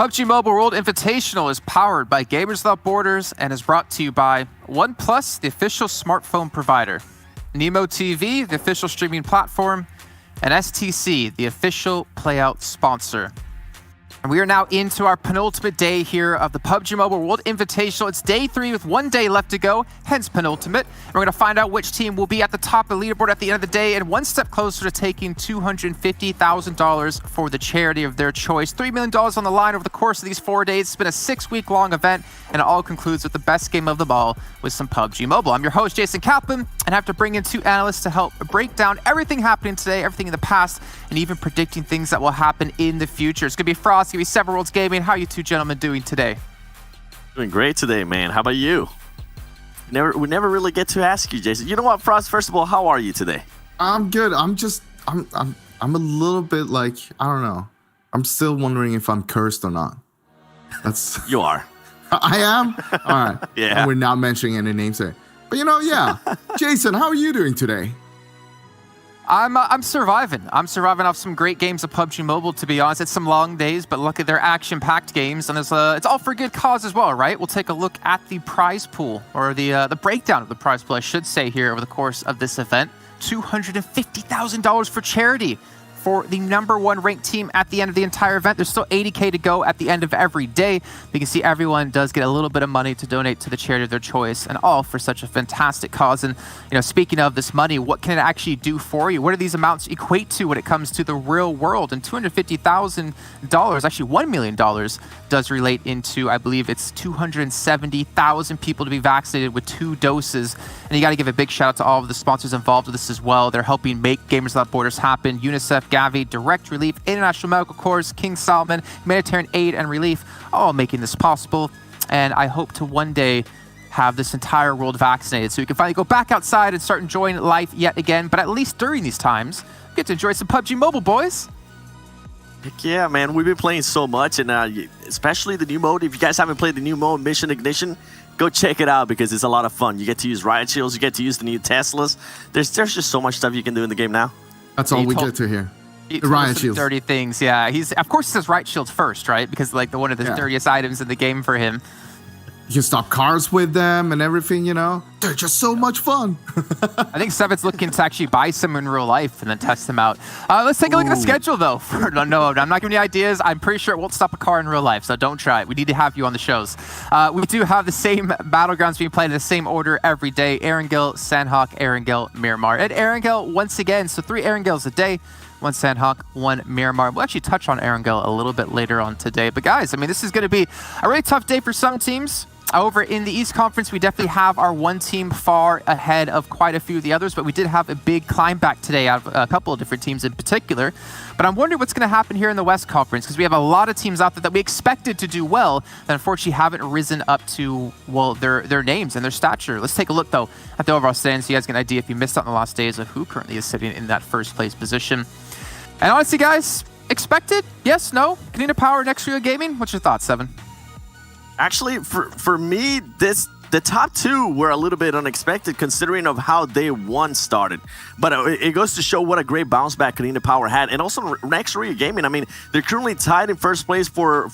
PUBG MOBILE World Invitational is powered by Gamers Without Borders and is brought to you by OnePlus, the official smartphone provider, Nemo TV, the official streaming platform, and STC, the official playout sponsor. And we are now into our penultimate day here of the PUBG MOBILE World Invitational. It's day 3 with 1 day left to go, hence penultimate. And we're going to find out which team will be at the top of the leaderboard at the end of the day and one step closer to taking $250,000 for the charity of their choice. $3 million on the line over the course of these 4 days. It's been a 6-week-long event, and it all concludes with the best game of them all with some PUBG Mobile. I'm your host, Jason Kaplan, and I have to bring in 2 analysts to help break down everything happening today, everything in the past, and even predicting things that will happen in the future. It's going to be Frost. It's going to be Seven Worlds Gaming. How are you two gentlemen doing today? Doing great today, man. How about you? We never really get to ask you, Jason. You know what, Frost? First of all, how are you today? I'm good. I'm a little bit like, I don't know. I'm still wondering if I'm cursed or not. That's You are. I am? All right. Yeah. And we're not mentioning any names there. But yeah. Jason, how are you doing today? I'm surviving. I'm surviving off some great games of PUBG Mobile, to be honest. It's some long days, but luckily they're action-packed games, and it's all for good cause as well, right? We'll take a look at the prize pool, or the breakdown of the prize pool, I should say, here over the course of this event. $250,000 for charity for the #1 ranked team at the end of the entire event. There's still $80K to go at the end of every day. You can see everyone does get a little bit of money to donate to the charity of their choice, and all for such a fantastic cause. And speaking of this money, what can it actually do for you? What do these amounts equate to when it comes to the real world? And $250,000, actually $1 million, does relate into, I believe it's 270,000 people to be vaccinated with 2 doses. And you got to give a big shout out to all of the sponsors involved with this as well. They're helping make Gamers Without Borders happen. UNICEF, Gavi, Direct Relief, International Medical Corps, King Solomon, Humanitarian Aid and Relief, all making this possible. And I hope to one day have this entire world vaccinated so we can finally go back outside and start enjoying life yet again. But at least during these times, we get to enjoy some PUBG Mobile, boys. Heck yeah, man. We've been playing so much, and especially the new mode. If you guys haven't played the new mode, Mission Ignition, go check it out because it's a lot of fun. You get to use riot shields. You get to use the new Teslas. There's just so much stuff you can do in the game now. That's all we get to hear. The riot shields. Dirty things, yeah. Of course he says riot shields first, right? Because one of the dirtiest items in the game for him. You can stop cars with them and everything, They're just so much fun. I think Seven's looking to actually buy some in real life and then test them out. Let's take a look at the schedule, though. No, I'm not giving you ideas. I'm pretty sure it won't stop a car in real life, so don't try it. We need to have you on the shows. We do have the same battlegrounds being played in the same order every day. Erangel, Sandhawk, Erangel, Miramar. And Erangel, once again, so 3 Erangels a day. 1 Sandhawk, 1 Miramar. We'll actually touch on Erangel a little bit later on today. But guys, this is going to be a really tough day for some teams. Over in the East Conference, we definitely have our one team far ahead of quite a few of the others, but we did have a big climb back today out of a couple of different teams in particular. But I'm wondering what's going to happen here in the West Conference, because we have a lot of teams out there that we expected to do well that unfortunately haven't risen up to, well, their names and their stature. Let's take a look, though, at the overall standings so you guys get an idea if you missed out on the last days of who currently is sitting in that first place position. And honestly, guys, expected? Yes, no? Canina Power, Next Real Gaming? What's your thoughts, Seven? Actually, for me, the top 2 were a little bit unexpected considering of how day 1 started. But it goes to show what a great bounce back Canina Power had. And also Next Real Gaming, they're currently tied in first place for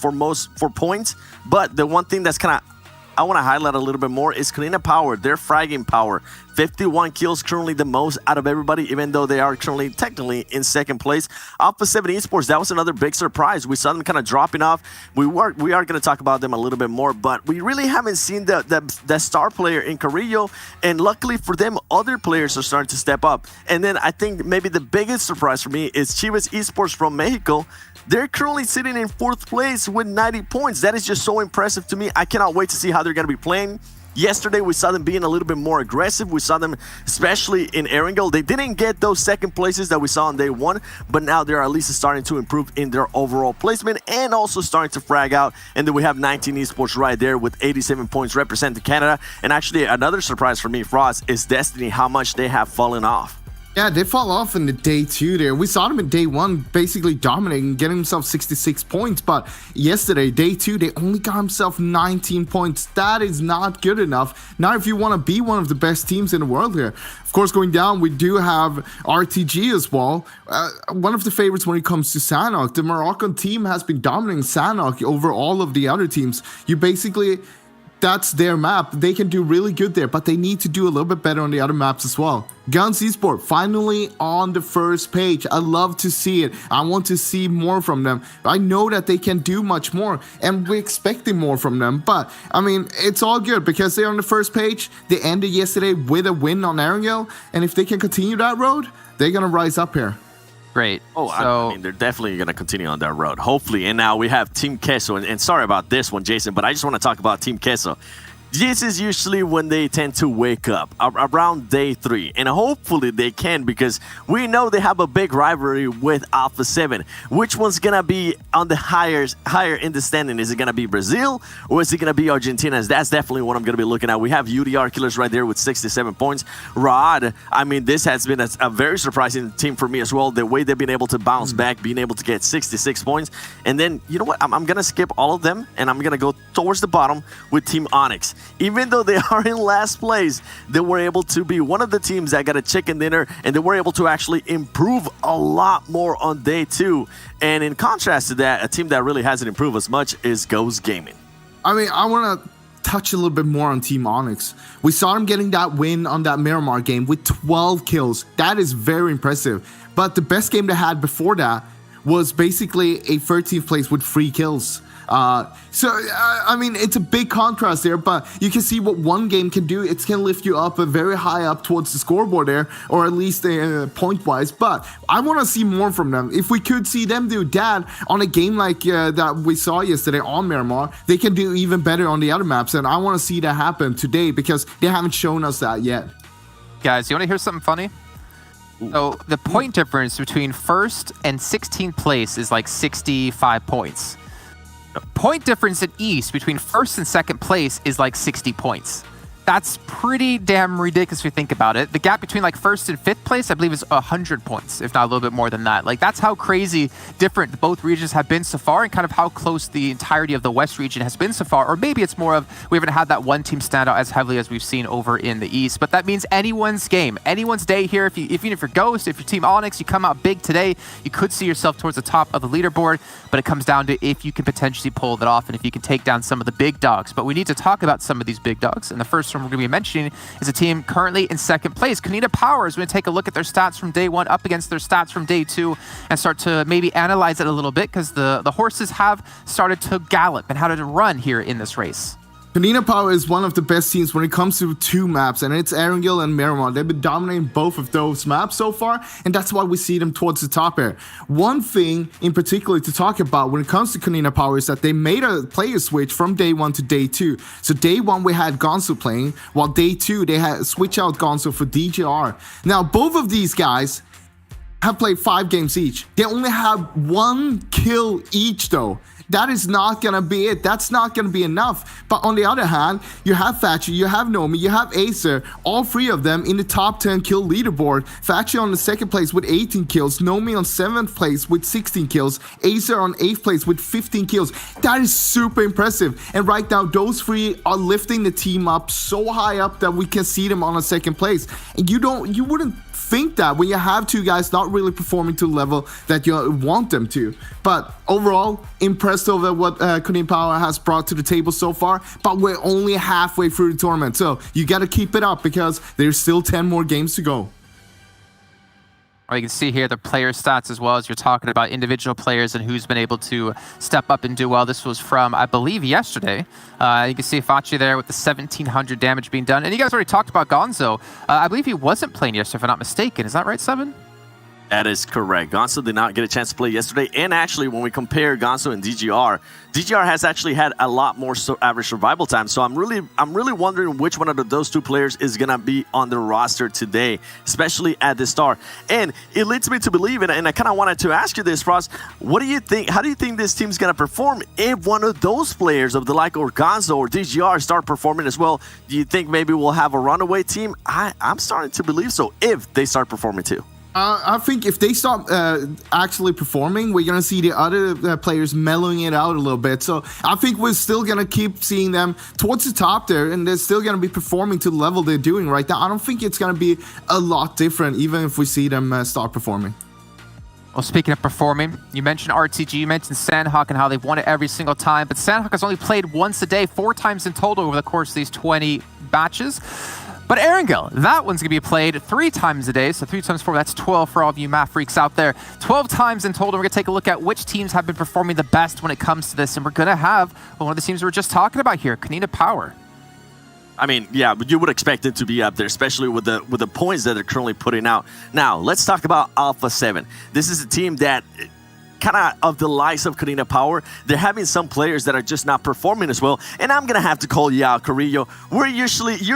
points. But the one thing that's I want to highlight a little bit more is Canina Power, their fragging power. 51 kills, currently the most out of everybody, even though they are currently technically in second place. Alpha 7 Esports, that was another big surprise. We saw them kind of dropping off. We are going to talk about them a little bit more, but we really haven't seen the star player in Carrillo, and luckily for them, other players are starting to step up. And then I think maybe the biggest surprise for me is Chivas Esports from Mexico. They're currently sitting in 4th place with 90 points. That is just so impressive to me. I cannot wait to see how they're going to be playing. Yesterday, we saw them being a little bit more aggressive. We saw them, especially in Erangel. They didn't get those second places that we saw on day 1, but now they're at least starting to improve in their overall placement and also starting to frag out. And then we have 19 Esports right there with 87 points representing Canada. And actually, another surprise for me, Frost, is Destiny, how much they have fallen off. Yeah, they fall off in the day 2 there. We saw them in day 1 basically dominating, getting themselves 66 points. But yesterday, day 2, they only got themselves 19 points. That is not good enough. Now, if you want to be one of the best teams in the world here. Of course, going down, we do have RTG as well. One of the favorites when it comes to Sanhok. The Moroccan team has been dominating Sanhok over all of the other teams. You basically... That's their map. They can do really good there, but they need to do a little bit better on the other maps as well. Guns Esport finally on the first page. I love to see it. I want to see more from them. I know that they can do much more, and we're expecting more from them. But, I mean, it's all good because they're on the first page. They ended yesterday with a win on Erangel, and if they can continue that road, they're going to rise up here. Great. Oh, I mean, they're definitely going to continue on that road, hopefully. And now we have Team Queso. And sorry about this one, Jason, but I just want to talk about Team Queso. This is usually when they tend to wake up, around day 3. And hopefully they can, because we know they have a big rivalry with Alpha 7. Which one's going to be on the higher in the standing? Is it going to be Brazil or is it going to be Argentina? That's definitely what I'm going to be looking at. We have UDR Killers right there with 67 points. Rod, I mean, this has been a very surprising team for me as well. The way they've been able to bounce back, being able to get 66 points. And then, you know what? I'm going to skip all of them and I'm going to go towards the bottom with Team Onyx. Even though they are in last place, they were able to be one of the teams that got a chicken dinner, and they were able to actually improve a lot more on day 2. And in contrast to that, a team that really hasn't improved as much is Ghost Gaming. I mean, I want to touch a little bit more on Team Onyx. We saw them getting that win on that Miramar game with 12 kills. That is very impressive. But the best game they had before that was basically a 13th place with 3 kills. I mean, it's a big contrast there, but you can see what one game can do. It can lift you up very high up towards the scoreboard there, or at least point-wise. But I want to see more from them. If we could see them do that on a game like that we saw yesterday on Miramar, they can do even better on the other maps, and I want to see that happen today because they haven't shown us that yet. Guys, you want to hear something funny? So the point difference between 1st and 16th place is like 65 points. Point difference in East between 1st and 2nd place is like 60 points. That's pretty damn ridiculous if you think about it. The gap between like 1st and 5th place, I believe, is 100 points, if not a little bit more than that. Like, that's how crazy different both regions have been so far and kind of how close the entirety of the West region has been so far. Or maybe it's more of we haven't had that one team stand out as heavily as we've seen over in the East. But that means anyone's game, anyone's day here. Even if you're Ghost, if you're Team Onyx, you come out big today, you could see yourself towards the top of the leaderboard. But it comes down to if you can potentially pull that off and if you can take down some of the big dogs. But we need to talk about some of these big dogs. And the first one we're going to be mentioning is a team currently in 2nd place. Kanina Powers. We're going to take a look at their stats from day 1 up against their stats from day 2 and start to maybe analyze it a little bit because the horses have started to gallop and how to run here in this race. Kanina Power is one of the best teams when it comes to 2 maps, and it's Erangel and Miramar. They've been dominating both of those maps so far, and that's why we see them towards the top here. One thing in particular to talk about when it comes to Kanina Power is that they made a player switch from day 1 to day 2. So day 1 we had Gonzo playing, while day 2 they had switch out Gonzo for DJR. Now both of these guys have played 5 games each. They only have 1 kill each though. That is not going to be it. That's not going to be enough. But on the other hand, you have Thatcher, you have Nomi, you have Acer, all 3 of them in the top 10 kill leaderboard. Thatcher on the 2nd place with 18 kills, Nomi on 7th place with 16 kills, Acer on 8th place with 15 kills. That is super impressive. And right now, those 3 are lifting the team up so high up that we can see them on a 2nd place. And you wouldn't think that when you have 2 guys not really performing to the level that you want them to. But overall, impressed over what Kanina Power has brought to the table so far, but we're only halfway through the tournament, so you got to keep it up because there's still 10 more games to go. You can see here the player stats as well as you're talking about individual players and who's been able to step up and do well. This was from, I believe, yesterday. You can see Fachi there with the 1,700 damage being done. And you guys already talked about Gonzo. I believe he wasn't playing yesterday, if I'm not mistaken. Is that right, Seven? That is correct. Gonzo did not get a chance to play yesterday. And actually, when we compare Gonzo and DGR, DGR has actually had a lot more average survival time. So I'm really wondering which one of those two players is going to be on the roster today, especially at the start. And it leads me to believe, and I kind of wanted to ask you this, Frost. What do you think? How do you think this team's going to perform if one of those players of the like or Gonzo or DGR start performing as well? Do you think maybe we'll have a runaway team? I'm starting to believe so if they start performing too. I think if they stop actually performing, we're going to see the other players mellowing it out a little bit. So I think we're still going to keep seeing them towards the top there, and they're still going to be performing to the level they're doing right now. I don't think it's going to be a lot different, even if we see them start performing. Well, speaking of performing, you mentioned RTG, you mentioned Sandhawk and how they've won it every single time, but Sandhawk has only played once a day, 4 times in total over the course of these 20 matches. But Erangel, that one's going to be played 3 times a day, so 3 times 4, that's 12 for all of you math freaks out there. 12 times in total. We're going to take a look at which teams have been performing the best when it comes to this, and we're going to have one of the teams we were just talking about here, Kanina Power. I mean, yeah, but you would expect it to be up there, especially with the points that they're currently putting out. Now, let's talk about Alpha 7. This is a team that kind of the likes of Kanina Power, they're having some players that are just not performing as well. And I'm gonna have to call you out, Carrillo. You're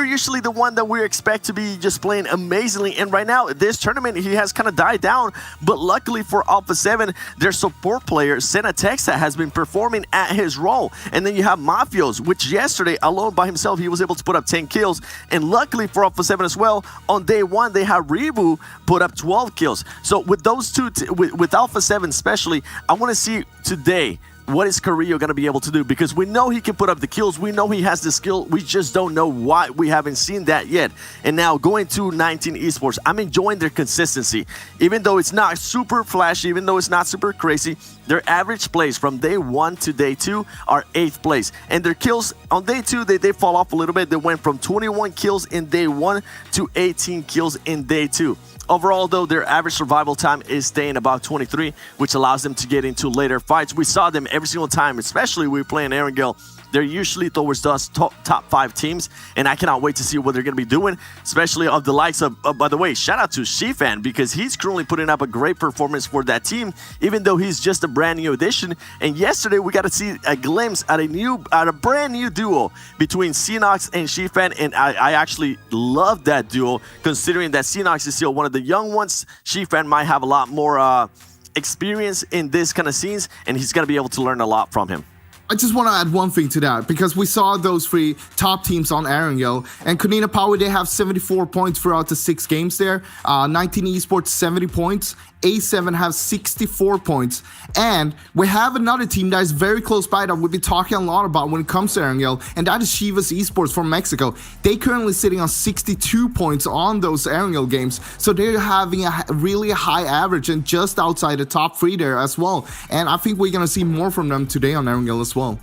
usually the one that we expect to be just playing amazingly. And right now, this tournament, he has kind of died down. But luckily for Alpha 7, their support player, Senatexa, has been performing at his role. And then you have Mafios, which yesterday, alone by himself, he was able to put up 10 kills. And luckily for Alpha 7 as well, on day 1, they have Rebu put up 12 kills. So with those two, with Alpha 7 especially, I want to see today what is Carrillo going to be able to do, because we know he can put up the kills. We know he has the skill. We just don't know why we haven't seen that yet. And now going to 19 Esports, I'm enjoying their consistency. Even though it's not super flashy, even though it's not super crazy, their average plays from day 1 to day 2 are 8th place. And their kills on day 2, they fall off a little bit. They went from 21 kills in day 1 to 18 kills in day 2. Overall, though, their average survival time is staying about 23, which allows them to get into later fights. We saw them every single time, especially when we play in Erangel. They're usually towards those top 5 teams, and I cannot wait to see what they're going to be doing, especially of the likes of, by the way, shout out to Shifan, because he's currently putting up a great performance for that team, even though he's just a brand new addition. And yesterday, we got to see a glimpse at a brand new duo between Xenox and Shifan, and I actually love that duo, considering that Xenox is still one of the young ones. Shifan might have a lot more experience in this kind of scenes, and he's going to be able to learn a lot from him. I just want to add one thing to that, because we saw those 3 top teams on Erangel, and Kanina Power, they have 74 points throughout the 6 games there. 19 Esports, 70 points. A7 has 64 points. And we have another team that is very close by that we've been talking a lot about when it comes to Erangel, and that is Chivas Esports from Mexico. They currently sitting on 62 points on those Erangel games, so they're having a really high average and just outside the top 3 there as well. And I think we're going to see more from them today on Erangel as well.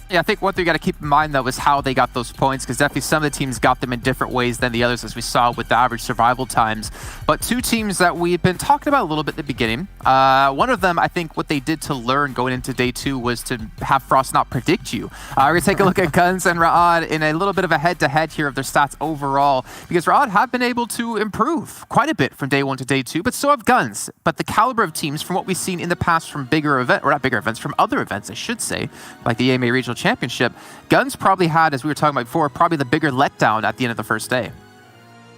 Yeah, I think what you got to keep in mind, though, is how they got those points, because definitely some of the teams got them in different ways than the others, as we saw with the average survival times. But 2 teams that we've been talking about a little bit at the beginning, one of them, I think what they did to learn going into day 2 was to have Frost not predict you. We're going to take a look at Guns and Raad in a little bit of a head-to-head here of their stats overall, because Raad have been able to improve quite a bit from day 1 to day 2, but so have Guns. But the caliber of teams, from what we've seen in the past from bigger events, or not bigger events, from other events, I should say, like the AMA Regional Championship, Guns probably had, as we were talking about before, probably the bigger letdown at the end of the first day.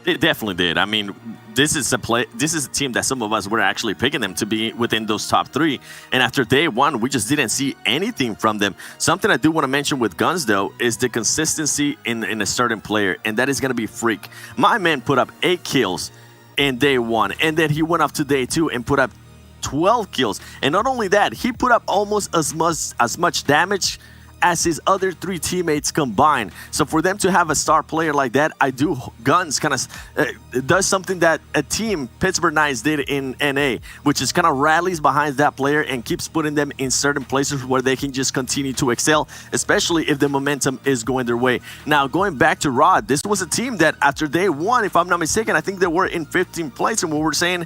It definitely did. I mean, this is a team that some of us were actually picking them to be within those top 3. And after day 1, we just didn't see anything from them. Something I do want to mention with Guns, though, is the consistency in a certain player, and that is going to be Freak. My man put up 8 kills in day 1, and then he went up to day 2 and put up 12 kills. And not only that, he put up almost as much damage as his other 3 teammates combined. So for them to have a star player like that, Guns kind of does something that a team, Pittsburgh Knights, did in NA, which is kind of rallies behind that player and keeps putting them in certain places where they can just continue to excel, especially if the momentum is going their way. Now, going back to Rod, this was a team that after day 1, if I'm not mistaken, I think they were in 15th place, and we were saying,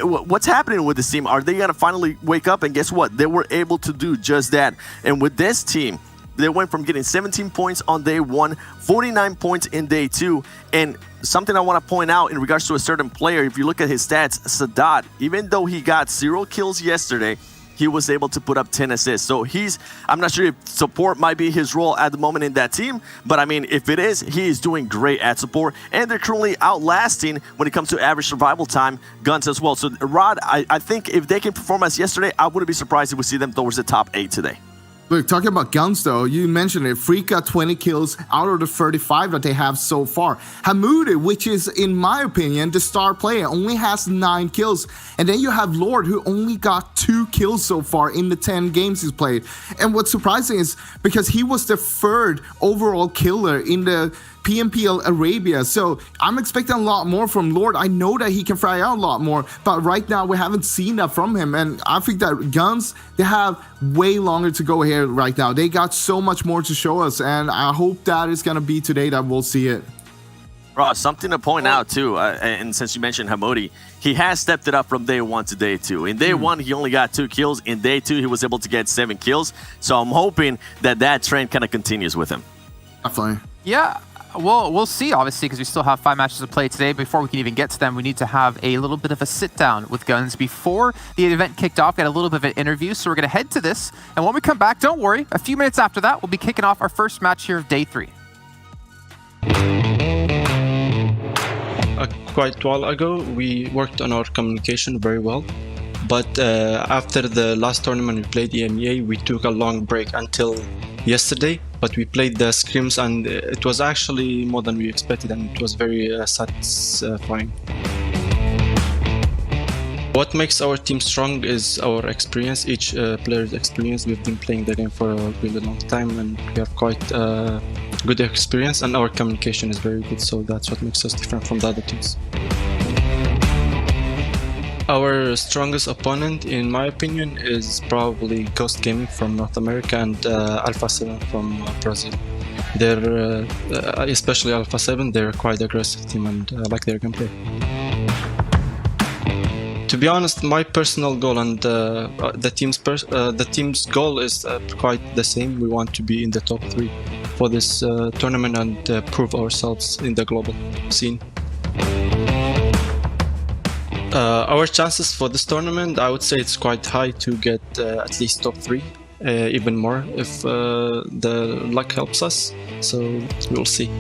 what's happening with this team? Are they going to finally wake up? And guess what? They were able to do just that. And with this team, They went from getting 17 points on day 1, 49 points in day 2. And something I want to point out in regards to a certain player, if you look at his stats, Sadat, even though he got 0 kills yesterday, he was able to put up 10 assists. So I'm not sure if support might be his role at the moment in that team, but I mean, if it is, he is doing great at support, and they're currently outlasting when it comes to average survival time, Guns as well. So Rod, I think if they can perform as yesterday, I wouldn't be surprised if we see them towards the top 8 today. Look, talking about guns though, you mentioned it. Freak got 20 kills out of the 35 that they have so far. Hamude, which is, in my opinion, the star player, only has 9 kills. And then you have Lord, who only got 2 kills so far in the 10 games he's played. And what's surprising is because he was the 3rd overall killer in the PMPL Arabia. So I'm expecting a lot more from Lord. I know that he can fry out a lot more, but right now we haven't seen that from him. And I think that Guns, they have way longer to go here right now. They got so much more to show us, and I hope that is going to be today that we'll see it. Ross, something to point out too, and since you mentioned Hamodi, he has stepped it up from day 1 to day 2. In day 1, he only got 2 kills. In day 2, he was able to get 7 kills. So I'm hoping that trend kind of continues with him. Definitely. Yeah. Well, we'll see, obviously, because we still have 5 matches to play today. Before we can even get to them, we need to have a little bit of a sit-down with Guns. Before the event kicked off, we had a little bit of an interview, so we're going to head to this. And when we come back, don't worry, a few minutes after that, we'll be kicking off our first match here of day 3. Quite a while ago, we worked on our communication very well. But after the last tournament we played EMEA, we took a long break until yesterday. But we played the scrims, and it was actually more than we expected, and it was very satisfying. What makes our team strong is our experience, each player's experience. We've been playing the game for a really long time, and we have quite good experience, and our communication is very good, so that's what makes us different from the other teams. Our strongest opponent, in my opinion, is probably Ghost Gaming from North America and Alpha 7 from Brazil. They're, especially Alpha 7, they're quite aggressive team, and I like their gameplay. To be honest, my personal goal and the team's goal is quite the same. We want to be in the top 3 for this tournament and prove ourselves in the global scene. Our chances for this tournament, I would say it's quite high to get at least top 3, even more if the luck helps us, so we'll see.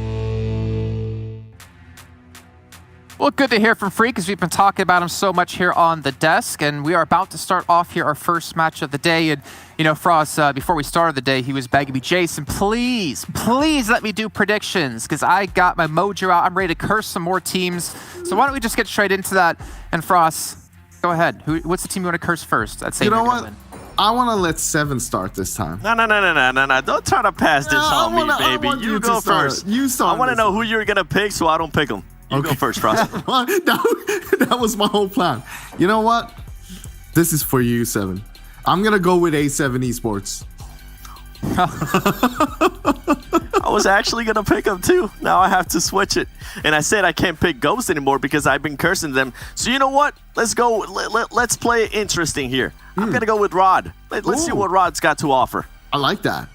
Well, good to hear from Freak, because we've been talking about him so much here on the desk, and we are about to start off here our first match of the day. And you know, Frost, before we started the day, he was begging me, Jason, please let me do predictions, because I got my mojo out. I'm ready to curse some more teams. So why don't we just get straight into that? And Frost, go ahead. What's the team you want to curse first? I'd say you know what? I want to let 7 start this time. No. Don't try to pass this on me, baby. You go first. You start. I want to know who you're going to pick so I don't pick them. You go first, Frost. That was my whole plan. You know what? This is for you, 7. I'm going to go with A7 Esports. I was actually going to pick them too. Now I have to switch it. And I said I can't pick Ghost anymore because I've been cursing them. So you know what? Let's go. Let's play interesting here. I'm going to go with Rod. Let's see what Rod's got to offer. I like that.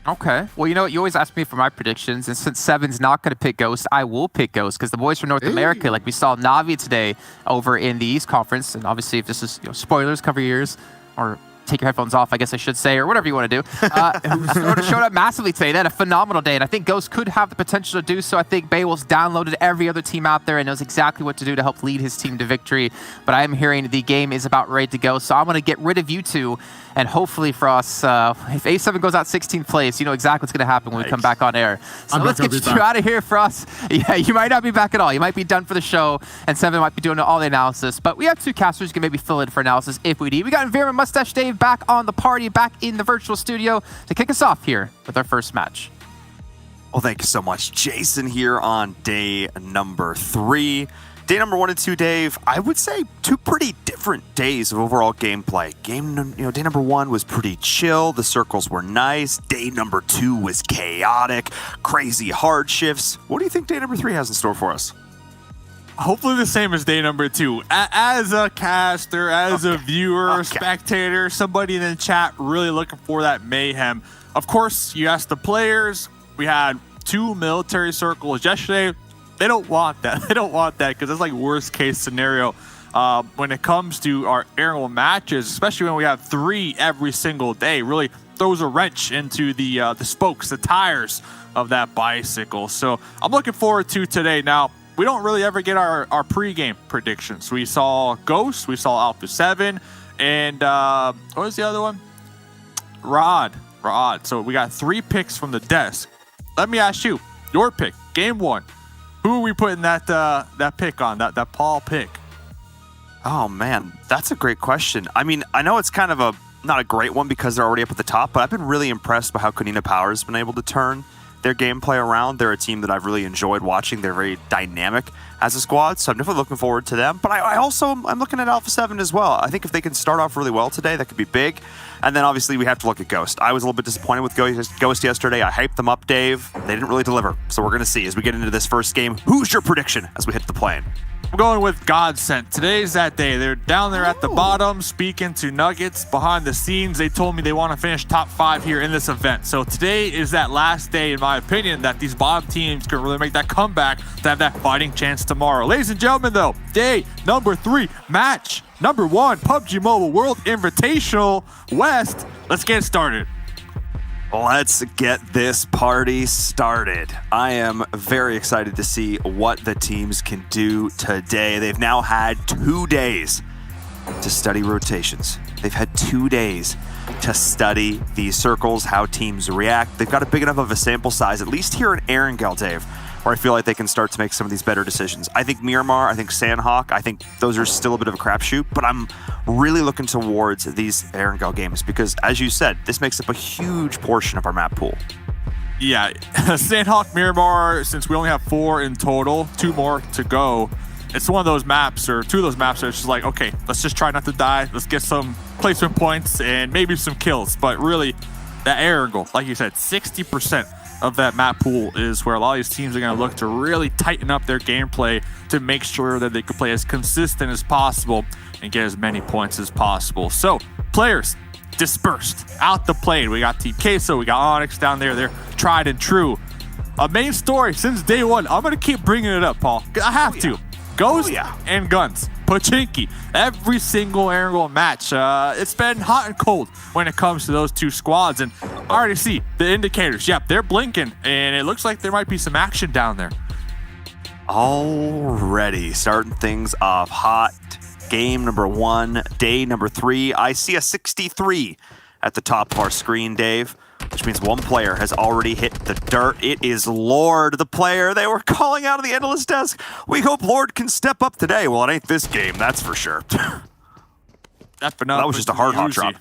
Okay. Well, you know what? You always ask me for my predictions, and since 7's not going to pick Ghost, I will pick Ghost, because the boys from North America, like we saw Navi today over in the East Conference, and obviously if this is spoilers, cover your ears, or take your headphones off, I guess I should say, or whatever you want to do, who showed up massively today. They had a phenomenal day, and I think Ghost could have the potential to do so. I think Baywell's downloaded every other team out there and knows exactly what to do to help lead his team to victory, but I am hearing the game is about ready to go, so I'm going to get rid of you two, and hopefully for us, if A7 goes out 16th place, you know exactly what's going to happen when we come back on air. So let's get you out of here for us. Yeah, you might not be back at all. You might be done for the show, and 7 might be doing all the analysis, but we have 2 casters who can maybe fill in for analysis if we need. We got Environment Mustache Dave back on the party, back in the virtual studio to kick us off here with our first match. Well, thank you so much. Jason here on day number 3. Day number 1 and 2, Dave, I would say 2 pretty different days of overall gameplay. Day number 1 was pretty chill. The circles were nice. Day number 2 was chaotic, crazy hard shifts. What do you think day number 3 has in store for us? Hopefully the same as day number 2. As a caster, as a viewer, spectator, somebody in the chat really looking for that mayhem. Of course, you ask the players. We had 2 military circles yesterday. They don't want that. They don't want that because it's like worst case scenario when it comes to our aerial matches, especially when we have 3 every single day. Really throws a wrench into the spokes, the tires of that bicycle. So I'm looking forward to today. Now, we don't really ever get our pregame predictions. We saw Ghost, we saw Alpha 7, and what was the other one? Rod. So we got 3 picks from the desk. Let me ask you, your pick, game 1. Who are we putting that pick on, that Paul pick? Oh, man, that's a great question. I mean, I know it's kind of not a great one because they're already up at the top, but I've been really impressed by how Kunina Power has been able to turn their gameplay around. They're a team that I've really enjoyed watching. They're very dynamic as a squad, so I'm definitely looking forward to them. But I'm looking at Alpha 7 as well. I think if they can start off really well today, that could be big. And then obviously we have to look at Ghost. I was a little bit disappointed with Ghost yesterday. I hyped them up, Dave. They didn't really deliver. So we're going to see as we get into this first game. Who's your prediction as we hit the plane? I'm going with Godsent. Today's that day. They're down there at the bottom speaking to Nuggets behind the scenes. They told me they want to finish top 5 here in this event. So today is that last day, in my opinion, that these bottom teams can really make that comeback to have that fighting chance tomorrow. Ladies and gentlemen, though, day number 3, match number 1, PUBG Mobile World Invitational West. Let's get started. Let's get this party started. I am very excited to see what the teams can do today. They've now had 2 days to study rotations. They've had 2 days to study these circles, how teams react. They've got a big enough of a sample size, at least here in Erangel, Dave, where I feel like they can start to make some of these better decisions. I think Miramar, I think Sandhawk, I think those are still a bit of a crapshoot, but I'm really looking towards these Erangel games because, as you said, this makes up a huge portion of our map pool. Yeah, Sandhawk, Miramar, since we only have 4 in total, 2 more to go, it's one of those maps, or 2 of those maps that it's just like, okay, let's just try not to die. Let's get some placement points and maybe some kills. But really, that Erangel, like you said, 60% of that map pool is where a lot of these teams are going to look to really tighten up their gameplay to make sure that they can play as consistent as possible and get as many points as possible. So, players dispersed out the plane. We got Team Queso, we got Onyx down there. They're tried and true. A main story since day 1. I'm going to keep bringing it up, Paul. I have to. Ghost and guns. Pochinki. Every single Erangel match. It's been hot and cold when it comes to those 2 squads. And I already see the indicators. Yep, they're blinking. And it looks like there might be some action down there. Already starting things off hot. Game number 1, day number 3. I see a 63 at the top of our screen, Dave, which means one player has already hit the dirt. It is Lord, the player they were calling out of the analyst desk. We hope Lord can step up today. Well, it ain't this game, that's for sure. That was just a hard hot drop.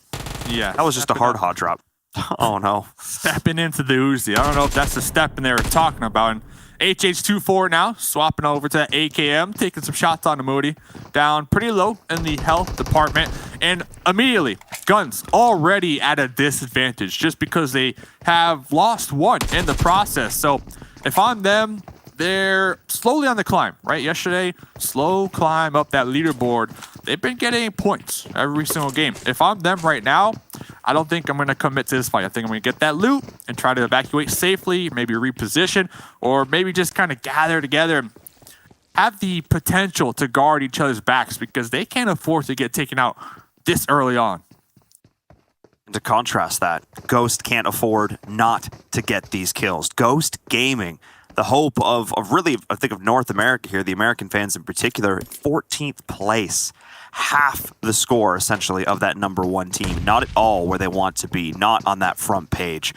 Yeah. That was just a hard hot drop. Oh, no. Stepping into the Uzi. I don't know if that's the stepping they were talking about. And HH24 now, swapping over to AKM, taking some shots on the Moody. Down pretty low in the health department. And immediately, guns already at a disadvantage just because they have lost 1 in the process. So if I'm them, they're slowly on the climb, right? Yesterday, slow climb up that leaderboard. They've been getting points every single game. If I'm them right now, I don't think I'm going to commit to this fight. I think I'm going to get that loot and try to evacuate safely, maybe reposition, or maybe just kind of gather together and have the potential to guard each other's backs because they can't afford to get taken out this early on. And to contrast that, Ghost can't afford not to get these kills. Ghost Gaming, the hope of really, I think of North America here, the American fans in particular, 14th place. Half the score, essentially, of that number 1 team. Not at all where they want to be, not on that front page.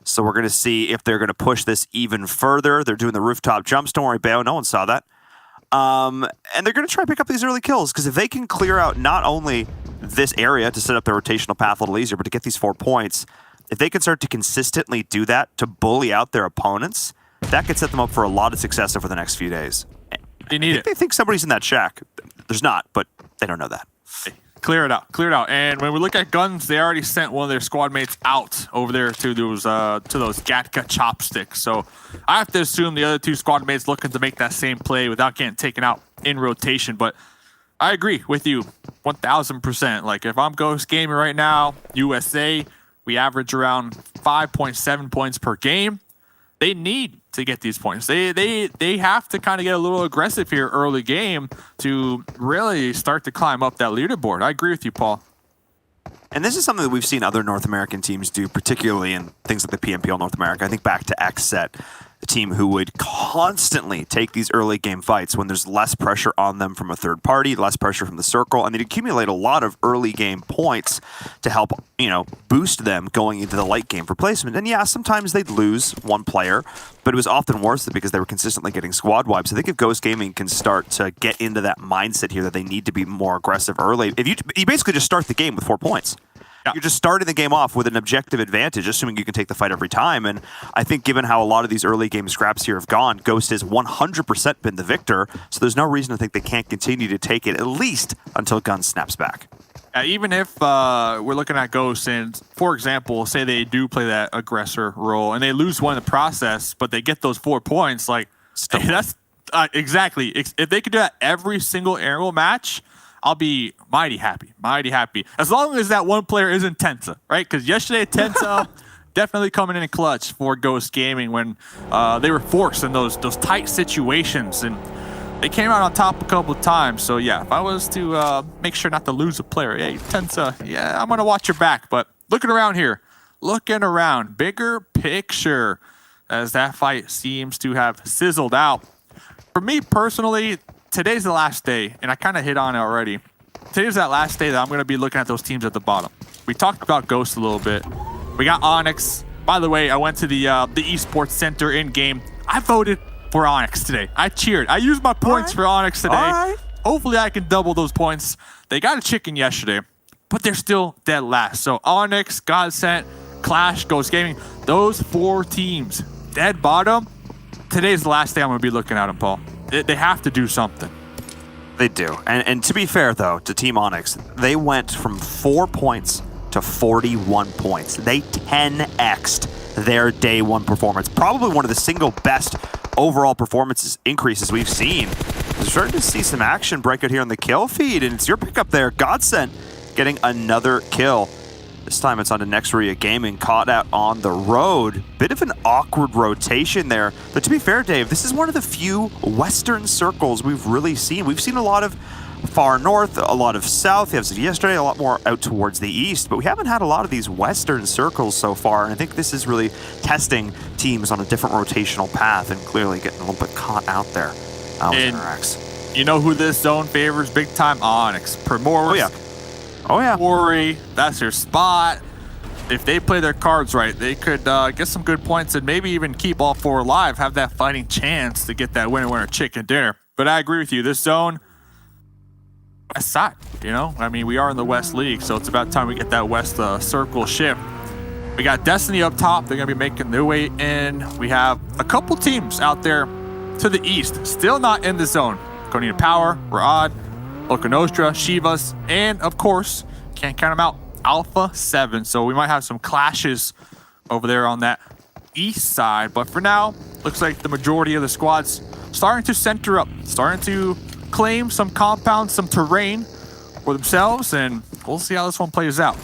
So we're going to see if they're going to push this even further. They're doing the rooftop jumps. Don't worry, Bayo, no one saw that. And they're going to try to pick up these early kills, because if they can clear out not only this area to set up their rotational path a little easier, but to get these 4 points, if they can start to consistently do that to bully out their opponents, that could set them up for a lot of success over the next few days. They need it. They think somebody's in that shack. There's not, but they don't know that. Hey, clear it out. And when we look at guns, they already sent one of their squad mates out over there to those Gatka chopsticks. So I have to assume the other 2 squad mates looking to make that same play without getting taken out in rotation. But I agree with you 1,000%. Like, if I'm Ghost Gaming right now, USA, We average around 5.7 points per game. They need to get these points. They have to kind of get a little aggressive here early game to really start to climb up that leaderboard. I agree with you, Paul. And this is something that we've seen other North American teams do, particularly in things like the PMPL North America. I think back to XSET, a team who would constantly take these early game fights when there's less pressure on them from a third party, less pressure from the circle, and they'd accumulate a lot of early game points to help, boost them going into the late game for placement. And yeah, sometimes they'd lose one player, but it was often worth it because they were consistently getting squad wipes. I think if Ghost Gaming can start to get into that mindset here that they need to be more aggressive early, if you basically just start the game with 4 points. You're just starting the game off with an objective advantage, assuming you can take the fight every time. And I think given how a lot of these early game scraps here have gone, Ghost has 100% been the victor, so there's no reason to think they can't continue to take it, at least until Guns snaps back. Even if we're looking at Ghost and, for example, say they do play that aggressor role and they lose one in the process, but they get those 4 points, that's exactly. If they could do that every single aerial match, I'll be mighty happy. As long as that one player isn't Tensa, right? Because yesterday, Tensa definitely coming in clutch for Ghost Gaming when they were forced in those tight situations. And they came out on top a couple of times. So, yeah, if I was to make sure not to lose a player, hey, Tensa, yeah, I'm going to watch your back. But looking around here, bigger picture as that fight seems to have sizzled out. For me personally, today's the last day, and I kind of hit on it already. Today's that last day that I'm going to be looking at those teams at the bottom. We talked about Ghost a little bit. We got Onyx. By the way, I went to the esports center in-game. I voted for Onyx today. I cheered. I used my points for Onyx today. Hopefully I can double those points. They got a chicken yesterday, but they're still dead last. So Onyx, Godsent, Clash, Ghost Gaming, those 4 teams, dead bottom. Today's the last day I'm going to be looking at them, Paul. They have to do something. They do. And to be fair, though, to Team Onyx, they went from 4 points to 41 points. They 10x'd their day one performance. Probably one of the single best overall performances increases we've seen. We're starting to see some action break out here on the kill feed, and it's your pickup there. Godsent getting another kill. This time it's on to Nexria Gaming, caught out on the road. Bit of an awkward rotation there. But to be fair, Dave, this is one of the few Western circles we've really seen. We've seen a lot of far north, a lot of south. We have yesterday, a lot more out towards the east. But we haven't had a lot of these Western circles so far. And I think this is really testing teams on a different rotational path and clearly getting a little bit caught out there. You know who this zone favors big time? Onyx. Primordial. Oh, yeah. Worry, that's their spot. If they play their cards right, they could get some good points and maybe even keep all 4 alive, have that fighting chance to get that winner chicken dinner. But I agree with you. This zone, west side, I mean, we are in the West League, so it's about time we get that West circle shift. We got Destiny up top. They're going to be making their way in. We have a couple teams out there to the east, still not in the zone. Konina Power, Ra'ad, Loca Nostra, Shivas, and of course, can't count them out, Alpha 7. So we might have some clashes over there on that east side. But for now, looks like the majority of the squads starting to center up, starting to claim some compounds, some terrain for themselves, and we'll see how this one plays out.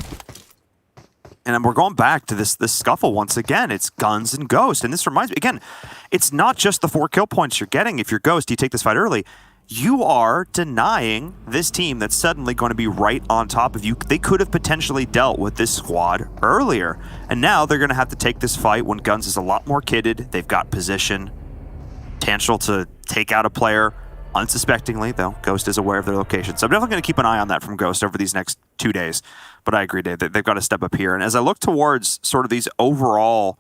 And we're going back to this scuffle once again. It's Guns and Ghost. And this reminds me, again, it's not just the 4 kill points you're getting. If you're Ghost, you take this fight early. You are denying this team that's suddenly going to be right on top of you. They could have potentially dealt with this squad earlier. And now they're going to have to take this fight when Guns is a lot more kitted. They've got position, potential to take out a player unsuspectingly, though Ghost is aware of their location. So I'm definitely going to keep an eye on that from Ghost over these next 2 days. But I agree, Dave, they've got to step up here. And as I look towards sort of these overall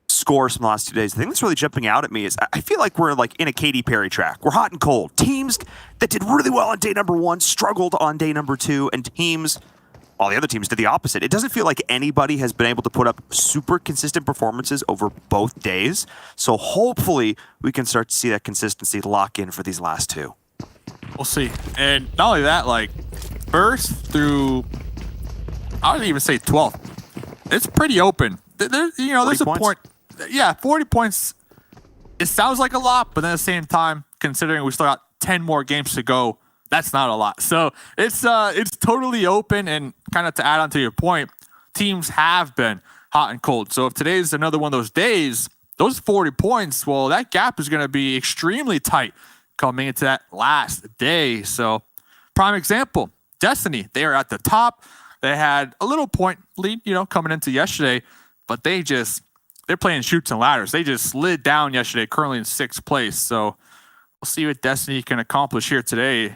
scores from the last 2 days, the thing that's really jumping out at me is I feel like we're like in a Katy Perry track. We're hot and cold. Teams that did really well on day number 1 struggled on day number 2, and all the other teams did the opposite. It doesn't feel like anybody has been able to put up super consistent performances over both days. So hopefully we can start to see that consistency lock in for these last 2. We'll see. And not only that, like first through, I would even say 12th, it's pretty open. There's a point. Yeah, 40 points. It sounds like a lot, but then at the same time, considering we still got 10 more games to go, that's not a lot. So it's totally open. And kind of to add on to your point, teams have been hot and cold. So if today's another one of those days, those 40 points, well, that gap is going to be extremely tight coming into that last day. So prime example, Destiny, they are at the top. They had a little point lead, coming into yesterday, but they're playing chutes and ladders. They just slid down yesterday, currently in 6th place. So we'll see what Destiny can accomplish here today.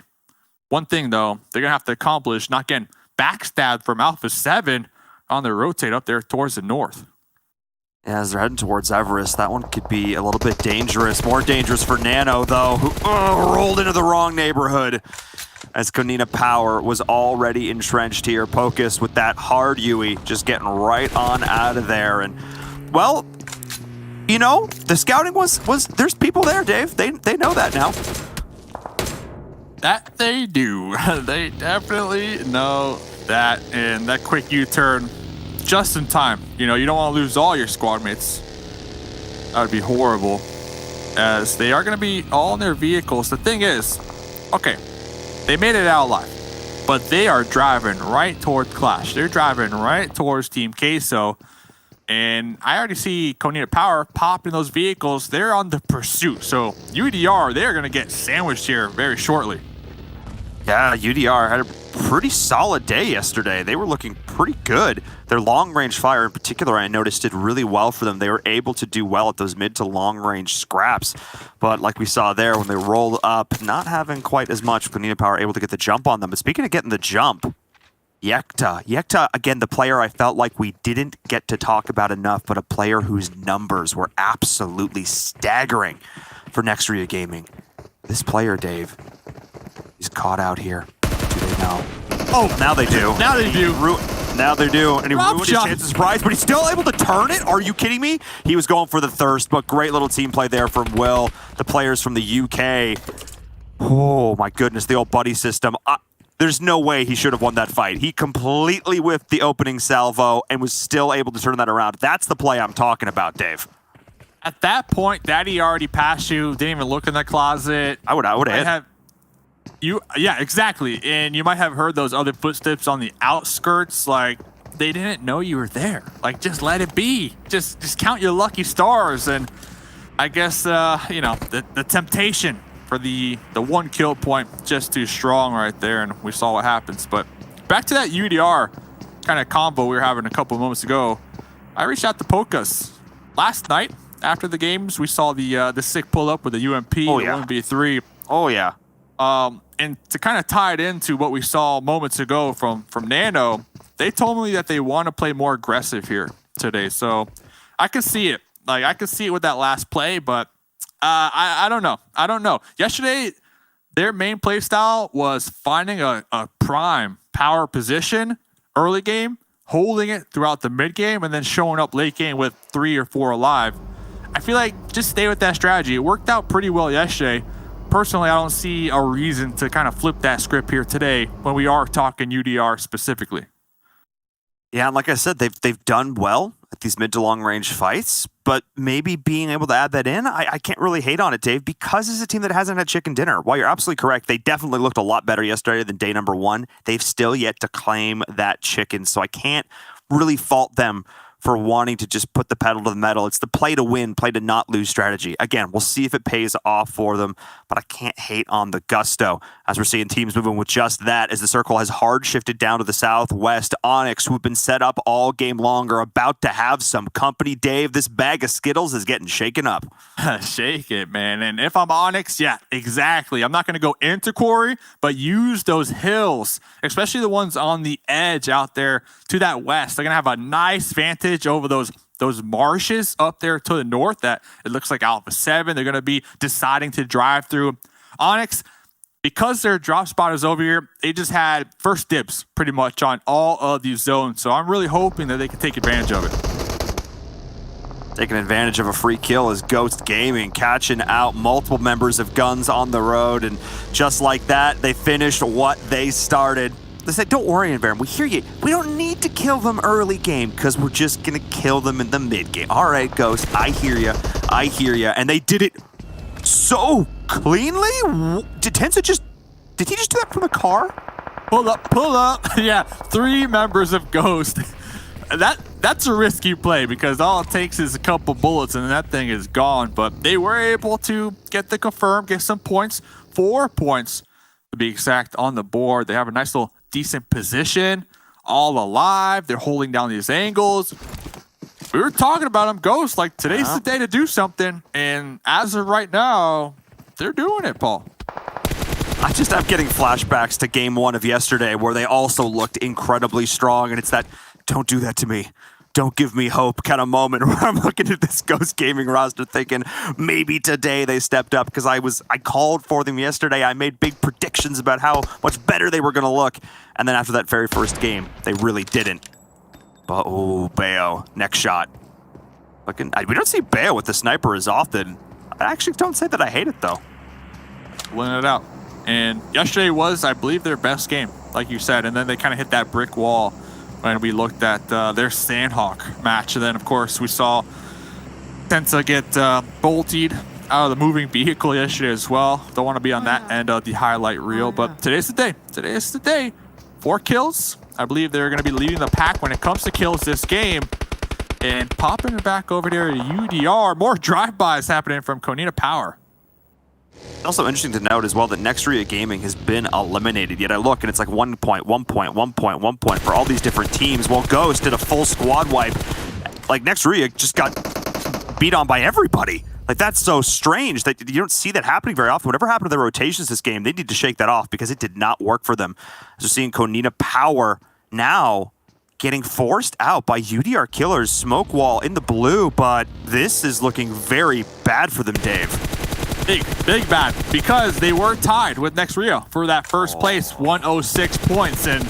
One thing, though, they're going to have to accomplish not getting backstabbed from Alpha 7 on their rotate up there towards the north. Yeah, as they're heading towards Everest, that one could be a little bit dangerous. More dangerous for Nano, though, who rolled into the wrong neighborhood as Konina Power was already entrenched here. Pocus with that hard Yui just getting right on out of there. And, well, the scouting was there's people there, Dave. They know that now. That they do. They definitely know that. And that quick U-turn just in time. You don't want to lose all your squad mates. That would be horrible, as they are going to be all in their vehicles. The thing is, okay, they made it out alive, but they are driving right toward Clash. They're driving right towards Team Queso, and I already see Konina Power pop in those vehicles. They're on the pursuit, so UDR, they're going to get sandwiched here very shortly. Yeah, UDR had a pretty solid day yesterday. They were looking pretty good. Their long-range fire in particular, I noticed, did really well for them. They were able to do well at those mid to long-range scraps. But like we saw there, when they rolled up, not having quite as much, Konina Power able to get the jump on them. But speaking of getting the jump, Yekta, again, the player I felt like we didn't get to talk about enough, but a player whose numbers were absolutely staggering for Nextria Gaming. This player, Dave, he's caught out here. Do they know? Oh, now they do. Now they do. Now they do. And he Rob ruined his shot. chance of surprise, but he's still able to turn it? Are you kidding me? He was going for the thirst, but great little team play there from Will, the players from the UK. Oh, my goodness, the old buddy system. There's no way he should have won that fight. He completely whiffed the opening salvo and was still able to turn that around. That's the play I'm talking about, Dave. At that point, Daddy already passed you, didn't even look in the closet. I would have hit. Yeah, exactly. And you might have heard those other footsteps on the outskirts. Like, they didn't know you were there. Like, just let it be. Just count your lucky stars. And I guess, the temptation for the one kill point, just too strong right there. And we saw what happens. But back to that UDR kind of combo we were having a couple of moments ago. I reached out to Pocus last night after the games. We saw the sick pull up with the UMP, the 1v3. Oh, yeah. And to kind of tie it into what we saw moments ago from Nano, they told me that they want to play more aggressive here today. So I can see it. Like, I can see it with that last play, but I don't know. I don't know. Yesterday, their main play style was finding a prime power position early game, holding it throughout the mid game, and then showing up late game with 3 or 4 alive. I feel like just stay with that strategy. It worked out pretty well yesterday. Personally, I don't see a reason to kind of flip that script here today when we are talking UDR specifically. Yeah, and like I said, they've done well at these mid to long range fights, but maybe being able to add that in, I can't really hate on it, Dave, because it's a team that hasn't had chicken dinner. While you're absolutely correct, they definitely looked a lot better yesterday than day number 1. They've still yet to claim that chicken, so I can't really fault them for wanting to just put the pedal to the metal. It's the play to win, play to not lose strategy. Again, we'll see if it pays off for them, but I can't hate on the gusto as we're seeing teams moving with just that as the circle has hard shifted down to the southwest. Onyx, who've been set up all game long, are about to have some company. Dave, this bag of Skittles is getting shaken up. Shake it, man. And if I'm Onyx, yeah, exactly. I'm not going to go into Quarry, but use those hills, especially the ones on the edge out there to that west. They're going to have a nice vantage over those marshes up there to the north that it looks like Alpha 7. They're going to be deciding to drive through. Onyx, because their drop spot is over here, they just had first dibs pretty much on all of these zones. So I'm really hoping that they can take advantage of it. Taking advantage of a free kill is Ghost Gaming, catching out multiple members of Guns on the road. And just like that, they finished what they started. They said, don't worry, Inverum, we hear you. We don't need to kill them early game because we're just going to kill them in the mid game. All right, Ghost, I hear you. I hear you. And they did it so cleanly. Did he just do that from the car? Pull up. Yeah, 3 members of Ghost. that's a risky play because all it takes is a couple bullets and that thing is gone. But they were able to get the confirm, get some points, 4 points to be exact on the board. They have a nice little decent position, all alive. They're holding down these angles. We were talking about them, Ghost, like today's the day to do something. And as of right now, they're doing it, Paul. I'm getting flashbacks to game 1 of yesterday where they also looked incredibly strong. And it's that, don't do that to me. Don't give me hope kind of moment where I'm looking at this Ghost Gaming roster thinking maybe today they stepped up because I called for them yesterday. I made big predictions about how much better they were going to look. And then after that very first game, they really didn't. But, oh, Bayo, next shot. We don't see Bayo with the sniper as often. I actually don't say that I hate it, though. Winning it out. And yesterday was, I believe, their best game, like you said. And then they kind of hit that brick wall when we looked at their Sandhawk match. And then, of course, we saw Tensa get bolted out of the moving vehicle yesterday as well. Don't want to be on that end of the highlight reel. But today's the day. Today's the day. 4 kills. I believe they're going to be leading the pack when it comes to kills this game. And popping it back over there to UDR. More drive-bys happening from Konina Power. Also interesting to note as well that Nextria Gaming has been eliminated. Yet I look and it's like 1 point, 1 point, 1 point, 1 point for all these different teams. Well, Ghost did a full squad wipe. Like Nextria just got beat on by everybody. Like that's so strange that you don't see that happening very often. Whatever happened to their rotations this game, they need to shake that off because it did not work for them. So seeing Konina Power now getting forced out by UDR Killers, smoke wall in the blue, but this is looking very bad for them, Dave. Big bad, because they were tied with Nextria for that first place, 106 points. And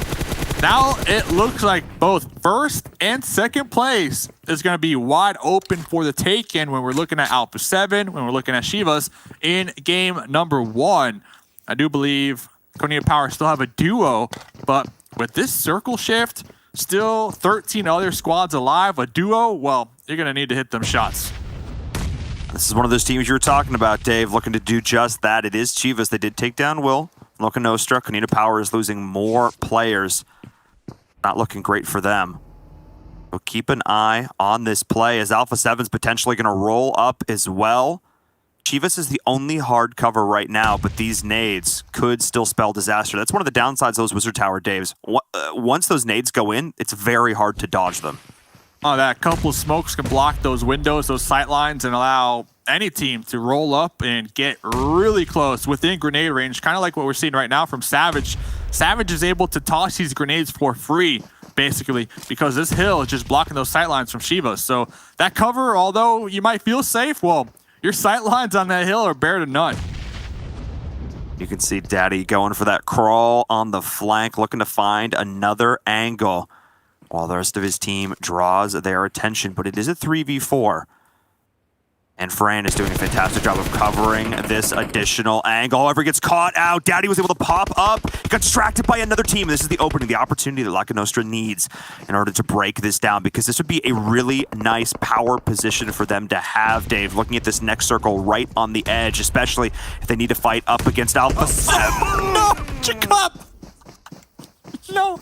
now it looks like both first and second place is going to be wide open for the taken when we're looking at Alpha 7, when we're looking at Shivas in game number 1. I do believe Konina Power still have a duo, but with this circle shift, still 13 other squads alive, a duo, well, you're going to need to hit them shots. This is one of those teams you were talking about, Dave, looking to do just that. It is Chivas. They did take down Will. Loca Nostra. Konina Power is losing more players. Not looking great for them. So keep an eye on this play as Alpha 7's potentially going to roll up as well. Chivas is the only hard cover right now, but these nades could still spell disaster. That's one of the downsides of those Wizard Tower Daves. Once those nades go in, it's very hard to dodge them. Oh, that couple of smokes can block those windows, those sight lines, and allow any team to roll up and get really close within grenade range, kind of like what we're seeing right now from Savage. Savage is able to toss these grenades for free, basically, because this hill is just blocking those sight lines from Shiva. So that cover, although you might feel safe, well, your sight lines on that hill are bare to none. You can see Daddy going for that crawl on the flank, looking to find another angle, while the rest of his team draws their attention. But it is a 3v4. And Fran is doing a fantastic job of covering this additional angle. However, gets caught out. Daddy was able to pop up. Got distracted by another team. This is the opening, the opportunity that Loca Nostra needs in order to break this down, because this would be a really nice power position for them to have, Dave. Looking at this next circle right on the edge, especially if they need to fight up against Alpha 7. No! Jacob! No!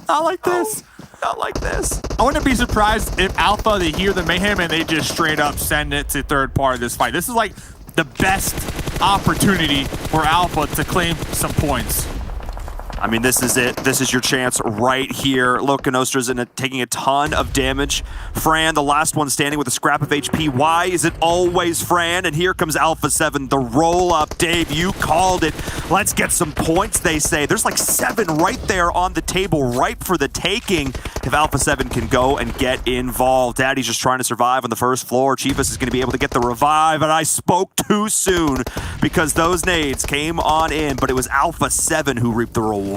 Not like this. Not like this. I wouldn't be surprised if Alpha, they hear the mayhem and they just straight up send it to third part of this fight. This is like the best opportunity for Alpha to claim some points. I mean, this is it. This is your chance right here. Loca Nostra's taking a ton of damage. Fran, the last one standing with a scrap of HP. Why is it always Fran? And here comes Alpha 7, the roll-up. Dave, you called it. Let's get some points, they say. There's like 7 right there on the table, ripe for the taking. If Alpha 7 can go and get involved. Daddy's just trying to survive on the first floor. Chivas is going to be able to get the revive, and I spoke too soon because those nades came on in, but it was Alpha 7 who reaped the reward.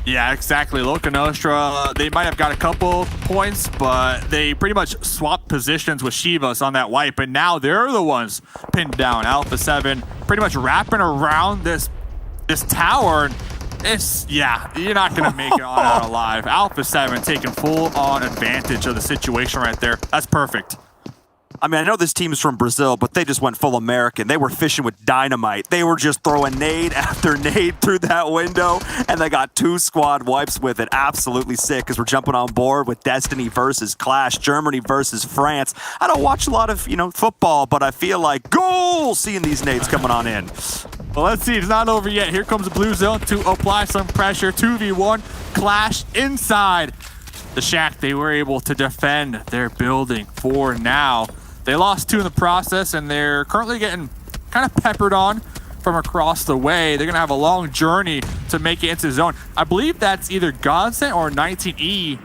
Yeah, exactly. Loca Nostra, they might have got a couple points, but they pretty much swapped positions with Shivas on that wipe, and now they're the ones pinned down. Alpha 7 pretty much wrapping around this tower. It's, yeah, you're not going to make it on out alive. Alpha 7 taking full-on advantage of the situation right there. That's perfect. I mean, I know this team is from Brazil, but they just went full American. They were fishing with dynamite. They were just throwing nade after nade through that window, and they got 2 squad wipes with it. Absolutely sick, because we're jumping on board with Destiny versus Clash, Germany versus France. I don't watch a lot of, football, but I feel like goal seeing these nades coming on in. Well, let's see. It's not over yet. Here comes the blue zone to apply some pressure. 2v1. Clash inside the shack. They were able to defend their building for now. They lost 2 in the process, and they're currently getting kind of peppered on from across the way. They're going to have a long journey to make it into the zone. I believe that's either Godsent or 19E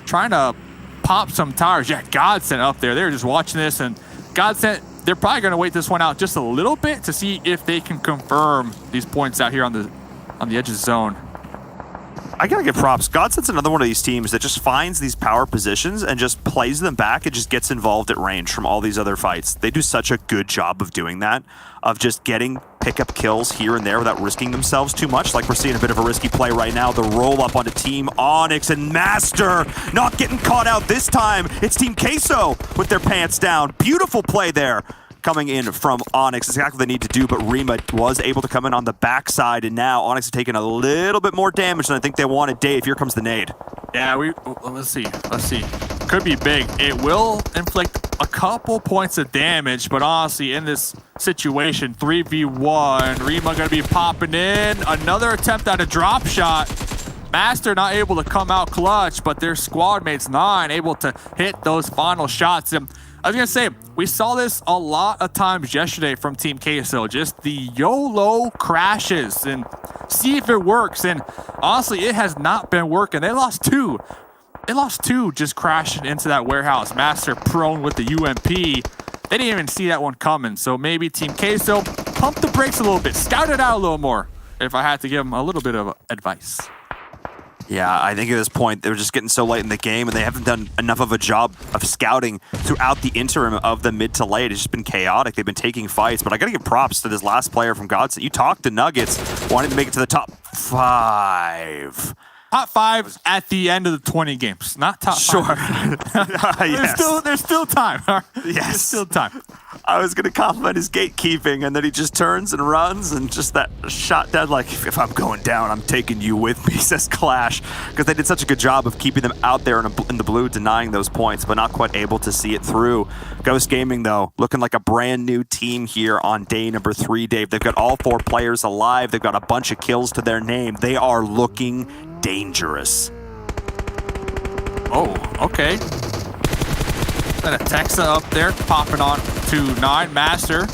trying to pop some tires. Yeah, Godsent up there. They were just watching this, and Godsent, they're probably going to wait this one out just a little bit to see if they can confirm these points out here on the edge of the zone. I gotta give props. Godsent's another one of these teams that just finds these power positions and just plays them back and just gets involved at range from all these other fights. They do such a good job of doing that, of just getting pickup kills here and there without risking themselves too much. Like we're seeing a bit of a risky play right now. The roll up onto Team Onyx, and Master not getting caught out this time. It's Team Queso with their pants down. Beautiful play there coming in from Onyx. Exactly what they need to do, but Rima was able to come in on the backside, and now Onyx is taking a little bit more damage than I think they wanted. Dave, here comes the nade. Yeah, let's see. Could be big. It will inflict a couple points of damage, but honestly, in this situation, 3v1, Rima gonna be popping in. Another attempt at a drop shot. Master not able to come out clutch, but their squad mates 9 able to hit those final shots. And I was going to say, we saw this a lot of times yesterday from Team Queso, just the YOLO crashes and see if it works. And honestly, it has not been working. They lost 2. They lost 2 just crashing into that warehouse. Master prone with the UMP. They didn't even see that one coming. So maybe Team Queso pump the brakes a little bit, scout it out a little more, if I had to give them a little bit of advice. Yeah, I think at this point, they were just getting so late in the game, and they haven't done enough of a job of scouting throughout the interim of the mid to late. It's just been chaotic. They've been taking fights, but I got to give props to this last player from Godsent. You talked to Nuggets wanting to make it to the top 5. Top 5 at the end of the 20 games, not top 5. Sure. There's still time. Yes. There's still time. I was going to compliment his gatekeeping, and then he just turns and runs, and just that shot down, like, if I'm going down, I'm taking you with me, says Clash, because they did such a good job of keeping them out there in the blue, denying those points, but not quite able to see it through. Ghost Gaming, though, looking like a brand new team here on day number 3, Dave. They've got all 4 players alive. They've got a bunch of kills to their name. They are looking dangerous. Oh, okay. Then a Texa up there, popping on to 9. Master.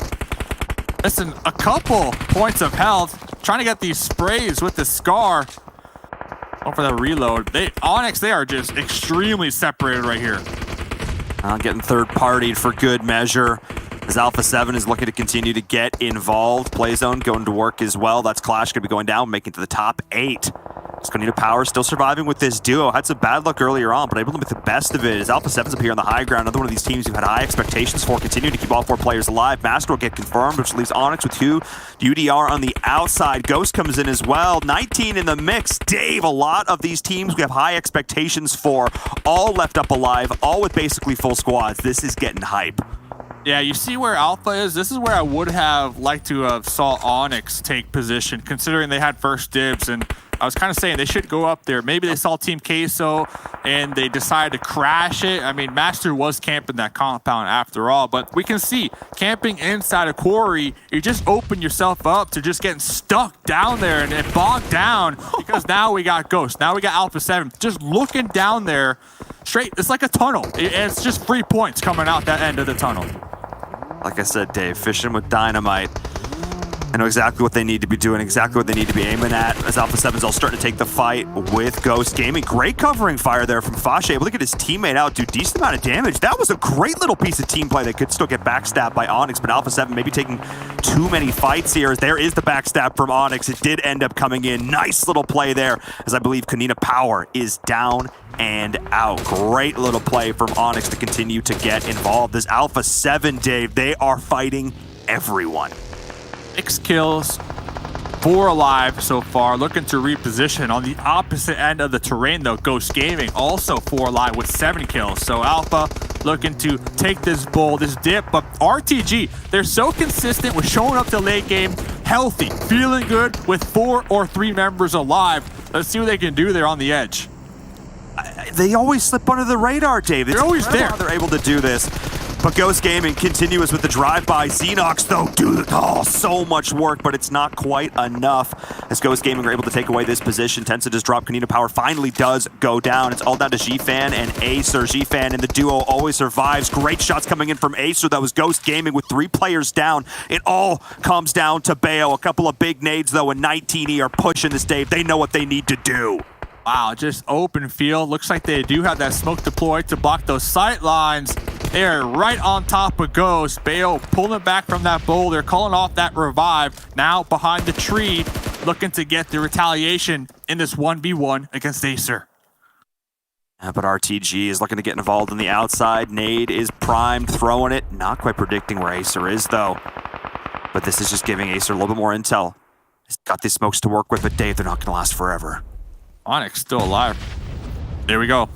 Listen, a couple points of health. Trying to get these sprays with the Scar. Going for that reload. Onyx, they are just extremely separated right here. Getting third-partied for good measure. As Alpha 7 is looking to continue to get involved. Playzone going to work as well. That's Clash going to be going down, making it to the top 8. Power still surviving with this duo. Had some bad luck earlier on, but able to make the best of it as Alpha 7's up here on the high ground. Another one of these teams you've had high expectations for, continue to keep all 4 players alive. Master will get confirmed, which leaves Onyx with 2. UDR on the outside. Ghost comes in as well. 19 in the mix. Dave, a lot of these teams we have high expectations for, all left up alive, all with basically full squads. This is getting hype. Yeah, you see where Alpha is? This is where I would have liked to have saw Onyx take position, considering they had first dibs, and I was kind of saying they should go up there. Maybe they saw Team Queso and they decided to crash it. I mean, Master was camping that compound after all, but we can see camping inside a quarry, you just open yourself up to just getting stuck down there and bogged down, because now we got Ghost. Now we got Alpha 7 just looking down there straight. It's like a tunnel. It's just 3 points coming out that end of the tunnel. Like I said, Dave, fishing with dynamite. I know exactly what they need to be doing, exactly what they need to be aiming at, as Alpha 7's all starting to take the fight with Ghost Gaming. Great covering fire there from Fashe, able to get his teammate out, do decent amount of damage. That was a great little piece of team play that could still get backstabbed by Onyx, but Alpha 7 maybe taking too many fights here, as there is the backstab from Onyx. It did end up coming in. Nice little play there, as I believe Kanina Power is down and out. Great little play from Onyx to continue to get involved. This Alpha 7, Dave, they are fighting everyone. 6 kills, 4 alive so far, looking to reposition. On the opposite end of the terrain, though, Ghost Gaming also 4 alive with 7 kills. So Alpha looking to take this bull, this dip, but RTG, they're so consistent with showing up to late game, healthy, feeling good with 4 or 3 members alive. Let's see what they can do there on the edge. They always slip under the radar, Dave. They're always there. They're able to do this. But Ghost Gaming continuous with the drive-by. Xenox, though, so much work, but it's not quite enough. As Ghost Gaming are able to take away this position, Tensa does drop. Kanina Power finally does go down. It's all down to G-Fan and Acer. G-Fan and the duo always survives. Great shots coming in from Acer. That was Ghost Gaming with 3 players down. It all comes down to Bayo. A couple of big nades, though, and 19E are pushing this, Dave. They know what they need to do. Wow, just open field. Looks like they do have that smoke deployed to block those sight lines. They're right on top of Ghost. Bayo pulling back from that boulder, calling off that revive. Now behind the tree, looking to get the retaliation in this 1v1 against Acer. But RTG is looking to get involved on the outside. Nade is primed, throwing it. Not quite predicting where Acer is, though. But this is just giving Acer a little bit more intel. He's got these smokes to work with, but Dave, they're not going to last forever. Onyx still alive. There we go.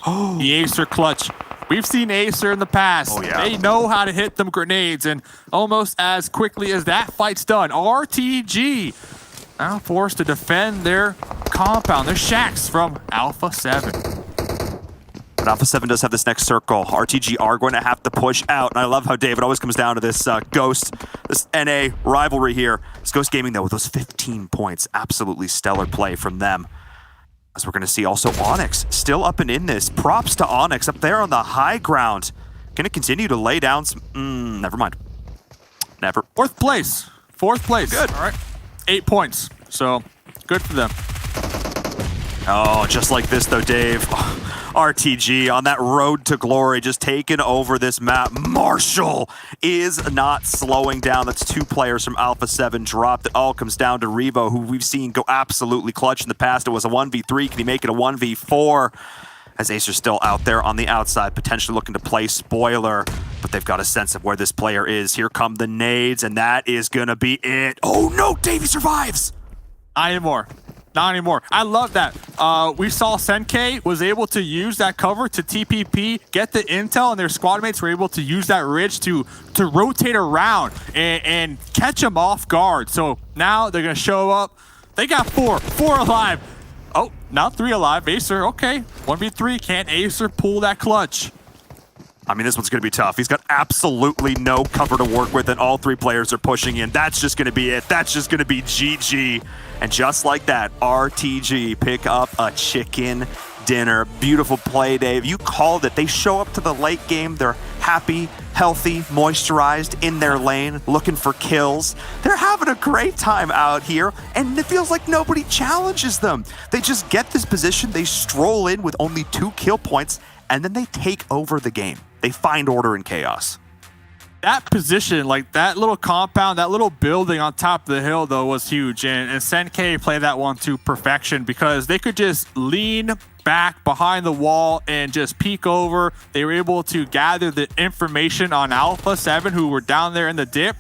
The Acer clutch. We've seen Acer in the past. Oh, yeah. They know how to hit them grenades, and almost as quickly as that fight's done, RTG now forced to defend their compound, their shacks from Alpha 7. But Alpha 7 does have this next circle. RTG are going to have to push out, and I love how David always comes down to this Ghost, this NA rivalry here. It's Ghost Gaming, though, with those 15 points. Absolutely stellar play from them. As we're going to see also Onyx still up and in this. Props to Onyx up there on the high ground. Going to continue to lay down some... never mind. Never. Fourth place. Good. All right. 8 points. So, good for them. Oh, just like this, though, Dave. RTG on that road to glory, just taking over this map. Marshall is not slowing down. That's 2 players from Alpha 7 dropped. It all comes down to Revo, who we've seen go absolutely clutch in the past. It was a 1v3. Can he make it a 1v4? As Acer's still out there on the outside, potentially looking to play spoiler, but they've got a sense of where this player is. Here come the nades, and that is going to be it. Oh, no, Davey survives. Not anymore. I love that. We saw Senkei was able to use that cover to TPP, get the intel, and their squad mates were able to use that ridge to rotate around and catch them off guard. So now they're going to show up. They got 4 alive. Oh, now 3 alive. Acer, okay. 1v3. Can't Acer pull that clutch? I mean, this one's going to be tough. He's got absolutely no cover to work with, and all 3 players are pushing in. That's just going to be it. That's just going to be GG. And just like that, RTG pick up a chicken dinner. Beautiful play, Dave. You called it. They show up to the late game. They're happy, healthy, moisturized, in their lane, looking for kills. They're having a great time out here, and it feels like nobody challenges them. They just get this position. They stroll in with only 2 kill points, and then they take over the game. They find order in chaos. That position, like that little compound, that little building on top of the hill, though, was huge. And Senkei played that one to perfection because they could just lean back behind the wall and just peek over. They were able to gather the information on Alpha 7, who were down there in the dip.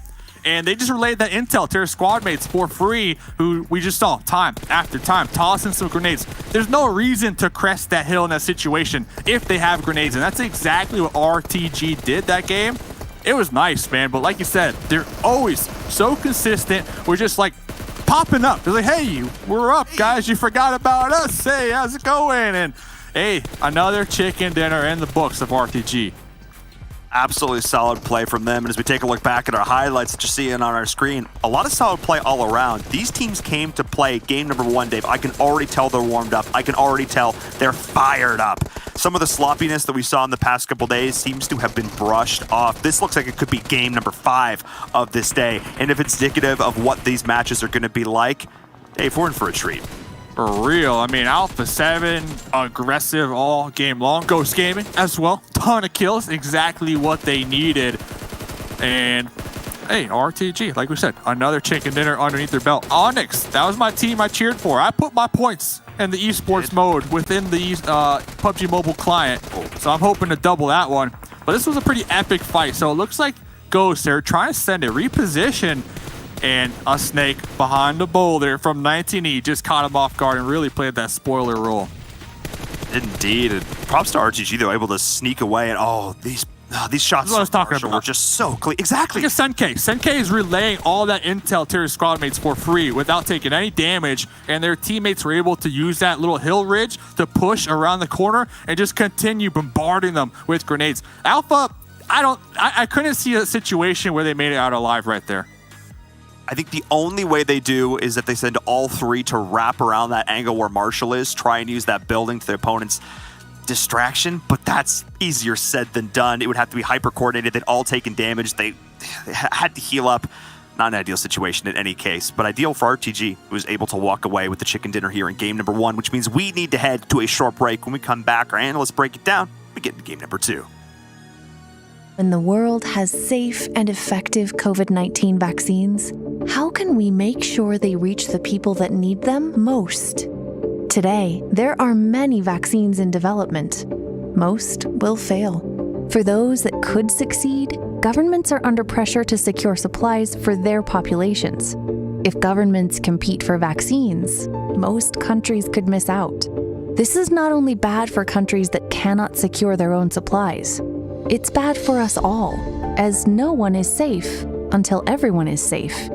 And they just relayed that intel to their squad mates for free, who we just saw time after time, tossing some grenades. There's no reason to crest that hill in that situation if they have grenades. And that's exactly what RTG did that game. It was nice, man. But like you said, they're always so consistent. We're just like popping up. They're like, hey, we're up, guys. You forgot about us. Hey, how's it going? And hey, another chicken dinner in the books of RTG. Absolutely solid play from them. And as we take a look back at our highlights that you're seeing on our screen, a lot of solid play all around. These teams came to play game number 1, Dave. I can already tell they're warmed up. I can already tell they're fired up. Some of the sloppiness that we saw in the past couple days seems to have been brushed off. This looks like it could be game number 5 of this day. And if it's indicative of what these matches are going to be like, Dave, we're in for a treat. For real. I mean, Alpha 7, aggressive all game long. Ghost Gaming as well. Ton of kills. Exactly what they needed. And, hey, RTG, like we said, another chicken dinner underneath their belt. Onyx, that was my team I cheered for. I put my points in the esports mode within the PUBG Mobile client. So I'm hoping to double that one. But this was a pretty epic fight. So it looks like Ghost, they're trying to send it, reposition. And a snake behind the boulder from 19E just caught him off guard and really played that spoiler role. Indeed. And props to RTG, they're able to sneak away. And these shots That's what I was talking Marshall about. were just so clean. Exactly. Look at Senkei. Senkei is relaying all that intel to his squad mates for free without taking any damage, and their teammates were able to use that little hill ridge to push around the corner and just continue bombarding them with grenades. Alpha, I couldn't see a situation where they made it out alive right there. I think the only way they do is that they send all three to wrap around that angle where Marshall is, try and use that building to their opponent's distraction, but that's easier said than done. It would have to be hyper coordinated. They'd all taken damage. They had to heal up. Not an ideal situation in any case, but ideal for RTG, who was able to walk away with the chicken dinner here in game number 1, which means we need to head to a short break. When we come back, our analysts break it down. We get into game number 2. When the world has safe and effective COVID-19 vaccines, how can we make sure they reach the people that need them most? Today, there are many vaccines in development. Most will fail. For those that could succeed, governments are under pressure to secure supplies for their populations. If governments compete for vaccines, most countries could miss out. This is not only bad for countries that cannot secure their own supplies, it's bad for us all, as no one is safe until everyone is safe.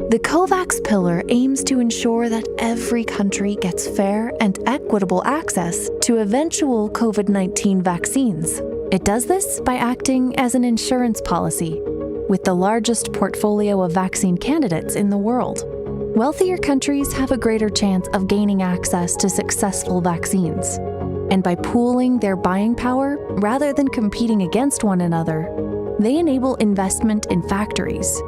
The COVAX pillar aims to ensure that every country gets fair and equitable access to eventual COVID-19 vaccines. It does this by acting as an insurance policy, with the largest portfolio of vaccine candidates in the world. Wealthier countries have a greater chance of gaining access to successful vaccines. And by pooling their buying power, rather than competing against one another, they enable investment in factories.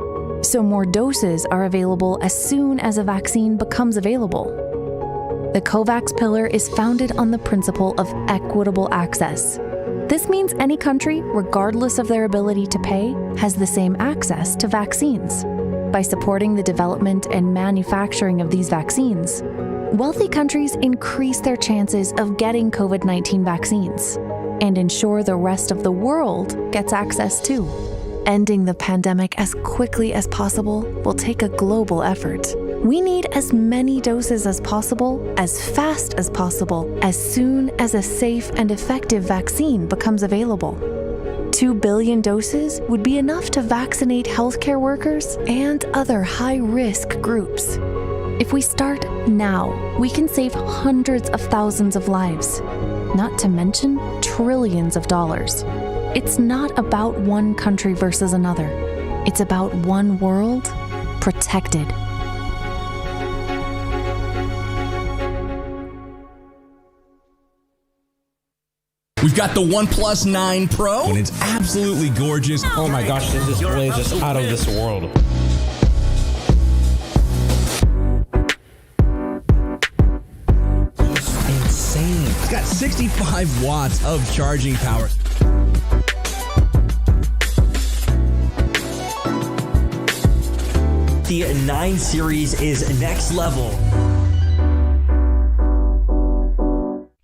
So more doses are available as soon as a vaccine becomes available. The COVAX pillar is founded on the principle of equitable access. This means any country, regardless of their ability to pay, has the same access to vaccines. By supporting the development and manufacturing of these vaccines, wealthy countries increase their chances of getting COVID-19 vaccines and ensure the rest of the world gets access too. Ending the pandemic as quickly as possible will take a global effort. We need as many doses as possible, as fast as possible, as soon as a safe and effective vaccine becomes available. 2 billion doses would be enough to vaccinate healthcare workers and other high-risk groups. If we start now, we can save hundreds of thousands of lives, not to mention trillions of dollars. It's not about one country versus another. It's about one world protected. We've got the OnePlus 9 Pro, and it's absolutely gorgeous. Oh my gosh, this display is just out of this world. It's insane. It's got 65 watts of charging power. The 9 series is next level.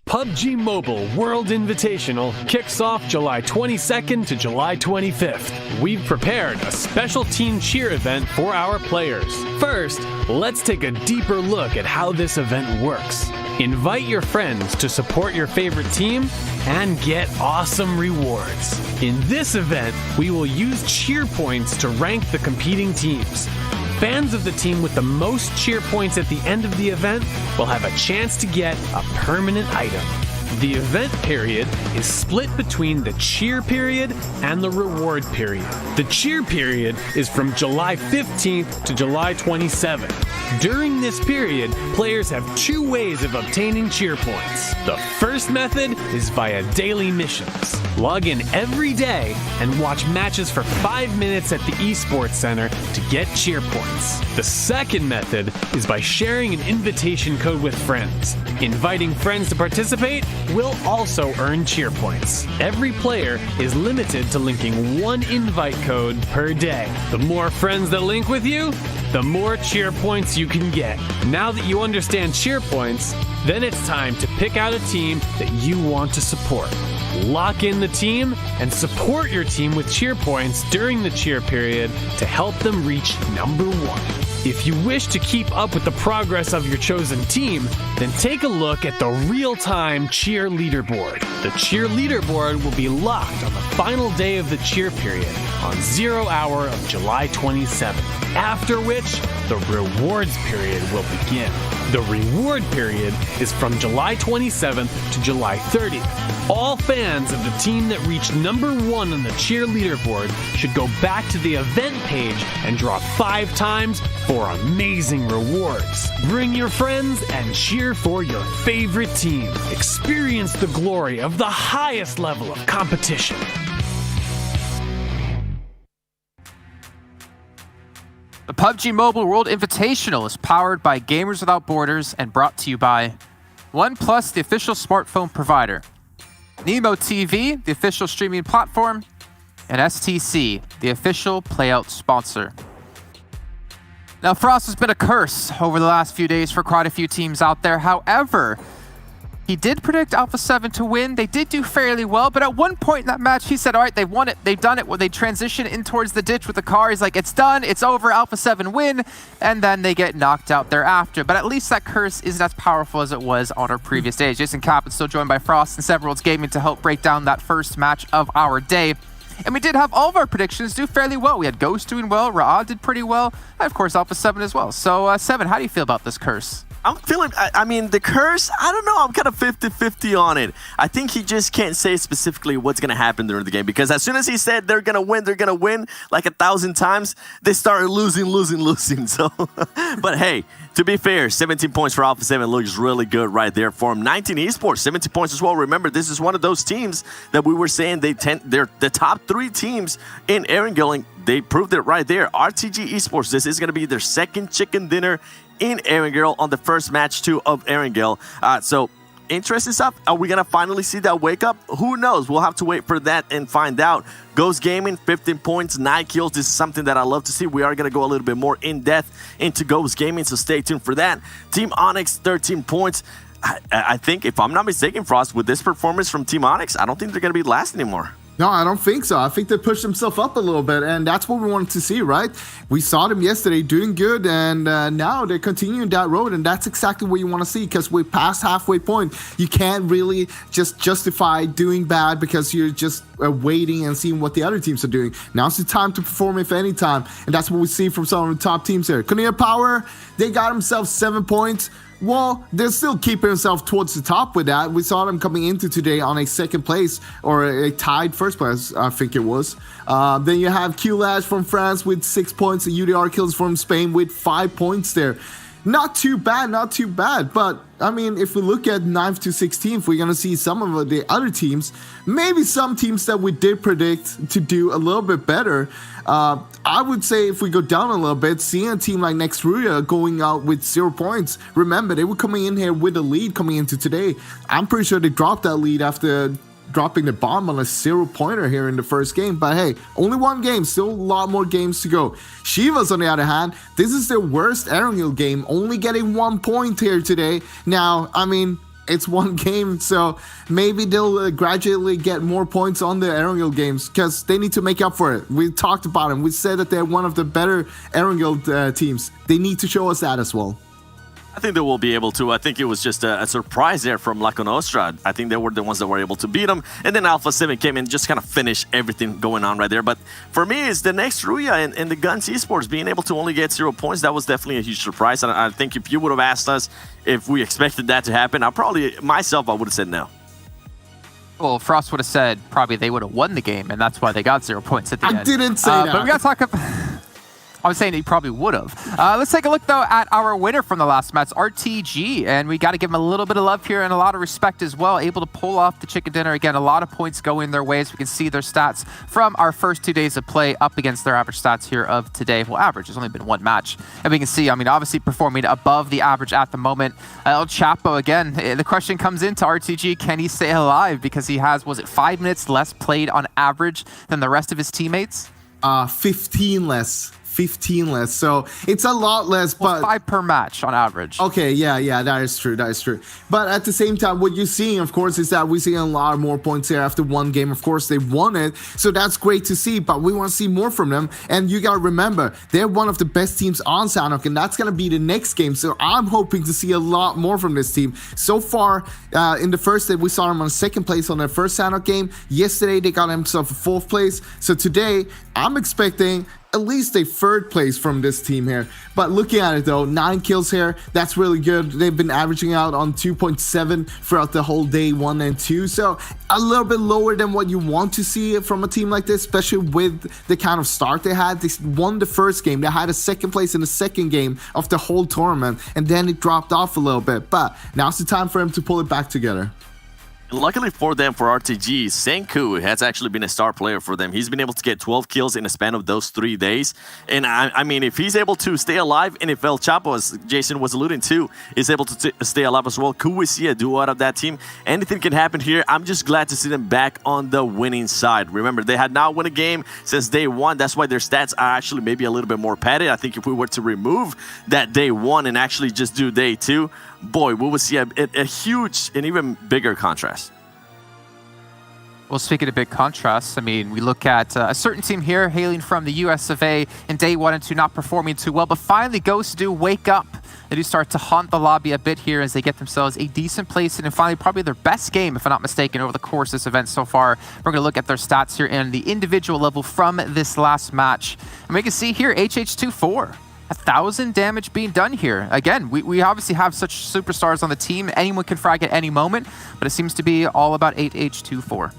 PUBG MOBILE World Invitational kicks off July 22nd to July 25th. We've prepared a special team cheer event for our players. First, let's take a deeper look at how this event works. Invite your friends to support your favorite team and get awesome rewards. In this event, we will use cheer points to rank the competing teams. Fans of the team with the most cheer points at the end of the event will have a chance to get a permanent item. The event period is split between the cheer period and the reward period. The cheer period is from July 15th to July 27th. During this period, players have 2 ways of obtaining cheer points. The first method is via daily missions. Log in every day and watch matches for 5 minutes at the Esports Center to get cheer points. The second method is by sharing an invitation code with friends. Inviting friends to participate will also earn cheer points. Every player is limited to linking 1 invite code per day. The more friends that link with you, the more cheer points you can get. Now that you understand cheer points, Then it's time to pick out a team that you want to support. Lock in the team and support your team with cheer points during the cheer period to help them reach number 1. If you wish to keep up with the progress of your chosen team, then take a look at the real-time cheer leaderboard. The cheer leaderboard will be locked on the final day of the cheer period on 0 hour of July 27th, after which the rewards period will begin. The reward period is from July 27th to July 30th. All fans of the team that reached number 1 on the cheer leaderboard should go back to the event page and draw 5 times for amazing rewards. Bring your friends and cheer for your favorite team. Experience the glory of the highest level of competition. The PUBG Mobile World Invitational is powered by Gamers Without Borders and brought to you by OnePlus, the official smartphone provider, Nemo TV, the official streaming platform, and STC, the official playout sponsor. Now, Frost has been a curse over the last few days for quite a few teams out there. However, he did predict Alpha 7 to win. They did do fairly well, but at one point in that match, he said, all right, they've won it. They've done it. When they transition in towards the ditch with the car, he's like, it's done. It's over. Alpha 7 win. And then they get knocked out thereafter. But at least that curse isn't as powerful as it was on our previous days. Jason Kapp is still joined by Frost and Severworlds Gaming to help break down that first match of our day. And we did have all of our predictions do fairly well. We had Ghost doing well, Raad did pretty well, and of course Alpha 7 as well. So, Seven, how do you feel about this curse? I'm feeling, I mean, the curse, I don't know. I'm kind of 50-50 on it. I think he just can't say specifically what's going to happen during the game, because as soon as he said they're going to win like 1,000 times, they started losing. So, but hey, to be fair, 17 points for Alpha 7 looks really good right there for him. 19 esports, 17 points as well. Remember, this is one of those teams that we were saying they're the top 3 teams in Erangel. They proved it right there. RTG Esports, this is going to be their second chicken dinner in Erangel on the first match 2 of Erangel. So interesting stuff. Are we going to finally see that wake up? Who knows? We'll have to wait for that and find out. Ghost Gaming, 15 points, 9 kills. This is something that I love to see. We are going to go a little bit more in depth into Ghost Gaming, so stay tuned for that. Team Onyx, 13 points. I think, if I'm not mistaken, Frost, with this performance from Team Onyx, I don't think they're going to be last anymore. No, I don't think so. I think they pushed themselves up a little bit, and that's what we wanted to see, right? We saw them yesterday doing good, and now they're continuing that road, and that's exactly what you want to see, because we're past halfway point. You can't really just justify doing bad because you're just waiting and seeing what the other teams are doing. Now's the time to perform, if any time, and that's what we see from some of the top teams here. Cornelia Power, they got themselves 7 points. Well, they're still keeping themselves towards the top with that. We saw them coming into today on a second place, or a tied first place, I think it was. Then you have Q-Lash from France with 6 points, and UDR Kills from Spain with 5 points there. Not too bad, but I mean, if we look at 9th to 16th, we're going to see some of the other teams, maybe some teams that we did predict to do a little bit better. I would say if we go down a little bit, seeing a team like Nextruya going out with 0 points, remember, they were coming in here with a lead coming into today. I'm pretty sure they dropped that lead after dropping the bomb on a 0-pointer here in the first game. But hey, only 1 game, still a lot more games to go. Shivas, on the other hand, this is their worst Erangel game, only getting 1 point here today. Now, I mean, it's 1 game, so maybe they'll gradually get more points on the Erangel games, because they need to make up for it. We talked about them. We said that they're one of the better Erangel teams. They need to show us that as well. I think they will be able to. I think it was just a surprise there from La Nostra. I think they were the ones that were able to beat them. And then Alpha 7 came in and just kind of finished everything going on right there. But for me, it's the next Ruya and the Guns Esports being able to only get 0 points. That was definitely a huge surprise. And I think if you would have asked us if we expected that to happen, I would have said no. Well, Frost would have said probably they would have won the game, and that's why they got 0 points at the end. I didn't say that. But we got to talk about... I was saying he probably would have. Let's take a look, though, at our winner from the last match, RTG. And we got to give him a little bit of love here and a lot of respect as well. Able to pull off the chicken dinner. Again, a lot of points going their way, so we can see their stats from our first 2 days of play up against their average stats here of today. Well, average. There's only been 1 match. And we can see, I mean, obviously performing above the average at the moment. El Chapo, again, the question comes into RTG. Can he stay alive? Because he has, was it 5 minutes less played on average than the rest of his teammates? 15 less. 15 less. So it's a lot less, but 5 per match on average. Okay, yeah, that is true. But at the same time, what you're seeing, of course, is that we're seeing a lot more points here after one game. Of course, they won it, so that's great to see, but we want to see more from them. And you gotta remember, they're one of the best teams on Sanhok, and that's gonna be the next game. So I'm hoping to see a lot more from this team. So far, in the first day, we saw them on second place on their first Sanhok game. Yesterday, they got themselves a fourth place. So today, I'm expecting at least a third place from this team here. But looking at it though, 9 kills here, that's really good. They've been averaging out on 2.7 throughout the whole day 1 and 2. So a little bit lower than what you want to see from a team like this, especially with the kind of start they had. They won the first game. They had a second place in the second game of the whole tournament, and then it dropped off a little bit. But now's the time for them to pull it back together. Luckily for them, for RTG, Senku has actually been a star player for them. He's been able to get 12 kills in a span of those 3 days. And I mean, if he's able to stay alive, and if El Chapo, as Jason was alluding to, is able to stay alive as well, could we see a duo out of that team? Anything can happen here. I'm just glad to see them back on the winning side. Remember, they had not won a game since day 1. That's why their stats are actually maybe a little bit more padded. I think if we were to remove that day 1 and actually just do day 2, boy, we would see a huge and even bigger contrast. Well, speaking of big contrasts, I mean, we look at a certain team here hailing from the US of A in day 1 and 2, not performing too well, but finally Ghosts do wake up. They do start to haunt the lobby a bit here as they get themselves a decent place and finally probably their best game, if I'm not mistaken, over the course of this event so far. We're going to look at their stats here and the individual level from this last match. And we can see here HH24. 1,000 damage being done here. Again, we obviously have such superstars on the team. Anyone can frag at any moment, but it seems to be all about 8H24.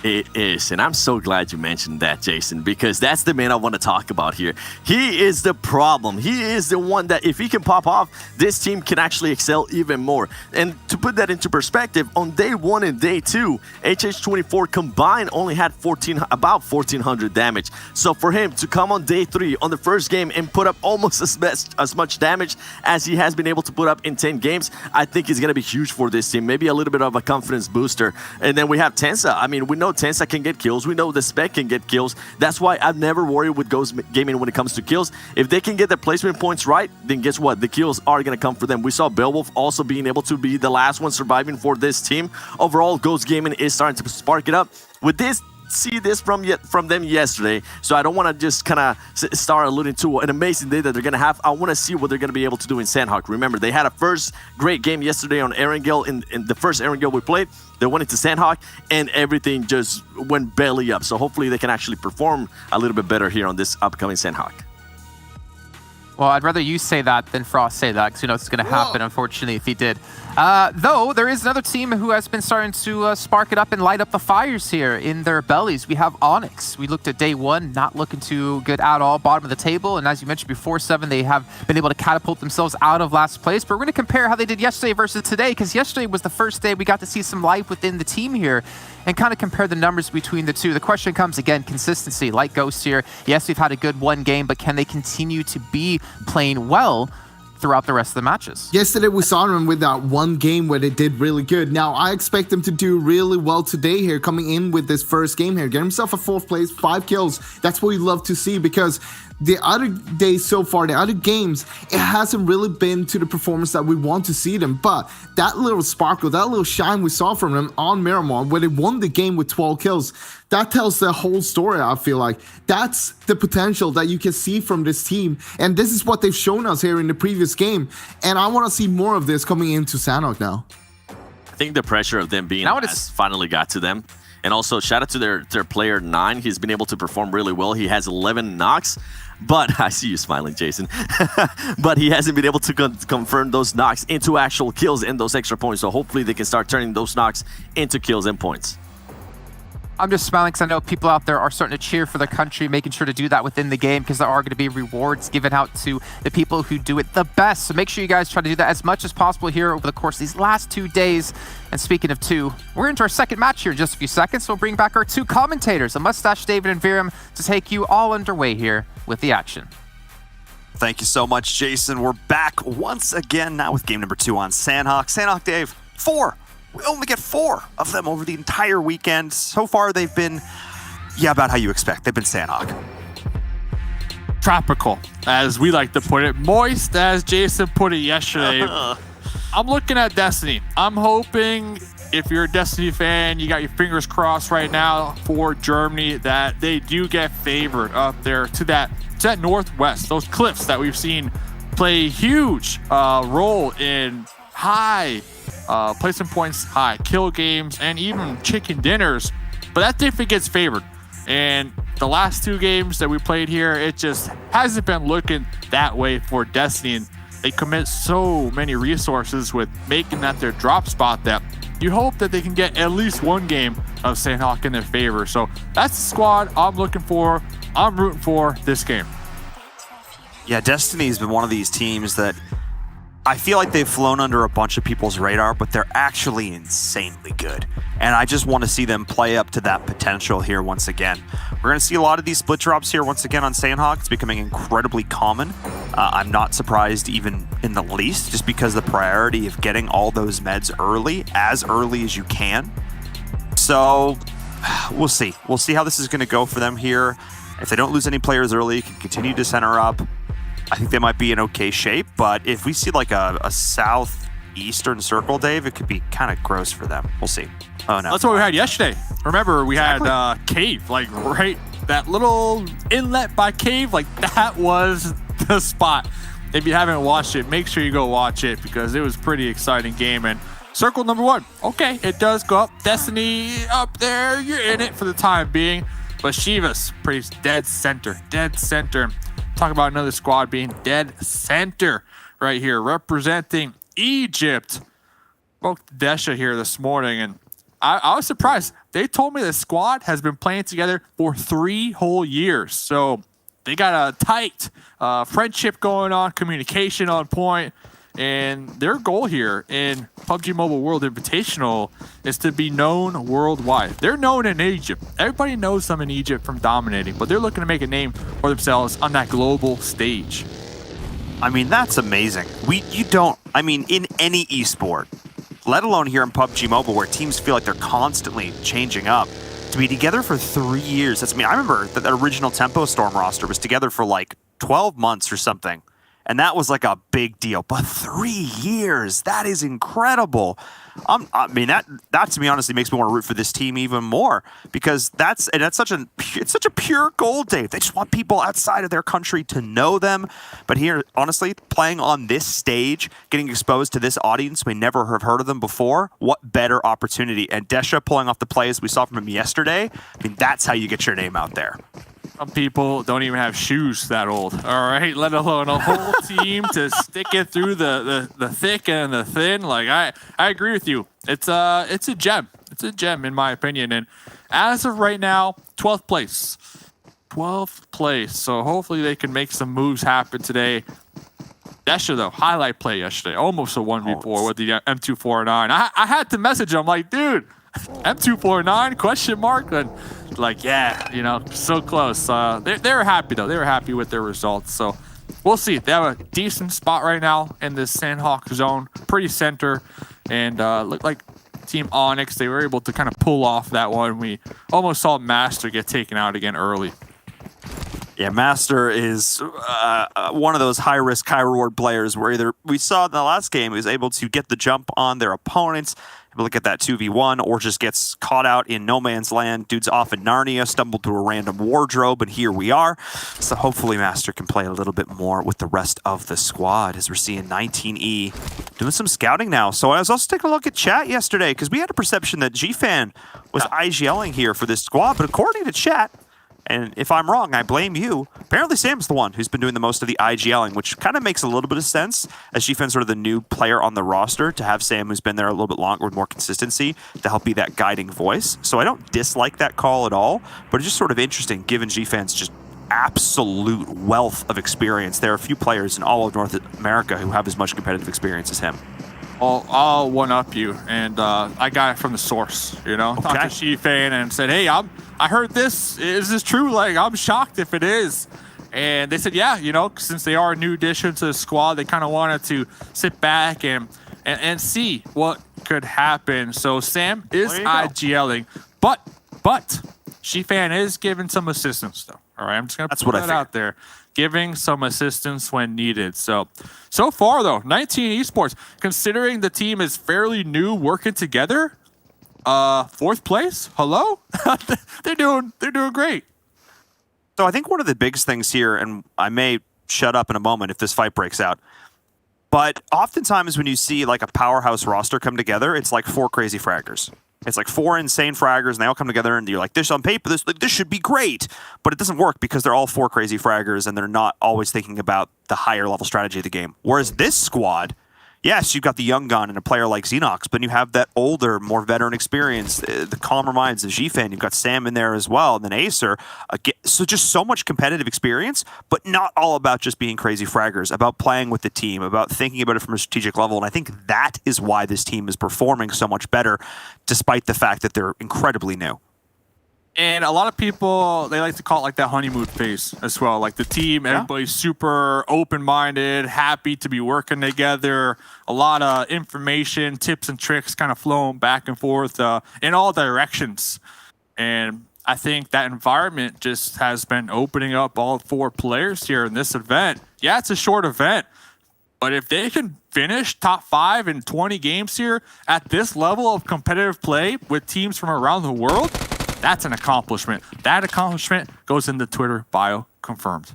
It is, and I'm so glad you mentioned that, Jason, because that's the man I want to talk about here. He is the problem. He is the one that, if he can pop off, this team can actually excel even more. And to put that into perspective, on day 1 and day 2, HH24 combined only had about 1,400 damage. So for him to come on day 3, on the first game, and put up almost as much damage as he has been able to put up in 10 games, I think is going to be huge for this team. Maybe a little bit of a confidence booster. And then we have Tensa. I mean, we know Tensa can get kills. We know the Spec can get kills. That's why I've never worried with Ghost Gaming when it comes to kills. If they can get the placement points right, then guess what? The kills are going to come for them. We saw Beowulf also being able to be the last one surviving for this team. Overall, Ghost Gaming is starting to spark it up. With this, see this from them yesterday, so I don't want to just kind of start alluding to an amazing day that they're going to have. I want to see what they're going to be able to do in Sanhok. Remember, they had a first great game yesterday on Erangel. In the first Erangel we played, they went into Sanhok, and everything just went belly up. So hopefully they can actually perform a little bit better here on this upcoming Sanhok. Well, I'd rather you say that than Frost say that, because you know it's going to happen, unfortunately, if he did. Though, there is another team who has been starting to spark it up and light up the fires here in their bellies. We have Onyx. We looked at day 1, not looking too good at all, bottom of the table. And as you mentioned before, 7, they have been able to catapult themselves out of last place. But we're going to compare how they did yesterday versus today, because yesterday was the first day we got to see some life within the team here and kind of compare the numbers between the two. The question comes again, consistency. Like Ghost here, yes, we've had a good 1 game, but can they continue to be playing well throughout the rest of the matches? Yesterday we saw them with that 1 game where they did really good. Now I expect them to do really well today here, coming in with this first game here. Get himself a 4th place, 5 kills. That's what we love to see, because the other days so far, the other games, it hasn't really been to the performance that we want to see them. But that little sparkle, that little shine we saw from them on Miramar, where they won the game with 12 kills, that tells the whole story, I feel like. That's the potential that you can see from this team. And this is what they've shown us here in the previous game. And I want to see more of this coming into Sanhok now. I think the pressure of them being last finally got to them. And also, shout out to their player 9. He's been able to perform really well. He has 11 knocks. But I see you smiling, Jason. But he hasn't been able to confirm those knocks into actual kills and those extra points. So hopefully they can start turning those knocks into kills and points. I'm just smiling because I know people out there are starting to cheer for their country, making sure to do that within the game, because there are going to be rewards given out to the people who do it the best. So make sure you guys try to do that as much as possible here over the course of these last 2 days. And speaking of 2, we're into our second match here in just a few seconds. So we'll bring back our 2 commentators, the Mustache David and Viram, to take you all underway here with the action. Thank you so much, Jason. We're back once again now with game number 2 on Sanhok. Sanhok, Dave, 4. We only get 4 of them over the entire weekend. So far, they've been, about how you expect. They've been Sanhok. tropical, as we like to put it, moist, as Jason put it yesterday. I'm looking at Destiny. I'm hoping, if you're a Destiny fan, you got your fingers crossed right now for Germany that they do get favored up there to that northwest, those cliffs that we've seen play a huge role in high placement points, high kill games, and even chicken dinners. But that definitely gets favored. And the last 2 games that we played here, it just hasn't been looking that way for Destiny. And they commit so many resources with making that their drop spot that you hope that they can get at least 1 game of Sandhawk in their favor. So that's the squad I'm looking for. I'm rooting for this game. Yeah, Destiny's been one of these teams that I feel like they've flown under a bunch of people's radar, but they're actually insanely good. And I just want to see them play up to that potential here once again. We're going to see a lot of these split drops here once again on Sandhawk. It's becoming incredibly common. I'm not surprised even in the least, just because the priority of getting all those meds early as you can. So we'll see. We'll see how this is going to go for them here. If they don't lose any players early, can continue to center up. I think they might be in okay shape, but if we see like a southeastern circle, Dave, it could be kind of gross for them. We'll see. Oh, no. That's what we had yesterday. Remember, we had Cave, like right, that little inlet by Cave, like that was the spot. If you haven't watched it, make sure you go watch it because it was a pretty exciting game. And circle number 1, okay, it does go up. Destiny up there, you're in it for the time being. But Shivas, pretty dead center. Talk about another squad being dead center right here, representing Egypt. Spoke to Desha here this morning, and I was surprised. They told me the squad has been playing together for 3 whole years. So they got a tight friendship going on, communication on point. And their goal here in PUBG Mobile World Invitational is to be known worldwide. They're known in Egypt. Everybody knows them in Egypt from dominating, but they're looking to make a name for themselves on that global stage. I mean, that's amazing. In any esport, let alone here in PUBG Mobile, where teams feel like they're constantly changing up, to be together for 3 years. I remember that the original Tempo Storm roster was together for like 12 months or something. And that was like a big deal. But 3 years, that is incredible. That to me honestly makes me want to root for this team even more, because it's such a pure goal, Dave. They just want people outside of their country to know them. But here, honestly, playing on this stage, getting exposed to this audience may never have heard of them before, what better opportunity? And Desha pulling off the plays we saw from him yesterday, that's how you get your name out there. Some people don't even have shoes that old, all right? Let alone a whole team to stick it through the thick and the thin. Like, I agree with you. It's a gem. It's a gem, in my opinion. And as of right now, 12th place. 12th place. So hopefully they can make some moves happen today. Desha, though, highlight play yesterday. Almost a 1v4 with the M249. I had to message him, like, dude, M249, question mark? And like, yeah, so close. They were happy, though. They were happy with their results. So we'll see. They have a decent spot right now in this Sandhawk zone. Pretty center. And looked like Team Onyx, they were able to kind of pull off that one. We almost saw Master get taken out again early. Yeah, Master is one of those high-risk, high-reward players where either we saw in the last game he was able to get the jump on their opponents, able to get that 2v1, or just gets caught out in no man's land. Dude's off in Narnia, stumbled through a random wardrobe, and here we are. So hopefully Master can play a little bit more with the rest of the squad, as we're seeing 19E doing some scouting now. So I was also taking a look at chat yesterday, because we had a perception that GFan was IGLing here for this squad, but according to chat, and if I'm wrong, I blame you. Apparently Sam's the one who's been doing the most of the IGLing, which kind of makes a little bit of sense, as GFan's sort of the new player on the roster, to have Sam, who's been there a little bit longer with more consistency, to help be that guiding voice. So I don't dislike that call at all, but it's just sort of interesting given GFan's just absolute wealth of experience. There are a few players in all of North America who have as much competitive experience as him. I'll one-up you, and I got it from the source, Okay. Talked to GFan and said, hey, I heard this. Is this true? Like, I'm shocked if it is. And they said, yeah, since they are a new addition to the squad, they kind of wanted to sit back and see what could happen. So Sam is IGLing, but Shifan is giving some assistance, though. All right, I'm just going to what I put that figured. out there. Giving some assistance when needed. So far, though, 19 esports. Considering the team is fairly new working together, 4th place? Hello? They're doing great. So I think one of the biggest things here, and I may shut up in a moment if this fight breaks out, but oftentimes when you see like a powerhouse roster come together, it's like 4 crazy fraggers. It's like 4 insane fraggers, and they all come together, and you're like, this on paper, this should be great. But it doesn't work because they're all 4 crazy fraggers, and they're not always thinking about the higher level strategy of the game. Whereas this squad, yes, you've got the young gun and a player like Xenox, but then you have that older, more veteran experience, the calmer minds of Gfan. You've got Sam in there as well, and then Acer. So just so much competitive experience, but not all about just being crazy fraggers, about playing with the team, about thinking about it from a strategic level. And I think that is why this team is performing so much better, despite the fact that they're incredibly new. And a lot of people, they like to call it like that honeymoon phase as well. Like the team, everybody's super open-minded, happy to be working together. A lot of information, tips and tricks kind of flowing back and forth in all directions. And I think that environment just has been opening up all 4 players here in this event. Yeah, it's a short event, but if they can finish top 5 in 20 games here at this level of competitive play with teams from around the world, that's an accomplishment. That accomplishment goes in the Twitter bio, confirmed.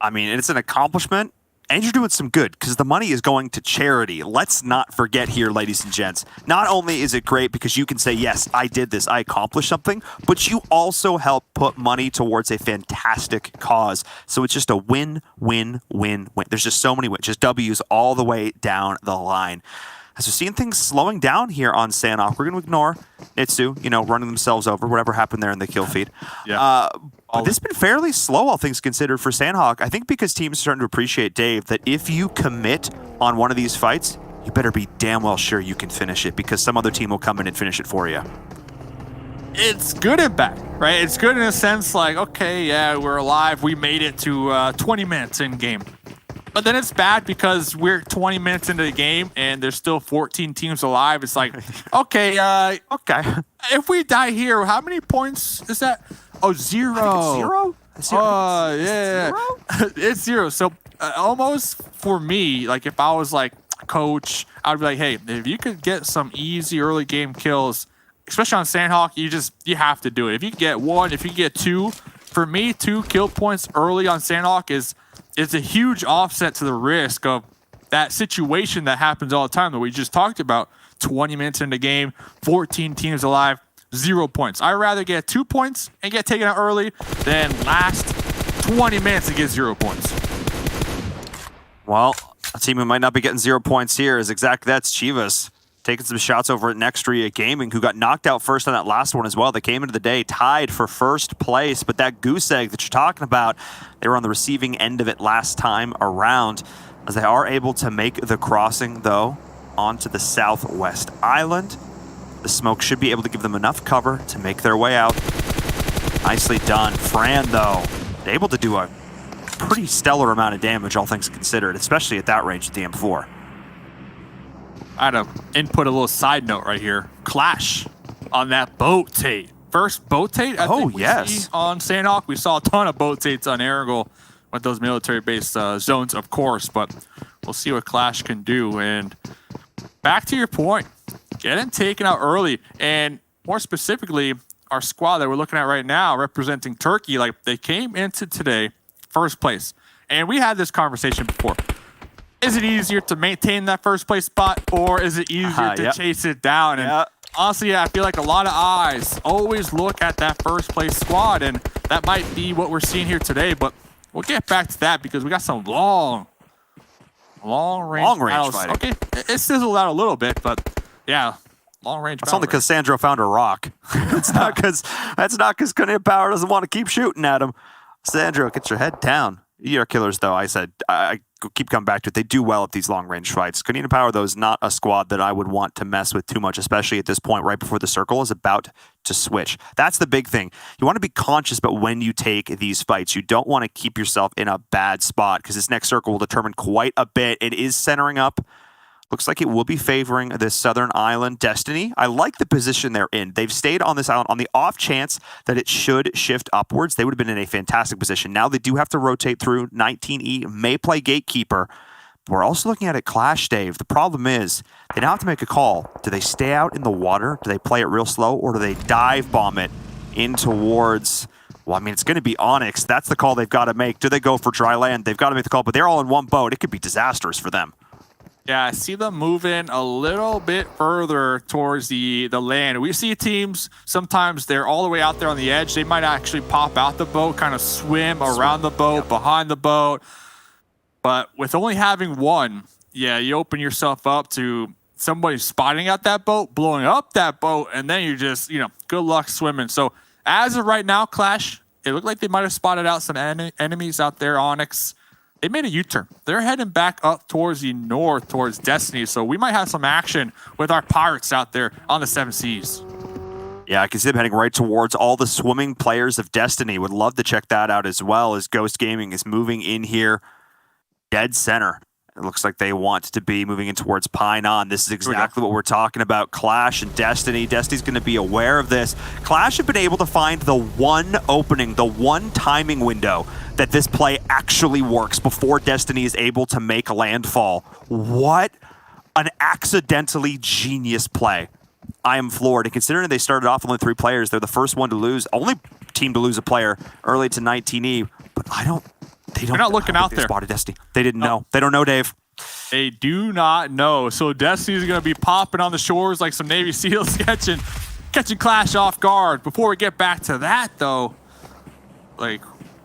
I mean, it's an accomplishment, and you're doing some good because the money is going to charity. Let's not forget here, ladies and gents. Not only is it great because you can say, yes, I did this, I accomplished something, but you also help put money towards a fantastic cause. So it's just a win, win, win, win. There's just so many wins, just W's all the way down the line. As we're seeing things slowing down here on Sanhok, we're going to ignore Nitsu, running themselves over, whatever happened there in the kill feed. Yeah. But this has been fairly slow, all things considered, for Sanhok. I think because teams are starting to appreciate, Dave, that if you commit on one of these fights, you better be damn well sure you can finish it because some other team will come in and finish it for you. It's good and bad, right? It's good in a sense like, okay, yeah, we're alive. We made it to 20 minutes in game. But then it's bad because we're 20 minutes into the game and there's still 14 teams alive. It's like, okay. If we die here, how many points is that? Oh, 0. I think it's 0? Yeah. It's 0. So almost for me, like if I was like coach, I'd be like, hey, if you could get some easy early game kills, especially on Sanhok, you have to do it. If you get 1, if you get 2, for me, 2 kill points early on Sanhok is a huge offset to the risk of that situation that happens all the time that we just talked about. 20 minutes into the game, 14 teams alive, 0 points. I'd rather get 2 points and get taken out early than last 20 minutes and get 0 points. Well, a team who might not be getting 0 points here is exactly that's Chivas. Taking some shots over at Nextria Gaming, who got knocked out first on that last one as well. They came into the day tied for first place, but that goose egg that you're talking about, they were on the receiving end of it last time around, as they are able to make the crossing, though, onto the southwest island. The smoke should be able to give them enough cover to make their way out. Nicely done. Fran, though, able to do a pretty stellar amount of damage, all things considered, especially at that range with the M4. I had to input a little side note right here. Clash on that boat Tate. First boat Tate I think we see on Sanhok. We saw a ton of boat Tates on Erangel with those military-based zones, of course, but we'll see what Clash can do. And back to your point, getting taken out early, and more specifically, our squad that we're looking at right now representing Turkey, like they came into today first place. And we had this conversation before. Is it easier to maintain that first place spot, or is it easier to chase it down? And honestly, I feel like a lot of eyes always look at that first place squad, and that might be what we're seeing here today. But we'll get back to that because we got some long range fighting. Okay, it sizzled out a little bit, but yeah, long range. That's only because Sandro found a rock. That's not because Canadian Power doesn't want to keep shooting at him. Sandro, get your head down. ER killers, though, I keep coming back to it. They do well at these long-range fights. Canadian Power, though, is not a squad that I would want to mess with too much, especially at this point right before the circle is about to switch. That's the big thing. You want to be conscious about when you take these fights. You don't want to keep yourself in a bad spot because this next circle will determine quite a bit. It is centering up Looks like it will be favoring this southern island. Destiny, I like the position they're in. They've stayed on this island on the off chance that it should shift upwards. They would have been in a fantastic position. Now they do have to rotate through. 19E may play gatekeeper. But we're also looking at it Clash, Dave. The problem is they now have to make a call. Do they stay out in the water? Do they play it real slow? Or do they dive bomb it in towards... Well, I mean, it's going to be Onyx. That's the call they've got to make. Do they go for dry land? They've got to make the call, but they're all in one boat. It could be disastrous for them. Yeah, I see them moving a little bit further towards the land. We see teams, sometimes they're all the way out there on the edge. They might actually pop out the boat, kind of swim around the boat, behind the boat. But with only having one, yeah, you open yourself up to somebody spotting out that boat, blowing up that boat, and then you're just, good luck swimming. So as of right now, Clash, it looked like they might have spotted out some enemies out there, Onyx. They made a U-turn. They're heading back up towards the north, towards Destiny. So we might have some action with our pirates out there on the 7 Seas. Yeah, I can see them heading right towards all the swimming players of Destiny. Would love to check that out as well, as Ghost Gaming is moving in here dead center. It looks like they want to be moving in towards Painan. This is exactly what we're talking about. Clash and Destiny. Destiny's going to be aware of this. Clash have been able to find the one opening, the one timing window that this play actually works before Destiny is able to make landfall. What an accidentally genius play. I am floored. And considering they started off with only 3 players, they're the first one to lose, only team to lose a player early to 19E. But they're not looking out there. Spotted Destiny. They didn't know. They don't know, Dave. They do not know. So Destiny's going to be popping on the shores like some Navy SEALs catching Clash off guard. Before we get back to that, though,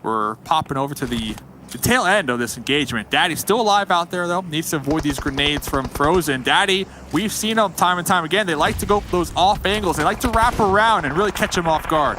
we're popping over to the tail end of this engagement. Daddy's still alive out there, though. Needs to avoid these grenades from Frozen. Daddy, we've seen them time and time again. They like to go for those off angles. They like to wrap around and really catch them off guard.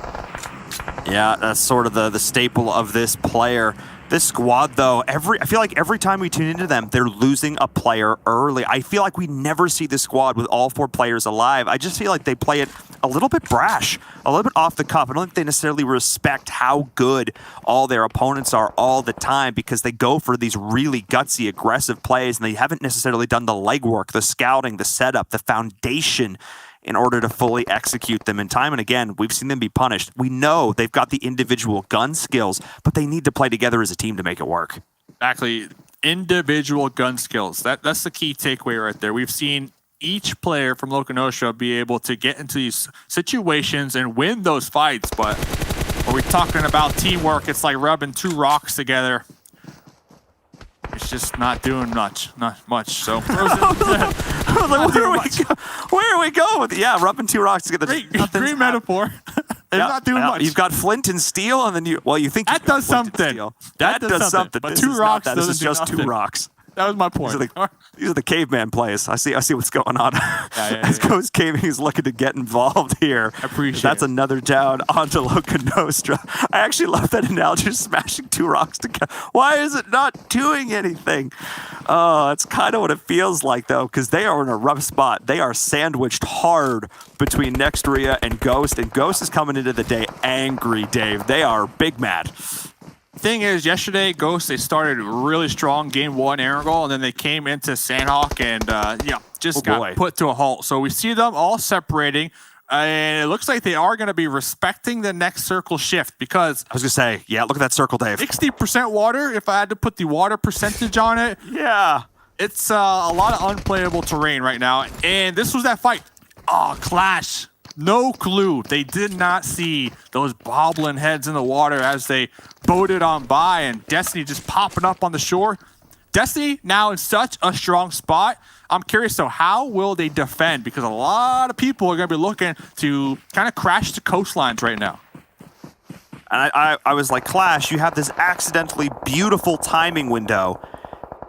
Yeah, that's sort of the staple of this player. This squad, though, I feel like every time we tune into them, they're losing a player early. I feel like we never see this squad with all 4 players alive. I just feel like they play it a little bit brash, a little bit off the cuff. I don't think they necessarily respect how good all their opponents are all the time, because they go for these really gutsy, aggressive plays, and they haven't necessarily done the legwork, the scouting, the setup, the foundation in order to fully execute them. And time and again, we've seen them be punished. We know they've got the individual gun skills, but they need to play together as a team to make it work. Exactly. Individual gun skills. That's the key takeaway right there. We've seen each player from Loconosha be able to get into these situations and win those fights, but when we're talking about teamwork, it's like rubbing 2 rocks together. It's just not doing much. So where are we going with it? Yeah, rubbing 2 rocks together. Great metaphor. It's not doing much. You've got flint and steel, and then you think that does something. That does something. But 2 rocks doesn't do This is just nothing. 2 rocks. That was my point. These are the caveman plays. I see what's going on. As Ghost Gaming is looking to get involved here. I appreciate That's it. another down onto Loca Nostra. I actually love that analogy, smashing 2 rocks together. Why is it not doing anything? Oh, that's kind of what it feels like, though, because they are in a rough spot. They are sandwiched hard between Nextria and Ghost is coming into the day angry, Dave. They are big mad. Thing is, yesterday, Ghost, they started really strong, game 1 Erangel, and then they came into Sandhawk and got put to a halt. So we see them all separating, and it looks like they are going to be respecting the next circle shift, because I was going to say, yeah, look at that circle, Dave. 60% water, if I had to put the water percentage on it. Yeah. It's a lot of unplayable terrain right now, and this was that fight. Oh, Clash. No clue. They did not see those bobbling heads in the water as they boated on by, and Destiny just popping up on the shore. Destiny now in such a strong spot. I'm curious, though, how will they defend? Because a lot of people are going to be looking to kind of crash the coastlines right now. And I was like, Clash, you have this accidentally beautiful timing window.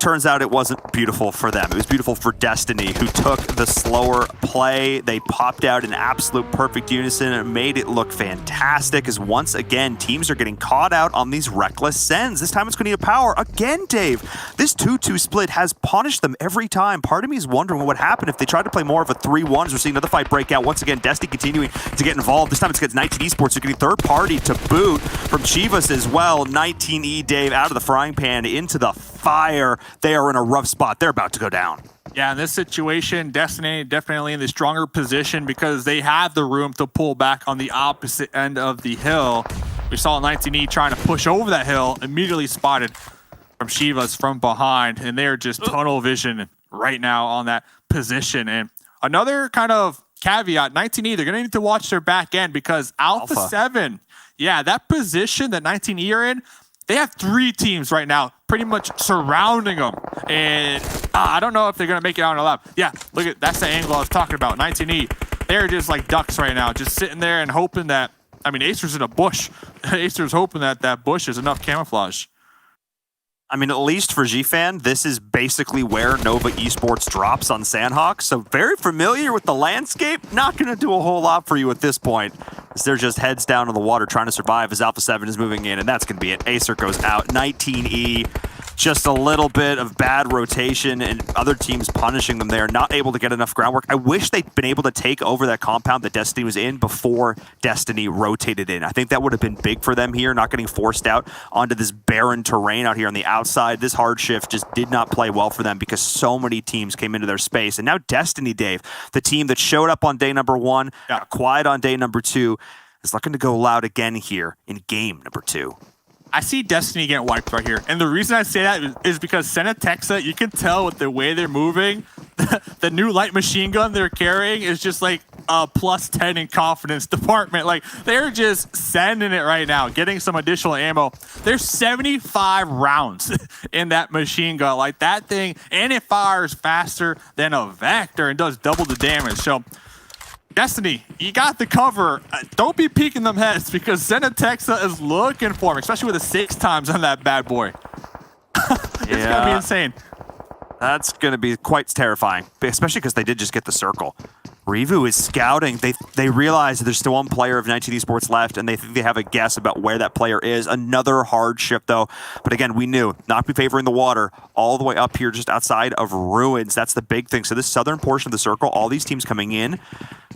Turns out it wasn't beautiful for them. It was beautiful for Destiny, who took the slower play. They popped out in absolute perfect unison and made it look fantastic, as once again, teams are getting caught out on these reckless sends. This time it's going to need a power. Again, Dave, this 2-2 split has punished them every time. Part of me is wondering what would happen if they tried to play more of a 3-1, as we're seeing another fight break out. Once again, Destiny continuing to get involved. This time it's against 19 Esports, who getting third party to boot from Chivas as well. 19E, Dave, out of the frying pan into the fire. They are in a rough spot. They're about to go down. Yeah, in this situation, Destiny definitely in the stronger position because they have the room to pull back on the opposite end of the hill. We saw 19E trying to push over that hill, immediately spotted from Shivas from behind, and they're just tunnel vision right now on that position. And another kind of caveat, 19E, they're going to need to watch their back end because Alpha 7, yeah, that position that 19E are in, they have 3 teams right now pretty much surrounding them. And I don't know if they're going to make it out on a lap. Yeah, look at that's the angle I was talking about. 19E, they're just like ducks right now, just sitting there and hoping that, I mean, Acer's in a bush. Acer's hoping that that bush is enough camouflage. I mean, at least for G-Fan, this is basically where Nova Esports drops on Sandhawk. So very familiar with the landscape. Not going to do a whole lot for you at this point, as they're just heads down in the water trying to survive as Alpha 7 is moving in, and that's going to be it. Acer goes out. 19E, just a little bit of bad rotation and other teams punishing them there, not able to get enough groundwork. I wish they'd been able to take over that compound that Destiny was in before Destiny rotated in. I think that would have been big for them here, not getting forced out onto this barren terrain out here on the outside. This hard shift just did not play well for them because so many teams came into their space. And now Destiny, Dave, the team that showed up on day number 1, got quiet on day number 2, is looking to go loud again here in game number 2. I see Destiny getting wiped right here. And the reason I say that is because Senatexa, you can tell with the way they're moving, the new light machine gun they're carrying is just like a +10 in confidence department. Like, they're just sending it right now, getting some additional ammo. There's 75 rounds in that machine gun. Like, that thing, and it fires faster than a Vector and does double the damage. So, Destiny, you got the cover. Don't be peeking them heads because Senatexa is looking for him, especially with the 6 times on that bad boy. It's going to be insane. That's going to be quite terrifying, especially because they did just get the circle. Revu is scouting. They realize there's still one player of 19 Esports left, and they think they have a guess about where that player is. Another hard shift, though. But again, we knew not be favoring the water all the way up here just outside of Ruins. That's the big thing. So this southern portion of the circle, all these teams coming in,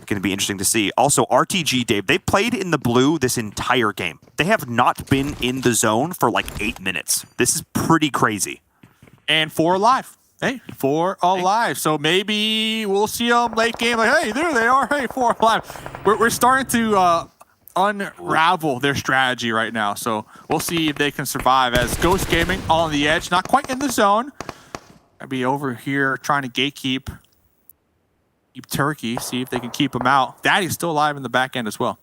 going to be interesting to see. Also, RTG, Dave, they played in the blue this entire game. They have not been in the zone for like 8 minutes. This is pretty crazy. And 4 alive. Hey, 4 alive. So maybe we'll see them late game. Like, hey, there they are. Hey, 4 alive. We're starting to unravel their strategy right now. So we'll see if they can survive as Ghost Gaming on the edge. Not quite in the zone. I'll be over here trying to gatekeep. Keep Turkey. See if they can keep him out. Daddy's still alive in the back end as well.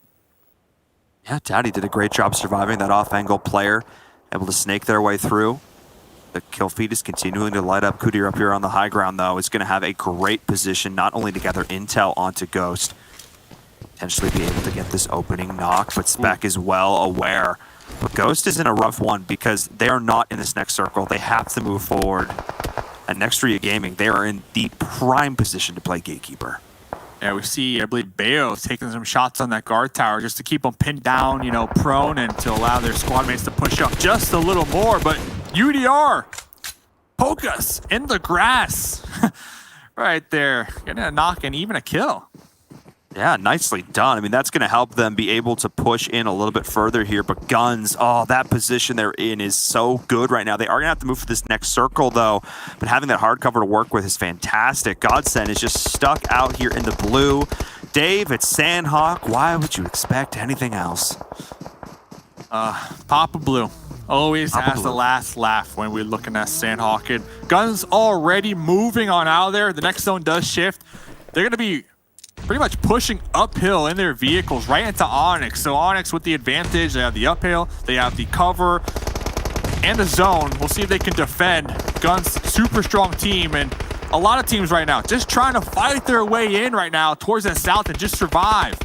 Yeah, Daddy did a great job surviving that off-angle player. Able to snake their way through. The kill feed is continuing to light up. Kudir up here on the high ground, though, is going to have a great position, not only to gather intel onto Ghost, potentially be able to get this opening knock, but Spec is well aware. But Ghost is in a rough one because they are not in this next circle. They have to move forward. At Nextria Gaming, they are in the prime position to play Gatekeeper. Yeah, we see, I believe, Bayo's taking some shots on that guard tower just to keep them pinned down, you know, prone, and to allow their squad mates to push up just a little more. But UDR, Pokus in the grass. Right there, getting a knock and even a kill. Yeah, nicely done. I mean, that's going to help them be able to push in a little bit further here. But Guns, oh, that position they're in is so good right now. They are going to have to move for this next circle, though. But having that hard cover to work with is fantastic. Godsend is just stuck out here in the blue. Dave, it's Sandhawk. Why would you expect anything else? Papa Blue always has the last laugh when we're looking at Sandhawk. And Guns already moving on out of there. The next zone does shift. They're going to be pretty much pushing uphill in their vehicles right into Onyx. So Onyx with the advantage, they have the uphill, they have the cover, and the zone. We'll see if they can defend. Guns, super strong team, and a lot of teams right now just trying to fight their way in right now towards the south and just survive.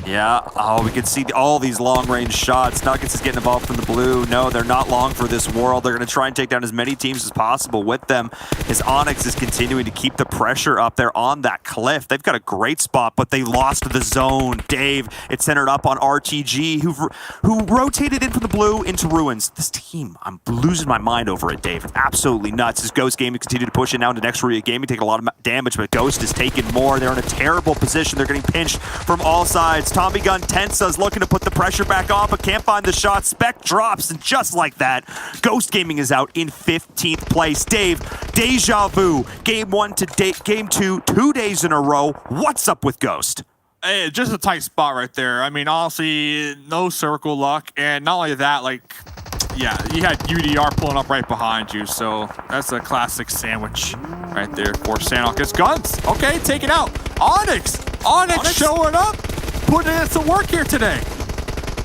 Yeah, oh, we can see all these long-range shots. Nuggets is getting involved from the blue. No, they're not long for this world. They're going to try and take down as many teams as possible with them, as Onyx is continuing to keep the pressure up there on that cliff. They've got a great spot, but they lost the zone. Dave, it's centered up on RTG, who rotated in from the blue into Ruins. This team, I'm losing my mind over it, Dave. It's absolutely nuts. As Ghost Gaming continue to push it now into Nextria Gaming, taking a lot of damage, but Ghost is taking more. They're in a terrible position. They're getting pinched from all sides. Tommy gun. Tensa's looking to put the pressure back on, but can't find the shot. Spec drops, and just like that, Ghost Gaming is out in 15th place. Dave, deja vu. Game 1 to game 2, 2 days in a row. What's up with Ghost? Hey, just a tight spot right there. I mean, honestly, no circle luck. And not only that, like, yeah, you had UDR pulling up right behind you. So that's a classic sandwich right there for Sandhawk. It's guns. Okay, take it out. Onyx showing up, putting in some work here today.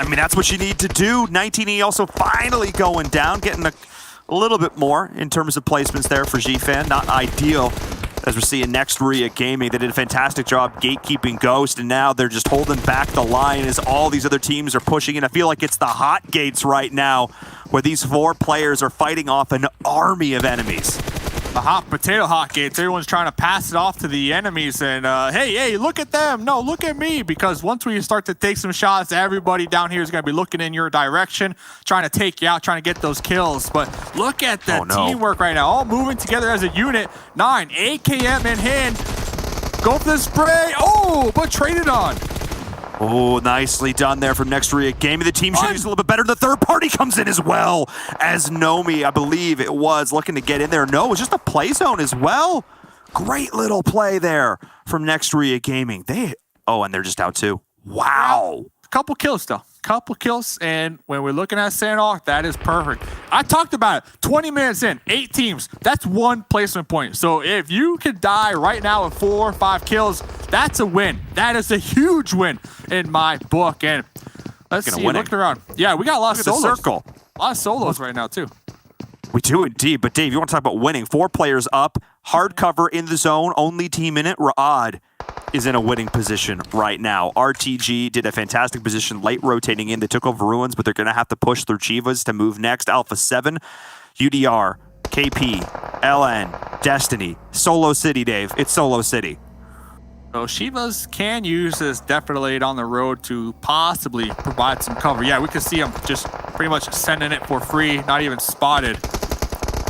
I mean, that's what you need to do. 19E also finally going down, getting a little bit more in terms of placements there for G-Fan. Not ideal. As we're seeing next Ria Gaming, they did a fantastic job gatekeeping Ghost, and now they're just holding back the line as all these other teams are pushing in. I feel like it's the hot gates right now, where these 4 players are fighting off an army of enemies. The hot potato hot gates. Everyone's trying to pass it off to the enemies, and hey, look at them. No, look at me, because once we start to take some shots, everybody down here is going to be looking in your direction, trying to take you out, trying to get those kills. But look at the teamwork right now, all moving together as a unit. 9 AKM in hand. Go for the spray. Oh, but traded on. Oh, nicely done there from Next Ria Gaming. The team should use a little bit better. The third party comes in as well, as Nomi, I believe it was, looking to get in there. No, it's just a play zone as well. Great little play there from Next Ria Gaming. And they're just out too. Wow. Couple kills though. Couple kills, and when we're looking at Sandhawk, that is perfect. I talked about it. 20 minutes in, 8 teams. That's 1 placement point. So if you could die right now with 4 or 5 kills, that's a win. That is a huge win in my book. And let's see, looking around. Yeah, we got a lot of solos. Circle. A lot of solos right now too. We do indeed. But Dave, you want to talk about winning? 4 players up, hard cover in the zone, only team in it. Ra'ad is in a winning position right now. RTG did a fantastic position late rotating in. They took over Ruins, but they're going to have to push through Chivas to move next. Alpha 7, UDR, KP, LN, Destiny, Solo City, Dave. It's Solo City. So Shivas can use this defibrillator on the road to possibly provide some cover. Yeah, we can see them just pretty much sending it for free, not even spotted.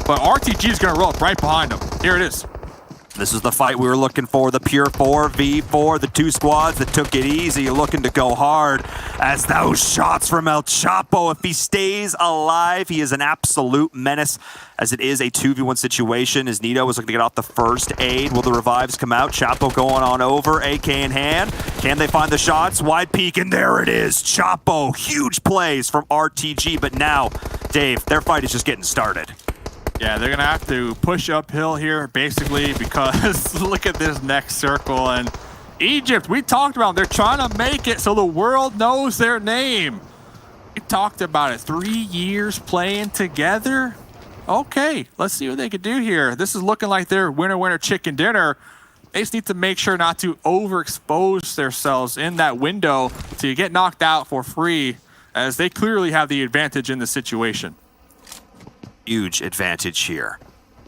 But RTG is going to roll up right behind them. Here it is. This is the fight we were looking for, the pure 4v4, the 2 squads that took it easy, looking to go hard. As those shots from El Chapo, if he stays alive, he is an absolute menace, as it is a 2v1 situation, as Nito is looking to get off the first aid. Will the revives come out? Chapo going on over, AK in hand. Can they find the shots? Wide peek, and there it is. Chapo, huge plays from RTG, but now, Dave, their fight is just getting started. Yeah, they're going to have to push uphill here, basically, because look at this next circle. And Egypt, we talked about them. They're trying to make it so the world knows their name. We talked about it. 3 years playing together. Okay, let's see what they can do here. This is looking like their winner chicken dinner. They just need to make sure not to overexpose themselves in that window to get knocked out for free, as they clearly have the advantage in the situation. Huge advantage here.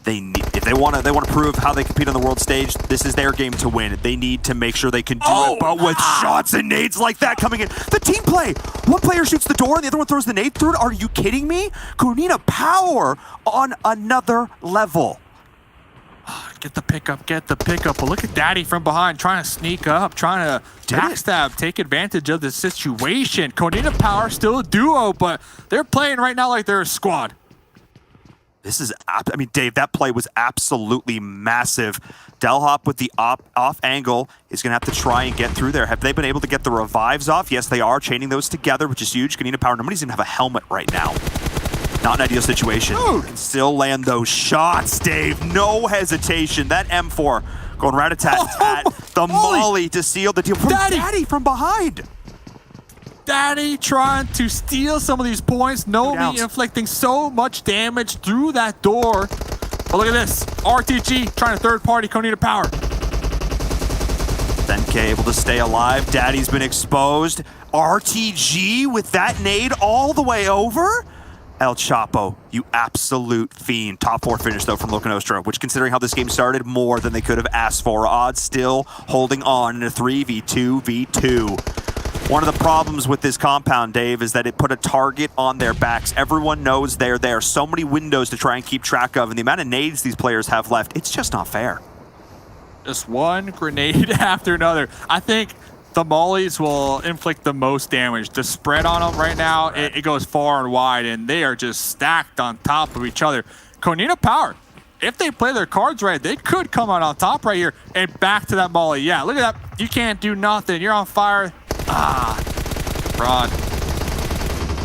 If they want to prove how they compete on the world stage, this is their game to win. They need to make sure they can do it. But with shots and nades like that coming in, the team play. One player shoots the door and the other one throws the nade through it. Are you kidding me? Kunina power on another level. Get the pickup. But look at Daddy from behind trying to sneak up, trying to backstab, take advantage of the situation. Kunina power still a duo, but they're playing right now like they're a squad. This is, I mean, Dave, that play was absolutely massive. Delhop with the off angle is going to have to try and get through there. Have they been able to get the revives off? Yes, they are, chaining those together, which is huge. Kanina Power, nobody's going to have a helmet right now. Not an ideal situation. Can still land those shots, Dave. No hesitation. That M4 going right at the molly to seal the deal. From Daddy from behind. Daddy trying to steal some of these points. Nomi inflicting so much damage through that door. But look at this. RTG trying to third party Konita Power. 10K able to stay alive. Daddy's been exposed. RTG with that nade all the way over. El Chapo, you absolute fiend. Top 4 finish, though, from Loco Nostra, which, considering how this game started, more than they could have asked for. Odds still holding on in a 3v2v2. One of the problems with this compound, Dave, is that it put a target on their backs. Everyone knows they're there. So many windows to try and keep track of, and the amount of nades these players have left, it's just not fair. Just one grenade after another. I think the mollies will inflict the most damage. The spread on them right now, it goes far and wide, and they are just stacked on top of each other. Konina Power, if they play their cards right, they could come out on top right here and back to that molly. Yeah, look at that. You can't do nothing. You're on fire. Rod.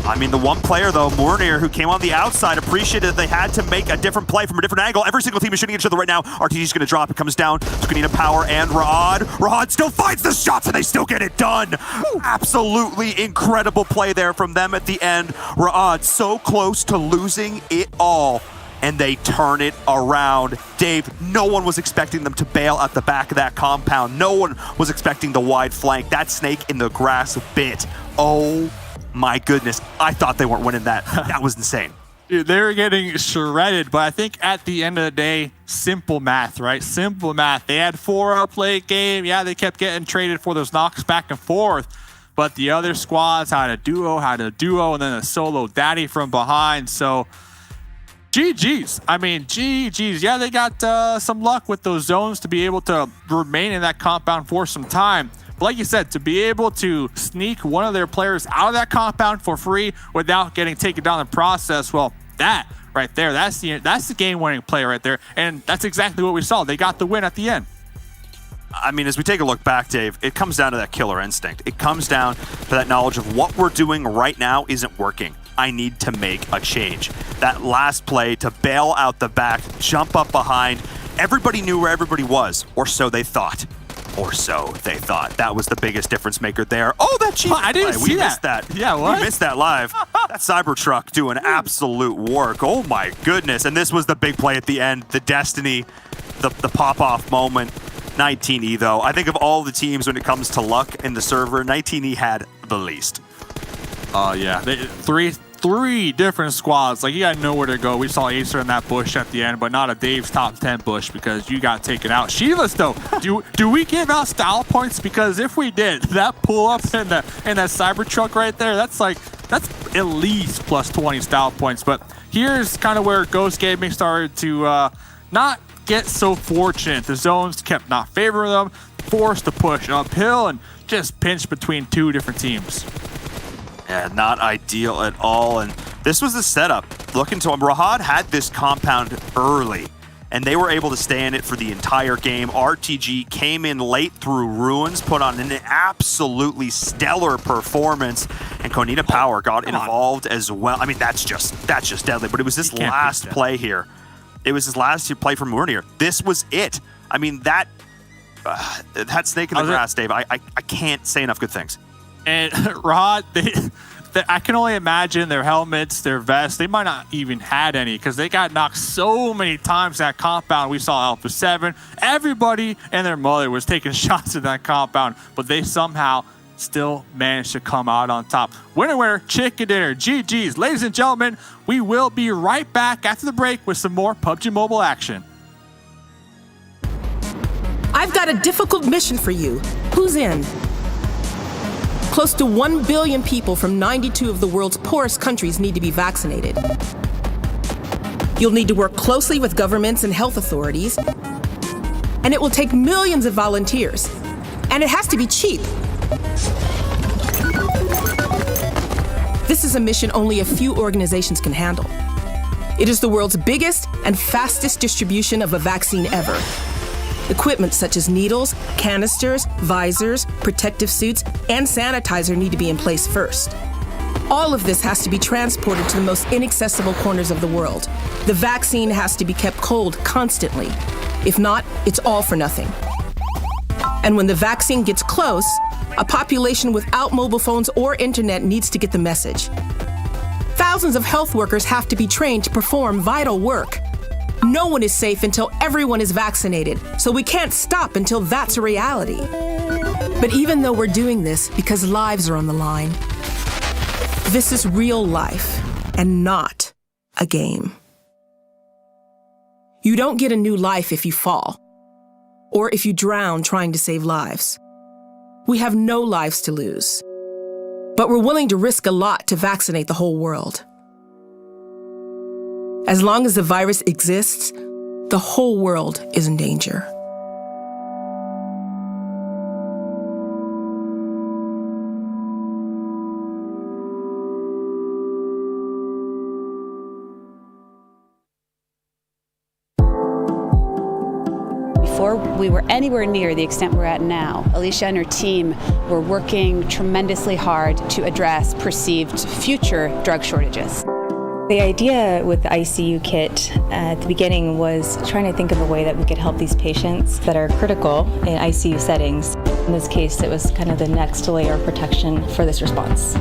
I mean, the one player, though, Mornir, who came on the outside, appreciated that they had to make a different play from a different angle. Every single team is shooting each other right now. RTG's going to drop. It comes down to Konina Power and Rahad. Rahad still finds the shots, and they still get it done. Woo. Absolutely incredible play there from them at the end. Rahad so close to losing it all, and they turn it around. Dave, no one was expecting them to bail at the back of that compound. No one was expecting the wide flank. That snake in the grass bit. Oh, my goodness, I thought they weren't winning that. That was insane. Dude, they were getting shredded, but I think at the end of the day, simple math, right? Simple math. They had 4 up late game. Yeah, they kept getting traded for those knocks back and forth, but the other squads had a duo, and then a solo daddy from behind. So GG's. I mean, GG's. Yeah, they got some luck with those zones to be able to remain in that compound for some time. But like you said, to be able to sneak one of their players out of that compound for free without getting taken down in the process, well, that right there, that's the game-winning play right there. And that's exactly what we saw. They got the win at the end. I mean, as we take a look back, Dave, it comes down to that killer instinct. It comes down to that knowledge of what we're doing right now isn't working. I need to make a change. That last play to bail out the back, jump up behind. Everybody knew where everybody was, or so they thought. That was the biggest difference maker there. Oh, that cheap I didn't see we missed that. Yeah, what? We missed that live. That Cybertruck doing absolute work. Oh my goodness. And this was the big play at the end. The Destiny, the pop-off moment. 19E though. I think of all the teams when it comes to luck in the server, 19E had the least. Yeah. Three different squads. Like, you got nowhere to go. We saw Acer in that bush at the end, but not a Dave's top 10 bush because you got taken out. Shivas, though, do we give out style points? Because if we did, that pull-up in that Cybertruck right there, that's at least plus 20 style points. But here's kind of where Ghost Gaming started to not get so fortunate. The zones kept not favoring them, forced to push uphill, and just pinched between 2 different teams. Yeah, not ideal at all. And this was the setup. Looking to him, Rahad had this compound early, and they were able to stay in it for the entire game. RTG came in late through Ruins, put on an absolutely stellar performance, and Konina Power got involved as well. I mean, that's just deadly. But it was this last play here. It was his last play from Murnir. This was it. I mean, that snake in the grass, Dave, I can't say enough good things. And Rod, I can only imagine their helmets, their vests, they might not even had any because they got knocked so many times in that compound. We saw Alpha 7. Everybody and their mother was taking shots at that compound, but they somehow still managed to come out on top. Winner, chicken dinner, GG's. Ladies and gentlemen, we will be right back after the break with some more PUBG Mobile action. I've got a difficult mission for you. Who's in? Close to 1 billion people from 92 of the world's poorest countries need to be vaccinated. You'll need to work closely with governments and health authorities, and it will take millions of volunteers, and it has to be cheap. This is a mission only a few organizations can handle. It is the world's biggest and fastest distribution of a vaccine ever. Equipment such as needles, canisters, visors, protective suits, and sanitizer need to be in place first. All of this has to be transported to the most inaccessible corners of the world. The vaccine has to be kept cold constantly. If not, it's all for nothing. And when the vaccine gets close, a population without mobile phones or internet needs to get the message. Thousands of health workers have to be trained to perform vital work. No one is safe until everyone is vaccinated, so we can't stop until that's a reality. But even though we're doing this because lives are on the line, this is real life and not a game. You don't get a new life if you fall, or if you drown trying to save lives. We have no lives to lose, but we're willing to risk a lot to vaccinate the whole world. As long as the virus exists, the whole world is in danger. before we were anywhere near the extent we're at now, Alicia and her team were working tremendously hard to address perceived future drug shortages. The idea with the ICU kit at the beginning was trying to think of a way that we could help these patients that are critical in ICU settings. In this case, it was kind of the next layer of protection for this response.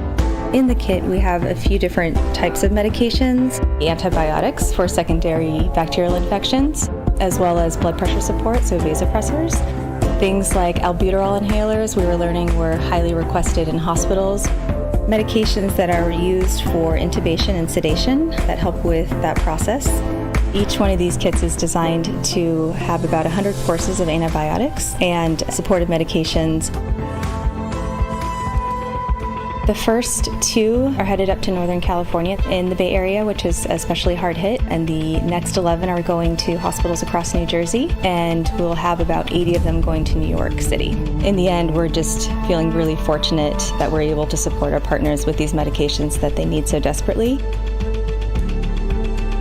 In the kit, we have a few different types of medications, antibiotics for secondary bacterial infections, as well as blood pressure support, so vasopressors. Things like albuterol inhalers, we were learning were highly requested in hospitals. Medications that are used for intubation and sedation that help with that process. Each one of these kits is designed to have about 100 courses of antibiotics and supportive medications. The first 2 are headed up to Northern California in the Bay Area, which is especially hard hit, and the next 11 are going to hospitals across New Jersey, and we'll have about 80 of them going to New York City. In the end, we're just feeling really fortunate that we're able to support our partners with these medications that they need so desperately.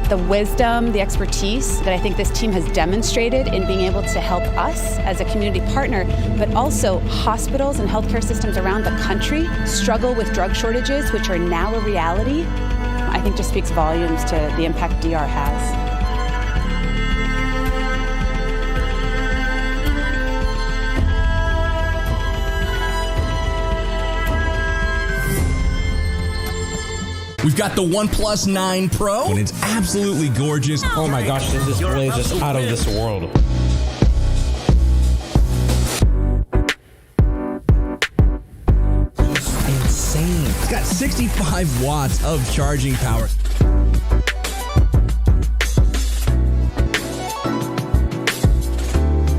The wisdom, the expertise that I think this team has demonstrated in being able to help us as a community partner, but also hospitals and healthcare systems around the country struggle with drug shortages, which are now a reality, I think just speaks volumes to the impact DR has. We've got the OnePlus 9 Pro, and it's absolutely gorgeous. Oh my gosh, this display is just out of this world. Insane. It's got 65 watts of charging power.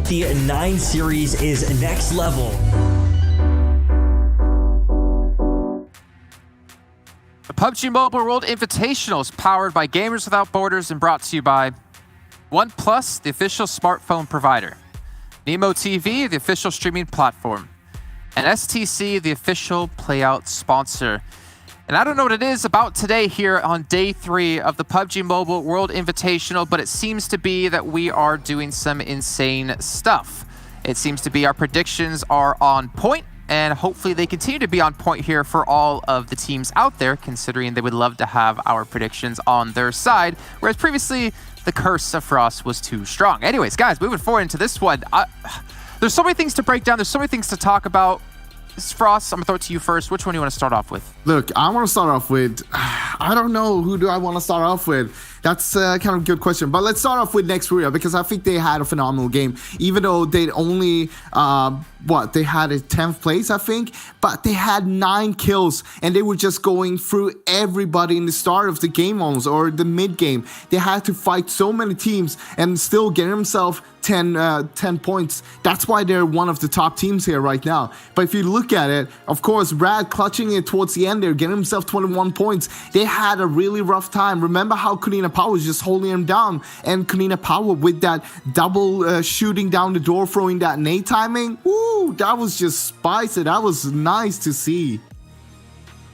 The 9 series is next level. The PUBG Mobile World Invitational is powered by Gamers Without Borders and brought to you by OnePlus, the official smartphone provider, Nemo TV, the official streaming platform, and STC, the official playout sponsor. And I don't know what it is about today here on day 3 of the PUBG Mobile World Invitational, but it seems to be that we are doing some insane stuff. It seems to be our predictions are on point, and hopefully they continue to be on point here for all of the teams out there, considering they would love to have our predictions on their side, whereas previously the curse of Frost was too strong. Anyways, guys, moving forward into this one, there's so many things to break down. There's so many things to talk about. Frost, I'm going to throw it to you first. Which one do you want to start off with? Look, I want to start off with, I don't know, who do I want to start off with? That's kind of a good question. But let's start off with Nextria, because I think they had a phenomenal game. Even though they'd only, they had a 10th place, I think. But they had 9 kills, and they were just going through everybody in the start of the game almost, or the mid-game. They had to fight so many teams and still get themselves 10 points. That's why they're one of the top teams here right now. But if you look at it, of course, Brad clutching it towards the end there, getting himself 21 points. They had a really rough time. Remember how Kunina Power was just holding him down, and Kunina Power with that double shooting down the door, throwing that nade timing. Ooh, that was just spicy. That was nice to see.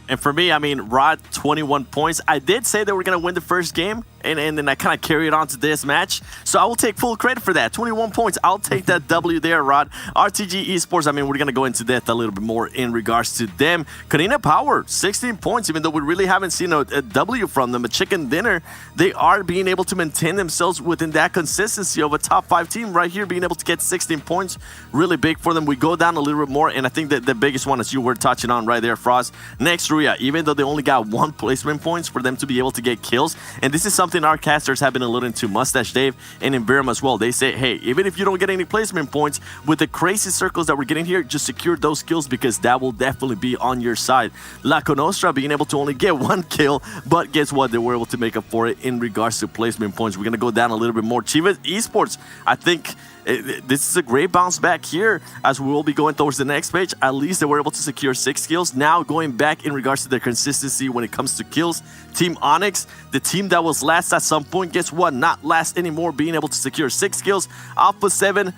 And for me, I mean, Rod, 21 points. I did say that we're going to win the first game, and then I kind of carried on to this match. So I will take full credit for that. 21 points. I'll take that W there, Rod. RTG Esports, I mean, we're going to go into that a little bit more in regards to them. Kunina Power, 16 points, even though we really haven't seen a W from them, a chicken dinner. They are being able to maintain themselves within that consistency of a top 5 team right here, being able to get 16 points. Really big for them. We go down a little bit more, and I think that the biggest one, as you were touching on right there, Frost, Nextria, even though they only got 1 placement points for them to be able to get kills. And this is something our casters have been alluding to, Mustache Dave and Imberum as well. They say, hey, even if you don't get any placement points, with the crazy circles that we're getting here, just secure those kills, because that will definitely be on your side. La Conostra being able to only get 1 kill, but guess what? They were able to make up for it in regards to placement points. We're going to go down a little bit more. Chivas Esports, I think this is a great bounce back here, as we will be going towards the next page. At least they were able to secure 6 kills. Now going back in regards to their consistency when it comes to kills. Team Onyx, the team that was last at some point, guess what? Not last anymore, being able to secure 6 kills. Alpha 7,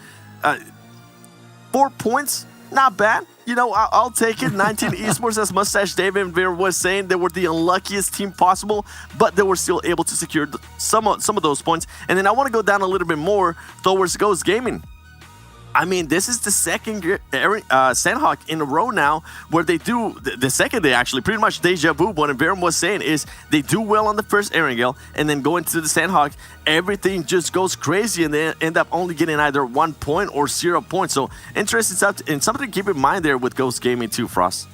4 points, not bad. You know, I'll take it. 19 Esports, as Mustache Dave and Veer was saying, they were the unluckiest team possible, but they were still able to secure some of those points. And then I want to go down a little bit more towards Ghost Gaming. I mean, this is the second Sandhawk in a row now where they do, the second day actually, pretty much deja vu. What Verum was saying is they do well on the first Erangel, and then go into the Sandhawk, everything just goes crazy, and they end up only getting either 1 point or 0 points. So interesting stuff, and something to keep in mind there with Ghost Gaming too, Frost.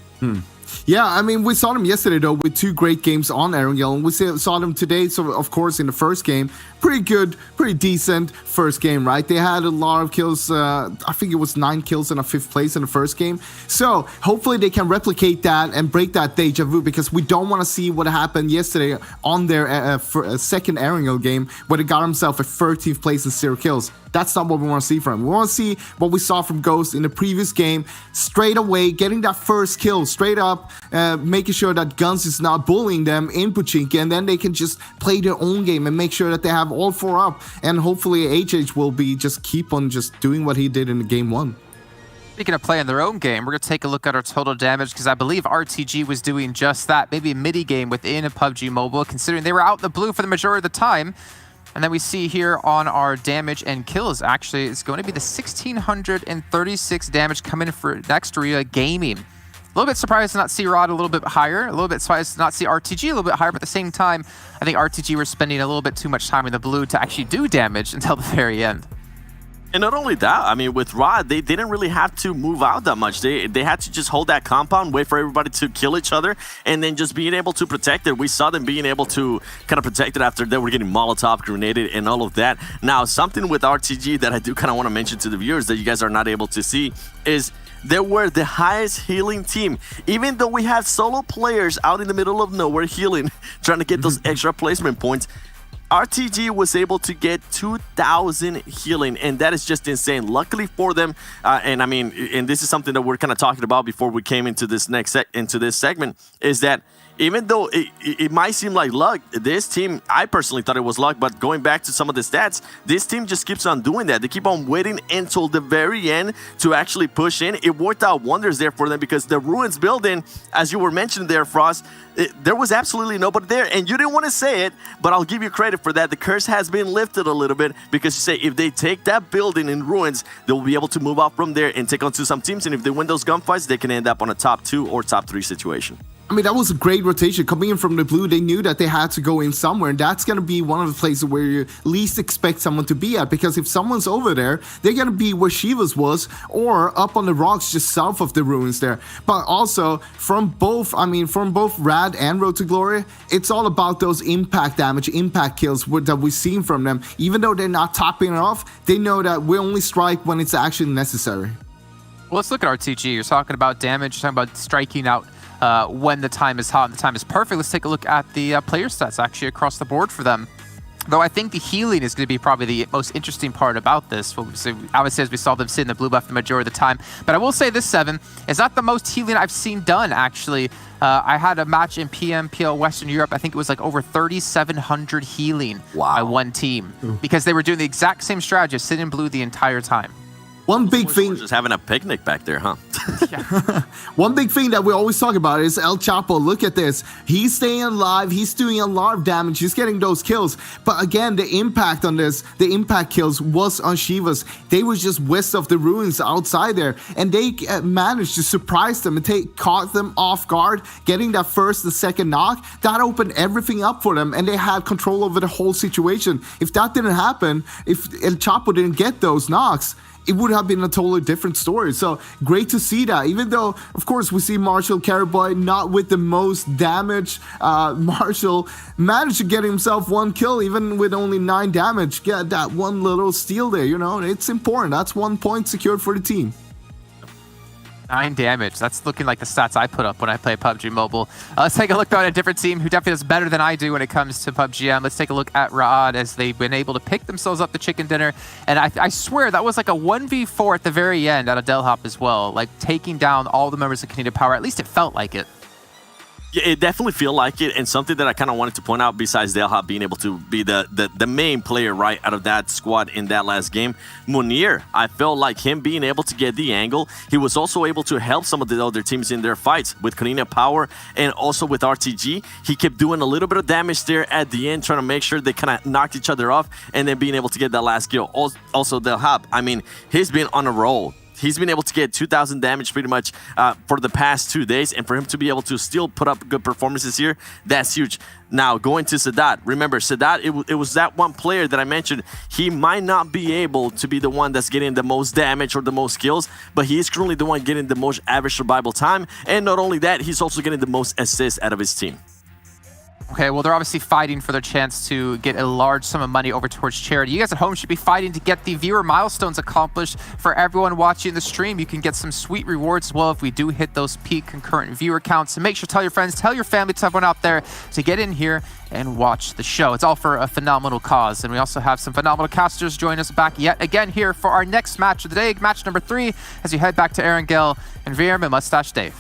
Yeah, I mean, we saw them yesterday, though, with 2 great games on Erangel, and we saw them today, so of course, in the first game, pretty good, pretty decent first game, right? They had a lot of kills, I think it was 9 kills in a 5th place in the first game, so hopefully they can replicate that and break that deja vu, because we don't want to see what happened yesterday on their second Erangel game, where they got himself a 13th place and 0 kills. That's not what we want to see from him. We want to see what we saw from Ghost in the previous game, straight away, getting that first kill, straight up, making sure that Guns is not bullying them in Pochinki, and then they can just play their own game and make sure that they have all 4 up, and hopefully HH will be just keep on just doing what he did in the game 1. Speaking of playing their own game, we're going to take a look at our total damage, because I believe RTG was doing just that, maybe a midi game within a PUBG Mobile, considering they were out in the blue for the majority of the time. And then we see here on our damage and kills, actually, it's going to be the 1,636 damage coming for Nexteria Gaming. A little bit surprised to not see Rod a little bit higher, a little bit surprised to not see RTG a little bit higher, but at the same time, I think RTG were spending a little bit too much time in the blue to actually do damage until the very end. And not only that, I mean, with Rod, they didn't really have to move out that much. They had to just hold that compound, wait for everybody to kill each other, and then just being able to protect it. We saw them being able to kind of protect it after they were getting Molotov grenaded and all of that. Now, something with RTG that I do kind of want to mention to the viewers that you guys are not able to see is they were the highest healing team. Even though we have solo players out in the middle of nowhere healing, trying to get those extra placement points, RTG was able to get 2,000 healing, and that is just insane. Luckily for them, and I mean, and this is something that we're kind of talking about before we came into this into this segment, is that even though it might seem like luck, this team, I personally thought it was luck, but going back to some of the stats, this team just keeps on doing that. They keep on waiting until the very end to actually push in. It worked out wonders there for them, because the Ruins building, as you were mentioning there, Frost, there was absolutely nobody there, and you didn't want to say it, but I'll give you credit for that. The curse has been lifted a little bit, because you say if they take that building in Ruins, they'll be able to move out from there and take on to some teams, and if they win those gunfights, they can end up on a top 2 or top 3 situation. I mean, that was a great rotation. Coming in from the blue, they knew that they had to go in somewhere, and that's going to be one of the places where you least expect someone to be at, because if someone's over there, they're going to be where Shivas was, or up on the rocks just south of the Ruins there. But also, from both Rad and Road to Glory, it's all about those impact damage, impact kills that we've seen from them. Even though they're not topping it off, they know that we only strike when it's actually necessary. Well, let's look at RTG. You're talking about damage, you're talking about striking out when the time is hot and the time is perfect. Let's take a look at the player stats actually across the board for them. Though I think the healing is going to be probably the most interesting part about this. Obviously, as we saw them sit in the blue buff the majority of the time. But I will say this, Seven, is not the most healing I've seen done, actually. I had a match in PMPL Western Europe. I think it was like over 3,700 healing by one team. Because they were doing the exact same strategy, sit in blue the entire time. One big thing, just having a picnic back there, huh? One big thing that we always talk about is El Chapo. Look at this. He's staying alive. He's doing a lot of damage. He's getting those kills. But again, the impact on this, the impact kills was on Shivas. They were just west of the Ruins outside there. And they managed to surprise them and caught them off guard, getting that first and second knock. That opened everything up for them, and they had control over the whole situation. If that didn't happen, if El Chapo didn't get those knocks, it would have been a totally different story. So great to see that. Even though, of course, we see Marshall Carboy not with the most damage. Marshall managed to get himself 1 kill, even with only 9 damage. Get that one little steal there, you know, it's important. That's 1 point secured for the team. 9 damage. That's looking like the stats I put up when I play PUBG Mobile. Let's take a look at a different team who definitely does better than I do when it comes to PUBG. Let's take a look at Raad as they've been able to pick themselves up the chicken dinner. And I swear that was like a 1v4 at the very end out of Delhop as well. Like taking down all the members of Canadian Power. At least it felt like it. Yeah, it definitely feel like it, and something that I kind of wanted to point out besides Delha being able to be the main player right out of that squad in that last game, Munir, I felt like him being able to get the angle. He was also able to help some of the other teams in their fights with Karina Power and also with RTG. He kept doing a little bit of damage there at the end, trying to make sure they kind of knocked each other off, and then being able to get that last kill. Also, Delha, I mean, he's been on a roll. He's been able to get 2,000 damage pretty much for the past 2 days, and for him to be able to still put up good performances here, that's huge. Now, going to Sadat, remember, Sadat, it was that one player that I mentioned. He might not be able to be the one that's getting the most damage or the most kills, but he is currently the one getting the most average survival time, and not only that, he's also getting the most assists out of his team. Okay, well, they're obviously fighting for their chance to get a large sum of money over towards charity. You guys at home should be fighting to get the viewer milestones accomplished. For everyone watching the stream, you can get some sweet rewards as well if we do hit those peak concurrent viewer counts. So make sure to tell your friends, tell your family, tell everyone out there to get in here and watch the show. It's all for a phenomenal cause. And we also have some phenomenal casters join us back yet again here for our next match of the day, match number 3, as we head back to Erangel and VM and Mustache Dave.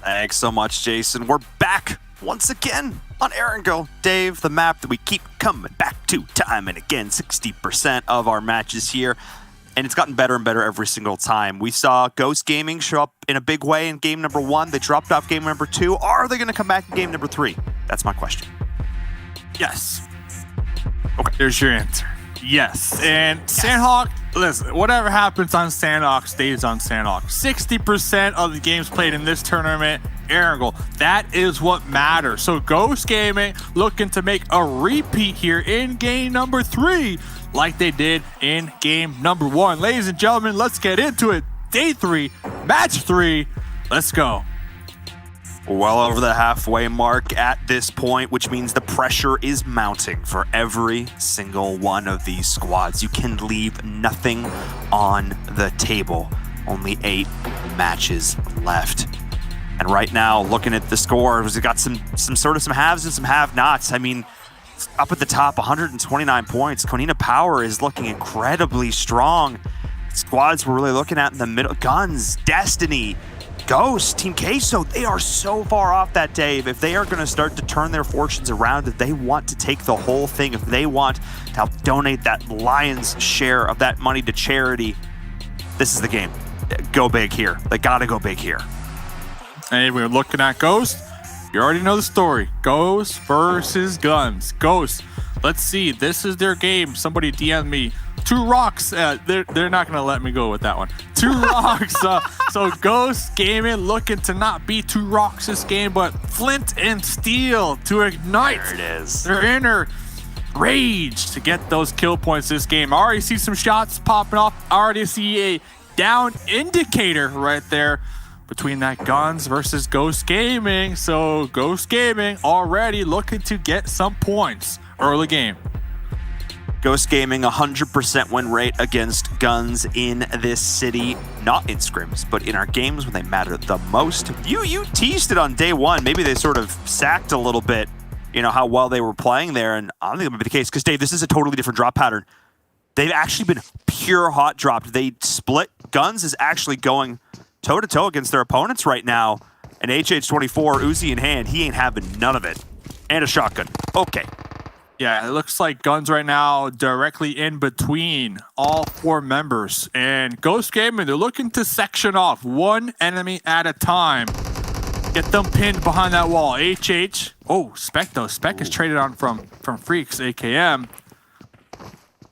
Thanks so much, Jason. We're back once again on Erangel. Dave, the map that we keep coming back to time and again, 60% of our matches here, and it's gotten better and better every single time. We saw Ghost Gaming show up in a big way in game number 1. They dropped off game number 2. Are they going to come back in game number 3? That's my question. Yes. Okay, there's your answer. Yes. And Sandhawk, listen, whatever happens on Sandhawk stays on Sandhawk. 60% of the games played in this tournament, Erangel. That is what matters. So Ghost Gaming looking to make a repeat here in game number 3 like they did in game number 1. Ladies and gentlemen, let's get into it. Day 3, match 3. Let's go. Well over the halfway mark at this point, which means the pressure is mounting for every single one of these squads. You can leave nothing on the table. Only 8 matches left. And right now, looking at the scores, we've got some haves and some have-nots. I mean, up at the top, 129 points. Konina Power is looking incredibly strong. Squads we're really looking at in the middle. Guns, Destiny, Ghost, Team Queso, they are so far off that, Dave. If they are going to start to turn their fortunes around, if they want to take the whole thing, if they want to help donate that lion's share of that money to charity, this is the game. Go big here. They got to go big here. And we're looking at Ghost. You already know the story. Ghost versus Guns. Ghost. Let's see. This is their game. Somebody DM'd me. 2 rocks. They're not going to let me go with that one. 2 rocks. So Ghost Gaming looking to not be 2 rocks this game, but flint and steel to ignite there it is. Their inner rage to get those kill points this game. I already see some shots popping off. I already see a down indicator right there between that Guns versus Ghost Gaming. So Ghost Gaming already looking to get some points early game. Ghost Gaming, 100% win rate against Guns in this city. Not in scrims, but in our games when they matter the most. You teased it on day 1. Maybe they sort of sacked a little bit, you know, how well they were playing there. And I don't think that would be the case because, Dave, this is a totally different drop pattern. They've actually been pure hot dropped. They split. Guns is actually going toe-to-toe against their opponents right now. And HH24, Uzi in hand, he ain't having none of it. And a shotgun. Okay. Yeah, it looks like Guns right now directly in between all 4 members. And Ghost Gaming, they're looking to section off 1 enemy at a time. Get them pinned behind that wall. HH. Oh, Spec though. Spec is traded on from Freaks, AKM.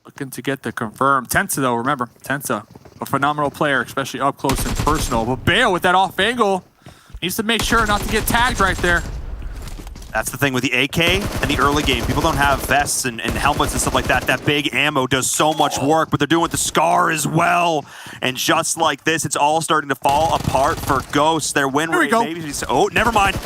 Looking to get the confirm. Tensa though, remember, Tensa, a phenomenal player, especially up close and personal. But Bale with that off angle needs to make sure not to get tagged right there. That's the thing with the AK and the early game. People don't have vests and helmets and stuff like that. That big ammo does so much work, but they're doing it with the SCAR as well. And just like this, it's all starting to fall apart for Ghost. Their win rate maybe. Oh, never mind.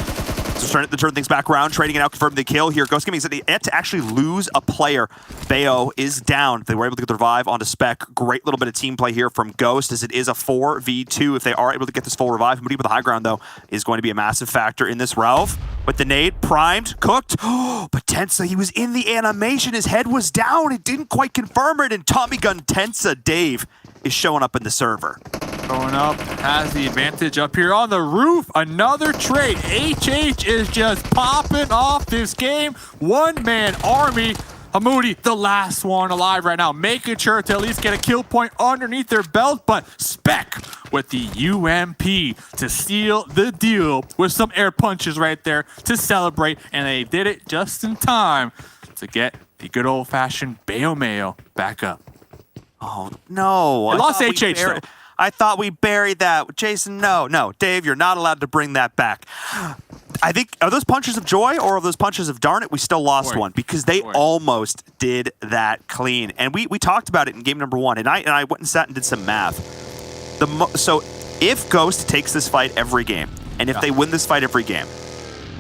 So trying to turn things back around, trading it out, confirming the kill here. Ghost Gaming said they had to actually lose a player. Bayo is down. They were able to get the revive onto Spec. Great little bit of team play here from Ghost, as it is a 4v2. If they are able to get this full revive, somebody with the high ground, though, is going to be a massive factor in this. Ralph with the nade, primed, cooked. Oh, but Tensa, he was in the animation. His head was down. It didn't quite confirm it. And Tommy Gun Tensa, Dave, is showing up in the server. Going up, has the advantage up here on the roof. Another trade. HH is just popping off this game. One-man army. Hamoudi, the last one alive right now, making sure to at least get a kill point underneath their belt, but Spec with the UMP to seal the deal with some air punches right there to celebrate, and they did it just in time to get the good old-fashioned Bayo Mayo back up. Oh, no. They lost HH, though. I thought we buried that. Jason, no. Dave, you're not allowed to bring that back. I think, are those punches of joy or are those punches of darn it, we still lost one? Because they almost did that clean. And we talked about it in game number 1, and I went and sat and did some math. So if Ghost takes this fight every game, and if they win this fight every game,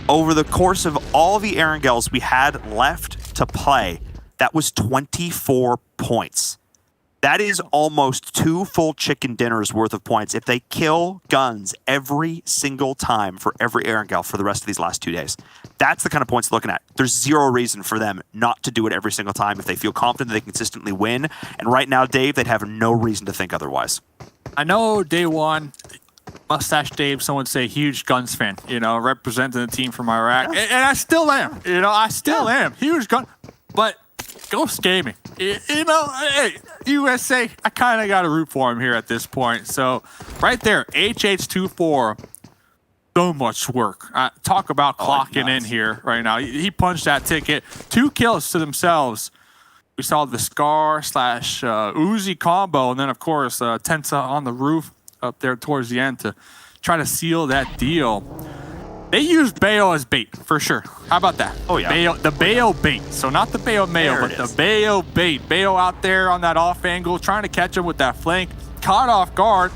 over the course of all the Erangels we had left to play, that was 24 points. That is almost 2 full chicken dinners worth of points if they kill guns every single time for every Erangel for the rest of these last 2 days. That's the kind of points they're looking at. There's zero reason for them not to do it every single time if they feel confident they consistently win. And right now, Dave, they'd have no reason to think otherwise. I know day one, Mustache Dave, someone say huge guns fan, representing the team from Iraq. And I still am, I still am. Huge gun, but Ghost Gaming, hey, USA, I kind of got to root for him here at this point. So right there, HH24, so much work. Talk about clocking in here right now. He punched that ticket. 2 kills to themselves. We saw the Scar / Uzi combo, and then, of course, Tensa on the roof up there towards the end to try to seal that deal. They used Bayo as bait, for sure. How about that? Oh, yeah. Bayo, the Bayo bait. So not the Bayo Mayo, but the Bayo bait. Bayo out there on that off angle, trying to catch him with that flank. Caught off guard.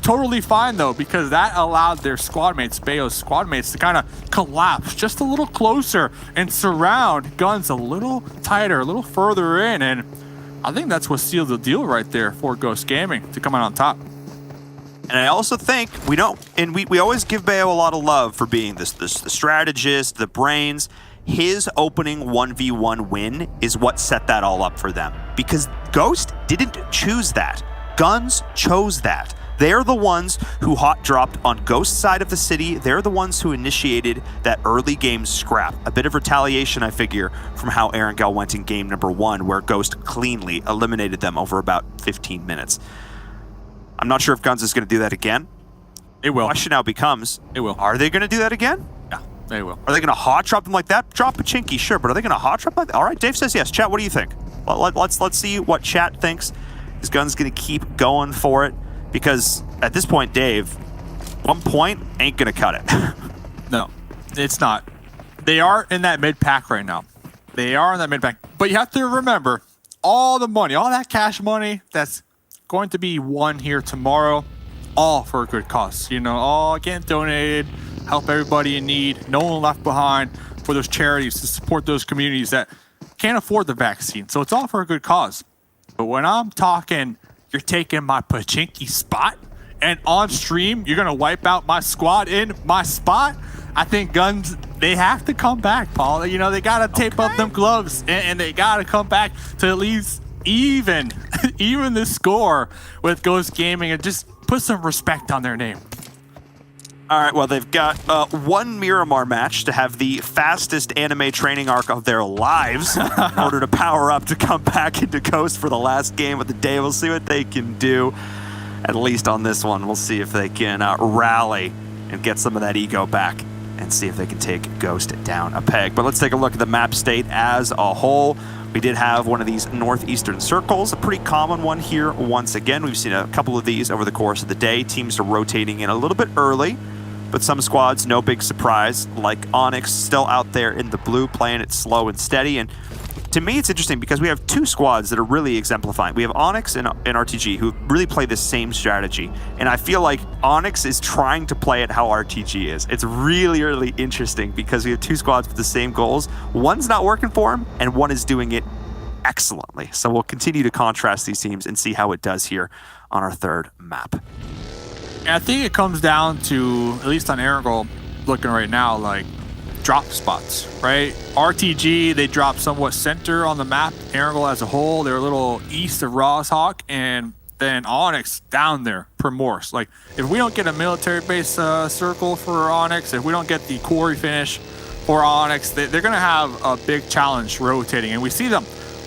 Totally fine, though, because that allowed their squad mates, Bayo's squad mates, to kind of collapse just a little closer and surround guns a little tighter, a little further in. And I think that's what sealed the deal right there for Ghost Gaming to come out on top. And I also think we always give Bayo a lot of love for being the strategist, the brains. His opening 1v1 win is what set that all up for them. Because Ghost didn't choose that. Guns chose that. They're the ones who hot dropped on Ghost's side of the city. They're the ones who initiated that early game scrap. A bit of retaliation, I figure, from how Erangel went in game number 1, where Ghost cleanly eliminated them over about 15 minutes. I'm not sure if Guns is going to do that again. It will. The question now becomes, it will. Are they going to do that again? Yeah, they will. Are they going to hot drop them like that? Drop a chinky, sure, but are they going to hot drop like that? All right, Dave says yes. Chat, what do you think? Let's see what chat thinks. Is Guns going to keep going for it? Because at this point, Dave, 1 point ain't going to cut it. No, it's not. They are in that mid-pack right now. They are in that mid-pack. But you have to remember, all the money, all that cash money that's going to be won here tomorrow, all for a good cause. All getting donated, help everybody in need, no one left behind, for those charities to support those communities that can't afford the vaccine. So it's all for a good cause. But when I'm talking, you're taking my Pachinki spot, and on stream, you're going to wipe out my squad in my spot, I think Guns, they have to come back, Paul. They got to tape up them gloves, and they got to come back to at least even the score with Ghost Gaming and just put some respect on their name. All right, well, they've got one Miramar match to have the fastest anime training arc of their lives in order to power up to come back into Ghost for the last game of the day. We'll see what they can do, at least on this one. We'll see if they can rally and get some of that ego back and see if they can take Ghost down a peg. But let's take a look at the map state as a whole. We did have one of these northeastern circles, a pretty common one here once again. We've seen a couple of these over the course of the day. Teams are rotating in a little bit early, but some squads, no big surprise, like Onyx still out there in the blue, playing it slow and steady. And to me, it's interesting because we have 2 squads that are really exemplifying. We have Onyx and RTG who really play the same strategy. And I feel like Onyx is trying to play it how RTG is. It's really, really interesting because we have 2 squads with the same goals. One's not working for him, and one is doing it excellently. So we'll continue to contrast these teams and see how it does here on our 3rd map. And I think it comes down to, at least on Erangel, looking right now, like drop spots, right? RTG, they drop somewhat center on the map. Erangel as a whole, they're a little east of Rosehawk, and then Onyx down there per Morse. Like, if we don't get a military base circle for Onyx, if we don't get the quarry finish for Onyx, they're going to have a big challenge rotating. And we see them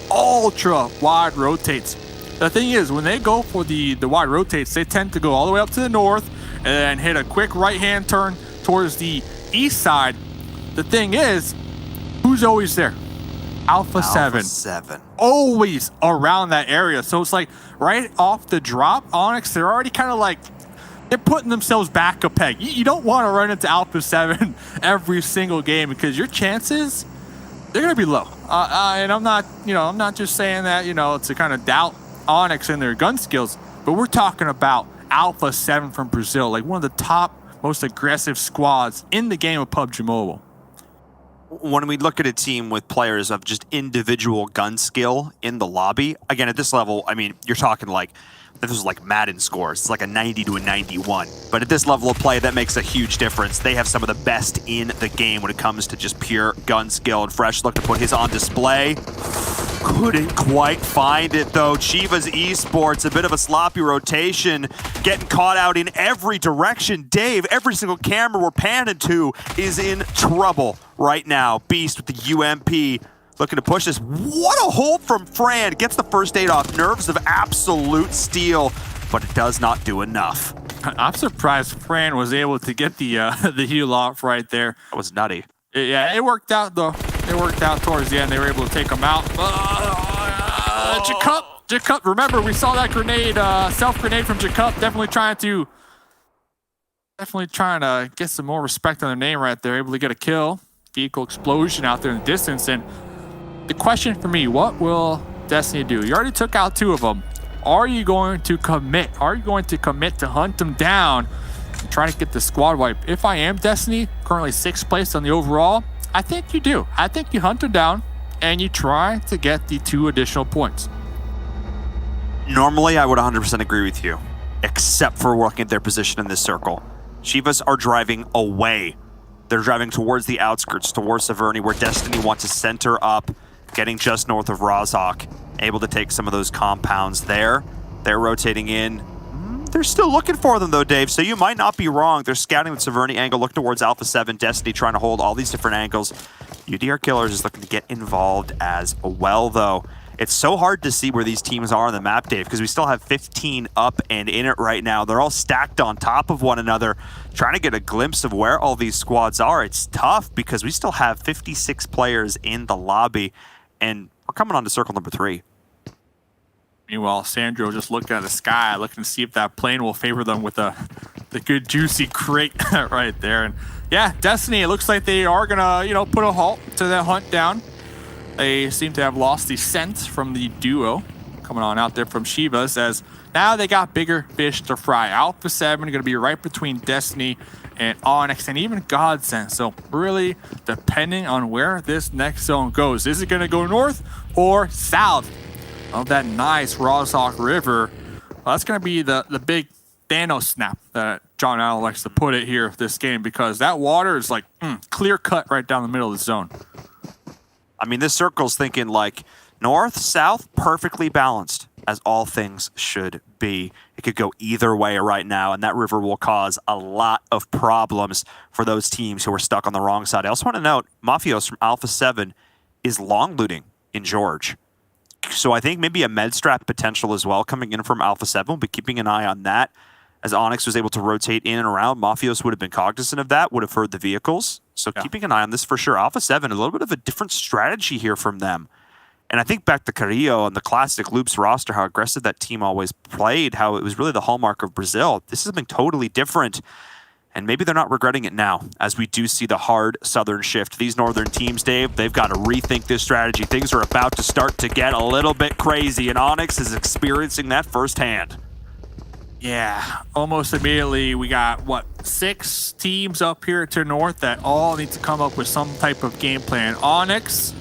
ultra wide rotates. The thing is, when they go for the wide rotates, they tend to go all the way up to the north and then hit a quick right-hand turn towards the east side. The thing is, who's always there? Alpha 7. Always around that area. So it's like right off the drop, Onyx, they're already kind of like, they're putting themselves back a peg. You don't want to run into Alpha 7 every single game because your chances, they're going to be low. And I'm not just saying that, to kind of doubt Onyx and their gun skills, but we're talking about Alpha 7 from Brazil, like one of the top, most aggressive squads in the game of PUBG Mobile. When we look at a team with players of just individual gun skill in the lobby, again, at this level, I mean, you're talking like, this was like Madden scores. It's like a 90 to a 91. But at this level of play, that makes a huge difference. They have some of the best in the game when it comes to just pure gun skill. And Fresh looked to put his on display. Couldn't quite find it, though. Chivas Esports, a bit of a sloppy rotation, getting caught out in every direction. Dave, every single camera we're panning to is in trouble right now. Beast with the UMP. Looking to push this. What a hold from Fran. Gets the first aid off. Nerves of absolute steel, but it does not do enough. I'm surprised Fran was able to get the heal off right there. That was nutty. Yeah, it worked out, though. It worked out towards the end. They were able to take him out. Jacup, remember, we saw that grenade, self-grenade from Jacup. Definitely trying to get some more respect on their name right there. Able to get a kill. Vehicle explosion out there in the distance. And the question for me, what will Destiny do? You already took out 2 of them. Are you going to commit? Are you going to commit to hunt them down and try to get the squad wipe? If I am Destiny, currently 6th place on the overall, I think you do. I think you hunt them down and you try to get the 2 additional points. Normally, I would 100% agree with you, except for working at their position in this circle. Chivas are driving away. They're driving towards the outskirts, towards Severny, where Destiny wants to center up, getting just north of Rozhok, able to take some of those compounds there. They're rotating in. They're still looking for them, though, Dave, so you might not be wrong. They're scouting the Severny angle, looking towards Alpha 7. Destiny trying to hold all these different angles. UDR Killers is looking to get involved as well, though. It's so hard to see where these teams are on the map, Dave, because we still have 15 up and in it right now. They're all stacked on top of one another, trying to get a glimpse of where all these squads are. It's tough because we still have 56 players in the lobby, and we're coming on to circle number 3. Meanwhile, Sandro just looking at the sky, looking to see if that plane will favor them with the good juicy crate right there. And yeah, Destiny, it looks like they are gonna, put a halt to that hunt down. They seem to have lost the scent from the duo coming on out there from Chivas, as now they got bigger fish to fry. Alpha 7 going to be right between Destiny and Onyx and even Godsend. So really depending on where this next zone goes. Is it going to go north or south of that nice Rozhok River? Well, that's going to be the big Thanos snap that John Allen likes to put it here this game, because that water is like clear cut right down the middle of the zone. I mean, this circle's thinking like north, south, perfectly balanced, as all things should be. It could go either way right now, and that river will cause a lot of problems for those teams who are stuck on the wrong side. I also want to note, Mafios from Alpha 7 is long looting in George. So I think maybe a med strap potential as well coming in from Alpha 7. We'll be keeping an eye on that. As Onyx was able to rotate in and around, Mafios would have been cognizant of that, would have heard the vehicles. So keeping an eye on this for sure. Alpha 7, a little bit of a different strategy here from them. And I think back to Carrillo and the classic Loops roster, how aggressive that team always played, how it was really the hallmark of Brazil. This is something totally different. And maybe they're not regretting it now, as we do see the hard southern shift. These northern teams, Dave, they've got to rethink this strategy. Things are about to start to get a little bit crazy, and Onyx is experiencing that firsthand. Yeah, almost immediately we got, 6 teams up here to north that all need to come up with some type of game plan. Onyx,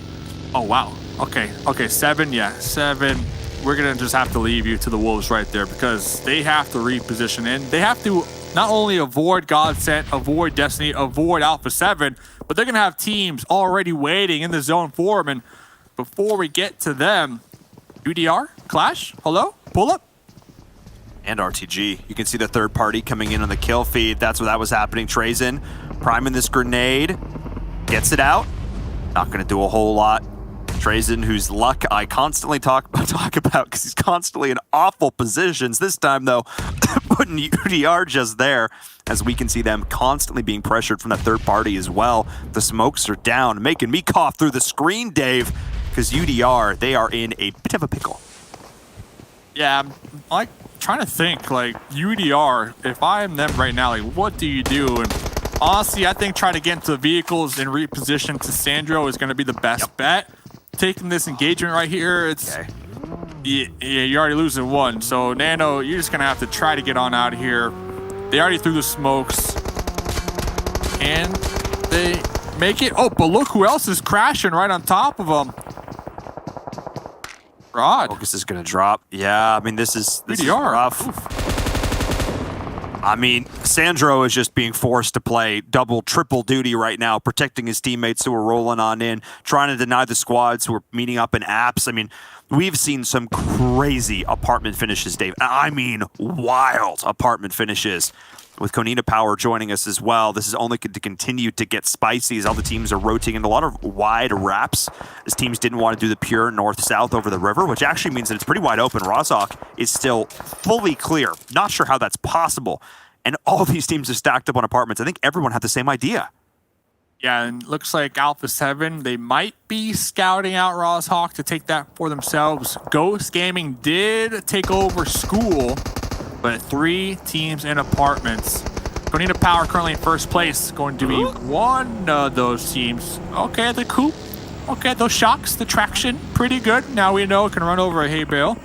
oh wow, okay, 7, yeah, 7. We're going to just have to leave you to the Wolves right there, because they have to reposition, and they have to not only avoid Godsend, avoid Destiny, avoid Alpha 7, but they're going to have teams already waiting in the zone for them. And before we get to them, UDR, Clash, hello, pull up. And RTG. You can see the third party coming in on the kill feed. That's what that was happening. Trazen priming this grenade. Gets it out. Not going to do a whole lot. Trazen, whose luck I constantly talk about because he's constantly in awful positions. This time, though, putting UDR just there, as we can see them constantly being pressured from the third party as well. The smokes are down, making me cough through the screen, Dave, because UDR, they are in a bit of a pickle. Yeah, I'm like trying to think, like UDR, if I am them right now, like what do you do? And honestly, I think trying to get into the vehicles and reposition to Sandro is going to be the best bet. Taking this engagement right here, it's yeah, you're already losing one. So Nano, you're just gonna have to try to get on out of here. They already threw the smokes, and they make it. Oh, but look who else is crashing right on top of them. Rod. Focus is gonna drop. Yeah, I mean this is rough. Oof. I mean, Sandro is just being forced to play double, triple duty right now, protecting his teammates who are rolling on in, trying to deny the squads who are meeting up in apps. I mean, we've seen some crazy apartment finishes, Dave. I mean, wild apartment finishes. With Konina Power joining us as well, this is only going to continue to get spicy as all the teams are rotating in a lot of wide wraps, as teams didn't want to do the pure north-south over the river, which actually means that it's pretty wide open. Rozhok is still fully clear. Not sure how that's possible. And all these teams are stacked up on apartments. I think everyone had the same idea. Yeah, and looks like Alpha 7, they might be scouting out Rozhok to take that for themselves. Ghost Gaming did take over school, but 3 teams in apartments. Konina Power currently in first place, going to be one of those teams. Okay, the coupe. Okay, those shocks, the traction, pretty good. Now we know it can run over a hay bale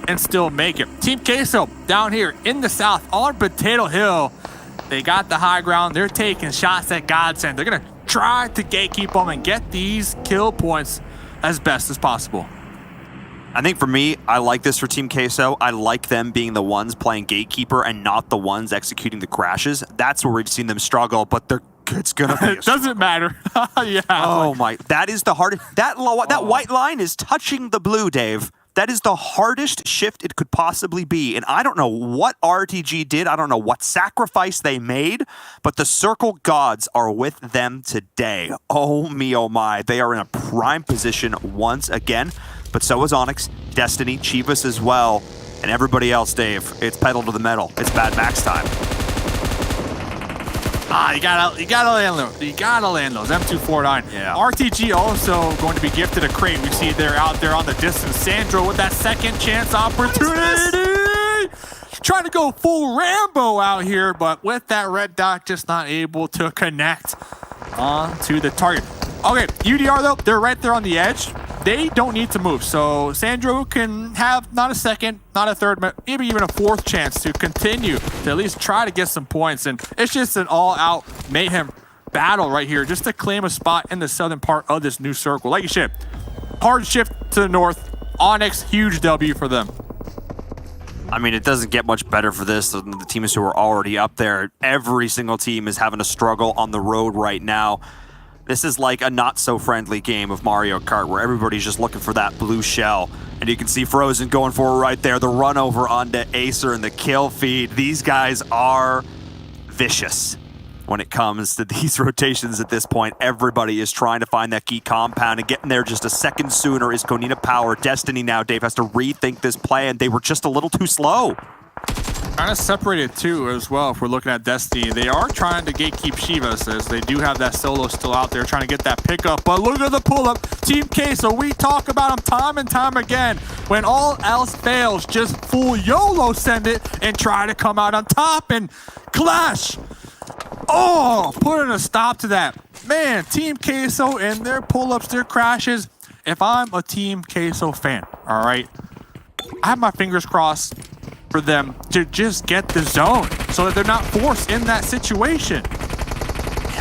and still make it. Team Queso down here in the south on Potato Hill. They got the high ground. They're taking shots at Godsend. They're going to try to gatekeep them and get these kill points as best as possible. I think for me, I like this for Team Queso. I like them being the ones playing gatekeeper and not the ones executing the crashes. That's where we've seen them struggle, but it's gonna be. It doesn't matter. Yeah. Oh my! That is the hardest. That white line is touching the blue, Dave. That is the hardest shift it could possibly be. And I don't know what RTG did. I don't know what sacrifice they made, but the Circle Gods are with them today. Oh me, oh my. They are in a prime position once again. But so is Onyx, Destiny, Chivas as well, and everybody else, Dave. It's pedal to the metal. It's Mad Max time. You gotta land those. You gotta land those. M249. Yeah. RTG also going to be gifted a crate. We see they're out there on the distance. Sandro with that second chance opportunity. Trying to go full Rambo out here, but with that red dot, just not able to connect onto the target. Okay, UDR though, they're right there on the edge. They don't need to move, so Sandro can have not a second, not a third, maybe even a fourth chance to continue to at least try to get some points. And it's just an all-out mayhem battle right here just to claim a spot in the southern part of this new circle. Like you said, hard shift to the north. Onyx, huge W for them. I mean, it doesn't get much better for this than the teams who are already up there. Every single team is having a struggle on the road right now. This is like a not-so-friendly game of Mario Kart where everybody's just looking for that blue shell. And you can see Frozen going for it right there. The run over onto Acer and the kill feed. These guys are vicious when it comes to these rotations at this point. Everybody is trying to find that key compound, and getting there just a second sooner is Konina Power. Destiny now, Dave, has to rethink this plan. They were just a little too slow. Kind of separated too as well if we're looking at Destiny. They are trying to gatekeep Chivas as they do have that solo still out there trying to get that pickup. But look at the pull-up. Team Queso, we talk about them time and time again. When all else fails, just full YOLO send it and try to come out on top and clash. Oh, putting a stop to that. Man, Team Queso and their pull-ups, their crashes. If I'm a Team Queso fan, all right, I have my fingers crossed for them to just get the zone so that they're not forced in that situation.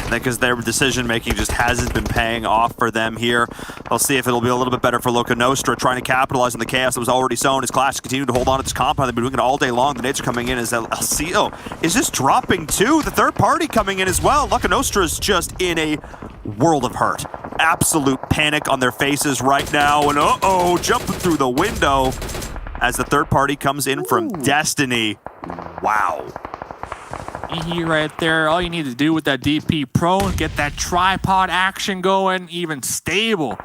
Because their decision-making just hasn't been paying off for them here. We'll see if it'll be a little bit better for Loca Nostra, trying to capitalize on the chaos that was already sown as Clash continue to hold on to this compound. They've been doing it all day long. The nades are coming in as LCO is just dropping too. The third party coming in as well. Loca Nostra is just in a world of hurt. Absolute panic on their faces right now. And uh-oh, jumping through the window as the third party comes in from Destiny. Wow. Right there. All you need to do with that DP prone, get that tripod action going, even stable.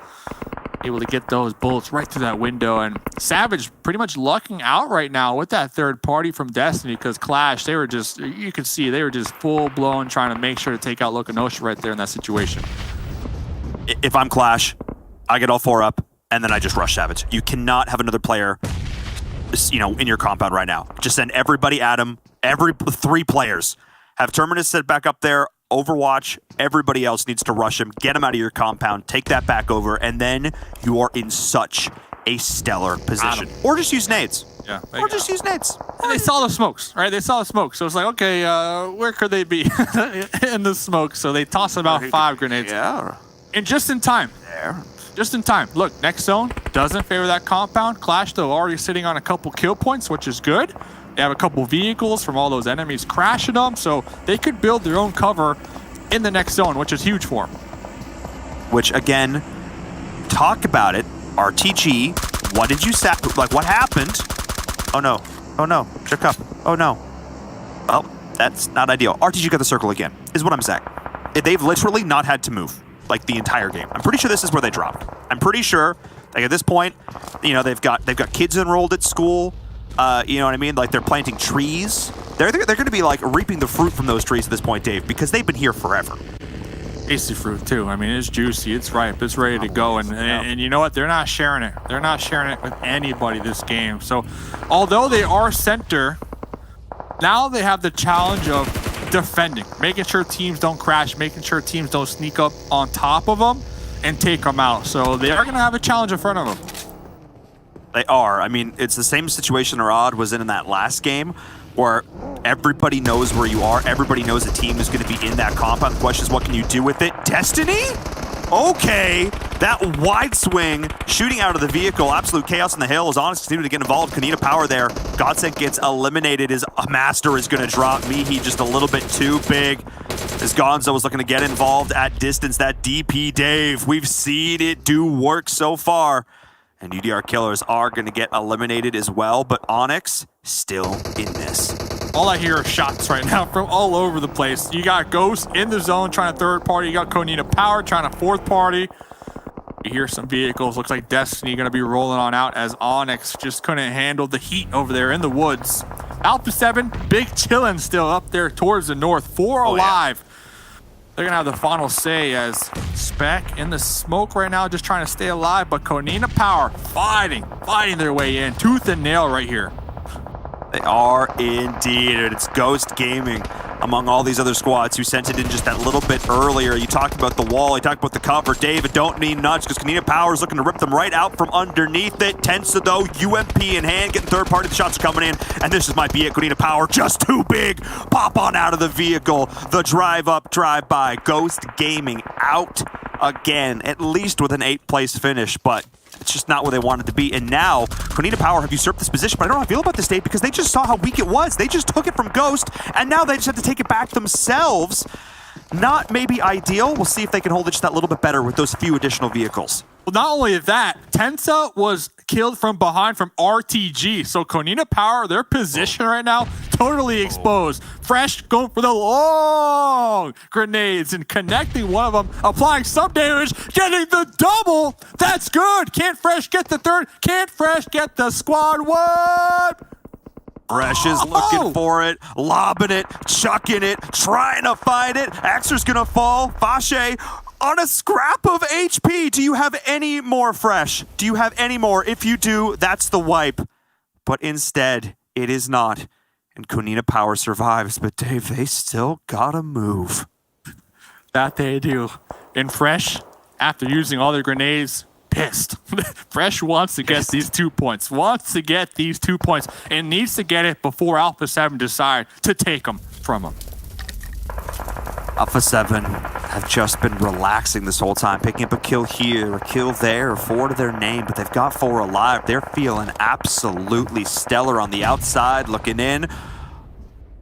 Able to get those bullets right through that window. And Savage pretty much lucking out right now with that third party from Destiny, because Clash, they were just, you could see they were just full blown trying to make sure to take out Loconosha right there in that situation. If I'm Clash, I get all 4 up and then I just rush Savage. You cannot have another player, in your compound right now. Just send everybody at him. Every 3 players. Have Terminus set back up there, Overwatch, everybody else needs to rush him, get him out of your compound, take that back over, and then you are in such a stellar position. Or just use nades. Yeah. Or just use nades. And they saw the smokes, right? They saw the smoke. So it's like, okay, where could they be in the smoke? So they toss about 5 grenades. Yeah. And just in time. There. Just in time. Look, next zone doesn't favor that compound. Clash, though, already sitting on a couple kill points, which is good. They have a couple vehicles from all those enemies crashing them, so they could build their own cover in the next zone, which is huge for them. Which, again, talk about it. RTG, what did you say? Like, what happened? Oh, no. Oh, no. Check up. Oh, no. Well, that's not ideal. RTG got the circle again, is what I'm saying. They've literally not had to move, like, the entire game. I'm pretty sure this is where they dropped. I'm pretty sure, like, at this point, they've got kids enrolled at school. You know what I mean? Like, they're planting trees. They're going to be, like, reaping the fruit from those trees at this point, Dave, because they've been here forever. Tasty fruit, too. I mean, it's juicy. It's ripe. It's ready to go. And you know what? They're not sharing it. They're not sharing it with anybody this game. So, although they are center, now they have the challenge of defending, making sure teams don't crash, making sure teams don't sneak up on top of them and take them out. So, they are going to have a challenge in front of them. They are. I mean, it's the same situation Arad was in that last game, where everybody knows where you are. Everybody knows the team is going to be in that compound. The question is, what can you do with it? Destiny? Okay. That wide swing, shooting out of the vehicle. Absolute chaos in the hill. As Onyx continuing to get involved. Kanina Power there. Godsent gets eliminated. His Master is going to drop. Mihi just a little bit too big. As Gonzo was looking to get involved at distance. That DP Dave. We've seen it do work so far. And UDR Killers are going to get eliminated as well, but Onyx still in this. All I hear are shots right now from all over the place. You got Ghost in the zone trying to third party. You got Konina Power trying to fourth party. You hear some vehicles. Looks like Destiny going to be rolling on out as Onyx just couldn't handle the heat over there in the woods. Alpha 7, big chillin' still up there towards the north. 4 alive. They're going to have the final say as Spec in the smoke right now, just trying to stay alive. But Konina Power fighting their way in. Tooth and nail right here. They are indeed. And it's Ghost Gaming among all these other squads who sent it in just that little bit earlier. You talked about the wall. You talked about the cover. David, don't need nuts because Konina Power is looking to rip them right out from underneath it. Tensa, though, UMP in hand, getting third party. The shots are coming in. And this might be it. Konina Power just too big. Pop on out of the vehicle. The drive up, drive by. Ghost Gaming out again, at least with an 8th place finish. But it's just not where they wanted to be. And now, Konina Power have usurped this position, but I don't know how I feel about this, Dave, because they just saw how weak it was. They just took it from Ghost, and now they just have to take it back themselves. Not maybe ideal. We'll see if they can hold it just that little bit better with those few additional vehicles. Well, not only that, Tensa was killed from behind from RTG. So Konina Power, their position right now, totally exposed. Fresh going for the long grenades and connecting one of them, applying some damage, getting the double. That's good. Can't Fresh get the third? Can't Fresh get the squad one? Fresh is looking for it, lobbing it, chucking it, trying to find it. Axer's gonna fall. Fashe on a scrap of HP. Do you have any more, Fresh? Do you have any more? If you do, that's the wipe. But instead, it is not. And Konina Power survives, but Dave, they still gotta move. That they do. And Fresh, after using all their grenades, pissed. Fresh wants to get these 2 points. Wants to get these 2 points. And needs to get it before Alpha 7 decide to take them from him. Alpha 7 have just been relaxing this whole time, picking up a kill here, a kill there, 4 to their name, but they've got 4 alive. They're feeling absolutely stellar on the outside, looking in.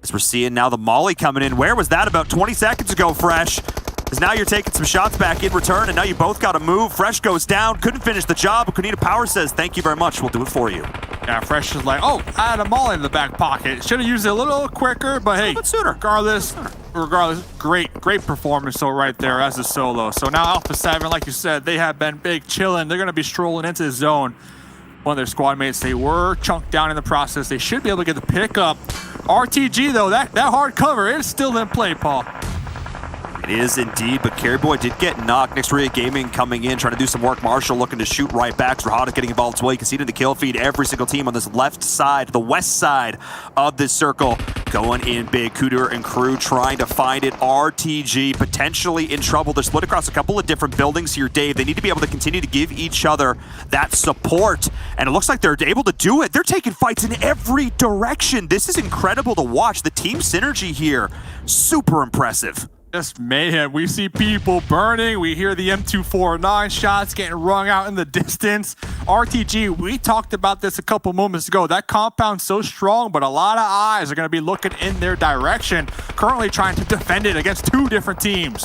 As we're seeing now the Molly coming in. Where was that about 20 seconds ago, Fresh? Because now you're taking some shots back in return, and now you both got to move. Fresh goes down, couldn't finish the job, but Konina Power says, thank you very much, we'll do it for you. Yeah, Fresh is like, oh, I had a molly in the back pocket. Should have used it a little quicker, but hey, regardless, great performance so right there as a solo. So now Alpha 7, like you said, they have been big chilling. They're going to be strolling into the zone. One of their squad mates, they were chunked down in the process. They should be able to get the pickup. RTG, though, that hard cover is still in play, Paul. It is indeed, but Carry Boy did get knocked. Nextria Gaming coming in, trying to do some work. Marshall looking to shoot right back. Rahada getting involved as well. You can see it in the kill feed. Every single team on this left side, the west side of this circle, going in big. Cooter and crew trying to find it. RTG potentially in trouble. They're split across a couple of different buildings here, Dave. They need to be able to continue to give each other that support, and it looks like they're able to do it. They're taking fights in every direction. This is incredible to watch. The team synergy here, super impressive. Just mayhem. We see people burning. We hear the M249 shots getting rung out in the distance. RTG, we talked about this a couple moments ago. That compound's so strong, but a lot of eyes are going to be looking in their direction, currently trying to defend it against two different teams.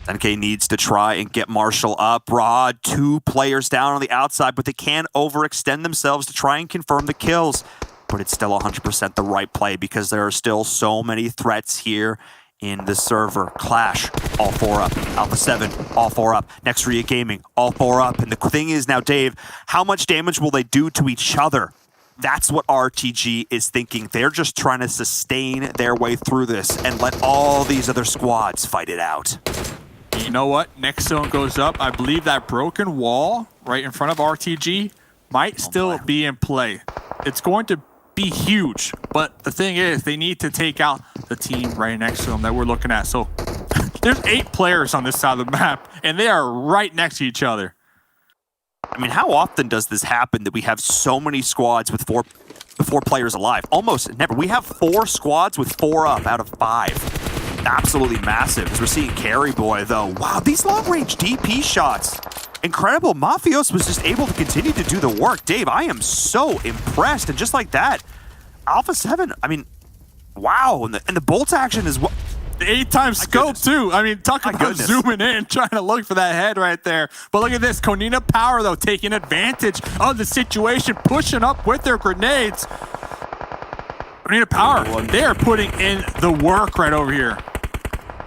10K needs to try and get Marshall up. Rod, 2 players down on the outside, but they can't overextend themselves to try and confirm the kills. But it's still 100% the right play because there are still so many threats here in the server. Clash, all 4 up. Alpha 7, all 4 up. Nextria Gaming, all 4 up. And the thing is now, Dave, how much damage will they do to each other? That's what RTG is thinking. They're just trying to sustain their way through this and let all these other squads fight it out. You know what? Next zone goes up. I believe that broken wall right in front of RTG might still be in play. It's going to be huge, but the thing is, they need to take out the team right next to them that we're looking at. So there's 8 players on this side of the map, and they are right next to each other. I mean, how often does this happen that we have so many squads with four players alive? Almost never. We have 4 squads with 4 up out of 5. Absolutely massive. As we're seeing Carry Boy, though. Wow, these long-range DP shots. Incredible. Mafios was just able to continue to do the work. Dave, I am so impressed. And just like that, Alpha 7, I mean, wow. And the bolt action is what. The 8-time scope, too. I mean, talk about zooming in, trying to look for that head right there. But look at this. Konina Power, though, taking advantage of the situation, pushing up with their grenades. Konina Power, they are putting in the work right over here.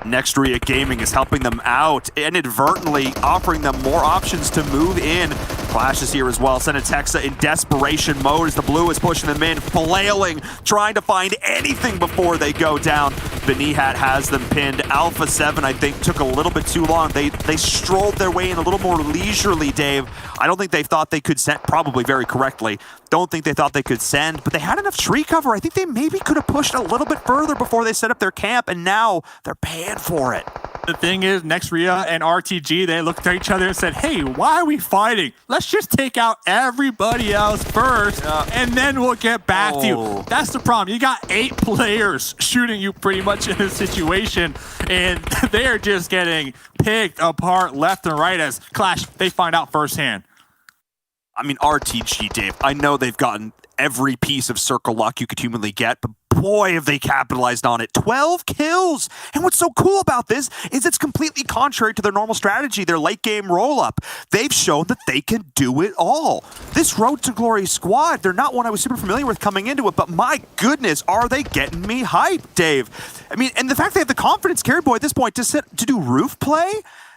Nextria Gaming is helping them out, inadvertently offering them more options to move in. Clash is here as well. Senatexa in desperation mode as the blue is pushing them in, flailing, trying to find anything before they go down. Benihat has them pinned. Alpha 7, I think, took a little bit too long. They strolled their way in a little more leisurely, Dave. I don't think they thought they could send, probably very correctly. Don't think they thought they could send, but they had enough tree cover. I think they maybe could have pushed a little bit further before they set up their camp, and now they're paying for it. The thing is, Nextria and RTG, they looked at each other and said, hey, why are we fighting? Let's just take out everybody else first, and then we'll get back to you. That's the problem. You got 8 players shooting you pretty much in this situation, and they're just getting picked apart left and right as Clash, they find out firsthand. I mean, RTG, Dave, I know they've gotten every piece of circle luck you could humanly get, but boy, have they capitalized on it. 12 kills! And what's so cool about this is it's completely contrary to their normal strategy, their late game roll-up. They've shown that they can do it all. This Road to Glory squad, they're not one I was super familiar with coming into it, but my goodness, are they getting me hyped, Dave? I mean, and the fact they have the confidence, Carry Boy, at this point, to do roof play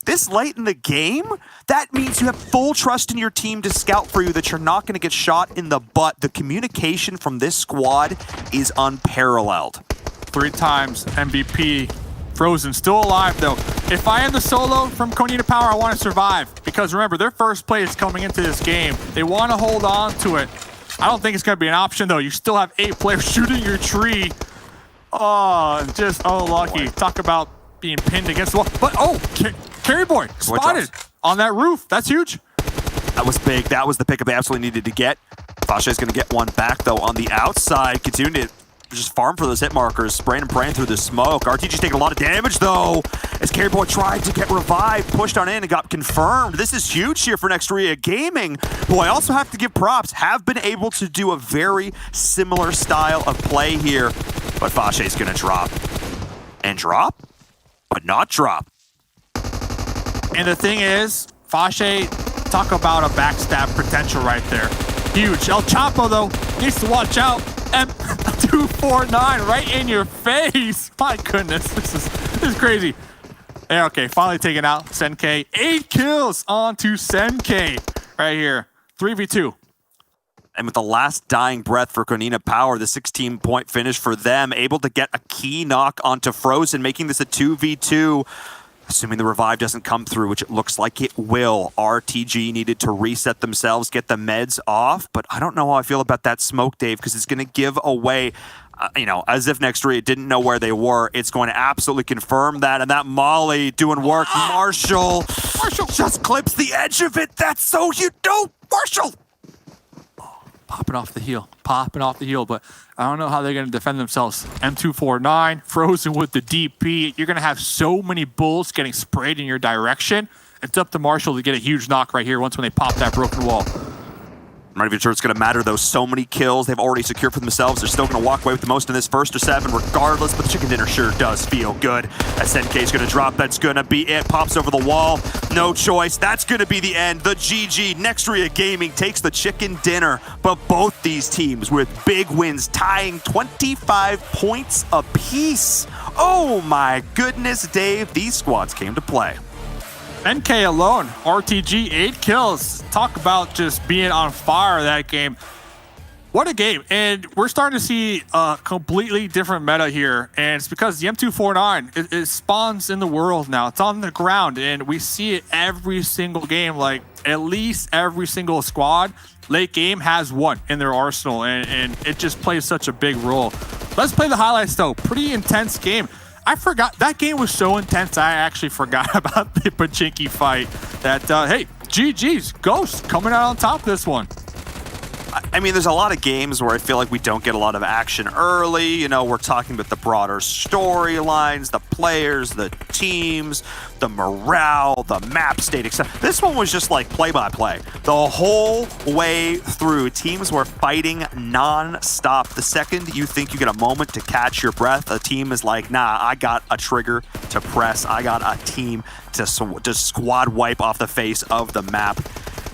this late in the game, that means you have full trust in your team to scout for you, that you're not going to get shot in the butt. The communication from this squad is unparalleled. 3 times MVP. Frozen still alive, though. If I am the solo from Konina Power, I want to survive. Because remember, their first place coming into this game. They want to hold on to it. I don't think it's going to be an option, though. You still have 8 players shooting your tree. Oh, just unlucky. Talk about being pinned against the wall. But, oh, Carry Boy spotted on that roof. That's huge. That was big. That was the pickup they absolutely needed to get. Fasha is going to get one back, though, on the outside. Continuing to just farm for those hit markers, spraying and praying through the smoke. RTG's taking a lot of damage, though, as Carry Boy tried to get revived, pushed on in, and got confirmed. This is huge here for Nextria Gaming, who I also have to give props, have been able to do a very similar style of play here. But Fasha's going to drop. And drop, but not drop. And the thing is, Fashe, talk about a backstab potential right there. huge. El Chapo, though, needs to watch out. M249 right in your face. My goodness, this is crazy. Yeah, okay, finally taken out. Senke, 8 kills onto Senke right here. 3v2. And with the last dying breath for Konina Power, the 16-point finish for them, able to get a key knock onto Frozen, making this a 2v2. Assuming the revive doesn't come through, which it looks like it will. RTG needed to reset themselves, get the meds off, but I don't know how I feel about that smoke, Dave, because it's going to give away, as if Next 3 didn't know where they were. It's going to absolutely confirm that, and that Molly doing work. Marshall just clips the edge of it. That's so you don't, Marshall. Popping off the heel, but I don't know how they're going to defend themselves. M249, Frozen with the DP. You're going to have so many bullets getting sprayed in your direction. It's up to Marshall to get a huge knock right here once when they pop that broken wall. I'm not even sure it's going to matter, though. So many kills they've already secured for themselves. They're still going to walk away with the most in this first or 7 regardless, but the chicken dinner sure does feel good. SNK's going to drop. That's going to be it. Pops over the wall. No choice. That's going to be the end. The GG. Nextria Gaming takes the chicken dinner, but both these teams with big wins, tying 25 points apiece. Oh my goodness, Dave. These squads came to play. NK alone, RTG, 8 kills. Talk about just being on fire that game. What a game. And we're starting to see a completely different meta here. And it's because the M249, it spawns in the world now. It's on the ground. And we see it every single game. Like, at least every single squad, late game, has one in their arsenal. And it just plays such a big role. Let's play the highlights, though. Pretty intense game. I forgot. That game was so intense, I actually forgot about the Pachinki fight. That, hey, GG's. Ghost coming out on top of this one. I mean, there's a lot of games where I feel like we don't get a lot of action early. You know, we're talking about the broader storylines, the players, the teams, the morale, the map state, etc. This one was just like play-by-play. The whole way through, teams were fighting non-stop. The second you think you get a moment to catch your breath, a team is like, nah, I got a trigger to press. I got a team to squad wipe off the face of the map.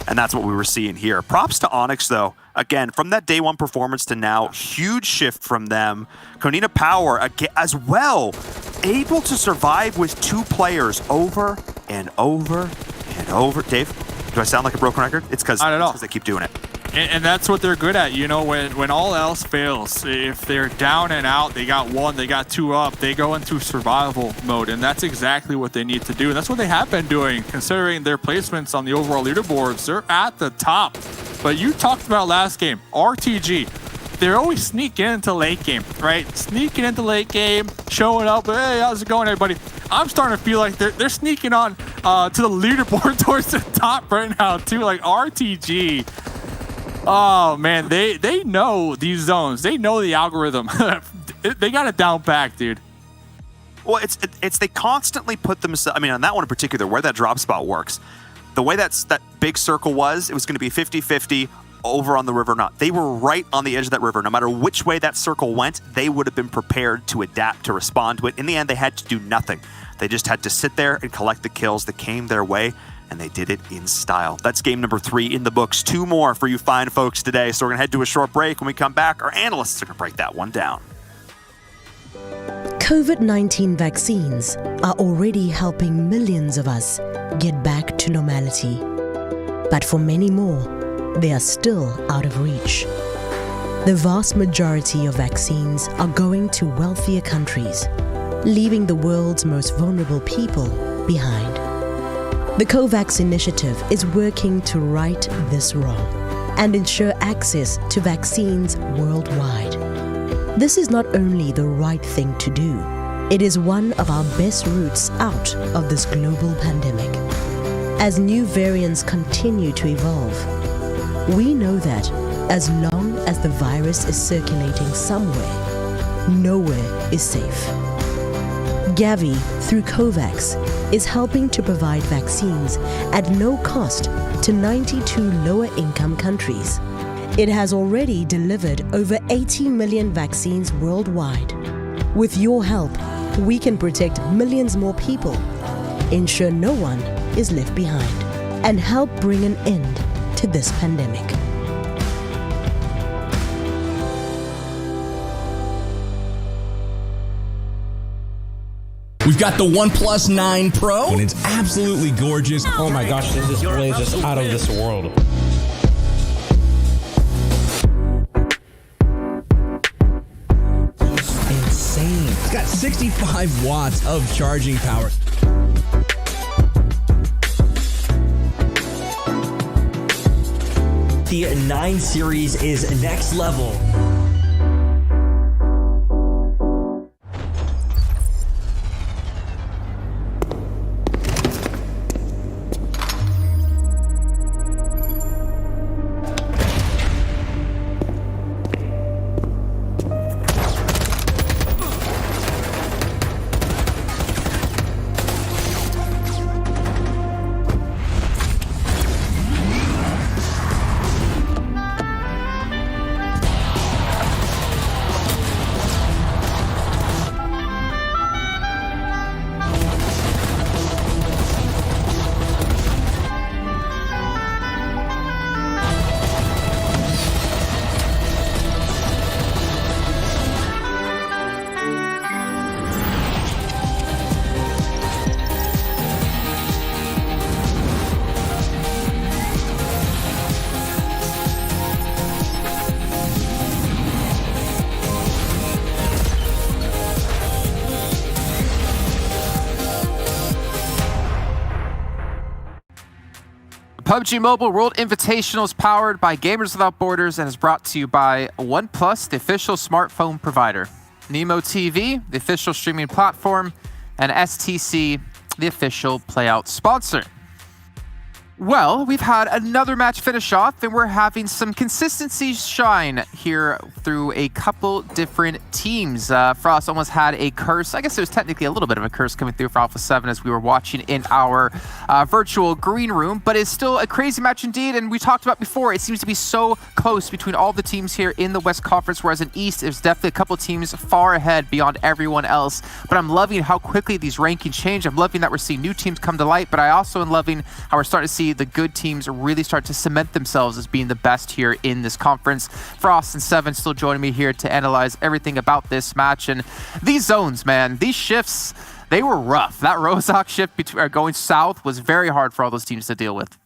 And that's what we were seeing here. Props to Onyx, though. Again, from that day one performance to now, huge shift from them. Konina Power, as well, able to survive with 2 players over and over and over. Dave, do I sound like a broken record? It's because they keep doing it. And that's what they're good at. You know, when all else fails, if they're down and out, they got 1, they got 2 up, they go into survival mode. And that's exactly what they need to do. And that's what they have been doing, considering their placements on the overall leaderboards. They're at the top. But you talked about last game, RTG. They're always sneaking into late game, right? Sneaking into late game, showing up. Hey, how's it going, everybody? I'm starting to feel like they're sneaking on to the leaderboard towards the top right now, too. Like RTG. Oh, man, they know these zones. They know the algorithm. They got it down back, dude. Well, it's they constantly put themselves, I mean, on that one in particular, where that drop spot works, the way that big circle was, it was going to be 50-50 over on the river or not. They were right on the edge of that river. No matter which way that circle went, they would have been prepared to adapt, to respond to it. In the end, they had to do nothing. They just had to sit there and collect the kills that came their way, and they did it in style. That's game number 3 in the books. 2 more for you fine folks today. So we're going to head to a short break. When we come back, our analysts are going to break that one down. COVID-19 vaccines are already helping millions of us get back to normality. But for many more, they are still out of reach. The vast majority of vaccines are going to wealthier countries, leaving the world's most vulnerable people behind. The COVAX initiative is working to right this wrong and ensure access to vaccines worldwide. This is not only the right thing to do, it is one of our best routes out of this global pandemic. As new variants continue to evolve, we know that as long as the virus is circulating somewhere, nowhere is safe. Gavi, through COVAX, is helping to provide vaccines at no cost to 92 lower-income countries. It has already delivered over 80 million vaccines worldwide. With your help, we can protect millions more people, ensure no one is left behind, and help bring an end to this pandemic. We've got the OnePlus 9 Pro, and it's absolutely gorgeous. Oh my gosh, this display is just out of this world. Insane. It's got 65 watts of charging power. The 9 series is next level. PUBG Mobile World Invitational is powered by Gamers Without Borders and is brought to you by OnePlus, the official smartphone provider, Nemo TV, the official streaming platform, and STC, the official playout sponsor. Well, we've had another match finish off, and we're having some consistency shine here through a couple different teams. Frost almost had a curse. I guess it was technically a little bit of a curse coming through for Alpha 7 as we were watching in our virtual green room, but it's still a crazy match indeed, and we talked about before, it seems to be so close between all the teams here in the West Conference, whereas in East, there's definitely a couple teams far ahead beyond everyone else, but I'm loving how quickly these rankings change. I'm loving that we're seeing new teams come to light, but I also am loving how we're starting to see the good teams really start to cement themselves as being the best here in this conference. Frost and Seven still joining me here to analyze everything about this match. And these zones, man, these shifts, they were rough. That Rozak shift going south was very hard for all those teams to deal with.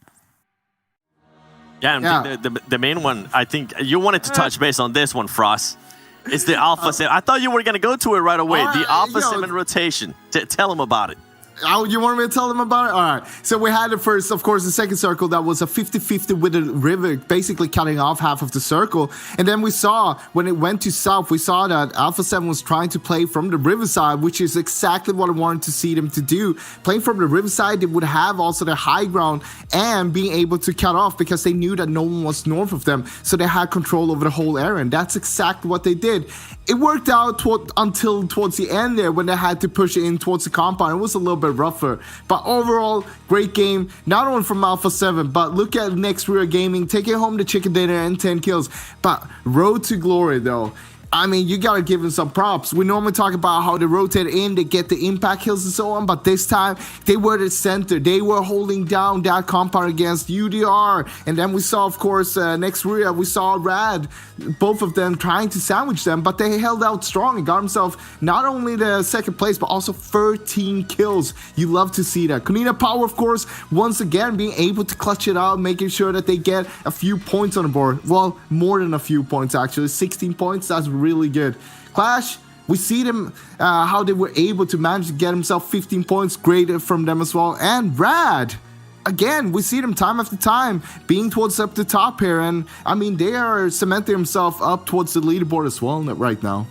Yeah, the main one, I think you wanted to touch base on this one, Frost. It's the Alpha 7. I thought you were going to go to it right away. The Alpha 7 rotation. Tell them about it. Oh, you want me to tell them about it? All right. So we had the first, of course, the second circle that was a 50-50 with the river, basically cutting off half of the circle. And then we saw, when it went to south, we saw that Alpha 7 was trying to play from the riverside, which is exactly what I wanted to see them to do. Playing from the riverside, they would have also the high ground and being able to cut off because they knew that no one was north of them. So they had control over the whole area. And that's exactly what they did. It worked out until towards the end there when they had to push it in towards the compound. It was a little bit rougher, but overall great game, not only from Alpha 7, but look at Next Rear Gaming taking home the chicken dinner and 10 kills. But road to glory though, I mean, you gotta give him some props. We normally talk about how they rotate in, they get the impact kills and so on, but this time they were the center. They were holding down that compound against UDR. And then we saw, of course, next rear, we saw Rad, both of them trying to sandwich them, but they held out strong and got himself not only the second place, but also 13 kills. You love to see that. Kunina Power, of course, once again being able to clutch it out, making sure that they get a few points on the board. Well, more than a few points, actually. 16 points, that's really good. Clash, we see them, how they were able to manage to get himself 15 points, great from them as well. And Rad, again, we see them time after time being towards up the top here. And I mean, they are cementing themselves up towards the leaderboard as well right now.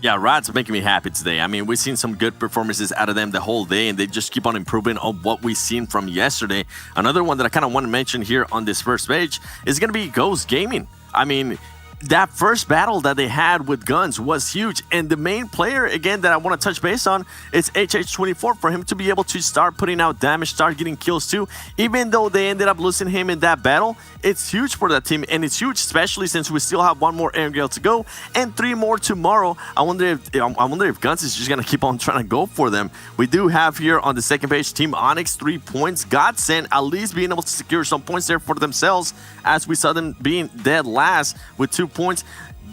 Yeah, Rad's making me happy today. I mean, we've seen some good performances out of them the whole day, and they just keep on improving on what we've seen from yesterday. Another one that I kind of want to mention here on this first page is going to be Ghost Gaming. I mean, that first battle that they had with guns was huge, and the main player again that I want to touch base on is HH24, for him to be able to start putting out damage, start getting kills too. Even though they ended up losing him in that battle, it's huge for that team, and it's huge especially since we still have one more Airgale to go and 3 more tomorrow. I wonder if Guns is just gonna keep on trying to go for them. We do have here on the second page Team Onyx 3 points. Godsend at least being able to secure some points there for themselves, as we saw them being dead last with 2 points.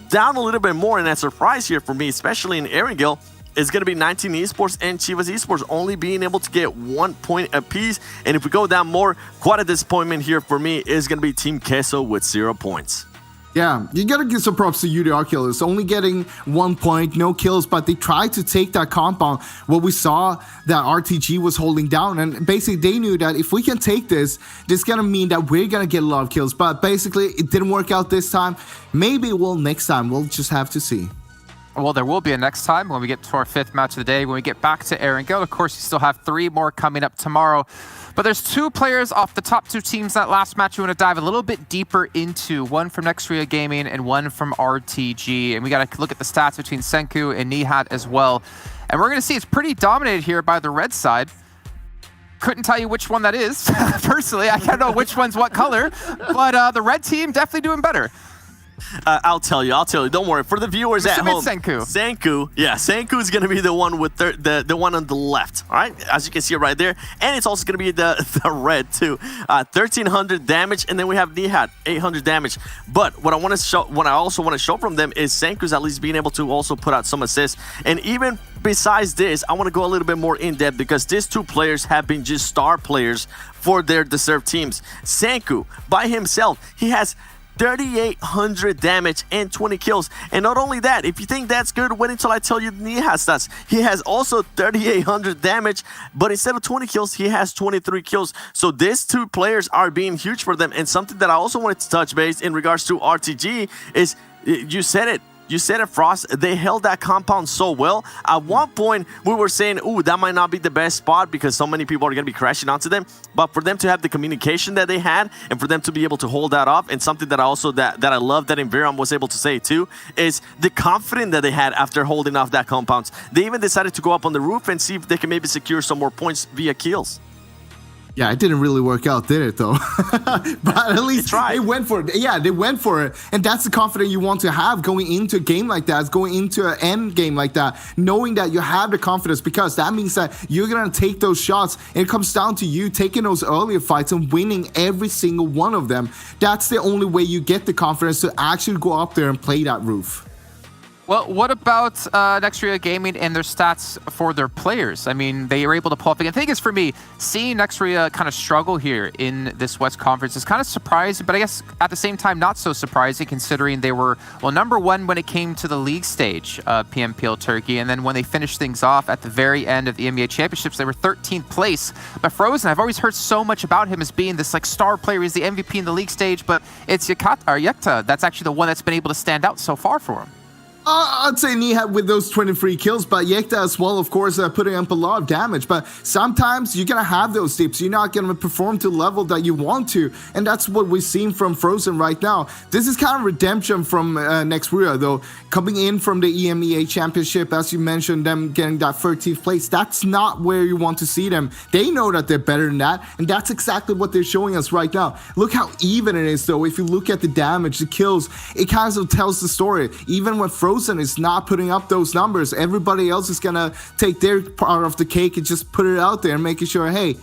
Down a little bit more, and a surprise here for me, especially in Erangel, it's going to be 19 Esports and Chivas Esports only being able to get 1 point apiece. And if we go down more, quite a disappointment here for me is going to be Team Queso with 0 points. Yeah, you gotta give some props to UDR Killers. Only getting 1 point, no kills, but they tried to take that compound. What we saw that RTG was holding down, and basically they knew that if we can take this is gonna mean that we're gonna get a lot of kills. But basically, it didn't work out this time. Maybe it will next time. We'll just have to see. Well, there will be a next time when we get to our 5th match of the day. When we get back to Erangel, of course, you still have 3 more coming up tomorrow. But there's 2 players off the top 2 teams that last match we want to dive a little bit deeper into. One from Nextria Gaming and one from RTG. And we got to look at the stats between Senku and Nihat as well. And we're going to see it's pretty dominated here by the red side. Couldn't tell you which one that is. Personally, I can't know which one's what color. But the red team definitely doing better. I'll tell you. Don't worry. For the viewers at home, Senku is going to be the one with the one on the left. All right, as you can see right there, and it's also going to be the red too. 1,300 damage, and then we have Nihat 800 damage. But what I also want to show from them is Senku's at least being able to also put out some assists, and even besides this, I want to go a little bit more in depth because these 2 players have been just star players for their deserved teams. Senku by himself, he has 3,800 damage and 20 kills. And not only that, if you think that's good, wait until I tell you Nihat's stats. He has also 3,800 damage, but instead of 20 kills, he has 23 kills. So these 2 players are being huge for them. And something that I also wanted to touch base in regards to RTG is, you said it, Frost. They held that compound so well. At one point, we were saying, ooh, that might not be the best spot because so many people are going to be crashing onto them. But for them to have the communication that they had and for them to be able to hold that off, and something that I also that I love that Inviram was able to say too, is the confidence that they had after holding off that compound. They even decided to go up on the roof and see if they can maybe secure some more points via kills. Yeah, it didn't really work out, did it, though? But at least they went for it. Yeah, they went for it. And that's the confidence you want to have going into a game like that, going into an end game like that, knowing that you have the confidence, because that means that you're going to take those shots, and it comes down to you taking those earlier fights and winning every single one of them. That's the only way you get the confidence to actually go up there and play that roof. Well, what about Nextria Gaming and their stats for their players? I mean, they were able to pull up again. The thing is, for me, seeing Nextria kind of struggle here in this West Conference is kind of surprising, but I guess at the same time, not so surprising considering they were, well, #1 when it came to the league stage, PMPL Turkey, and then when they finished things off at the very end of the EMEA Championships, they were 13th place. But Frozen, I've always heard so much about him as being this like star player. He's the MVP in the league stage, but it's Yekta that's actually the one that's been able to stand out so far for him. I'd say Nihat with those 23 kills, but Yekta as well, of course, putting up a lot of damage. But sometimes you're going to have those dips. You're not going to perform to the level that you want to. And that's what we've seen from Frozen right now. This is kind of redemption from Nextria, though. Coming in from the EMEA Championship, as you mentioned, them getting that 13th place, that's not where you want to see them. They know that they're better than that. And that's exactly what they're showing us right now. Look how even it is, though. If you look at the damage, the kills, it kind of tells the story. Even when Frozen is not putting up those numbers, everybody else is gonna take their part of the cake and just put it out there and making sure, hey,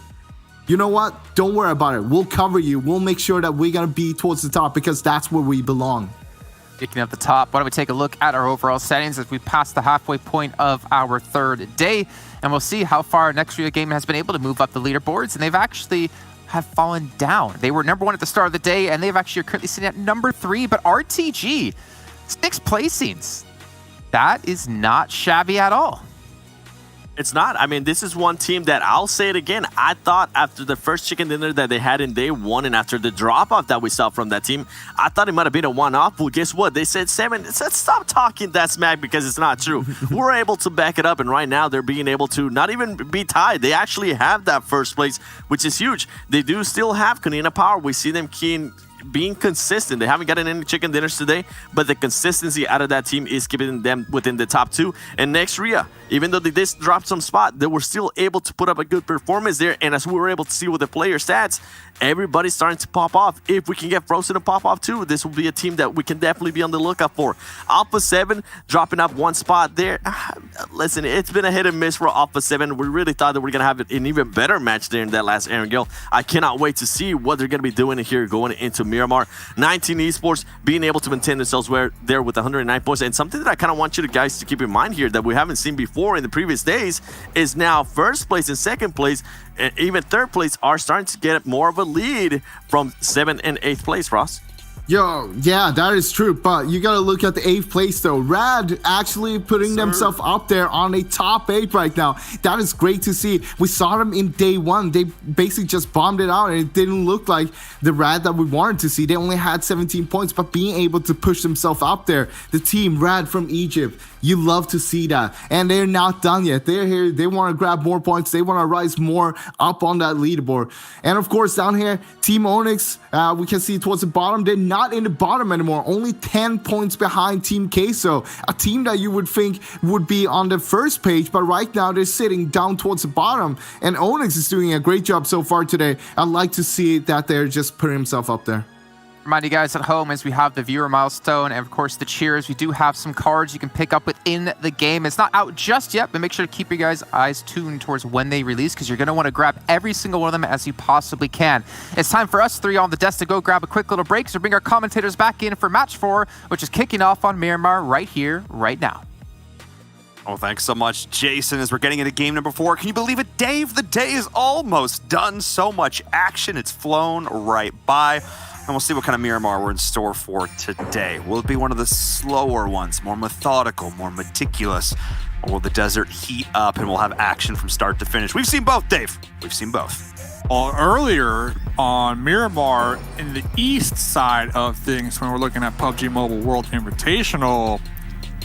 you know what, don't worry about it, we'll cover you, we'll make sure that we're gonna be towards the top because that's where we belong. Speaking of the top, why don't we take a look at our overall settings as we pass the halfway point of our 3rd day, and we'll see how far Nextria Gaming has been able to move up the leaderboards, and they've actually have fallen down. They were #1 at the start of the day, and they've actually are currently sitting at #3, but RTG, 6 placings. That is not shabby at all. It's not. I mean, this is one team that, I'll say it again, I thought after the first chicken dinner that they had in day 1 and after the drop-off that we saw from that team, I thought it might have been a one-off. Well, guess what? They said 7. It said, stop talking that smack because it's not true. We're able to back it up, and right now they're being able to not even be tied. They actually have that first place, which is huge. They do still have Kanina Power. We see them being consistent. They haven't gotten any chicken dinners today, but the consistency out of that team is keeping them within the top 2. And Nextria, even though they did drop some spot, they were still able to put up a good performance there. And as we were able to see with the player stats, everybody's starting to pop off. If we can get Frozen to pop off too, this will be a team that we can definitely be on the lookout for. Alpha 7 dropping up 1 spot there. Listen, it's been a hit and miss for Alpha 7. We really thought that we were going to have an even better match there in that last Erangel. I cannot wait to see what they're going to be doing here going into Miramar. 19 Esports being able to maintain themselves there with 109 points. And something that I kind of want you guys to keep in mind here that we haven't seen before in the previous days is now first place and second place, and even third place are starting to get more of a lead from 7th and 8th place, Ross. Yo, yeah, that is true, but you gotta look at the 8th place though. Rad actually putting themselves up there on a top 8 right now. That is great to see. We saw them in day 1. They basically just bombed it out, and it didn't look like the Rad that we wanted to see. They only had 17 points, but being able to push themselves up there, the team Rad from Egypt, you love to see that. And they're not done yet. They're here. They want to grab more points. They want to rise more up on that leaderboard. And of course, down here, Team Onyx, we can see towards the bottom, they're not in the bottom anymore. Only 10 points behind Team Queso, a team that you would think would be on the first page, but right now they're sitting down towards the bottom. And Onyx is doing a great job so far today. I'd like to see that they're just putting himself up there. Remind you guys at home, as we have the viewer milestone and of course the cheers, we do have some cards you can pick up within the game. It's not out just yet, but make sure to keep your guys' eyes tuned towards when they release, because you're going to want to grab every single one of them as you possibly can. It's time for us three on the desk to go grab a quick little break, so bring our commentators back in for match 4, which is kicking off on Miramar right here, right now. Oh, thanks so much, Jason. As we're getting into game number 4, can you believe it, Dave? The day is almost done. So much action. It's flown right by. And we'll see what kind of Miramar we're in store for today. Will it be one of the slower ones, more methodical, more meticulous? Or will the desert heat up and we'll have action from start to finish? We've seen both, Dave. We've seen both. Well, earlier on Miramar, in the east side of things, when we're looking at PUBG Mobile World Invitational,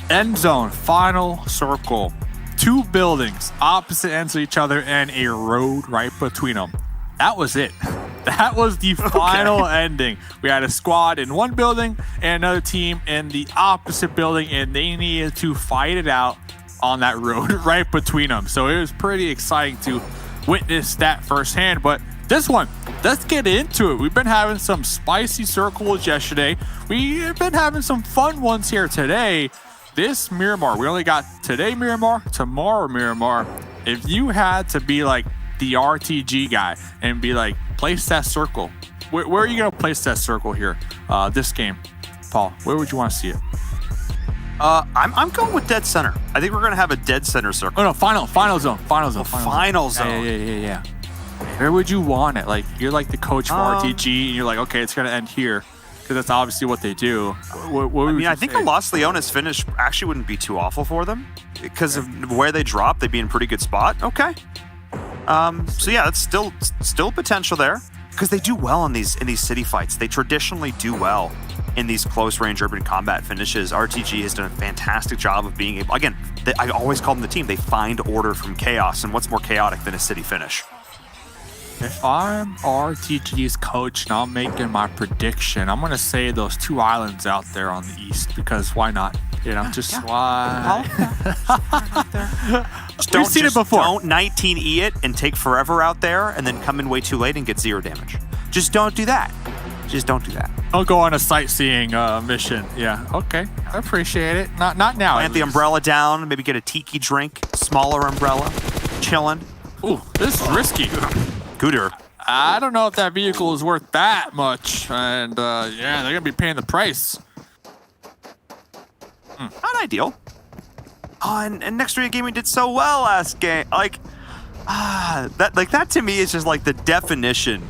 end zone, final circle, 2 buildings, opposite ends of each other, and a road right between them. That was it. That was the final ending. We had a squad in one building and another team in the opposite building, and they needed to fight it out on that road right between them. So it was pretty exciting to witness that firsthand. But this one, let's get into it. We've been having some spicy circles yesterday. We've been having some fun ones here today. This Miramar, we only got today Miramar, tomorrow Miramar. If you had to be like the RTG guy and be like, place that circle, where are you going to place that circle here, this game? Paul, where would you want to see it? I'm going with dead center. I think we're going to have a dead center circle. Oh, no, final zone. Final zone. Yeah. Where would you want it? Like, you're like the coach for RTG, and you're like, okay, it's going to end here, because that's obviously what they do. I think a Los Leones finish actually wouldn't be too awful for them, because of where they drop, they'd be in a pretty good spot. Okay. So yeah, that's still potential there, because they do well in these city fights. They traditionally do well in these close range urban combat finishes. RTG has done a fantastic job of being able, again, I always call them the team, they find order from chaos, and what's more chaotic than a city finish? If I'm RTG's coach and I'm making my prediction, I'm going to say those 2 islands out there on the east, because why not? You know, why? We've seen it before. Don't 19E it and take forever out there and then come in way too late and get 0 damage. Just don't do that. Don't go on a sightseeing mission. Yeah, okay. I appreciate it. Not now. Plant the umbrella down, maybe get a tiki drink, smaller umbrella, chilling. Ooh, this is risky. Gooder. I don't know if that vehicle is worth that much. And yeah, they're going to be paying the price. Not ideal. Oh, and Next Gen Gaming did so well last game. That to me is just like the definition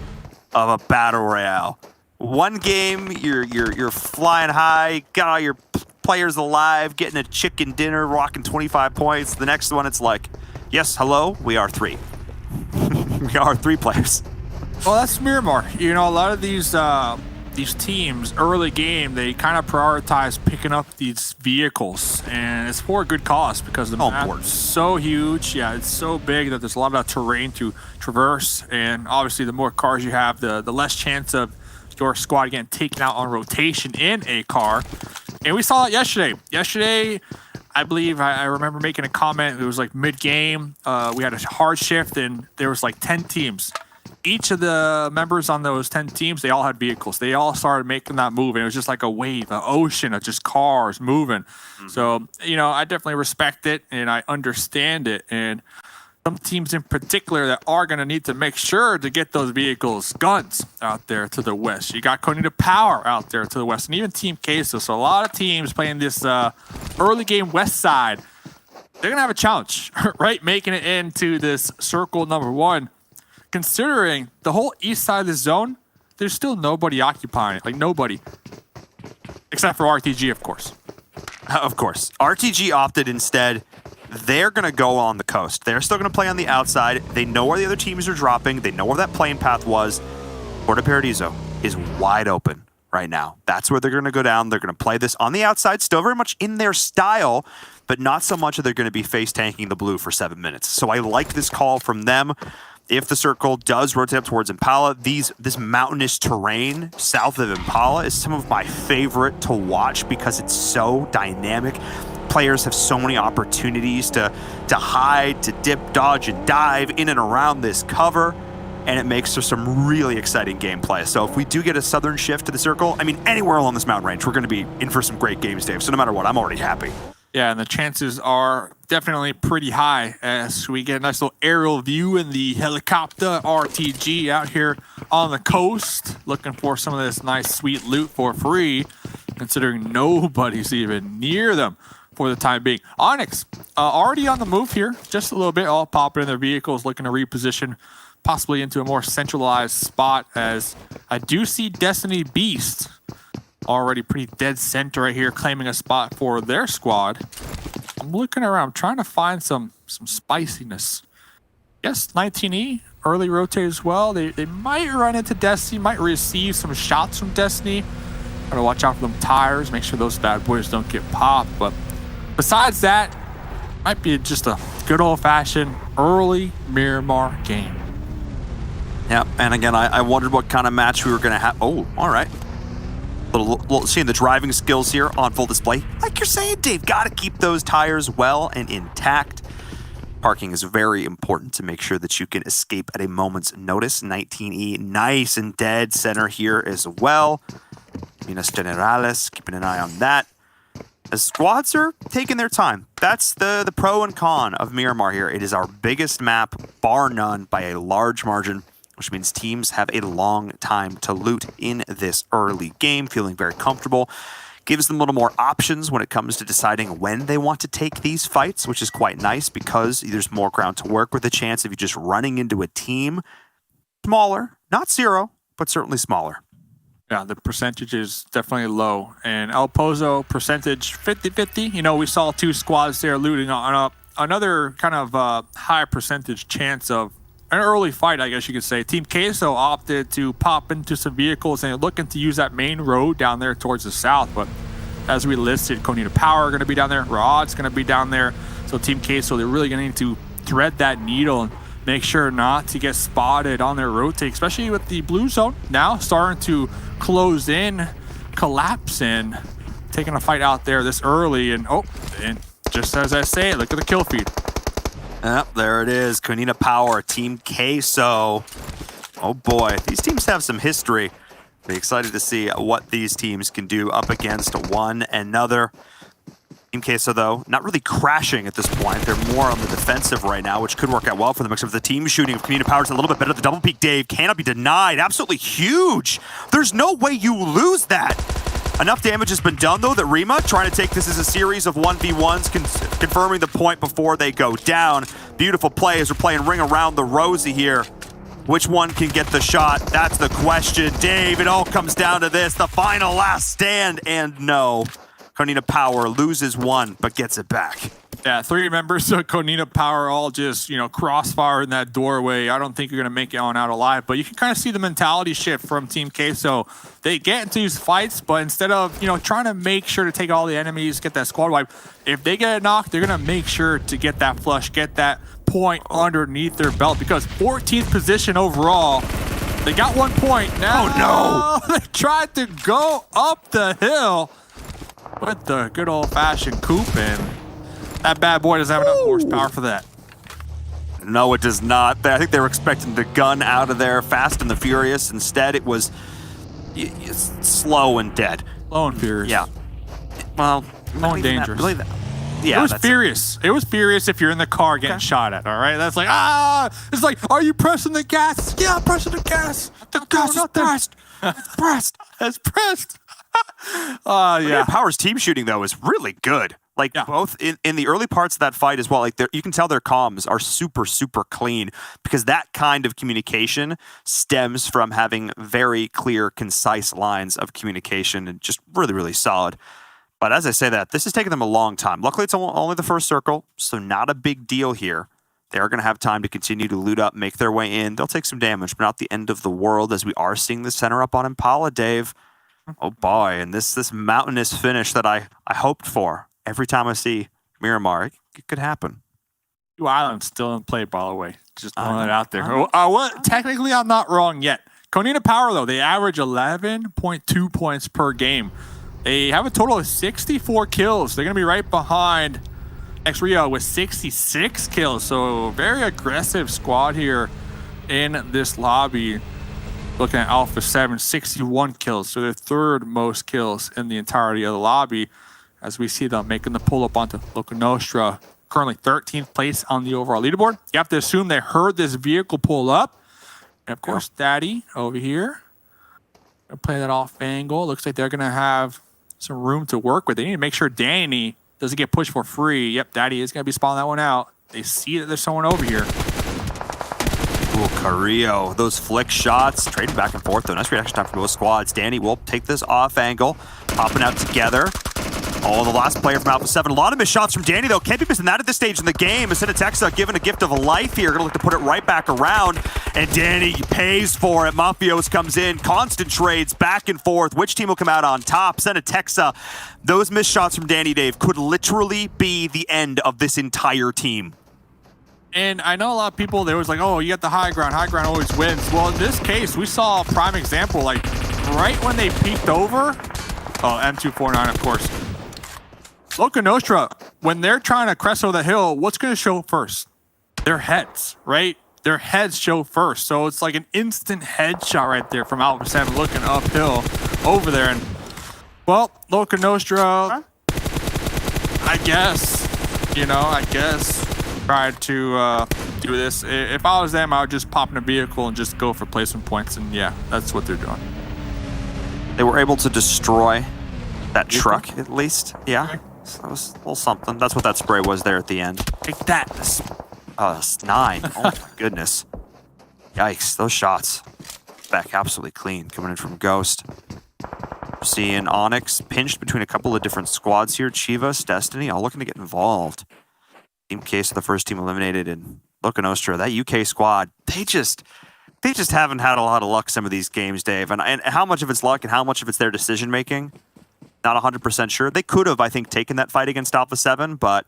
of a battle royale. One game, you're flying high, got all your players alive, getting a chicken dinner, rocking 25 points. The next one, it's like, yes, hello, we are 3. We are 3 players. Well, that's Miramar. You know, a lot of these teams early game, they kind of prioritize picking up these vehicles, and it's for a good cause, because the map is so huge. Yeah, it's so big that there's a lot of terrain to traverse, and obviously the more cars you have, the less chance of your squad getting taken out on rotation in a car. And we saw it yesterday. Yesterday, I believe I remember making a comment. It was like mid-game. We had a hard shift, and there was like 10 teams. Each of the members on those 10 teams, they all had vehicles. They all started making that move, and it was just like a wave, an ocean of just cars moving. So, you know, I definitely respect it, and I understand it. And some teams in particular that are going to need to make sure to get those vehicles, guns out there to the west. You got Konita Power out there to the west, and even Team Queso. So a lot of teams playing this early game west side. They're going to have a challenge, right? Making it into this circle number 1. Considering the whole east side of the zone, there's still nobody occupying it. Like, nobody. Except for RTG, of course. Of course. RTG opted instead. They're going to go on the coast. They're still going to play on the outside. They know where the other teams are dropping. They know where that plane path was. Puerto Paradiso is wide open right now. That's where they're going to go down. They're going to play this on the outside, still very much in their style, but not so much that they're going to be face tanking the blue for 7 minutes. So I like this call from them. If the circle does rotate up towards Impala, this mountainous terrain south of Impala is some of my favorite to watch because it's so dynamic. Players have so many opportunities to hide, to dip, dodge, and dive in and around this cover, and it makes for some really exciting gameplay. So if we do get a southern shift to the circle, I mean, anywhere along this mountain range, we're going to be in for some great games, Dave. So no matter what, I'm already happy. Yeah, and the chances are definitely pretty high as we get a nice little aerial view in the helicopter RTG out here on the coast, looking for some of this nice, sweet loot for free, considering nobody's even near them for the time being. Onyx, already on the move here, just a little bit, all popping in their vehicles, looking to reposition possibly into a more centralized spot, as I do see Destiny Beast already pretty dead center right here, claiming a spot for their squad. I'm looking around, trying to find some spiciness. Yes, 19E, early rotate as well. They might run into Destiny, might receive some shots from Destiny. Gotta watch out for them tires, make sure those bad boys don't get popped. But besides that, might be just a good old-fashioned early Miramar game. Yeah, and again, I wondered what kind of match we were going to have. Oh, all right. Little seeing the driving skills here on full display. Like you're saying, Dave, got to keep those tires well and intact. Parking is very important to make sure that you can escape at a moment's notice. 19E, nice and dead center here as well. Minas Generales, keeping an eye on that. The squads are taking their time. That's the pro and con of Miramar here. It is our biggest map, bar none, by a large margin, which means teams have a long time to loot in this early game, feeling very comfortable. Gives them a little more options when it comes to deciding when they want to take these fights, which is quite nice because there's more ground to work with. The chance of you just running into a team, smaller, not zero, but certainly smaller. Yeah, the percentage is definitely low. And El Pozo percentage 50-50. You know, we saw 2 squads there looting on another kind of high percentage chance of an early fight, I guess you could say. Team Queso opted to pop into some vehicles and looking to use that main road down there towards the south. But as we listed, Konita Power going to be down there. Rod's going to be down there. So Team Queso, they're really going to need to thread that needle and make sure not to get spotted on their rotate, especially with the blue zone now starting to close in, collapse in, taking a fight out there this early. And just as I say, look at the kill feed. Yep, there it is. Konita Power, Team Queso. Oh boy, these teams have some history. Be excited to see what these teams can do up against one another. Team Queso, though, not really crashing at this point. They're more on the defensive right now, which could work out well for them, except for the team shooting of Konita Power is a little bit better. The double peak, Dave, cannot be denied. Absolutely huge. There's no way you lose that. Enough damage has been done, though, that Rima trying to take this as a series of 1v1s, confirming the point before they go down. Beautiful play as we're playing Ring Around the Rosie here. Which one can get the shot? That's the question. Dave, it all comes down to this. The final last stand, and no. Konita Power loses one, but gets it back. Yeah, 3 members of Konita Power all just, crossfire in that doorway. I don't think you're going to make it on out alive, but you can kind of see the mentality shift from Team Queso. They get into these fights, but instead of, trying to make sure to take all the enemies, get that squad wipe, if they get knocked, they're going to make sure to get that flush, get that point underneath their belt, because 14th position overall. They got 1 point now. Oh, no! They tried to go up the hill with the good old-fashioned coupe, and that bad boy doesn't have enough horsepower for that. No, it does not. I think they were expecting the gun out of there, Fast and the Furious. Instead, it was slow and dead. Slow and furious. Yeah. Well, slow and dangerous. it was furious. It was furious if you're in the car getting shot at, all right? That's like, it's like, are you pressing the gas? Yeah, I'm pressing the gas. The gas is pressed. It's pressed. It's pressed. Yeah. Power's team shooting, though, is really good. Like, both in the early parts of that fight as well, like, you can tell their comms are super, super clean because that kind of communication stems from having very clear, concise lines of communication and just really, really solid. But as I say that, this has taken them a long time. Luckily, it's only the first circle, so not a big deal here. They're going to have time to continue to loot up, make their way in. They'll take some damage, but not the end of the world as we are seeing the center up on Impala, Dave. Oh boy, and this mountainous finish that I hoped for. Every time I see Miramar, it could happen. Two Islands still in play, by the way. Just throwing it out there. Technically, I'm not wrong yet. Konina Power, though, they average 11.2 points per game. They have a total of 64 kills. They're going to be right behind X Rio with 66 kills. So very aggressive squad here in this lobby. Looking at Alpha 7, 61 kills. So their third most kills in the entirety of the lobby. As we see them making the pull up onto Loca Nostra, currently 13th place on the overall leaderboard. You have to assume they heard this vehicle pull up. And of course, Daddy over here. Gonna play that off angle. Looks like they're gonna have some room to work with. They need to make sure Danny doesn't get pushed for free. Yep, Daddy is gonna be spawning that one out. They see that there's someone over here. Ooh, Carrillo, those flick shots, trading back and forth though. Nice reaction time from both squads. Danny will take this off angle, popping out together. Oh, the last player from Alpha 7. A lot of missed shots from Danny, though. Can't be missing that at this stage in the game. Texa given a gift of a life here. Gonna look to put it right back around. And Danny pays for it. Mafios comes in. Constant trades back and forth. Which team will come out on top? Texa. Those missed shots from Danny, Dave, could literally be the end of this entire team. And I know a lot of people, they was like, oh, you got the high ground. High ground always wins. Well, in this case, we saw a prime example. Like, right when they peeked over. Oh, M249, of course. Loca Nostra, when they're trying to crest over the hill, what's going to show first? Their heads, right? Their heads show first. So it's like an instant headshot right there from Alpha 7 looking uphill over there. And, well, Loca Nostra, I guess, tried to do this. If I was them, I would just pop in a vehicle and just go for placement points. And, yeah, that's what they're doing. They were able to destroy that truck, at least. Yeah. So that was a little something. That's what that spray was there at the end. Take that. It's 9. Oh my goodness. Yikes. Those shots. Back absolutely clean coming in from Ghost. Seeing Onyx pinched between a couple of different squads here. Chivas, Destiny, all looking to get involved. Team Case, the first team eliminated in Loca Nostra. That UK squad, they just haven't had a lot of luck some of these games, Dave. And how much of it's luck and how much of it's their decision making? Not 100% sure. They could have, I think, taken that fight against Alpha 7, but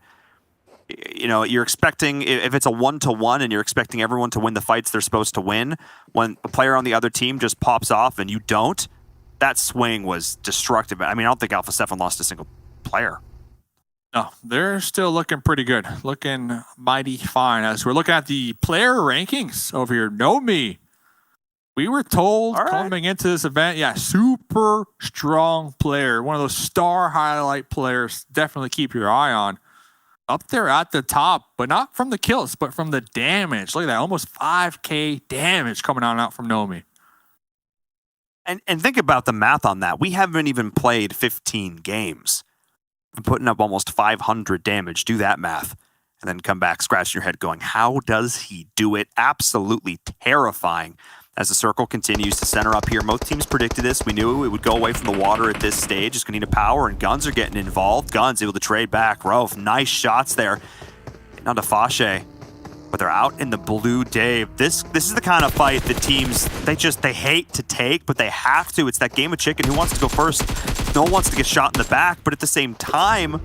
you're expecting, if it's a 1-to-1 and you're expecting everyone to win the fights they're supposed to win, when a player on the other team just pops off and you don't, that swing was destructive. I mean, I don't think Alpha 7 lost a single player. No, they're still looking pretty good. Looking mighty fine. As we're looking at the player rankings over here, Nomi. We were told coming into this event, super strong player. One of those star highlight players. Definitely keep your eye on. Up there at the top, but not from the kills, but from the damage. Look at that, almost 5K damage coming out from Nomi. And think about the math on that. We haven't even played 15 games. We're putting up almost 500 damage. Do that math. And then come back, scratching your head going, how does he do it? Absolutely terrifying. As the circle continues to center up here, most teams predicted this. We knew it would go away from the water at this stage. It's going to need a power, and Guns are getting involved. Guns able to trade back. Rove, nice shots there. Getting onto Fashe, but they're out in the blue, Dave. This is the kind of fight that teams, they hate to take, but they have to. It's that game of chicken. Who wants to go first? No one wants to get shot in the back, but at the same time,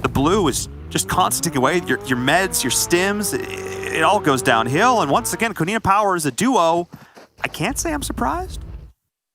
the blue is just constantly taking away your meds, your stims. It all goes downhill, and once again, Konina Power is a duo. I can't say I'm surprised.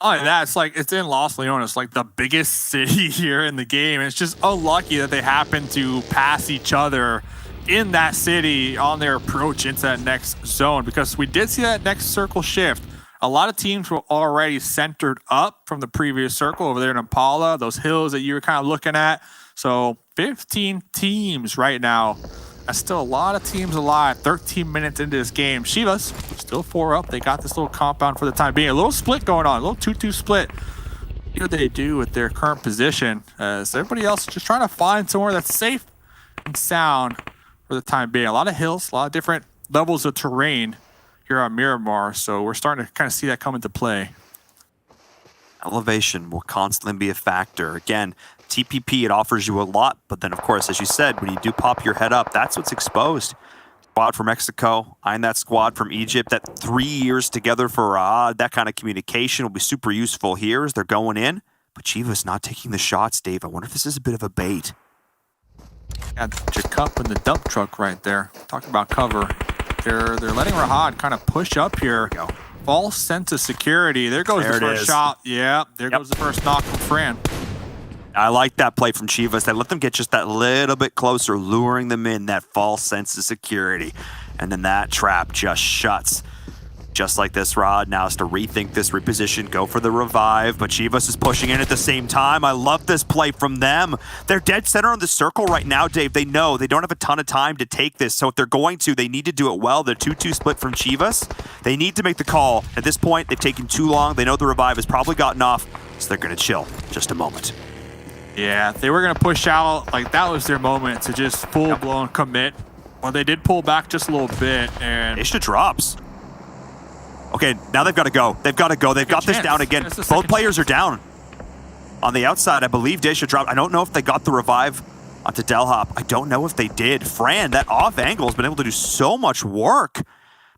Oh, that's like, it's in Los Leones, like the biggest city here in the game. It's just unlucky that they happen to pass each other in that city on their approach into that next zone, because we did see that next circle shift. A lot of teams were already centered up from the previous circle over there in Impala, those hills that you were kind of looking at. So 15 teams right now. That's still a lot of teams alive. 13 minutes into this game. Chivas still 4 up. They got this little compound for the time being. A little split going on, a little 2-2 split. What do they do with their current position? As everybody else is just trying to find somewhere that's safe and sound for the time being. A lot of hills, a lot of different levels of terrain here on Miramar. So we're starting to kind of see that come into play. Elevation will constantly be a factor. Again, TPP, it offers you a lot, but then, of course, as you said, when you do pop your head up, that's what's exposed. Squad from Mexico, eyeing that squad from Egypt, that 3 years together for that kind of communication will be super useful here as they're going in. But Chivas not taking the shots, Dave. I wonder if this is a bit of a bait. Got Jacup in the dump truck right there. Talking about cover. They're letting Rahad kind of push up here. There we go. False sense of security. There goes the first shot. Yeah, there goes the first knock from Fran. I like that play from Chivas. They let them get just that little bit closer, luring them in, that false sense of security. And then that trap just shuts. Just like this, Rod now has to rethink this reposition, go for the revive, but Chivas is pushing in at the same time. I love this play from them. They're dead center on the circle right now, Dave. They know they don't have a ton of time to take this, so if they're going to, they need to do it well. They're 2-2 split from Chivas. They need to make the call. At this point, they've taken too long. They know the revive has probably gotten off, so they're going to chill just a moment. Yeah, they were going to push out. Like, that was their moment to just full-blown commit. Well, they did pull back just a little bit, and Isha drops. Okay, now they've got to go. They've got to go. They've got this down again. Both players are down. On the outside, I believe Desha dropped. I don't know if they got the revive onto Delhop. I don't know if they did. Fran, that off angle, has been able to do so much work.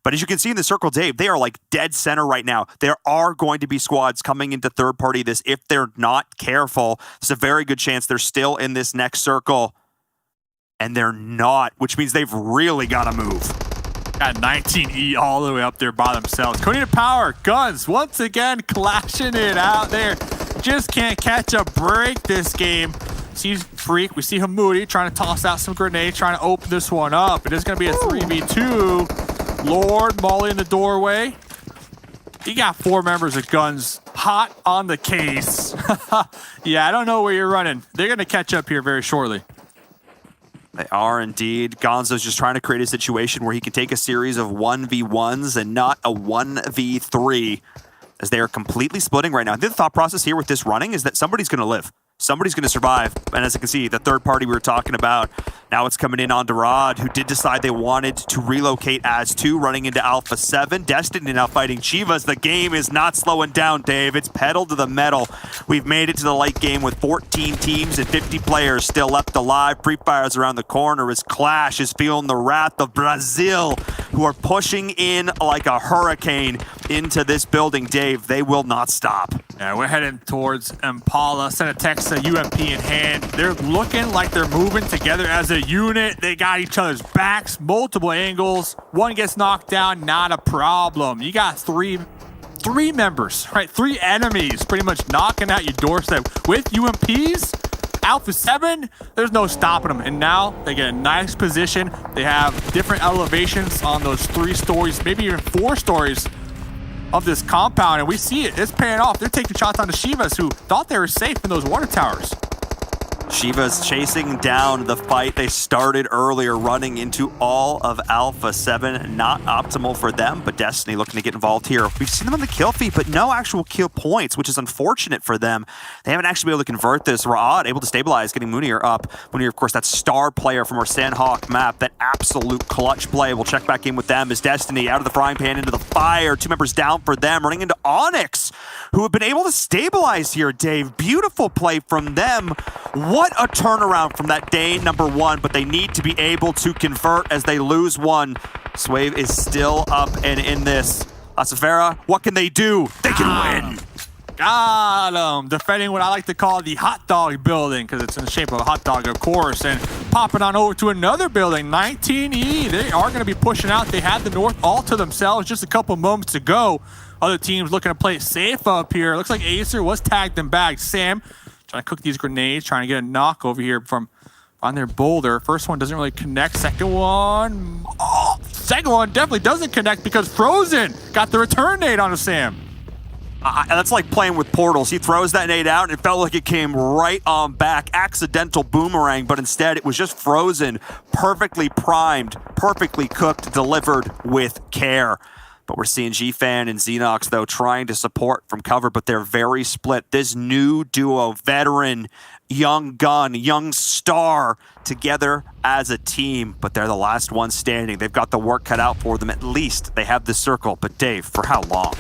But as you can see in the circle, Dave, they are like dead center right now. There are going to be squads coming into third party this. If they're not careful, there's a very good chance they're still in this next circle. And they're not, which means they've really got to move. Got 19E all the way up there by themselves. Konita Power, guns, once again, clashing it out there. Just can't catch a break this game. See Freak, we see Hamoudi trying to toss out some grenades, trying to open this one up. It is going to be a 3v2. Lord, Molly in the doorway. You got 4 members of guns hot on the case. Yeah, I don't know where you're running. They're going to catch up here very shortly. They are indeed. Gonzo's just trying to create a situation where he can take a series of 1v1s and not a 1v3, as they are completely splitting right now. The thought process here with this running is that somebody's going to live. Somebody's going to survive. And as you can see, the third party we were talking about, now it's coming in on Dorad, who did decide they wanted to relocate as 2, running into Alpha 7. Destiny now fighting Chivas. The game is not slowing down, Dave. It's pedal to the metal. We've made it to the late game with 14 teams and 50 players still left alive. Free Fire's around the corner as Clash is feeling the wrath of Brazil, who are pushing in like a hurricane into this building, Dave. They will not stop. Yeah, we're heading towards Impala. Sent a text to UMP in hand. They're looking like they're moving together as a unit. They got each other's backs, multiple angles. One gets knocked down, not a problem. You got three members, right? 3 enemies pretty much knocking at your doorstep. With UMPs, Alpha 7, there's no stopping them. And now they get a nice position. They have different elevations on those 3 stories, maybe even 4 stories of this compound, and we see it. It's paying off. They're taking shots on the Chivas, who thought they were safe in those water towers. Chivas chasing down the fight they started earlier, running into all of Alpha 7. Not optimal for them, but Destiny looking to get involved here. We've seen them on the kill feed, but no actual kill points, which is unfortunate for them. They haven't actually been able to convert this. Ra'ad able to stabilize, getting Munir up. Munir, of course, that star player from our Sandhawk map, that absolute clutch play. We'll check back in with them as Destiny out of the frying pan into the fire. 2 members down for them, running into Onyx, who have been able to stabilize here, Dave. Beautiful play from them. What a turnaround from that day number 1, but they need to be able to convert as they lose 1. Swave is still up and in this. Asafera, what can they do? They can win. Got him. Defending what I like to call the hot dog building, because it's in the shape of a hot dog, of course. And popping on over to another building, 19E. They are going to be pushing out. They had the North all to themselves just a couple moments ago. Other teams looking to play it safe up here. Looks like Acer was tagged and bagged. Sam trying to cook these grenades, trying to get a knock over here from on their boulder. First one doesn't really connect. Second one, second one definitely doesn't connect because Frozen got the return nade onto Sam. That's like playing with portals. He throws that nade out and it felt like it came right on back. Accidental boomerang, but instead it was just Frozen, perfectly primed, perfectly cooked, delivered with care. But we're seeing GFan and Xenox, though, trying to support from cover, but they're very split. This new duo, veteran, young gun, young star, together as a team, but they're the last ones standing. They've got the work cut out for them. At least they have the circle. But Dave, for how long?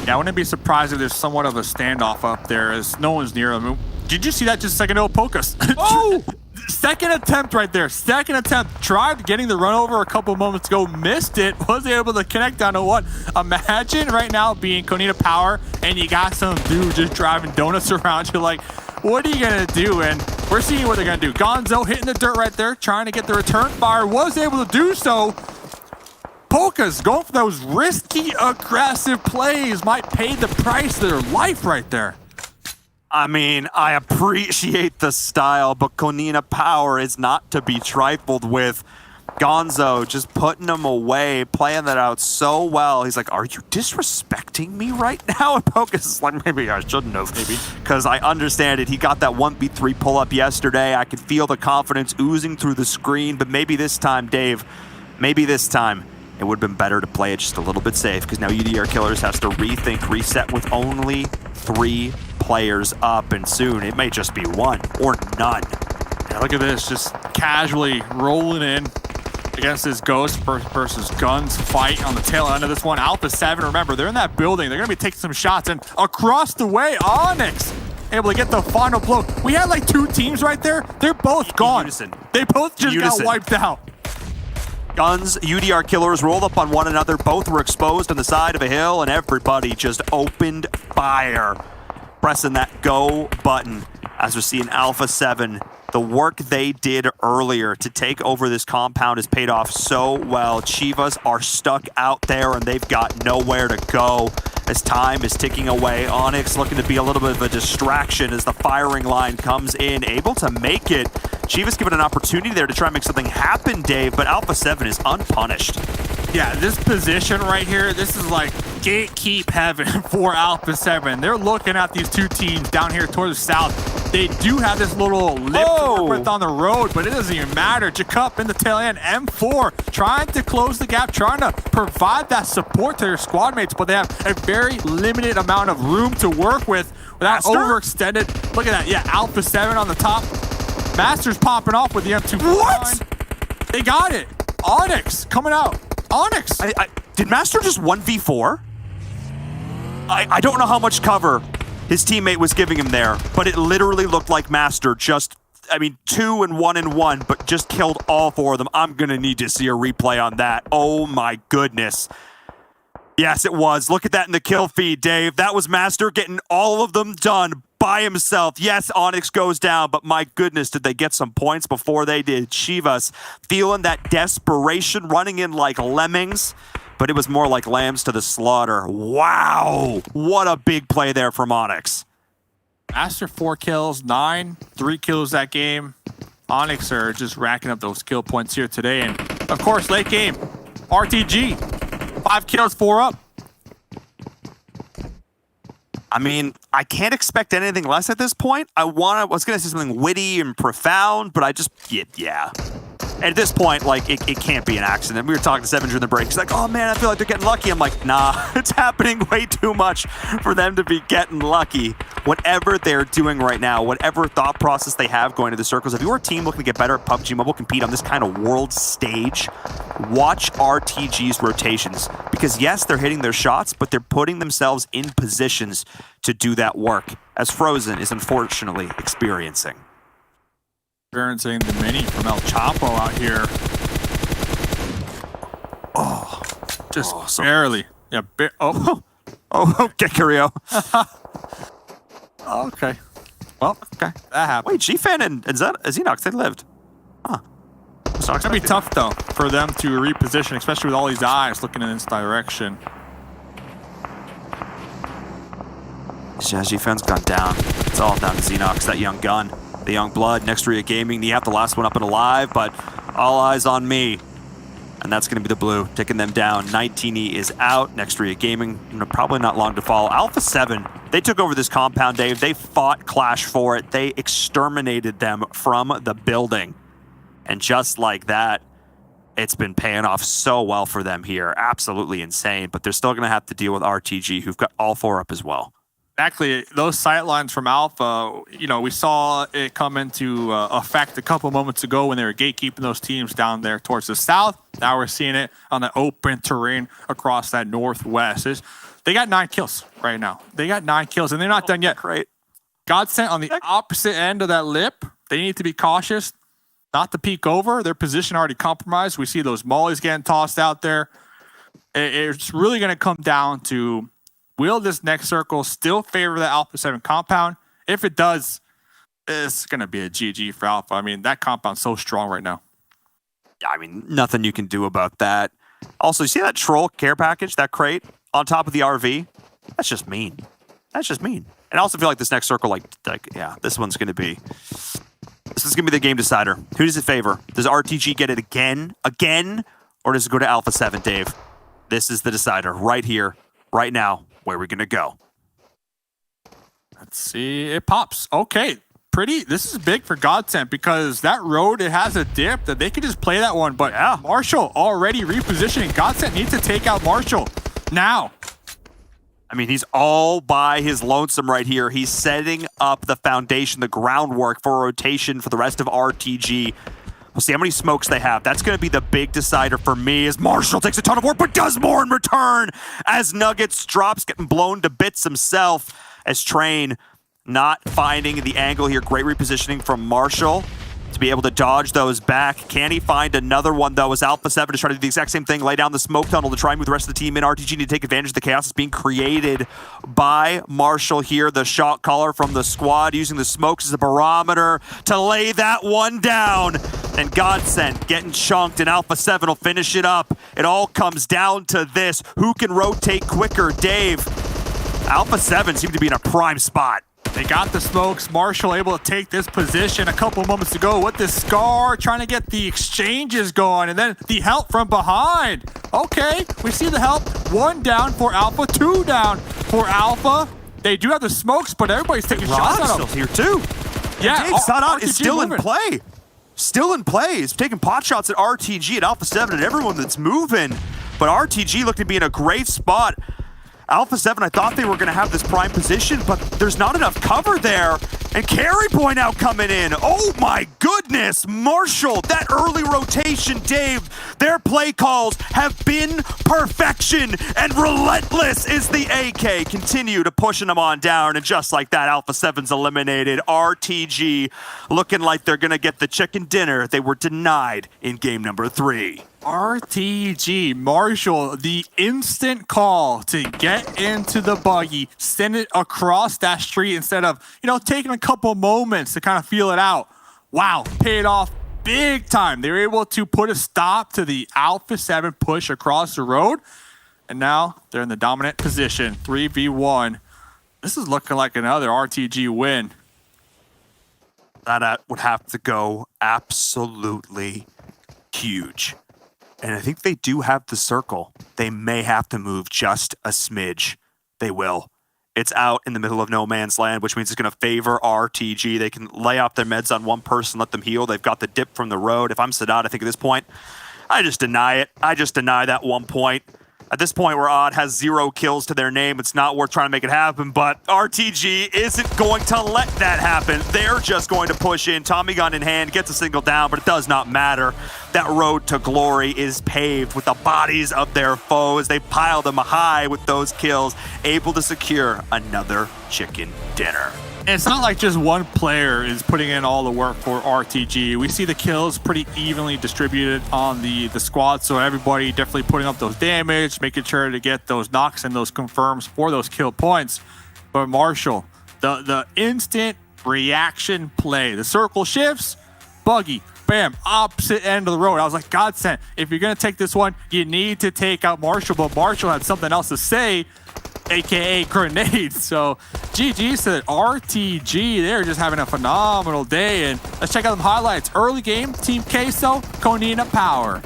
Yeah, I wouldn't be surprised if there's somewhat of a standoff up there as no one's near them. Did you see that just a second ago? Pokus. Oh! Second attempt right there. Second attempt. Tried getting the run over a couple moments ago. Missed it. Was able to connect down to what? Imagine right now being Konina Power and you got some dude just driving donuts around you. Like, what are you going to do? And we're seeing what they're going to do. Gonzo hitting the dirt right there. Trying to get the return fire. Was able to do so. Polka's going for those risky, aggressive plays. Might pay the price of their life right there. I mean, I appreciate the style, but Konina Power is not to be trifled with. Gonzo just putting him away, playing that out so well. He's like, are you disrespecting me right now? And Pocus is like, maybe I shouldn't have. Maybe. Because I understand it. He got that 1v3 pull-up yesterday. I could feel the confidence oozing through the screen, but maybe this time, Dave, maybe this time, it would have been better to play it just a little bit safe, because now UDR Killers has to rethink, reset with only 3 players up, and soon it may just be 1 or none. Yeah, look at this, just casually rolling in against this Ghost versus Guns fight on the tail end of this one. Alpha 7, remember, they're in that building. They're going to be taking some shots, and across the way, Onyx able to get the final blow. We had like 2 teams right there. They're both gone. They both just got wiped out. Guns, UDR Killers rolled up on one another. Both were exposed on the side of a hill, and everybody just opened fire, pressing that go button. As we're seeing Alpha 7, the work they did earlier to take over this compound has paid off so well. Chivas are stuck out there, and they've got nowhere to go as time is ticking away. Onyx looking to be a little bit of a distraction as the firing line comes in, able to make it. Chivas given an opportunity there to try and make something happen, Dave, but Alpha 7 is unpunished. Yeah, this position right here, this is like gatekeep heaven for Alpha 7. They're looking at these 2 teams down here towards the south. They do have this little lip to work with on the road, but it doesn't even matter. Jacob in the tail end, M4 trying to close the gap, trying to provide that support to their squad mates, but they have a very limited amount of room to work with without overextended. Look at that. Yeah, Alpha 7 on the top. Master's popping off with the M2. What? They got it. Onyx coming out. Onyx. Did Master just 1v4? I don't know how much cover his teammate was giving him there, but it literally looked like Master just, I mean, 2 and 1 and 1, but just killed all 4 of them. I'm going to need to see a replay on that. Oh my goodness. Yes, it was. Look at that in the kill feed, Dave. That was Master getting all of them done by himself. Yes, Onyx goes down, but my goodness, did they get some points before they did. Chivas feeling that desperation, running in like lemmings, but it was more like lambs to the slaughter. Wow, what a big play there from Onyx. Master 4 kills, 9, 3 kills that game. Onyx are just racking up those kill points here today. And of course, late game, RTG, 5 kills, 4 up. I mean, I can't expect anything less at this point. I was going to say something witty and profound, but I just, yeah. At this point, like, it can't be an accident. We were talking to Seven during the break. He's like, oh man, I feel like they're getting lucky. I'm like, nah, it's happening way too much for them to be getting lucky. Whatever they're doing right now, whatever thought process they have going to the circles, if you're a team looking to get better at PUBG Mobile, compete on this kind of world stage, watch RTG's rotations. Because yes, they're hitting their shots, but they're putting themselves in positions to do that work, as Frozen is unfortunately experiencing. Experiencing the mini from El Chapo out here. Oh, just barely. Yeah, okay, Curio. Okay. Well, okay. That happened. Wait, GFan and Xenox, they lived. Huh. It's going to be tough, though, for them to reposition, especially with all these eyes looking in this direction. Yeah, GFan's gone down. It's all down to Xenox, that young gun. The young blood, next Ria Gaming, you have the last one up and alive, but all eyes on me and that's going to be the blue, taking them down. 19E is out. Nextria Gaming, probably not long to follow. Alpha 7, they took over this compound, Dave. They fought Clash for it. They exterminated them from the building. And just like that, it's been paying off so well for them here. Absolutely insane, but they're still going to have to deal with RTG, who've got all 4 up as well. Exactly. Those sight lines from Alpha, we saw it come into effect a couple moments ago when they were gatekeeping those teams down there towards the south. Now we're seeing it on the open terrain across that northwest. They got 9 kills right now. They got 9 kills, and they're not done yet. Great. Godsent on the opposite end of that lip. They need to be cautious not to peek over. Their position already compromised. We see those mollies getting tossed out there. It's really going to come down to, will this next circle still favor the Alpha 7 compound? If it does, it's going to be a GG for Alpha. I mean, that compound's so strong right now. Yeah, I mean, nothing you can do about that. Also, you see that troll care package, that crate on top of the RV? That's just mean. That's just mean. And I also feel like this next circle, yeah, this one's going to be... This is going to be the game decider. Who does it favor? Does RTG get it again, or does it go to Alpha 7, Dave? This is the decider right here, right now. Where are we going to go? Let's see. It pops. Okay. This is big for Godsent because that road, it has a dip that they could just play that one. But yeah, Marshall already repositioning. Godsent needs to take out Marshall now. I mean, he's all by his lonesome right here. He's setting up the foundation, the groundwork for a rotation for the rest of RTG. We'll see how many smokes they have. That's going to be the big decider for me as Marshall takes a ton of work, but does more in return as Nuggets drops, getting blown to bits himself as Train not finding the angle here. Great repositioning from Marshall to be able to dodge those back. Can he find another one, though, as Alpha 7 is trying to do the exact same thing, lay down the smoke tunnel to try and move the rest of the team in. RTG need to take advantage of the chaos that's being created by Marshall here, the shot caller from the squad, using the smokes as a barometer to lay that one down. And Godsent getting chunked, and Alpha 7 will finish it up. It all comes down to this. Who can rotate quicker? Dave, Alpha 7 seem to be in a prime spot. They got the smokes. Marshall able to take this position a couple moments ago with this Scar, trying to get the exchanges going, and then the help from behind. Okay, we see the help. 1 down for Alpha, 2 down for Alpha. They do have the smokes, but everybody's taking shots at them. Still here too. Yeah, Dave Sadat is still moving. in play. Still in play. He's taking pot shots at RTG, at Alpha 7, and everyone that's moving. But RTG looked to be in a great spot. Alpha 7, I thought they were going to have this prime position, but there's not enough cover there. And carry point out coming in. Oh my goodness, Marshall, that early rotation, Dave, their play calls have been perfection, and relentless is the AK. Continue to pushing them on down, and just like that, Alpha 7's eliminated. RTG looking like they're going to get the chicken dinner they were denied in game number 3. RTG, Marshall, the instant call to get into the buggy, send it across that street instead of, taking a couple moments to kind of feel it out. Wow, paid off big time. They were able to put a stop to the Alpha 7 push across the road, and now they're in the dominant position, 3v1. This is looking like another RTG win. That would have to go absolutely huge. And I think they do have the circle. They may have to move just a smidge. They will. It's out in the middle of no man's land, which means it's going to favor RTG. They can lay off their meds on one person, let them heal. They've got the dip from the road. If I'm Sadat, I think at this point, I just deny it. I just deny that 1 point. At this point where Odd has 0 kills to their name, it's not worth trying to make it happen, but RTG isn't going to let that happen. They're just going to push in. Tommy gun in hand, gets a single down, but it does not matter. That road to glory is paved with the bodies of their foes. They pile them high with those kills, able to secure another chicken dinner. And it's not like just one player is putting in all the work for RTG. We see the kills pretty evenly distributed on the squad, so everybody definitely putting up those damage, making sure to get those knocks and those confirms for those kill points. But Marshall, the instant reaction play, the circle shifts, buggy, bam, opposite end of the road. I was like, Godsent, if you're going to take this one, you need to take out Marshall. But Marshall had something else to say, aka grenades. So GG said RTG, they're just having a phenomenal day. And let's check out some highlights. Early game, Team Queso, Konina Power.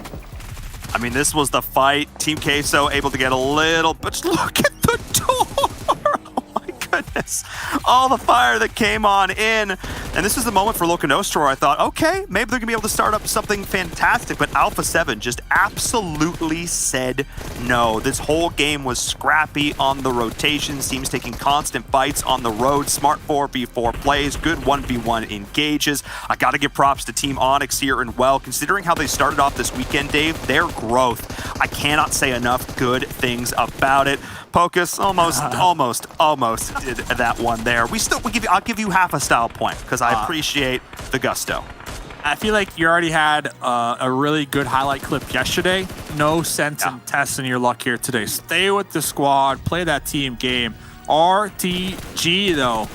I mean, this was the fight. Team Queso able to get a little, but look at the door. Oh my goodness. All the fire that came on in. And this is the moment for Loca Nostra where I thought, okay, maybe they're going to be able to start up something fantastic. But Alpha 7 just absolutely said no. This whole game was scrappy on the rotations. Teams taking constant fights on the road. Smart 4v4 plays. Good 1v1 engages. I got to give props to Team Onyx here and well. Considering how they started off this weekend, Dave, their growth, I cannot say enough good things about it. Pocus almost did that one there. I'll give you half a style point because I appreciate the gusto. I feel like you already had a really good highlight clip yesterday. No sense in testing your luck here today. Stay with the squad, play that team game. RTG though,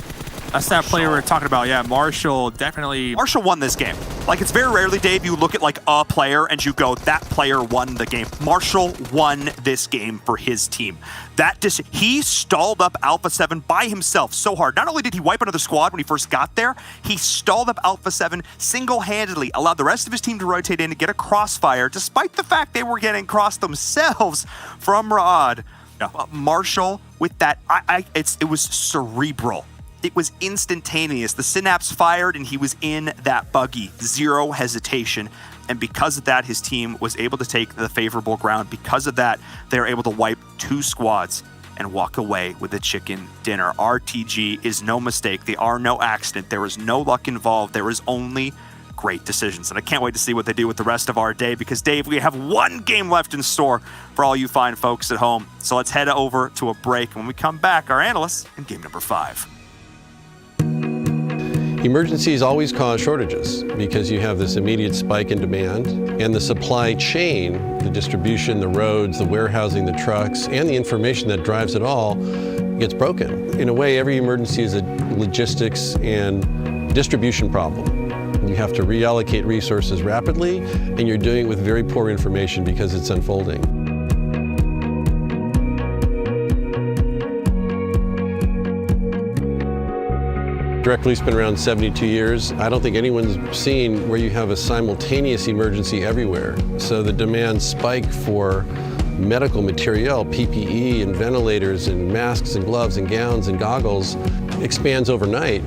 that's that player we were talking about. Yeah, Marshall definitely. Marshall won this game. Like, it's very rarely, Dave, you look at like a player and you go, that player won the game. Marshall won this game for his team. He stalled up Alpha 7 by himself so hard. Not only did he wipe another squad when he first got there, he stalled up Alpha 7 single-handedly, allowed the rest of his team to rotate in to get a crossfire, despite the fact they were getting crossed themselves from Raad. Yeah. Marshall with that, it was cerebral. It was instantaneous. The synapse fired and he was in that buggy. Zero hesitation. And because of that, his team was able to take the favorable ground. Because of that, they were able to wipe 2 squads and walk away with a chicken dinner. RTG is no mistake. They are no accident. There is no luck involved. There is only great decisions. And I can't wait to see what they do with the rest of our day because, Dave, we have one game left in store for all you fine folks at home. So let's head over to a break. And when we come back, our analysts in game number 5. Emergencies always cause shortages because you have this immediate spike in demand and the supply chain, the distribution, the roads, the warehousing, the trucks, and the information that drives it all gets broken. In a way, every emergency is a logistics and distribution problem. You have to reallocate resources rapidly, and you're doing it with very poor information because it's unfolding. Direct Relief's been around 72 years. I don't think anyone's seen where you have a simultaneous emergency everywhere. So the demand spike for medical material, PPE and ventilators and masks and gloves and gowns and goggles expands overnight.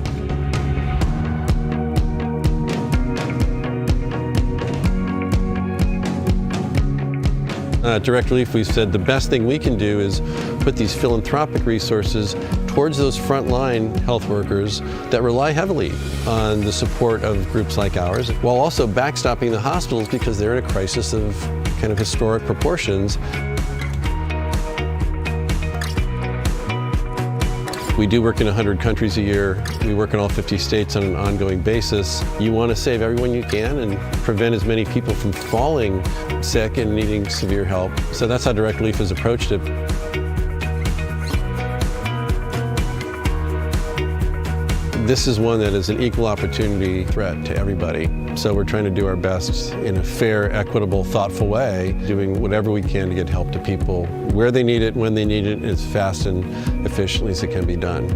At Direct Relief, we've said the best thing we can do is put these philanthropic resources towards those frontline health workers that rely heavily on the support of groups like ours, while also backstopping the hospitals because they're in a crisis of kind of historic proportions. We do work in 100 countries a year. We work in all 50 states on an ongoing basis. You want to save everyone you can and prevent as many people from falling sick and needing severe help. So that's how Direct Relief has approached it. This is one that is an equal opportunity threat to everybody. So we're trying to do our best in a fair, equitable, thoughtful way, doing whatever we can to get help to people where they need it, when they need it, as fast and efficiently as it can be done.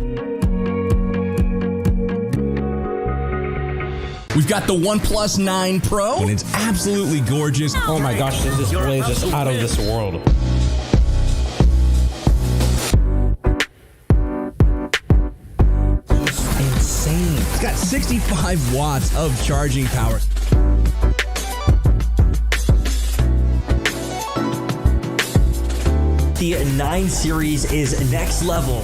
We've got the OnePlus 9 Pro, and it's absolutely gorgeous. Oh my gosh, this display is just out of this world. Insane. It's got 65 watts of charging power. The 9 series is next level.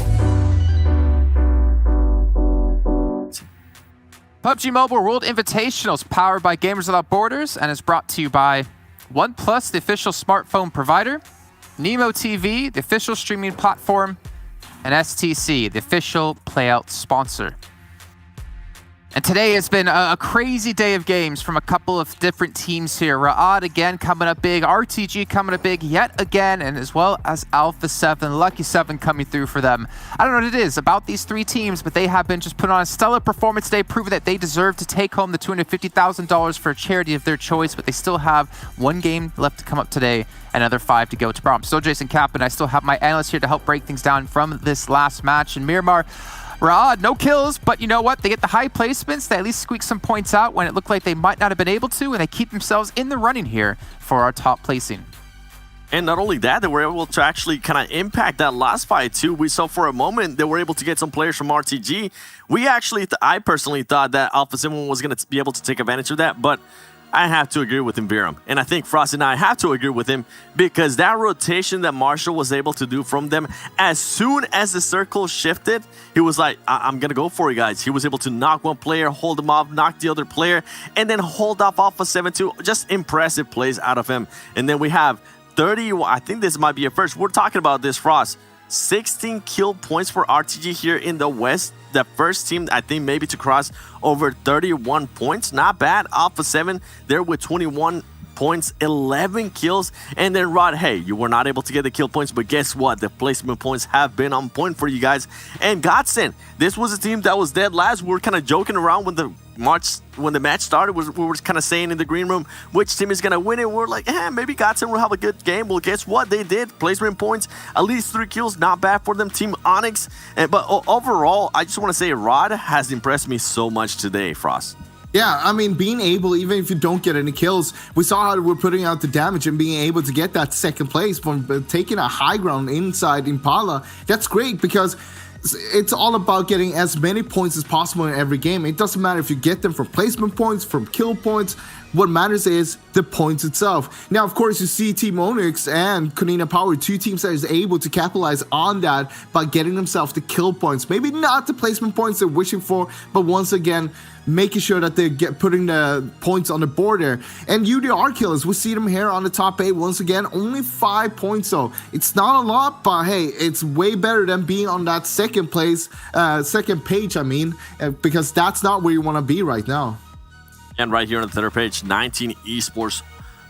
PUBG Mobile World Invitational is powered by Gamers Without Borders and is brought to you by OnePlus, the official smartphone provider, Nemo TV, the official streaming platform, and STC, the official playout sponsor. And today has been a crazy day of games from a couple of different teams here. Raad again coming up big, RTG coming up big yet again, and as well as Alpha 7, Lucky 7 coming through for them. I don't know what it is about these 3 teams, but they have been just put on a stellar performance today, proving that they deserve to take home the $250,000 for a charity of their choice, but they still have 1 game left to come up today, another 5 to go tomorrow. I'm still Jason Kapp, and I still have my analysts here to help break things down from this last match. And Miramar, Rod, no kills, but you know what? They get the high placements. They at least squeak some points out when it looked like they might not have been able to, and they keep themselves in the running here for our top placing. And not only that, they were able to actually kind of impact that last fight too. We saw for a moment they were able to get some players from RTG. I personally thought that Alpha 7 was going to be able to take advantage of that, but I have to agree with him, Viram. And I think Frost and I have to agree with him because that rotation that Marshall was able to do from them, as soon as the circle shifted, he was like, I'm going to go for it, guys. He was able to knock one player, hold him off, knock the other player, and then hold off Alpha 7 too. Just impressive plays out of him. And then we have 30, I think this might be a first. We're talking about this, Frost. 16 kill points for RTG here in the West. The first team, I think, maybe to cross over 31 points. Not bad. Alpha 7 there with 21 points, 11 kills. And then Rod, hey, you were not able to get the kill points, but guess what? The placement points have been on point for you guys. And Godsend, this was a team that was dead last. We were kind of joking around when the match started. We were kind of saying in the green room which team is going to win it. We're like, maybe Godsend will have a good game. Well, guess what? They did. Placement points, at least 3 kills. Not bad for them. Team Onyx. But overall, I just want to say Rod has impressed me so much today, Frost. Yeah, I mean, being able, even if you don't get any kills, we saw how we're putting out the damage and being able to get that second place from taking a high ground inside Impala. That's great because it's all about getting as many points as possible in every game. It doesn't matter if you get them from placement points, from kill points. What matters is the points itself. Now, of course, you see Team Onyx and Konina Power, 2 teams that is able to capitalize on that by getting themselves the kill points. Maybe not the placement points they're wishing for, but once again, making sure that they get putting the points on the board there. And UDR killers, we see them here on the top 8 once again, only 5 points though. It's not a lot, but hey, it's way better than being on that second page, because that's not where you want to be right now. And right here on the third page, 19 esports,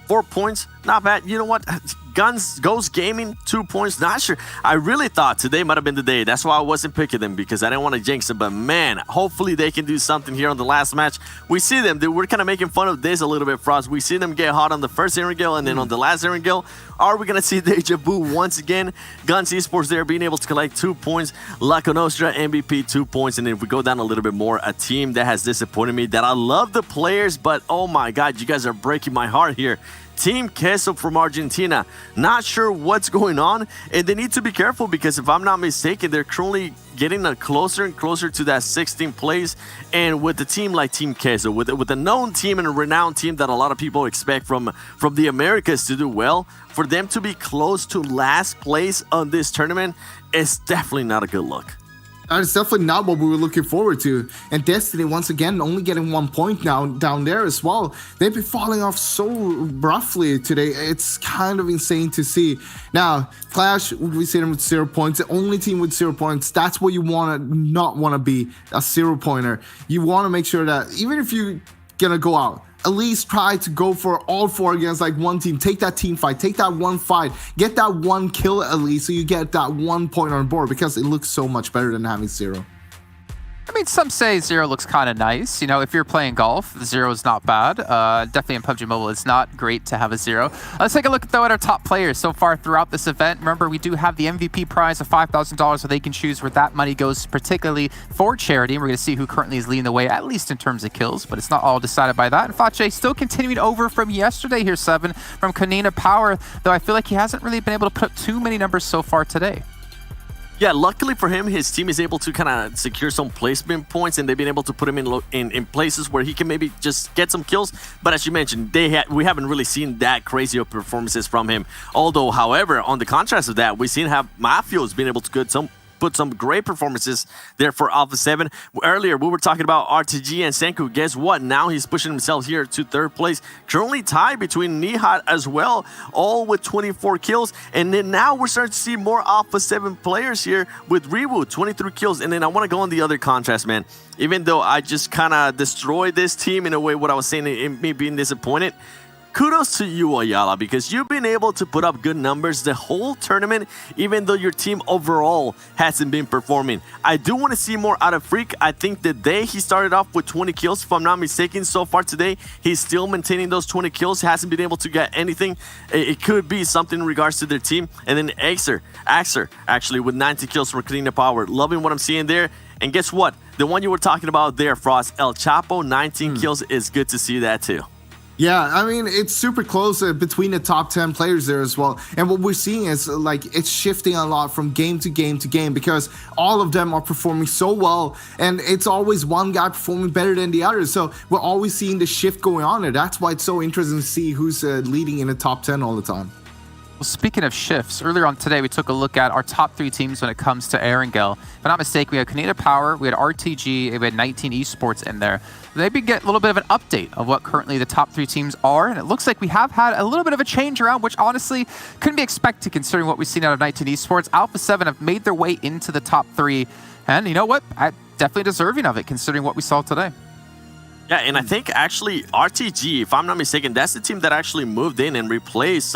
4 points. Not bad. You know what? Ghost Gaming, 2 points. Not sure. I really thought today might have been the day. That's why I wasn't picking them, because I didn't want to jinx it. But man, hopefully they can do something here on the last match. We see them. We're kind of making fun of this a little bit, Frost. We see them get hot on the first Erangel and then on the last Erangel. Are we going to see Deja Vu once again? Guns Esports there being able to collect 2 points. La Nostra MVP, 2 points. And then if we go down a little bit more, a team that has disappointed me, that I love the players, but oh my God, you guys are breaking my heart here. Team Queso from Argentina. Not sure what's going on, and they need to be careful because if I'm not mistaken, they're currently getting closer and closer to that 16th place. And with a team like Team Queso, with a known team and a renowned team that a lot of people expect from the Americas to do well, for them to be close to last place on this tournament is definitely not a good look. It's definitely not what we were looking forward to. And Destiny, once again, only getting 1 point now down there as well. They've been falling off so roughly today. It's kind of insane to see. Now, Clash, we see them with 0 points. The only team with 0 points, that's what you not want to be, a 0-pointer. You want to make sure that even if you're going to go out, at least try to go for all 4 against like one team. Take that team fight. Take that 1 fight. Get that 1 kill at least so you get that 1 point on board, because it looks so much better than having 0. I mean, some say 0 looks kind of nice. You know, if you're playing golf, 0 is not bad. Definitely in PUBG Mobile, it's not great to have a 0. Let's take a look, though, at our top players so far throughout this event. Remember, we do have the MVP prize of $5,000, so they can choose where that money goes, particularly for charity. And we're going to see who currently is leading the way, at least in terms of kills, but it's not all decided by that. And Fache still continuing over from yesterday here, 7, from Konina Power, though I feel like he hasn't really been able to put up too many numbers so far today. Yeah, luckily for him, his team is able to kind of secure some placement points, and they've been able to put him in places where he can maybe just get some kills. But as you mentioned, we haven't really seen that crazy of performances from him. Although, however, on the contrast of that, we've seen how Mafio's been able to put some great performances there for Alpha 7. Earlier, we were talking about RTG and Senku. Guess what? Now he's pushing himself here to 3rd place. Currently tied between Nihat as well, all with 24 kills. And then now we're starting to see more Alpha 7 players here with Rewu, 23 kills. And then I want to go on the other contrast, man. Even though I just kind of destroyed this team in a way, what I was saying, in me being disappointed, kudos to you, Ayala, because you've been able to put up good numbers the whole tournament, even though your team overall hasn't been performing. I do want to see more out of Freak. I think the day he started off with 20 kills, if I'm not mistaken, so far today, he's still maintaining those 20 kills, hasn't been able to get anything. It could be something in regards to their team. And then Axer, actually, with 90 kills from Konina Power. Loving what I'm seeing there. And guess what? The one you were talking about there, Frost, El Chapo, 19 kills, is good to see that too. Yeah, I mean, it's super close between the top 10 players there as well. And what we're seeing is, like, it's shifting a lot from game to game to game because all of them are performing so well. And it's always one guy performing better than the other. So we're always seeing the shift going on there. That's why it's so interesting to see who's leading in the top 10 all the time. Well, speaking of shifts, earlier on today, we took a look at our top 3 teams when it comes to Erangel. If I'm not mistaken, we had Canada Power, we had RTG, and we had 19 Esports in there. Maybe get a little bit of an update of what currently the top 3 teams are. And it looks like we have had a little bit of a change around, which honestly couldn't be expected considering what we've seen out of 19 Esports. Alpha 7 have made their way into the top 3. And you know what? Definitely deserving of it considering what we saw today. Yeah, and I think actually RTG, if I'm not mistaken, that's the team that actually moved in and replaced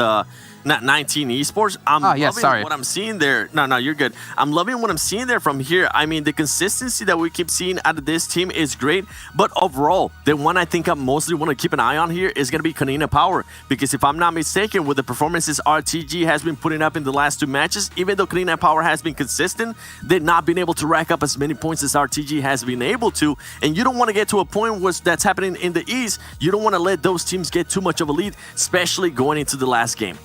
19 Esports. I'm loving what I'm seeing there. No, you're good. I'm loving what I'm seeing there from here. I mean, the consistency that we keep seeing out of this team is great. But overall, the one I think I mostly want to keep an eye on here is going to be Canada Power. Because if I'm not mistaken, with the performances RTG has been putting up in the last 2 matches, even though Canada Power has been consistent, they've not been able to rack up as many points as RTG has been able to. And you don't want to get to a point where that's happening in the East. You don't want to let those teams get too much of a lead, especially going into the last game.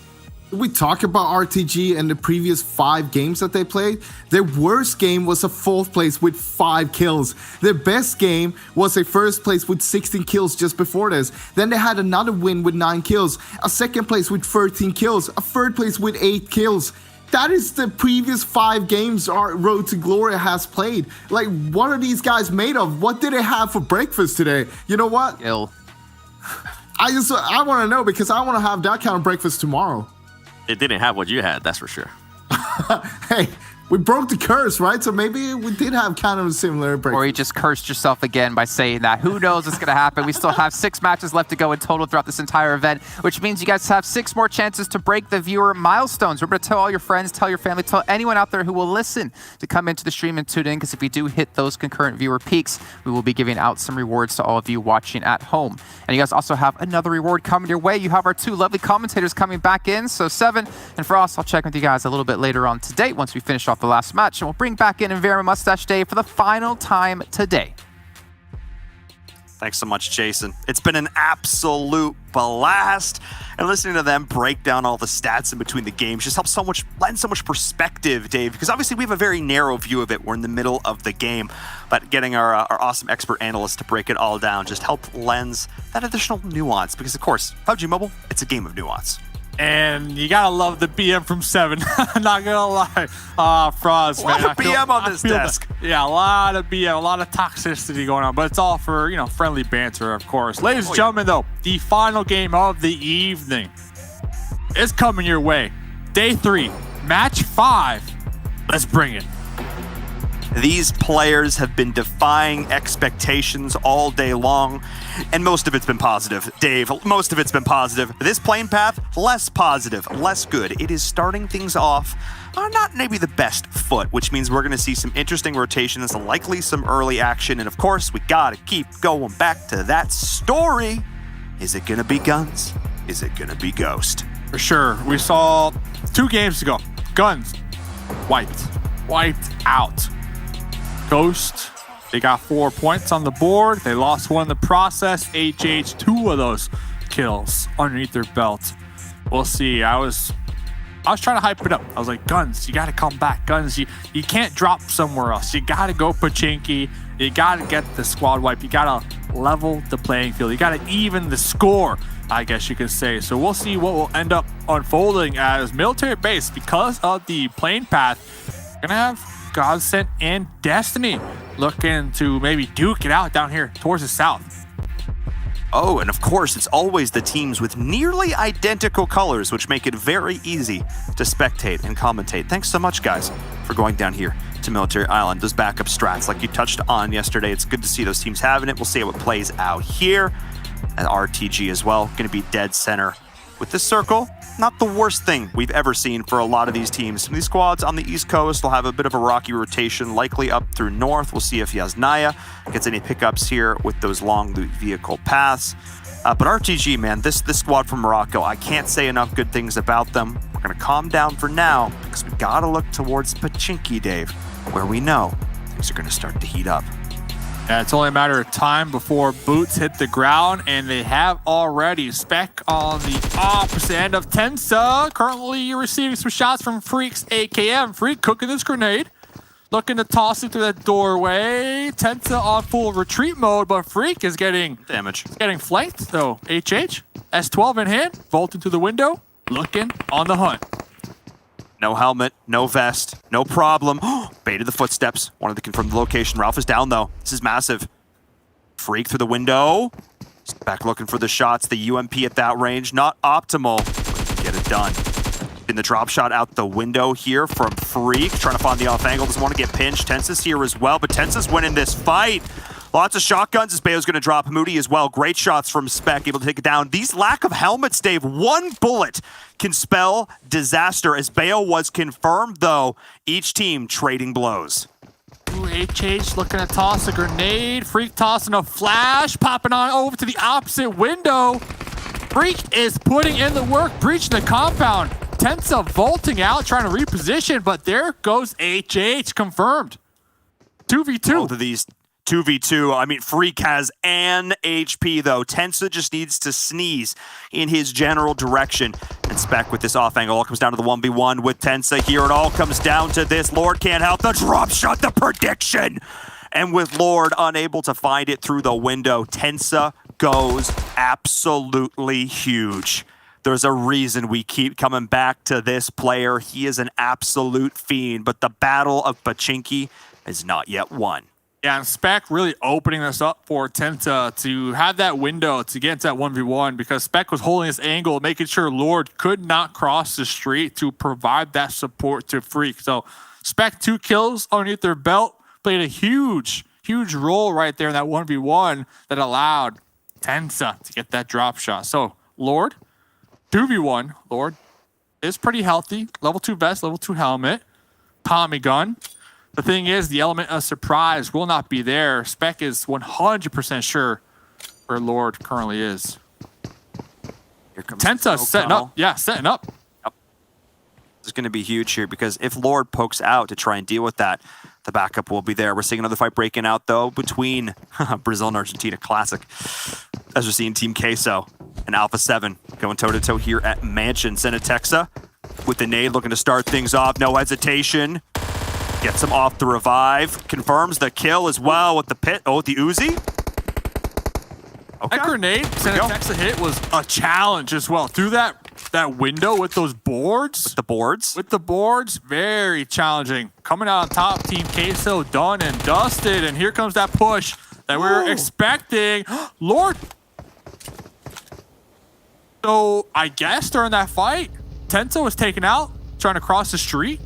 We talk about RTG and the previous 5 games that they played. Their worst game was a 4th place with 5 kills. Their best game was a 1st place with 16 kills just before this. Then they had another win with 9 kills, a 2nd place with 13 kills, a 3rd place with 8 kills. That is the previous 5 games our Road to Glory has played. Like, what are these guys made of? What did they have for breakfast today? You know what? Ill. I want to know because I want to have that kind of breakfast tomorrow. It didn't have what you had, that's for sure. Hey, we broke the curse, right? So maybe we did have kind of a similar break. Or you just cursed yourself again by saying that. Who knows what's going to happen? We still have 6 matches left to go in total throughout this entire event, which means you guys have 6 more chances to break the viewer milestones. Remember to tell all your friends, tell your family, tell anyone out there who will listen to come into the stream and tune in, because if we do hit those concurrent viewer peaks, we will be giving out some rewards to all of you watching at home. And you guys also have another reward coming your way. You have our 2 lovely commentators coming back in. So Seven and Frost, I'll check with you guys a little bit later on today once we finish off the last match. And we'll bring back in Environment Mustache Dave for the final time today. Thanks so much, Jason. It's been an absolute blast. And listening to them break down all the stats in between the games just helps lend so much perspective, Dave, because obviously we have a very narrow view of it. We're in the middle of the game, but getting our awesome expert analysts to break it all down just help lends that additional nuance, because of course, PUBG Mobile, it's a game of nuance. And you gotta love the BM from 7. Not gonna lie. Frost, man. A lot of BM on this desk. Yeah, a lot of BM, a lot of toxicity going on, but it's all for, friendly banter, of course. Ladies and gentlemen, though, the final game of the evening is coming your way. Day 3, match 5. Let's bring it. These players have been defying expectations all day long, and most of it's been positive. Dave, most of it's been positive. This playing path, less positive, less good. It is starting things off not maybe the best foot, which means we're going to see some interesting rotations, likely some early action, and of course, we got to keep going back to that story. Is it going to be Guns? Is it going to be Ghost? For sure. We saw 2 games ago. Guns, wiped out. Ghost, they got 4 points on the board. They lost 1 in the process. HH, 2 of those kills underneath their belt. We'll see. I was trying to hype it up. I was like, Guns, you got to come back. Guns, you can't drop somewhere else. You got to go Pachinki. You got to get the squad wipe. You got to level the playing field. You got to even the score, I guess you could say. So we'll see what will end up unfolding as military base, because of the playing path. We're going to have Godsent and Destiny looking to maybe duke it out down here towards the south. Oh, and of course, it's always the teams with nearly identical colors, which make it very easy to spectate and commentate. Thanks so much, guys, for going down here to Military Island. Those backup strats, like you touched on yesterday, it's good to see those teams having it. We'll see how it plays out here. And RTG as well, going to be dead center with this circle. Not the worst thing we've ever seen for a lot of these teams. Some of these squads on the East Coast will have a bit of a rocky rotation, likely up through North. We'll see if Yasnaya gets any pickups here with those long loot vehicle paths. But RTG, man, this squad from Morocco, I can't say enough good things about them. We're going to calm down for now because we got to look towards Pachinki, Dave, where we know things are going to start to heat up. Yeah, it's only a matter of time before boots hit the ground, and they have already. Spec on the opposite end of Tensa, currently receiving some shots from Freak's AKM. Freak cooking this grenade, looking to toss it through that doorway. Tensa on full retreat mode, but Freak is getting damage. Getting flanked, though. HH, S12 in hand, vaulting through the window, looking on the hunt. No helmet, no vest, no problem. Baited the footsteps. Wanted to confirm the location. Ralph is down, though. This is massive. Freak through the window. Back looking for the shots. The UMP at that range, not optimal. Get it done. In the drop shot out the window here from Freak. Trying to find the off angle. Doesn't want to get pinched. Tensa's here as well, but Tensa's winning this fight. Lots of shotguns as Bayo's going to drop Moody as well. Great shots from Spec, able to take it down. These lack of helmets, Dave, one bullet can spell disaster. As Bayo was confirmed, though, each team trading blows. Ooh, HH looking to toss a grenade. Freak tossing a flash, popping on over to the opposite window. Freak is putting in the work, breaching the compound. Tensa vaulting out, trying to reposition, but there goes HH, confirmed. 2v2. Both of these 2v2. I mean, Freak has an HP, though. Tensa just needs to sneeze in his general direction. And Spec with this off angle all comes down to the 1v1 with Tensa here. It all comes down to this. Lord can't help the drop shot, the prediction. And with Lord unable to find it through the window, Tensa goes absolutely huge. There's a reason we keep coming back to this player. He is an absolute fiend, but the battle of Pachinki is not yet won. Yeah, and Spec really opening this up for Tensa to have that window to get into that 1v1 because Spec was holding this angle, making sure Lord could not cross the street to provide that support to Freak. So Spec 2 kills underneath their belt, played a huge role right there in that 1v1 that allowed Tensa to get that drop shot. So Lord, 2v1, Lord is pretty healthy. Level 2 vest, level 2 helmet, Tommy gun. The thing is, the element of surprise will not be there. Spec is 100% sure where Lord currently is. Here comes Tensa setting up. Yeah, setting up. Yep. This is going to be huge here because if Lord pokes out to try and deal with that, the backup will be there. We're seeing another fight breaking out, though, between Brazil and Argentina. Classic. As we're seeing Team Queso and Alpha 7 going toe-to-toe here at Mansion. Senatexa with the nade looking to start things off. No hesitation. Gets him off the revive. Confirms the kill as well with the pit. Oh, with the Uzi. Okay. That grenade Senatexa hit was a challenge as well. Through that window with those boards. With the boards? With the boards. Very challenging. Coming out on top, Team Queso done and dusted. And here comes that push that we were expecting. Lord. So I guess during that fight, Tensa was taken out, trying to cross the street.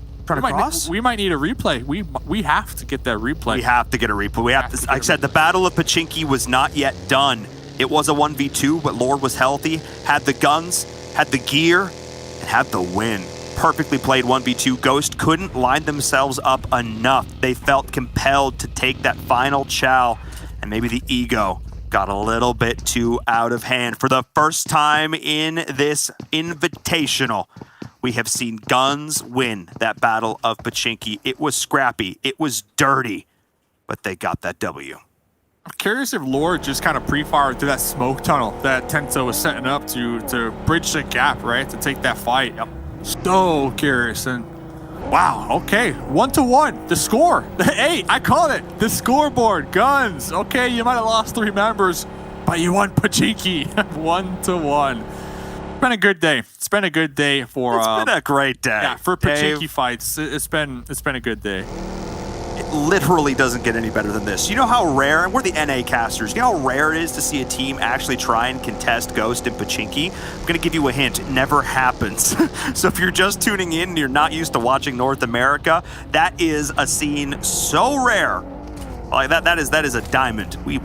We might need a replay. We have to get that replay. We have to get a replay. We have to. Like I said, the Battle of Pachinki was not yet done. It was a 1v2, but Lord was healthy, had the guns, had the gear, and had the win. Perfectly played 1v2. Ghost couldn't line themselves up enough. They felt compelled to take that final chow, and maybe the ego got a little bit too out of hand. For the first time in this invitational, we have seen guns win that Battle of Pachinki. It was scrappy. It was dirty, but they got that W. I'm curious if Lord just kind of pre-fired through that smoke tunnel that Tensa was setting up to bridge the gap, right? To take that fight. Yep. So curious. And wow, okay. 1-1. The score. Hey, I called it. The scoreboard. Guns. Okay, you might have lost 3 members, but you won Pachinki. 1-1. It's been a good day. It's been a good day for. It's been a great day. Yeah, for Pachinki fights. It's been a good day. It literally doesn't get any better than this. You know how rare, and we're the NA casters, you know how rare it is to see a team actually try and contest Ghost and Pachinki? I'm going to give you a hint. It never happens. So if you're just tuning in and you're not used to watching North America, that is a scene so rare. Like that is a diamond. We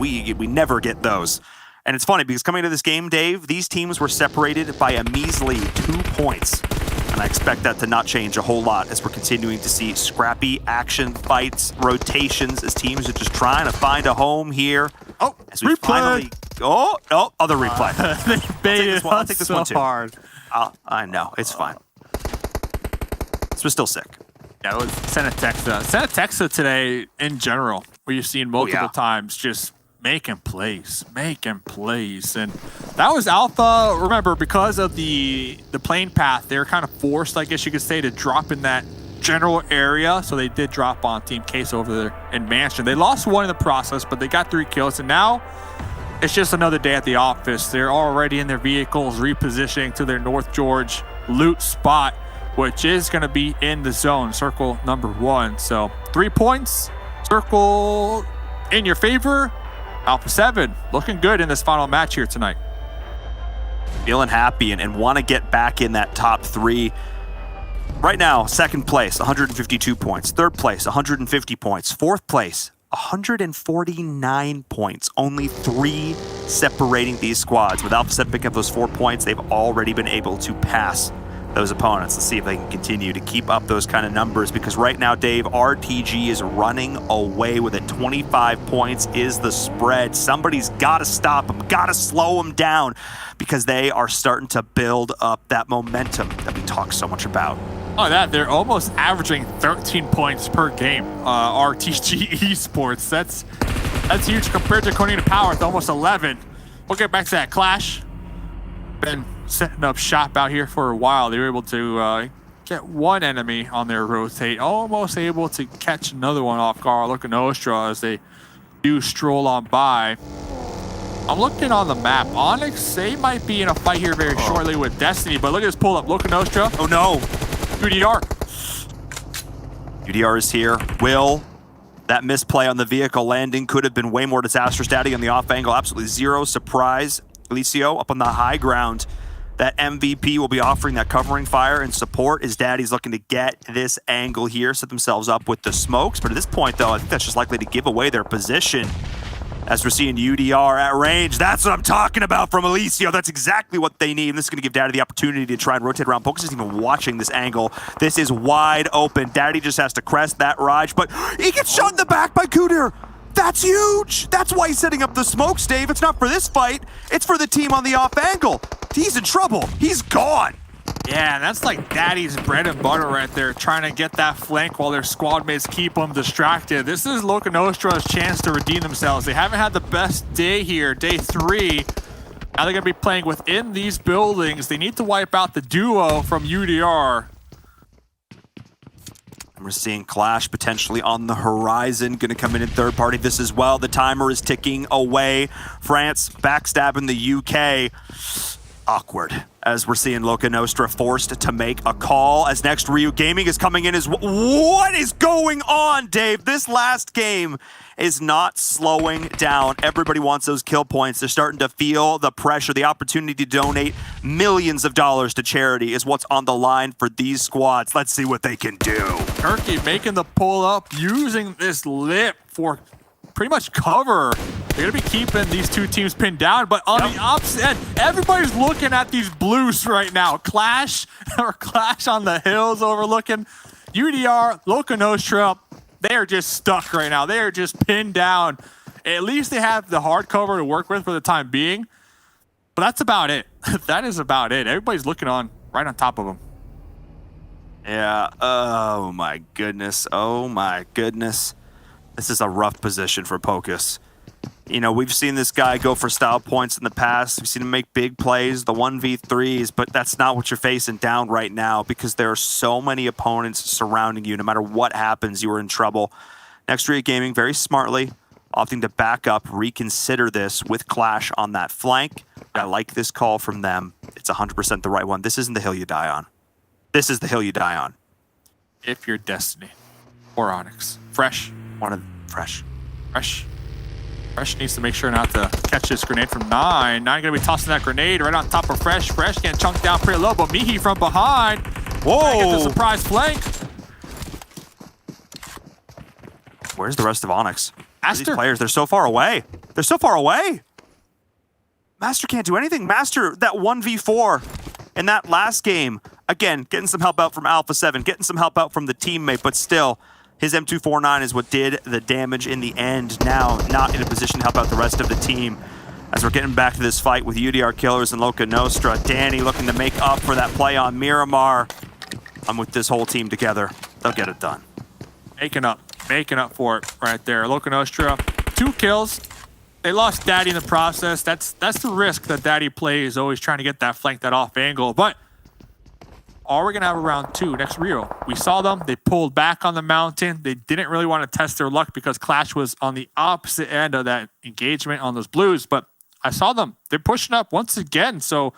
never get those. And it's funny because coming into this game, Dave, these teams were separated by a measly 2 points. And I expect that to not change a whole lot as we're continuing to see scrappy action fights, rotations, as teams are just trying to find a home here. Oh, as we finally... Oh, other replay. They baited I'll take this one too. Hard. I know, it's fine. This was still sick. Yeah, it was Senatexa. Senatexa today, in general, we've seen multiple times just making plays. And that was Alpha. Remember, because of the plane path, they were kind of forced, I guess you could say, to drop in that general area. So they did drop on Team Case over there in Mansion. They lost one in the process, but they got 3 kills. And now it's just another day at the office. They're already in their vehicles, repositioning to their North George loot spot, which is going to be in the zone, circle number 1. So 3 points, circle in your favor. Alpha 7 looking good in this final match here tonight. Feeling happy and want to get back in that top 3. Right now, second place, 152 points. Third place, 150 points. Fourth place, 149 points. Only 3 separating these squads. With Alpha 7 picking up those 4 points, they've already been able to pass those opponents. Let's see if they can continue to keep up those kind of numbers, because right now, Dave, RTG is running away with it. 25 points is the spread. Somebody's got to stop them, got to slow them down, because they are starting to build up that momentum that we talk so much about. Oh, they're almost averaging 13 points per game. RTG Esports, that's huge compared to Cornina Power with almost 11. We'll get back to that clash. Been setting up shop out here for a while. They were able to get one enemy on their rotate, almost able to catch another one off guard. Look at Nostra as they do stroll on by. I'm looking on the map. Onyx, they might be in a fight here very shortly with Destiny, but look at this pull up. Look at Nostra. Oh no. UDR. UDR is here. Will that misplay on the vehicle landing could have been way more disastrous. Daddy on the off angle, absolutely zero surprise. Alicio up on the high ground. That MVP will be offering that covering fire and support as Daddy's looking to get this angle here, set themselves up with the smokes. But at this point, though, I think that's just likely to give away their position as we're seeing UDR at range. That's what I'm talking about from Alicio. That's exactly what they need. And this is going to give Daddy the opportunity to try and rotate around. Pocus isn't even watching this angle. This is wide open. Daddy just has to crest that Raj, but he gets shot in the back by Kudir. That's huge. That's why he's setting up the smokes, Dave. It's not for this fight. It's for the team on the off angle. He's in trouble. He's gone. Yeah, and that's like Daddy's bread and butter right there, trying to get that flank while their squad mates keep them distracted. This is Loca Nostra's chance to redeem themselves. They haven't had the best day here, day 3. Now they're going to be playing within these buildings. They need to wipe out the duo from UDR. And we're seeing Clash potentially on the horizon, going to come in third party this as well. The timer is ticking away. France backstabbing the UK. Awkward, as we're seeing Loca Nostra forced to make a call as next Ryu Gaming is coming in as what is going on, Dave? This last game is not slowing down. Everybody wants those kill points. They're starting to feel the pressure. The opportunity to donate millions of dollars to charity is what's on the line for these squads. Let's see what they can do. Turkey making the pull up, using this lip for pretty much cover. They're going to be keeping these two teams pinned down, but on the opposite end, everybody's looking at these blues right now. Clash on the hills overlooking UDR, Loca Nostra. They are just stuck right now. They are just pinned down. At least they have the hard cover to work with for the time being, but that's about it. That is about it. Everybody's looking right on top of them. Yeah. Oh my goodness. Oh my goodness. This is a rough position for Pocus. You know, we've seen this guy go for style points in the past. We've seen him make big plays, the 1v3s, but that's not what you're facing down right now because there are so many opponents surrounding you. No matter what happens, you are in trouble. Next Ryu Gaming, very smartly, opting to back up, reconsider this with Clash on that flank. I like this call from them. It's 100% the right one. This isn't the hill you die on. This is the hill you die on. If you're Destiny or Onyx. Fresh. Fresh. Fresh needs to make sure not to catch this grenade from 9. 9 going to be tossing that grenade right on top of Fresh. Fresh getting chunked down pretty low, but Mihi from behind. Whoa! Get the surprise flank. Where's the rest of Onyx? Master. These players, they're so far away. They're so far away. Master can't do anything. Master, that 1v4 in that last game. Again, getting some help out from Alpha 7, getting some help out from the teammate, but still, his M249 is what did the damage in the end. Now, not in a position to help out the rest of the team. As we're getting back to this fight with UDR Killers and Loca Nostra. Danny looking to make up for that play on Miramar. I'm with this whole team together. they'll get it done. Making up for it right there. Loca Nostra, 2 kills. They lost Daddy in the process. That's the risk that Daddy plays, always trying to get that flank, that off angle. But are we going to have a round 2 next Rio? We saw them. They pulled back on the mountain. They didn't really want to test their luck because Clash was on the opposite end of that engagement on those blues. But I saw them. They're pushing up once again. So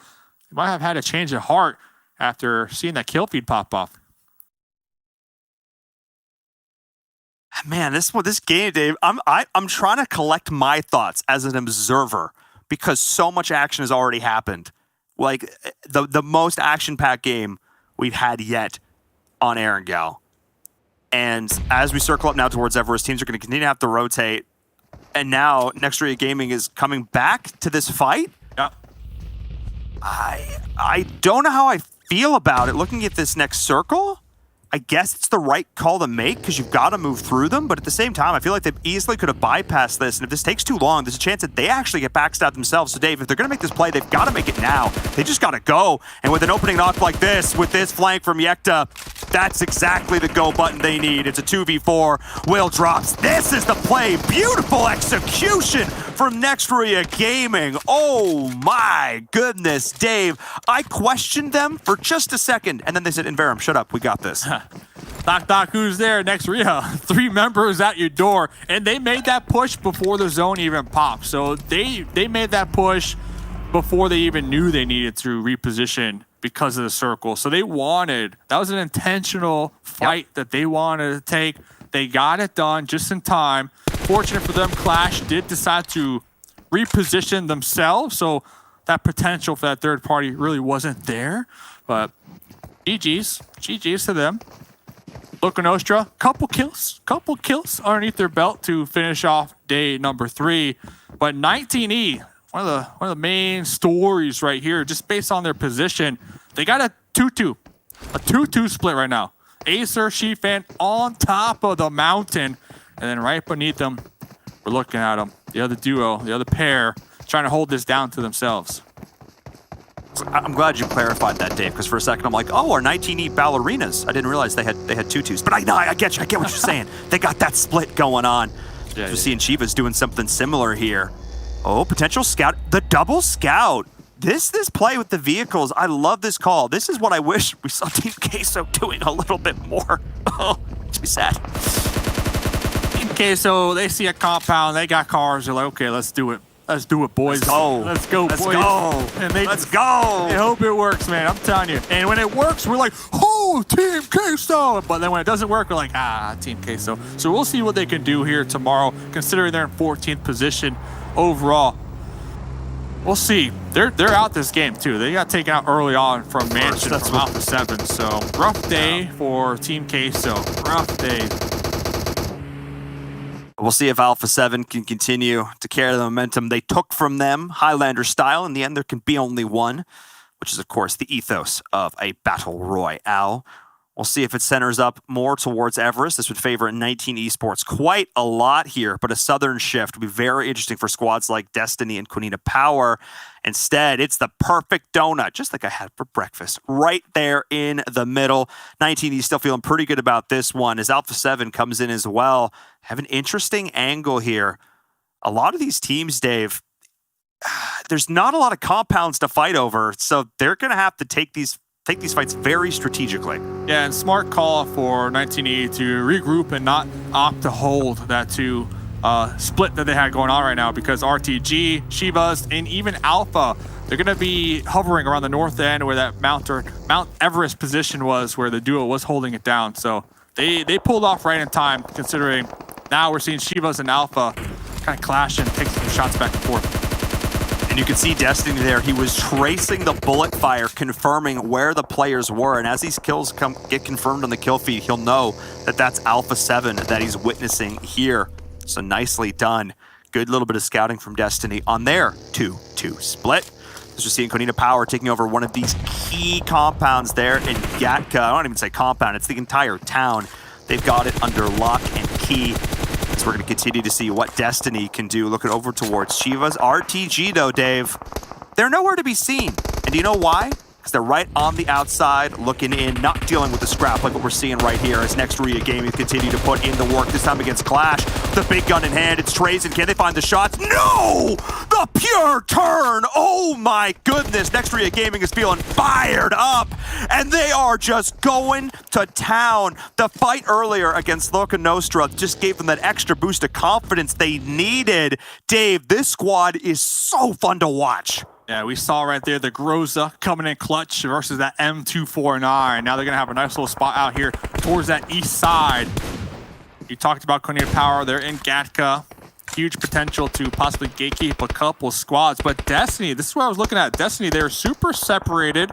they might have had a change of heart after seeing that kill feed pop off. Man, this game, Dave, I'm trying to collect my thoughts as an observer because so much action has already happened. Like the most action-packed game we've had yet on Erangel. And as we circle up now towards Everest, teams are going to continue to have to rotate. And now Nextria Gaming is coming back to this fight. Yeah. I don't know how I feel about it. Looking at this next circle, I guess it's the right call to make because you've got to move through them. But at the same time, I feel like they easily could have bypassed this. And if this takes too long, there's a chance that they actually get backstabbed themselves. So Dave, if they're going to make this play, they've got to make it now. They just got to go. And with an opening knock like this, with this flank from Yekta, that's exactly the go button they need. It's a 2v4. Will drops. This is the play. Beautiful execution from Nextria Gaming. Oh my goodness, Dave. I questioned them for just a second. And then they said, Inverum, shut up. We got this. Doc, who's there? Nextria. 3 members at your door. And they made that push before the zone even popped. So they made that push before they even knew they needed to reposition because of the circle. So they wanted, that was an intentional fight that they wanted to take. They got it done just in time. Fortunate for them, Clash did decide to reposition themselves. So that potential for that third party really wasn't there. But GG's to them. Loca Nostra, couple kills underneath their belt to finish off day number 3. But 19E, one of the main stories right here, just based on their position, they got a 2-2 split right now. Acer, Shifan on top of the mountain, and then right beneath them, we're looking at them, the other duo, the other pair, trying to hold this down to themselves. I'm glad you clarified that, Dave, because for a second I'm like, oh, our 19E ballerinas. I didn't realize they had 2-2s. But I get you. I get what you're saying. They got that split going on. We're seeing Chivas doing something similar here. Oh, potential scout. The double scout. This play with the vehicles, I love this call. This is what I wish we saw Team Queso doing a little bit more. Oh, too sad. Team Queso, they see a compound, they got cars, they're like, okay, let's do it. Let's do it, boys. Let's go, boys. And let's go. I hope it works, man. I'm telling you. And when it works, we're like, oh, Team Queso. But then when it doesn't work, we're like, Team Queso. So we'll see what they can do here tomorrow, considering they're in 14th position overall. We'll see. They're out this game, too. They got taken out early on from Mansion, from Alpha 7. So rough day for Team Queso. Rough day. We'll see if Alpha 7 can continue to carry the momentum they took from them, Highlander style. In the end, there can be only one, which is, of course, the ethos of a battle royale. We'll see if it centers up more towards Everest. This would favor 19 Esports quite a lot here, but a southern shift would be very interesting for squads like Destiny and Quinina Power. Instead, it's the perfect donut, just like I had for breakfast, right there in the middle. 19E still feeling pretty good about this one as Alpha 7 comes in as well. Have an interesting angle here. A lot of these teams, Dave, there's not a lot of compounds to fight over, so they're going to have to take these fights very strategically. Yeah, and smart call for 19E to regroup and not opt to hold that 2 split that they had going on right now, because RTG, Shivas, and even Alpha, they're going to be hovering around the north end where that Mount Everest position was, where the duo was holding it down. So they pulled off right in time, considering now we're seeing Shivas and Alpha kind of clash and take some shots back and forth. And you can see Destiny there. He was tracing the bullet fire, confirming where the players were. And as these kills get confirmed on the kill feed, he'll know that that's Alpha 7 that he's witnessing here. So nicely done. Good little bit of scouting from Destiny on their 2-2 split. As we're seeing Quinina Power taking over one of these key compounds there in Gatka. I don't even say compound, it's the entire town. They've got it under lock and key. So we're going to continue to see what Destiny can do. Looking over towards Chivas. RTG, though, Dave, they're nowhere to be seen. And do you know why? because they're right on the outside, looking in, not dealing with the scrap like what we're seeing right here as Nextria Gaming continue to put in the work, this time against Clash. The big gun in hand, it's Trazen. Can they find the shots? No! The pure turn! Oh my goodness, Nextria Gaming is feeling fired up, and they are just going to town. The fight earlier against Loca Nostra just gave them that extra boost of confidence they needed. Dave, this squad is so fun to watch. Yeah, we saw right there the Groza coming in clutch versus that M249. Now they're going to have a nice little spot out here towards that east side. You talked about Cornelia Power. They're in Gatka. Huge potential to possibly gatekeep a couple squads. But Destiny, this is what I was looking at. Destiny, they're super separated,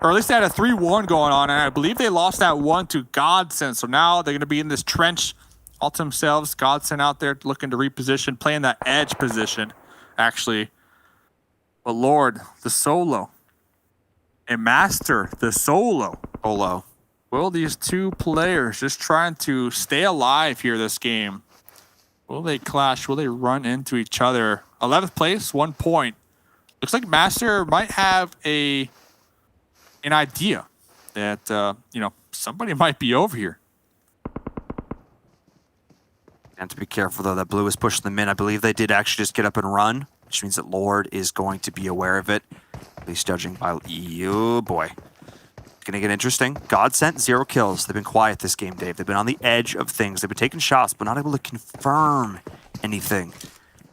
or at least they had a 3-1 going on. And I believe they lost that one to Godsend. So now they're going to be in this trench all to themselves. Godsend out there looking to reposition, playing that edge position, actually. But Lord, the solo. And Master, the solo. Will these two players just trying to stay alive here this game? Will they clash? Will they run into each other? 11th place, 1 point. Looks like Master might have an idea that, somebody might be over here. And to be careful, though, that blue is pushing them in. I believe they did actually just get up and run, which means that Lord is going to be aware of it. At least judging by... Oh, boy. It's going to get interesting. Godsend, 0 kills. They've been quiet this game, Dave. They've been on the edge of things. They've been taking shots, but not able to confirm anything,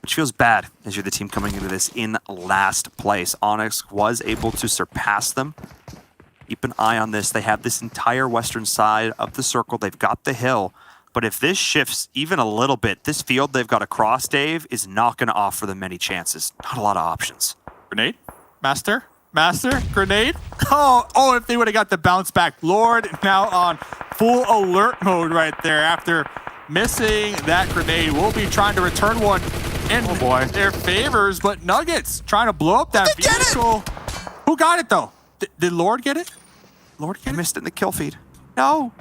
which feels bad as you're the team coming into this in last place. Onyx was able to surpass them. Keep an eye on this. They have this entire western side of the circle. They've got the hill. But if this shifts even a little bit, this field they've got across, Dave, is not going to offer them many chances. Not a lot of options. Grenade? Master? Grenade? Oh, if they would have got the bounce back. Lord now on full alert mode right there after missing that grenade. We'll be trying to return one in their favors, but Nuggets trying to blow up that vehicle. Who got it, though? Did Lord get it? Lord missed it in the kill feed. No.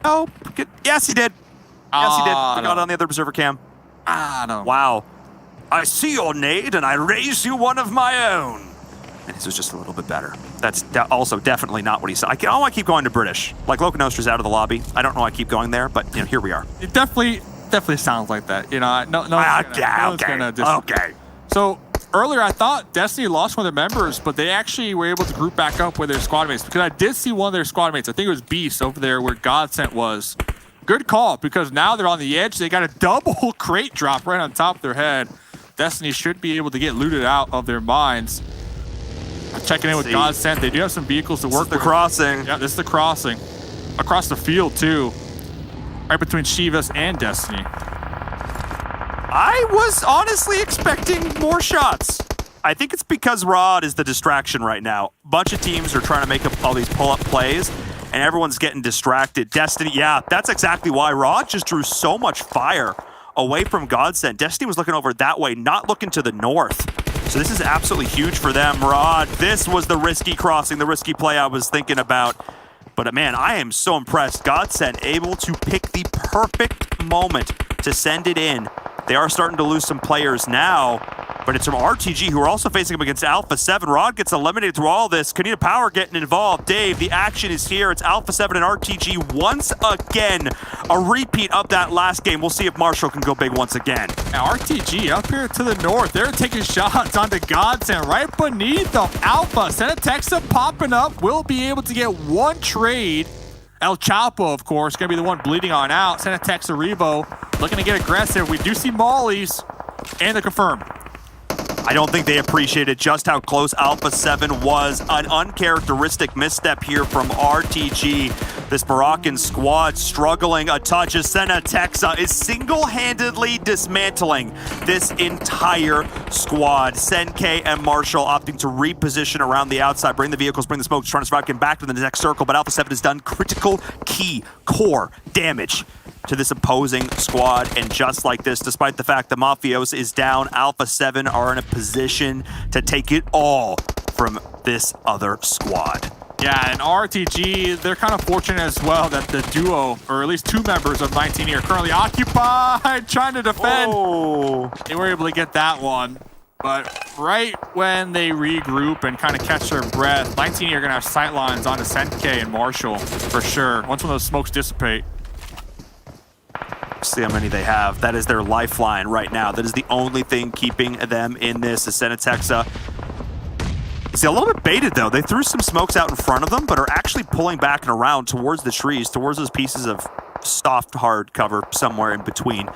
Yes, he did. Yes, he did. I got it on the other observer cam. No. Wow. I see your nade, and I raise you one of my own. And his was just a little bit better. That's also definitely not what he said. I don't want to keep going to British. Like, Loca Nostra's out of the lobby. I don't know why I keep going there, but, here we are. It definitely sounds like that. Okay. So, earlier I thought Destiny lost one of their members, but they actually were able to group back up with their squad mates, because I did see one of their squad mates. I think it was Beast over there where Godsend was. Good call, because now they're on the edge. They got a double crate drop right on top of their head. Destiny should be able to get looted out of their mines. Checking in with Godsend. They do have some vehicles to work with. The crossing. Yeah, this is the crossing. Across the field, too. Right between Shivas and Destiny. I was honestly expecting more shots. I think it's because Rod is the distraction right now. A bunch of teams are trying to make up all these pull-up plays, and everyone's getting distracted. Destiny, yeah, that's exactly why Rod just drew so much fire away from Godsend. Destiny was looking over that way, not looking to the north. So this is absolutely huge for them. Rod, this was the risky crossing, the risky play I was thinking about. But man, I am so impressed. Godsend able to pick the perfect moment to send it in. They are starting to lose some players now, but it's from RTG, who are also facing him against Alpha 7. Rod gets eliminated through all this. Cornelia Power getting involved. Dave, the action is here. It's Alpha 7 and RTG once again. A repeat of that last game. We'll see if Marshall can go big once again. Now RTG up here to the north. They're taking shots onto Godsend right beneath them. Alpha, Senatexa popping up. Will be able to get one trade. El Chapo, of course, going to be the one bleeding on out. Senatexa Revo looking to get aggressive. We do see Mollies, and the confirm. I don't think they appreciated just how close Alpha 7 was. An uncharacteristic misstep here from RTG. This Moroccan squad struggling a touch as Senatexa is single-handedly dismantling this entire squad. Senke and Marshall opting to reposition around the outside, bring the vehicles, bring the smokes, trying to survive, get back to the next circle, but Alpha 7 has done critical, key, core damage to this opposing squad. And just like this, despite the fact that Mafios is down, Alpha 7 are in a position to take it all from this other squad. Yeah, and RTG, they're kind of fortunate as well that the duo, or at least two members of 19 are currently occupied, trying to defend. Oh. They were able to get that one. But right when they regroup and kind of catch their breath, 19E are going to have sightlines onto Senke and Marshall for sure. Once one of those smokes dissipate. See how many they have. That is their lifeline right now. That is the only thing keeping them in this. Is Senatexa. See, a little bit baited though. They threw some smokes out in front of them, but are actually pulling back and around towards the trees, towards those pieces of soft, hard cover somewhere in between,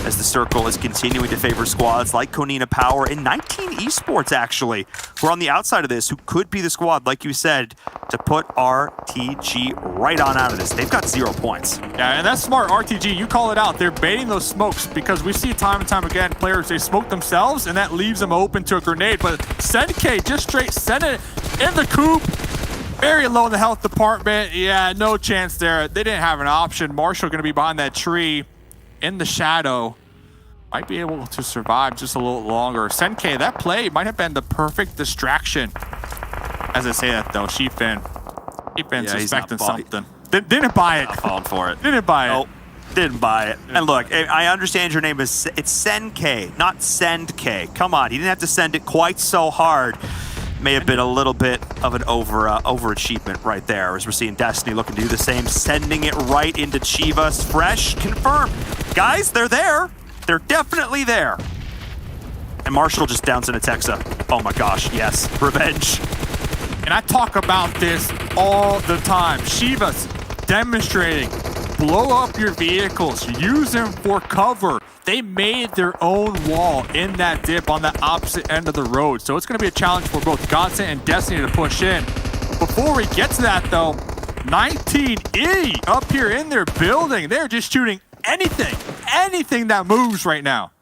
as the circle is continuing to favor squads like Konina Power and 19 Esports, actually, who are on the outside of this, who could be the squad, like you said, to put RTG right on out of this. They've got 0 points. Yeah, and that's smart. RTG, you call it out. They're baiting those smokes because we see time and time again players, they smoke themselves, and that leaves them open to a grenade. But Senke just straight sent it in the coop. Very low in the health department. Yeah, no chance there. They didn't have an option. Marshall going to be behind that tree in the shadow. Might be able to survive just a little longer. Senke, that play might have been the perfect distraction. As I say that, though, Sheepin suspecting something. Didn't buy it. Not falling for it. Didn't buy it. Oh, didn't buy it. And look, I understand your name is... It's Senke, not Sendk. Come on, he didn't have to send it quite so hard. May have been a little bit of an overachievement right there, as we're seeing Destiny looking to do the same, sending it right into Chivas. Fresh, confirmed. Guys, they're there. They're definitely there. And Marshall just downs into Texa. Oh my gosh, yes. Revenge. And I talk about this all the time. Chivas demonstrating, blow up your vehicles, use them for cover. They made their own wall in that dip on the opposite end of the road. So it's going to be a challenge for both Godsend and Destiny to push in. Before we get to that, though, 19E up here in their building. They're just shooting anything that moves right now.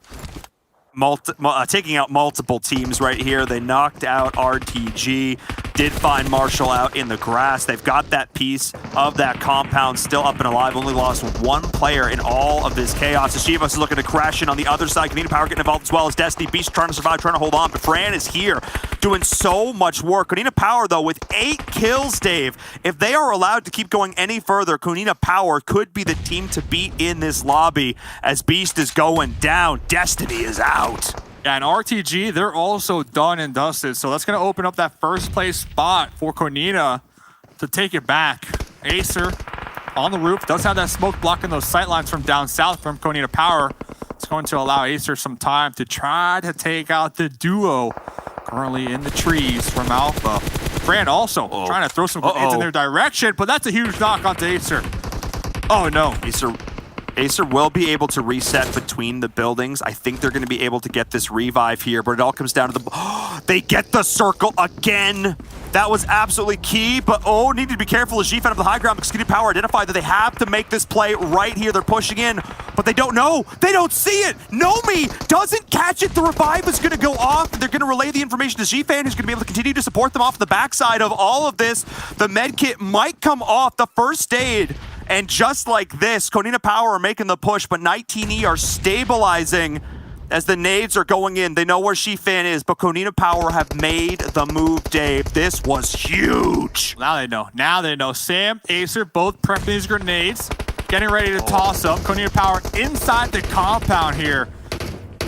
Taking out multiple teams right here. They knocked out RTG. Did find Marshall out in the grass. They've got that piece of that compound still up and alive. Only lost one player in all of this chaos. Ashivas is looking to crash in on the other side. Konina Power getting involved as well as Destiny. Beast trying to survive, trying to hold on. But Fran is here doing so much work. Konina Power, though, with 8 kills, Dave. If they are allowed to keep going any further, Konina Power could be the team to beat in this lobby as Beast is going down. Destiny is out. Yeah, and RTG, they're also done and dusted. So that's going to open up that first place spot for Konina to take it back. Acer on the roof does have that smoke blocking those sightlines from down south from Konina Power. It's going to allow Acer some time to try to take out the duo currently in the trees from Alpha. Fran also trying to throw some grenades in their direction, but that's a huge knock onto Acer. Oh no. Acer will be able to reset between the buildings. I think they're going to be able to get this revive here, but it all comes down to the... they get the circle again. That was absolutely key, but need to be careful as G found up the high ground because Konina Power identified that they have to make this play right here. They're pushing in, but they don't know. They don't see it. Nomi doesn't catch it. The revive is going to go off, and they're going to relay the information to G-Fan, who's going to be able to continue to support them off the backside of all of this. The med kit might come off the first aid. And just like this, Konina Power are making the push, but 19E are stabilizing as the nades are going in. They know where Shifan is, but Konina Power have made the move, Dave. This was huge. Now they know. Now they know. Sam, Acer, both prepping these grenades, getting ready to toss up. Konina Power inside the compound here.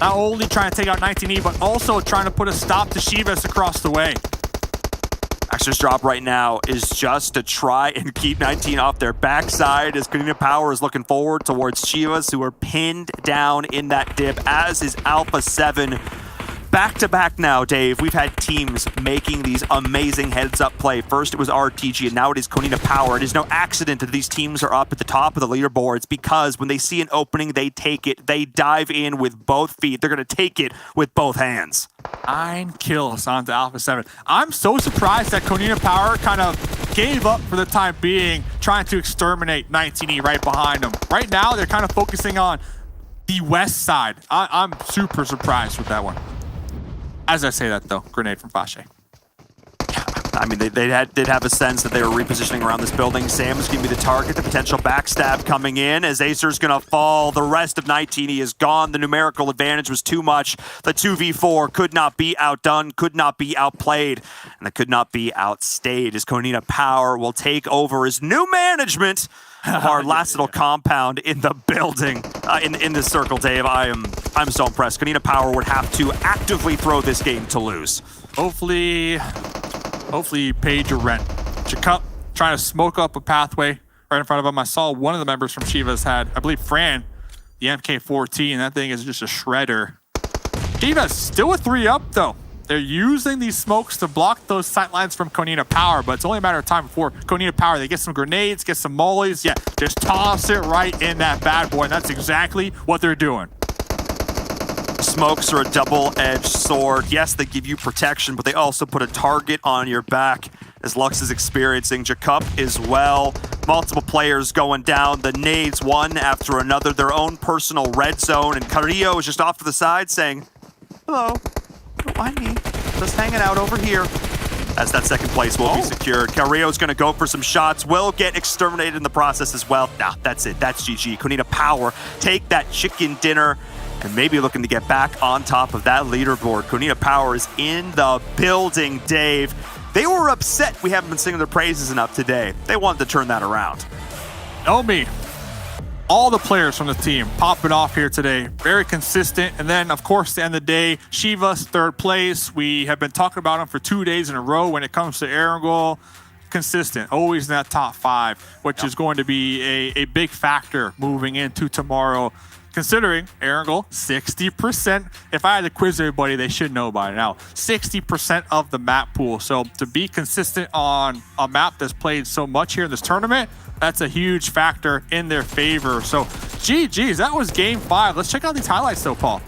Not only trying to take out 19E, but also trying to put a stop to Shivas across the way. Axer's drop right now is just to try and keep 19 off their backside as Konina Power is looking forward towards Chivas, who are pinned down in that dip, as is Alpha 7. Back-to-back now, Dave, we've had teams making these amazing heads-up play. First it was RTG, and now it is Konina Power. It is no accident that these teams are up at the top of the leaderboards because when they see an opening, they take it. They dive in with both feet. They're going to take it with both hands. 9 kills onto Alpha 7. I'm so surprised that Konina Power kind of gave up for the time being, trying to exterminate 19E right behind them. Right now, they're kind of focusing on the west side. I'm super surprised with that one. As I say that, though, grenade from Fashe. I mean, they did have a sense that they were repositioning around this building. Sam is going to be the target, the potential backstab coming in as Acer's going to fall. The rest of 19E is gone. The numerical advantage was too much. The 2v4 could not be outdone, could not be outplayed, and that could not be outstayed as Konina Power will take over as new management of our last little compound in the building, in this circle, Dave. I'm I'm so impressed. Konina Power would have to actively throw this game to lose. Hopefully you paid your rent. Jacup trying to smoke up a pathway right in front of him. I saw one of the members from Chivas had, I believe, Fran, the MK14. That thing is just a shredder. Chivas still a 3 up, though. They're using these smokes to block those sight lines from Konina Power, but it's only a matter of time before Konina Power, they get some grenades, get some mollies. Yeah, just toss it right in that bad boy, and that's exactly what they're doing. Smokes are a double-edged sword. Yes, they give you protection, but they also put a target on your back, as Lux is experiencing. Jacup as well. Multiple players going down. The nades one after another. Their own personal red zone. And Carrillo is just off to the side saying, hello, don't mind me. Just hanging out over here. As that second place will be secured. Carrillo's going to go for some shots. Will get exterminated in the process as well. Nah, that's it. That's GG. Konina Power take that chicken dinner and maybe looking to get back on top of that leaderboard. Konina Power is in the building, Dave. They were upset we haven't been singing their praises enough today. They wanted to turn that around. Know me. All the players from the team popping off here today. Very consistent. And then, of course, at the end of the day, Chivas, third place. We have been talking about them for 2 days in a row when it comes to Erangel. Consistent, always in that top 5, which is going to be a big factor moving into tomorrow. Considering Erangel, 60%. If I had to quiz everybody, they should know by now. 60% of the map pool. So to be consistent on a map that's played so much here in this tournament, that's a huge factor in their favor. So GG's, that was game 5. Let's check out these highlights though, Paul.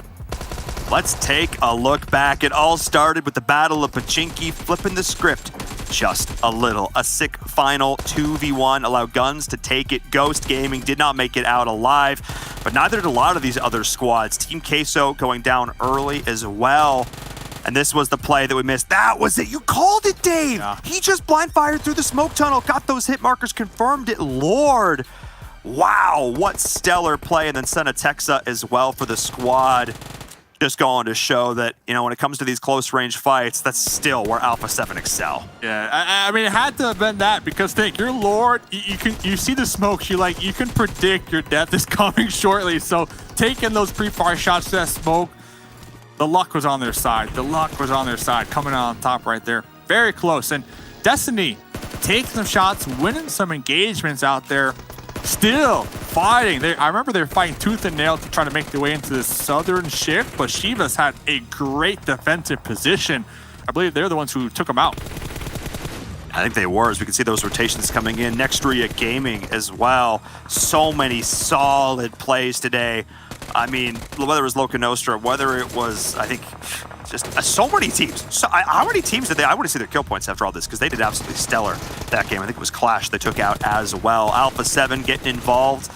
Let's take a look back. It all started with the Battle of Pachinki, flipping the script just a little. A sick final 2v1 allowed Guns to take it. Ghost Gaming did not make it out alive, but neither did a lot of these other squads. Team Queso going down early as well. And this was the play that we missed. That was it. You called it, Dave. Yeah. He just blind fired through the smoke tunnel, got those hit markers, confirmed it. Lord. Wow, what stellar play. And then Senatexa as well for the squad. Just going to show that, you know, when it comes to these close range fights, that's still where Alpha 7 excel. Yeah, I mean, it had to have been that because think, your Lord, you see the smokes, you can predict your death is coming shortly. So taking those pre-fire shots to that smoke, the luck was on their side. The luck was on their side, coming out on top right there. Very close. And Destiny taking some shots, winning some engagements out there. Still fighting. I remember they were fighting tooth and nail to try to make their way into the southern shift, but Chivas had a great defensive position. I believe they're the ones who took them out. I think they were, as we can see those rotations coming in. Nextria Gaming as well. So many solid plays today. I mean, whether it was Loca Nostra, whether it was, I think, just so many teams. So, how many teams did they? I want to see their kill points after all this because they did absolutely stellar that game. I think it was Clash they took out as well. Alpha 7 getting involved.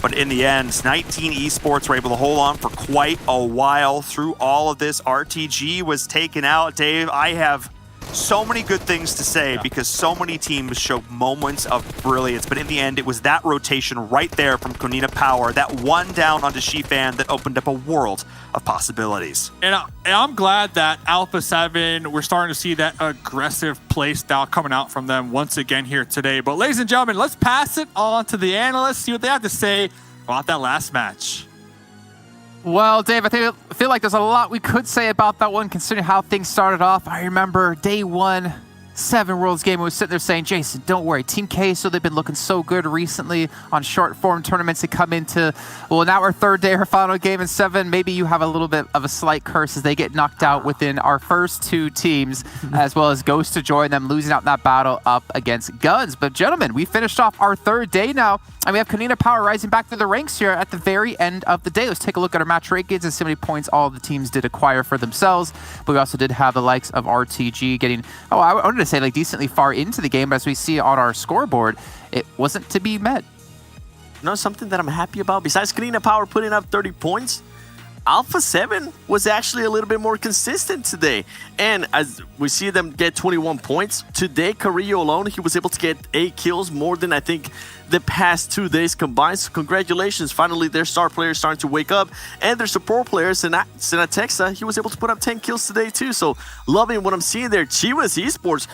But in the end, 19 esports were able to hold on for quite a while through all of this. RTG was taken out. Dave, I have so many good things to say because so many teams showed moments of brilliance, but in the end, it was that rotation right there from Konina Power, that one down onto Shifan that opened up a world of possibilities. And I'm glad that Alpha 7, we're starting to see that aggressive play style coming out from them once again here today. But ladies and gentlemen, let's pass it on to the analysts, see what they have to say about that last match. Well, Dave, I feel like there's a lot we could say about that one, considering how things started off. I remember day 1, 7 Worlds game, we were sitting there saying, Jason, don't worry, Team Queso, they've been looking so good recently on short form tournaments. They come into, well, now our third day, our final game in 7. Maybe you have a little bit of a slight curse as they get knocked out within our first 2 teams, as well as Ghost to join them, losing out in that battle up against Guns. But gentlemen, we finished off our third day now, and we have Konina Power rising back through the ranks here at the very end of the day. Let's take a look at our match rankings and see how many points all the teams did acquire for themselves. But we also did have the likes of RTG getting, I wanted to say like decently far into the game, but as we see on our scoreboard, it wasn't to be met. You know something that I'm happy about? Besides Konina Power putting up 30 points, Alpha 7 was actually a little bit more consistent today. And as we see them get 21 points, today Carrillo alone, he was able to get 8 kills, more than I think the past 2 days combined. So congratulations. Finally, their star players starting to wake up. And their support players, Senatexa, he was able to put up 10 kills today too. So loving what I'm seeing there. Chivas Esports,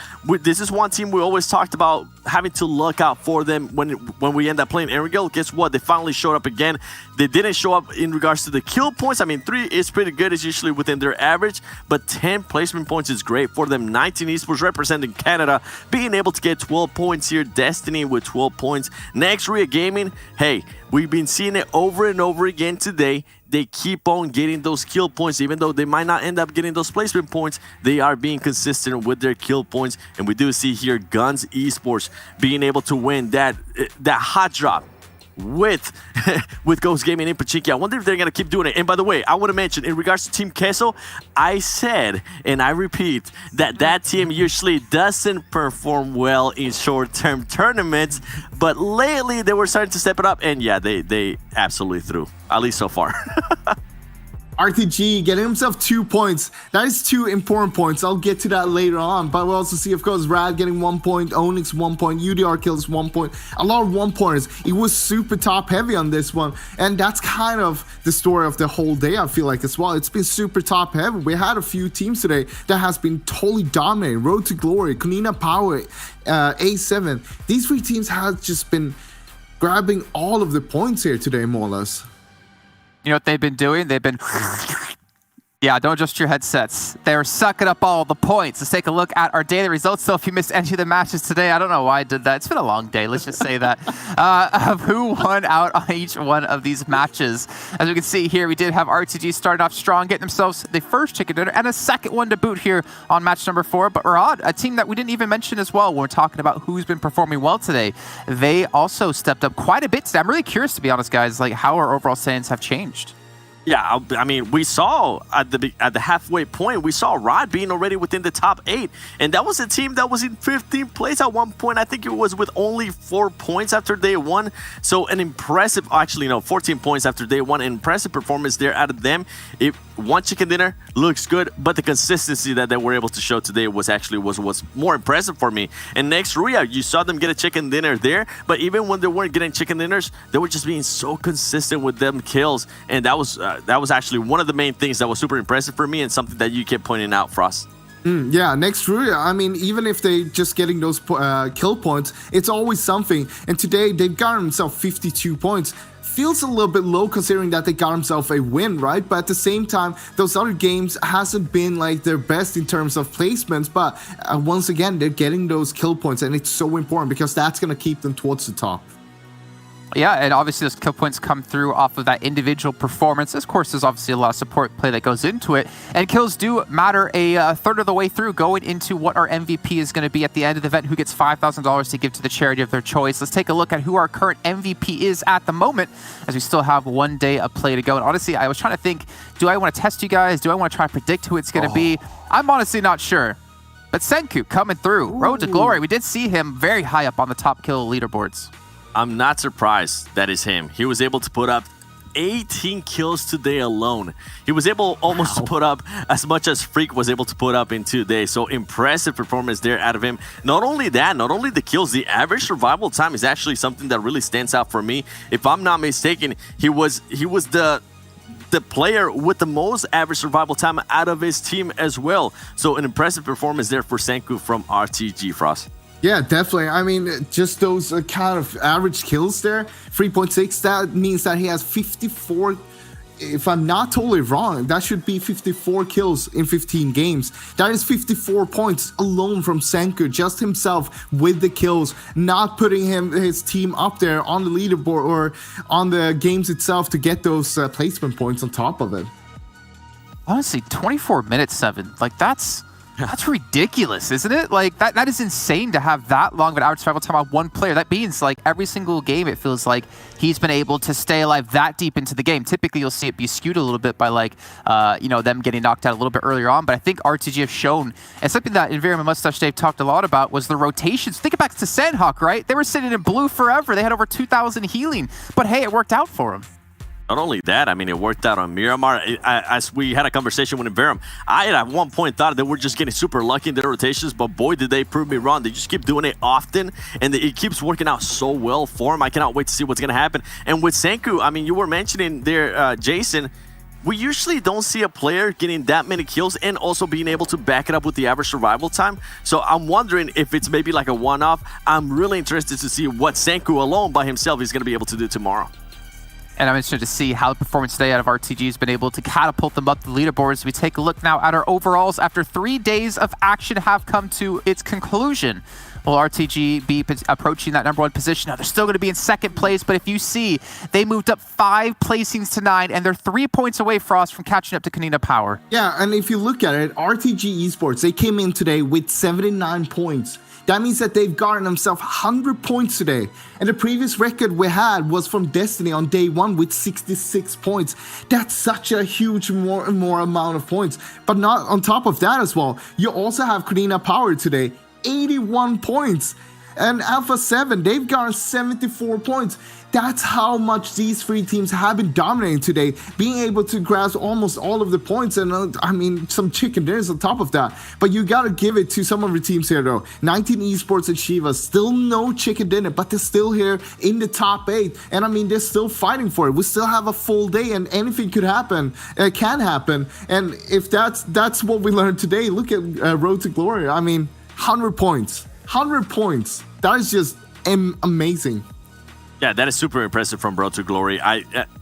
this is one team we always talked about having to look out for them when we end up playing Erangel. Guess what? They finally showed up again. They didn't show up in regards to the kill points. I mean, 3 is pretty good. It's usually within their average, but 10 placement points is great for them. 19 Esports representing Canada, being able to get 12 points here. Destiny with 12 points. Next, Ria Gaming. Hey, we've been seeing it over and over again today. They keep on getting those kill points, even though they might not end up getting those placement points. They are being consistent with their kill points, and we do see here Guns Esports being able to win that hot drop with Ghost Gaming in particular. I wonder if they're going to keep doing it. And by the way, I want to mention, in regards to Team Queso, I said, and I repeat, that team usually doesn't perform well in short-term tournaments, but lately they were starting to step it up, and yeah, they absolutely threw, at least so far. RTG getting himself 2 points. That is 2 important points. I'll get to that later on. But we'll also see, of course, Rad getting 1 point, Onyx 1 point, UDR kills 1 point. A lot of 1 pointers. It was super top heavy on this one. And that's kind of the story of the whole day, I feel like, as well. It's been super top heavy. We had a few teams today that has been totally dominating. Road to Glory, Kunina Power, A7. These 3 teams have just been grabbing all of the points here today, more or less. You know what they've been doing? They've been... Yeah, don't adjust your headsets. They're sucking up all the points. Let's take a look at our daily results. So if you missed any of the matches today, I don't know why I did that. It's been a long day, let's just say that. Of who won out on each one of these matches. As we can see here, we did have RTG starting off strong, getting themselves the first chicken dinner and a second one to boot here on match number 4. But Rad, a team that we didn't even mention as well when we're talking about who's been performing well today, they also stepped up quite a bit today. I'm really curious, to be honest, guys, like how our overall standings have changed. Yeah, I mean, we saw at the halfway point, we saw Rod being already within the top 8. And that was a team that was in 15th place at one point. I think it was with only 4 points after day 1. So an impressive, actually, no, 14 points after day 1. An impressive performance there out of them. One chicken dinner looks good, but the consistency that they were able to show today was more impressive for me. And next, Ria, you saw them get a chicken dinner there, but even when they weren't getting chicken dinners, they were just being so consistent with them kills. And that was actually one of the main things that was super impressive for me and something that you kept pointing out, Frost. Yeah, next Ruya, I mean, even if they just getting those kill points, it's always something. And today, they've got themselves 52 points. Feels a little bit low considering that they got themselves a win, right? But at the same time, those other games hasn't been like their best in terms of placements. But once again, they're getting those kill points, and it's so important because that's going to keep them towards the top. Yeah, and obviously those kill points come through off of that individual performance. Of course, there's obviously a lot of support play that goes into it. And kills do matter a third of the way through, going into what our MVP is going to be at the end of the event, who gets $5,000 to give to the charity of their choice. Let's take a look at who our current MVP is at the moment, as we still have 1 day of play to go. And honestly, I was trying to think, do I want to test you guys? Do I want to try to predict who it's going to be? I'm honestly not sure. But Senku coming through. Road to Glory. We did see him very high up on the top kill leaderboards. I'm not surprised that is him. He was able to put up 18 kills today alone. He was able almost to put up as much as Freak was able to put up in 2 days. So impressive performance there out of him. Not only that, not only the kills, the average survival time is actually something that really stands out for me. If I'm not mistaken, he was the player with the most average survival time out of his team as well. So an impressive performance there for Senku from RTG, Frost. Yeah, definitely. I mean, just those kind of average kills there, 3.6, that means that he has 54, if I'm not totally wrong, that should be 54 kills in 15 games. That is 54 points alone from Senku, just himself with the kills, not putting his team up there on the leaderboard or on the games itself to get those placement points on top of it. Honestly, 24 minutes, 7. Like, that's ridiculous, isn't it? Like, that is insane to have that long of an average survival time on one player. That means, like, every single game, it feels like he's been able to stay alive that deep into the game. Typically, you'll see it be skewed a little bit by, like, them getting knocked out a little bit earlier on. But I think RTG have shown, and something that Environment Mustache Dave talked a lot about was the rotations. Think back to Sandhawk, right? They were sitting in blue forever. They had over 2,000 healing. But hey, it worked out for them. Not only that, I mean, it worked out on Miramar. As we had a conversation with Verum, I at one point thought they were just getting super lucky in their rotations, but boy, did they prove me wrong. They just keep doing it often, and it keeps working out so well for them. I cannot wait to see what's going to happen. And with Senku, I mean, you were mentioning there, Jason, we usually don't see a player getting that many kills and also being able to back it up with the average survival time. So I'm wondering if it's maybe like a one-off. I'm really interested to see what Senku alone by himself is going to be able to do tomorrow. And I'm interested to see how the performance today out of RTG has been able to catapult them up the leaderboards. We take a look now at our overalls after 3 days of action have come to its conclusion. Will RTG be approaching that #1 position? Now, they're still going to be in second place, but if you see, they moved up 5 placings to 9, and they're 3 points away, Frost, from catching up to Kanina Power. Yeah, and if you look at it, RTG Esports, they came in today with 79 points. That means that they've gotten themselves 100 points today. And the previous record we had was from Destiny on day 1 with 66 points. That's such a huge more amount of points. But not on top of that as well, you also have Kanina Power today, 81 points. And Alpha 7, they've gotten 74 points. That's how much these 3 teams have been dominating today, being able to grasp almost all of the points, and I mean, some chicken dinners on top of that. But you gotta give it to some of the teams here though. 19 Esports and Shiva, still no chicken dinner, but they're still here in the top 8. And I mean, they're still fighting for it. We still have a full day and anything could happen, can happen. And if that's what we learned today, look at Road to Glory. I mean, 100 points. 100 points. That is just amazing. Yeah, that is super impressive from Road to Glory.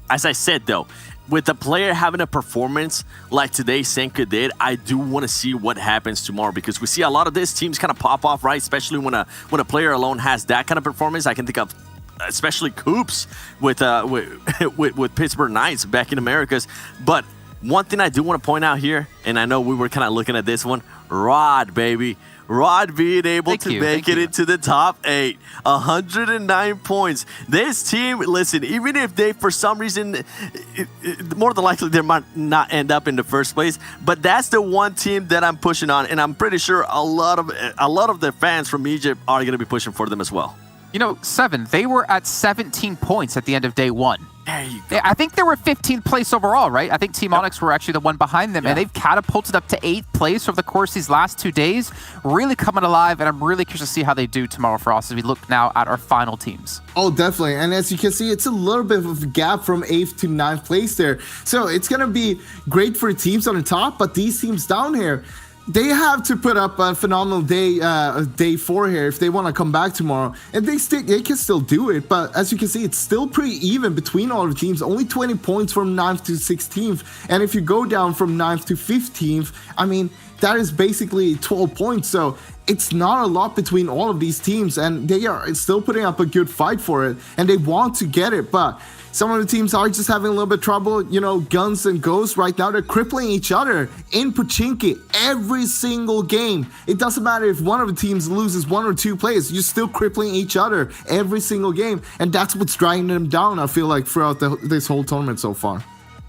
As I said, though, with the player having a performance like today Senka did, I do want to see what happens tomorrow, because we see a lot of these teams kind of pop off, right? Especially when a player alone has that kind of performance. I can think of especially Coops with Pittsburgh Knights back in Americas. But one thing I do want to point out here, and I know we were kind of looking at this one, Rod, baby. Rod being able to make it into the top 8, 109 points. This team, listen, even if they, for some reason, more than likely they might not end up in the first place, but that's the one team that I'm pushing on, and I'm pretty sure a lot of the fans from Egypt are going to be pushing for them as well. You know, 7, they were at 17 points at the end of day 1. There you go. I think they were 15th place overall, right? I think Team Onyx were actually the one behind them, and they've catapulted up to 8th place over the course of these last 2 days. Really coming alive, and I'm really curious to see how they do tomorrow for us as we look now at our final teams. Oh, definitely. And as you can see, it's a little bit of a gap from 8th to 9th place there. So it's going to be great for teams on the top, but these teams down here, they have to put up a phenomenal day 4 here if they want to come back tomorrow. And they can still do it, but as you can see, it's still pretty even between all the teams. Only 20 points from 9th to 16th. And if you go down from 9th to 15th, I mean, that is basically 12 points. So it's not a lot between all of these teams, and they are still putting up a good fight for it, and they want to get it. But some of the teams are just having a little bit of trouble. You know, Guns and Ghosts right now, they're crippling each other in Pochinki every single game. It doesn't matter if one of the teams loses 1 or 2 players, you're still crippling each other every single game. And that's what's dragging them down, I feel like, throughout this whole tournament so far.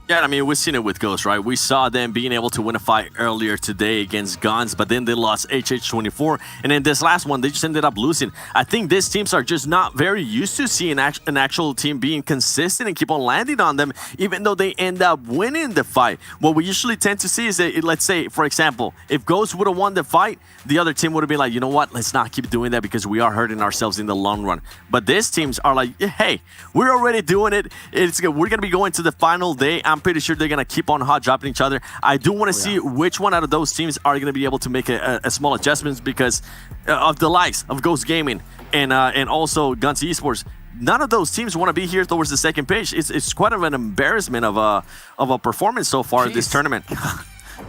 Yeah, I mean, we've seen it with Ghost, right? We saw them being able to win a fight earlier today against Guns, but then they lost HH24, and in this last one, they just ended up losing. I think these teams are just not very used to seeing an actual team being consistent and keep on landing on them, even though they end up winning the fight. What we usually tend to see is that, let's say, for example, if Ghost would have won the fight, the other team would have been like, you know what, let's not keep doing that because we are hurting ourselves in the long run. But these teams are like, hey, we're already doing it. We're going to be going to the final day. I'm pretty sure they're going to keep on hot dropping each other. I do want to see which one out of those teams are going to be able to make a small adjustments, because of the likes of Ghost Gaming and also Guns Esports. None of those teams want to be here towards the second page. It's quite of an embarrassment of a performance so far in this tournament.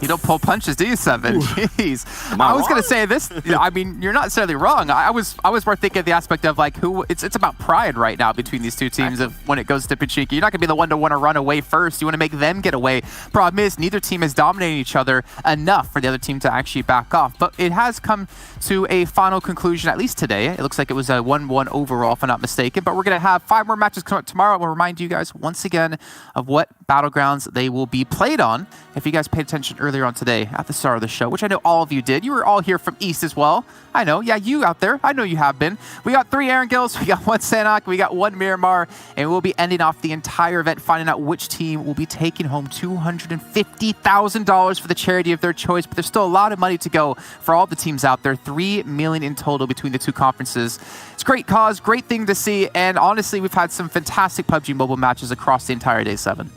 You don't pull punches, do you, 7? Jeez. I was going to say this. I mean, you're not necessarily wrong. I was more thinking of the aspect of like who. It's about pride right now between these two teams. Of when it goes to Pachinki, you're not going to be the one to want to run away first. You want to make them get away. Problem is, neither team is dominating each other enough for the other team to actually back off. But it has come to a final conclusion, at least today. It looks like it was a 1-1 overall, if I'm not mistaken. But we're going to have 5 more matches come up tomorrow. We'll remind you guys once again of what battlegrounds they will be played on. If you guys paid attention earlier on today at the start of the show, which I know all of you did. You were all here from East as well. I know. Yeah, you out there. I know you have been. We got 3 Erangels, we got 1 Sanhok, we got 1 Miramar, and we'll be ending off the entire event finding out which team will be taking home $250,000 for the charity of their choice. But there's still a lot of money to go for all the teams out there. $3 million in total between the 2 conferences. It's a great cause, great thing to see, and honestly, we've had some fantastic PUBG Mobile matches across the entire day 7.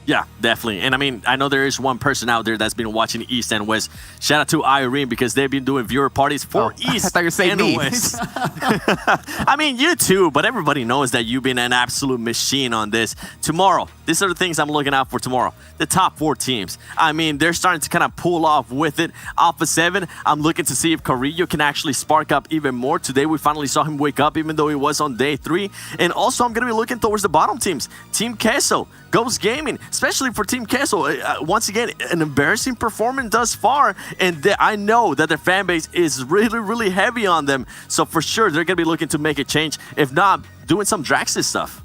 Yeah, definitely. And I mean, I know there is one person out there that's been watching East and West. Shout out to Irene because they've been doing viewer parties for East I thought you were saying and me. West. I mean, you too, but everybody knows that you've been an absolute machine on this. Tomorrow, these are the things I'm looking out for tomorrow. The top 4 teams. I mean, they're starting to kind of pull off with it. Alpha 7, I'm looking to see if Carrillo can actually spark up even more. Today, we finally saw him wake up, even though he was on day 3. And also, I'm going to be looking towards the bottom teams. Team Queso, Ghost Gaming, especially for Team Queso. Once again, an embarrassing performance thus far, and I know that their fan base is really, really heavy on them. So for sure, they're going to be looking to make a change. If not, doing some Draxis stuff.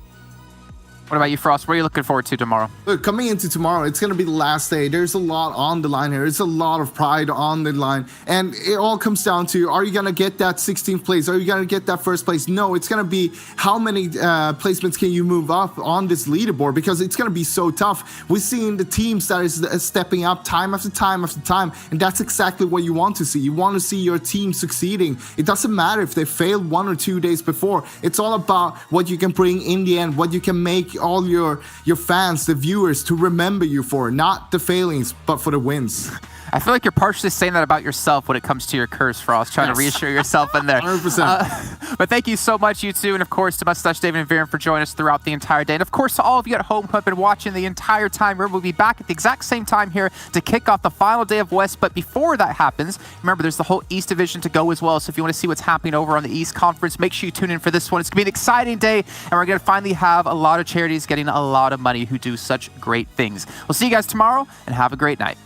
What about you, Frost? What are you looking forward to tomorrow? Look, coming into tomorrow, it's going to be the last day. There's a lot on the line here. There's a lot of pride on the line. And it all comes down to, are you going to get that 16th place? Are you going to get that first place? No, it's going to be how many placements can you move up on this leaderboard, because it's going to be so tough. We're seeing the teams that is stepping up time after time after time. And that's exactly what you want to see. You want to see your team succeeding. It doesn't matter if they failed 1 or 2 days before. It's all about what you can bring in the end, what you can make all your fans, the viewers, to remember you for, not the failings, but for the wins. I feel like you're partially saying that about yourself when it comes to your curse, Frost, trying to reassure yourself in there. 100%. But thank you so much, you two, and of course to Mustache, David, and Viren for joining us throughout the entire day. And of course to all of you at home who have been watching the entire time. We'll be back at the exact same time here to kick off the final day of West. But before that happens, remember there's the whole East Division to go as well. So if you want to see what's happening over on the East Conference, make sure you tune in for this one. It's going to be an exciting day, and we're going to finally have a lot of charities getting a lot of money who do such great things. We'll see you guys tomorrow, and have a great night.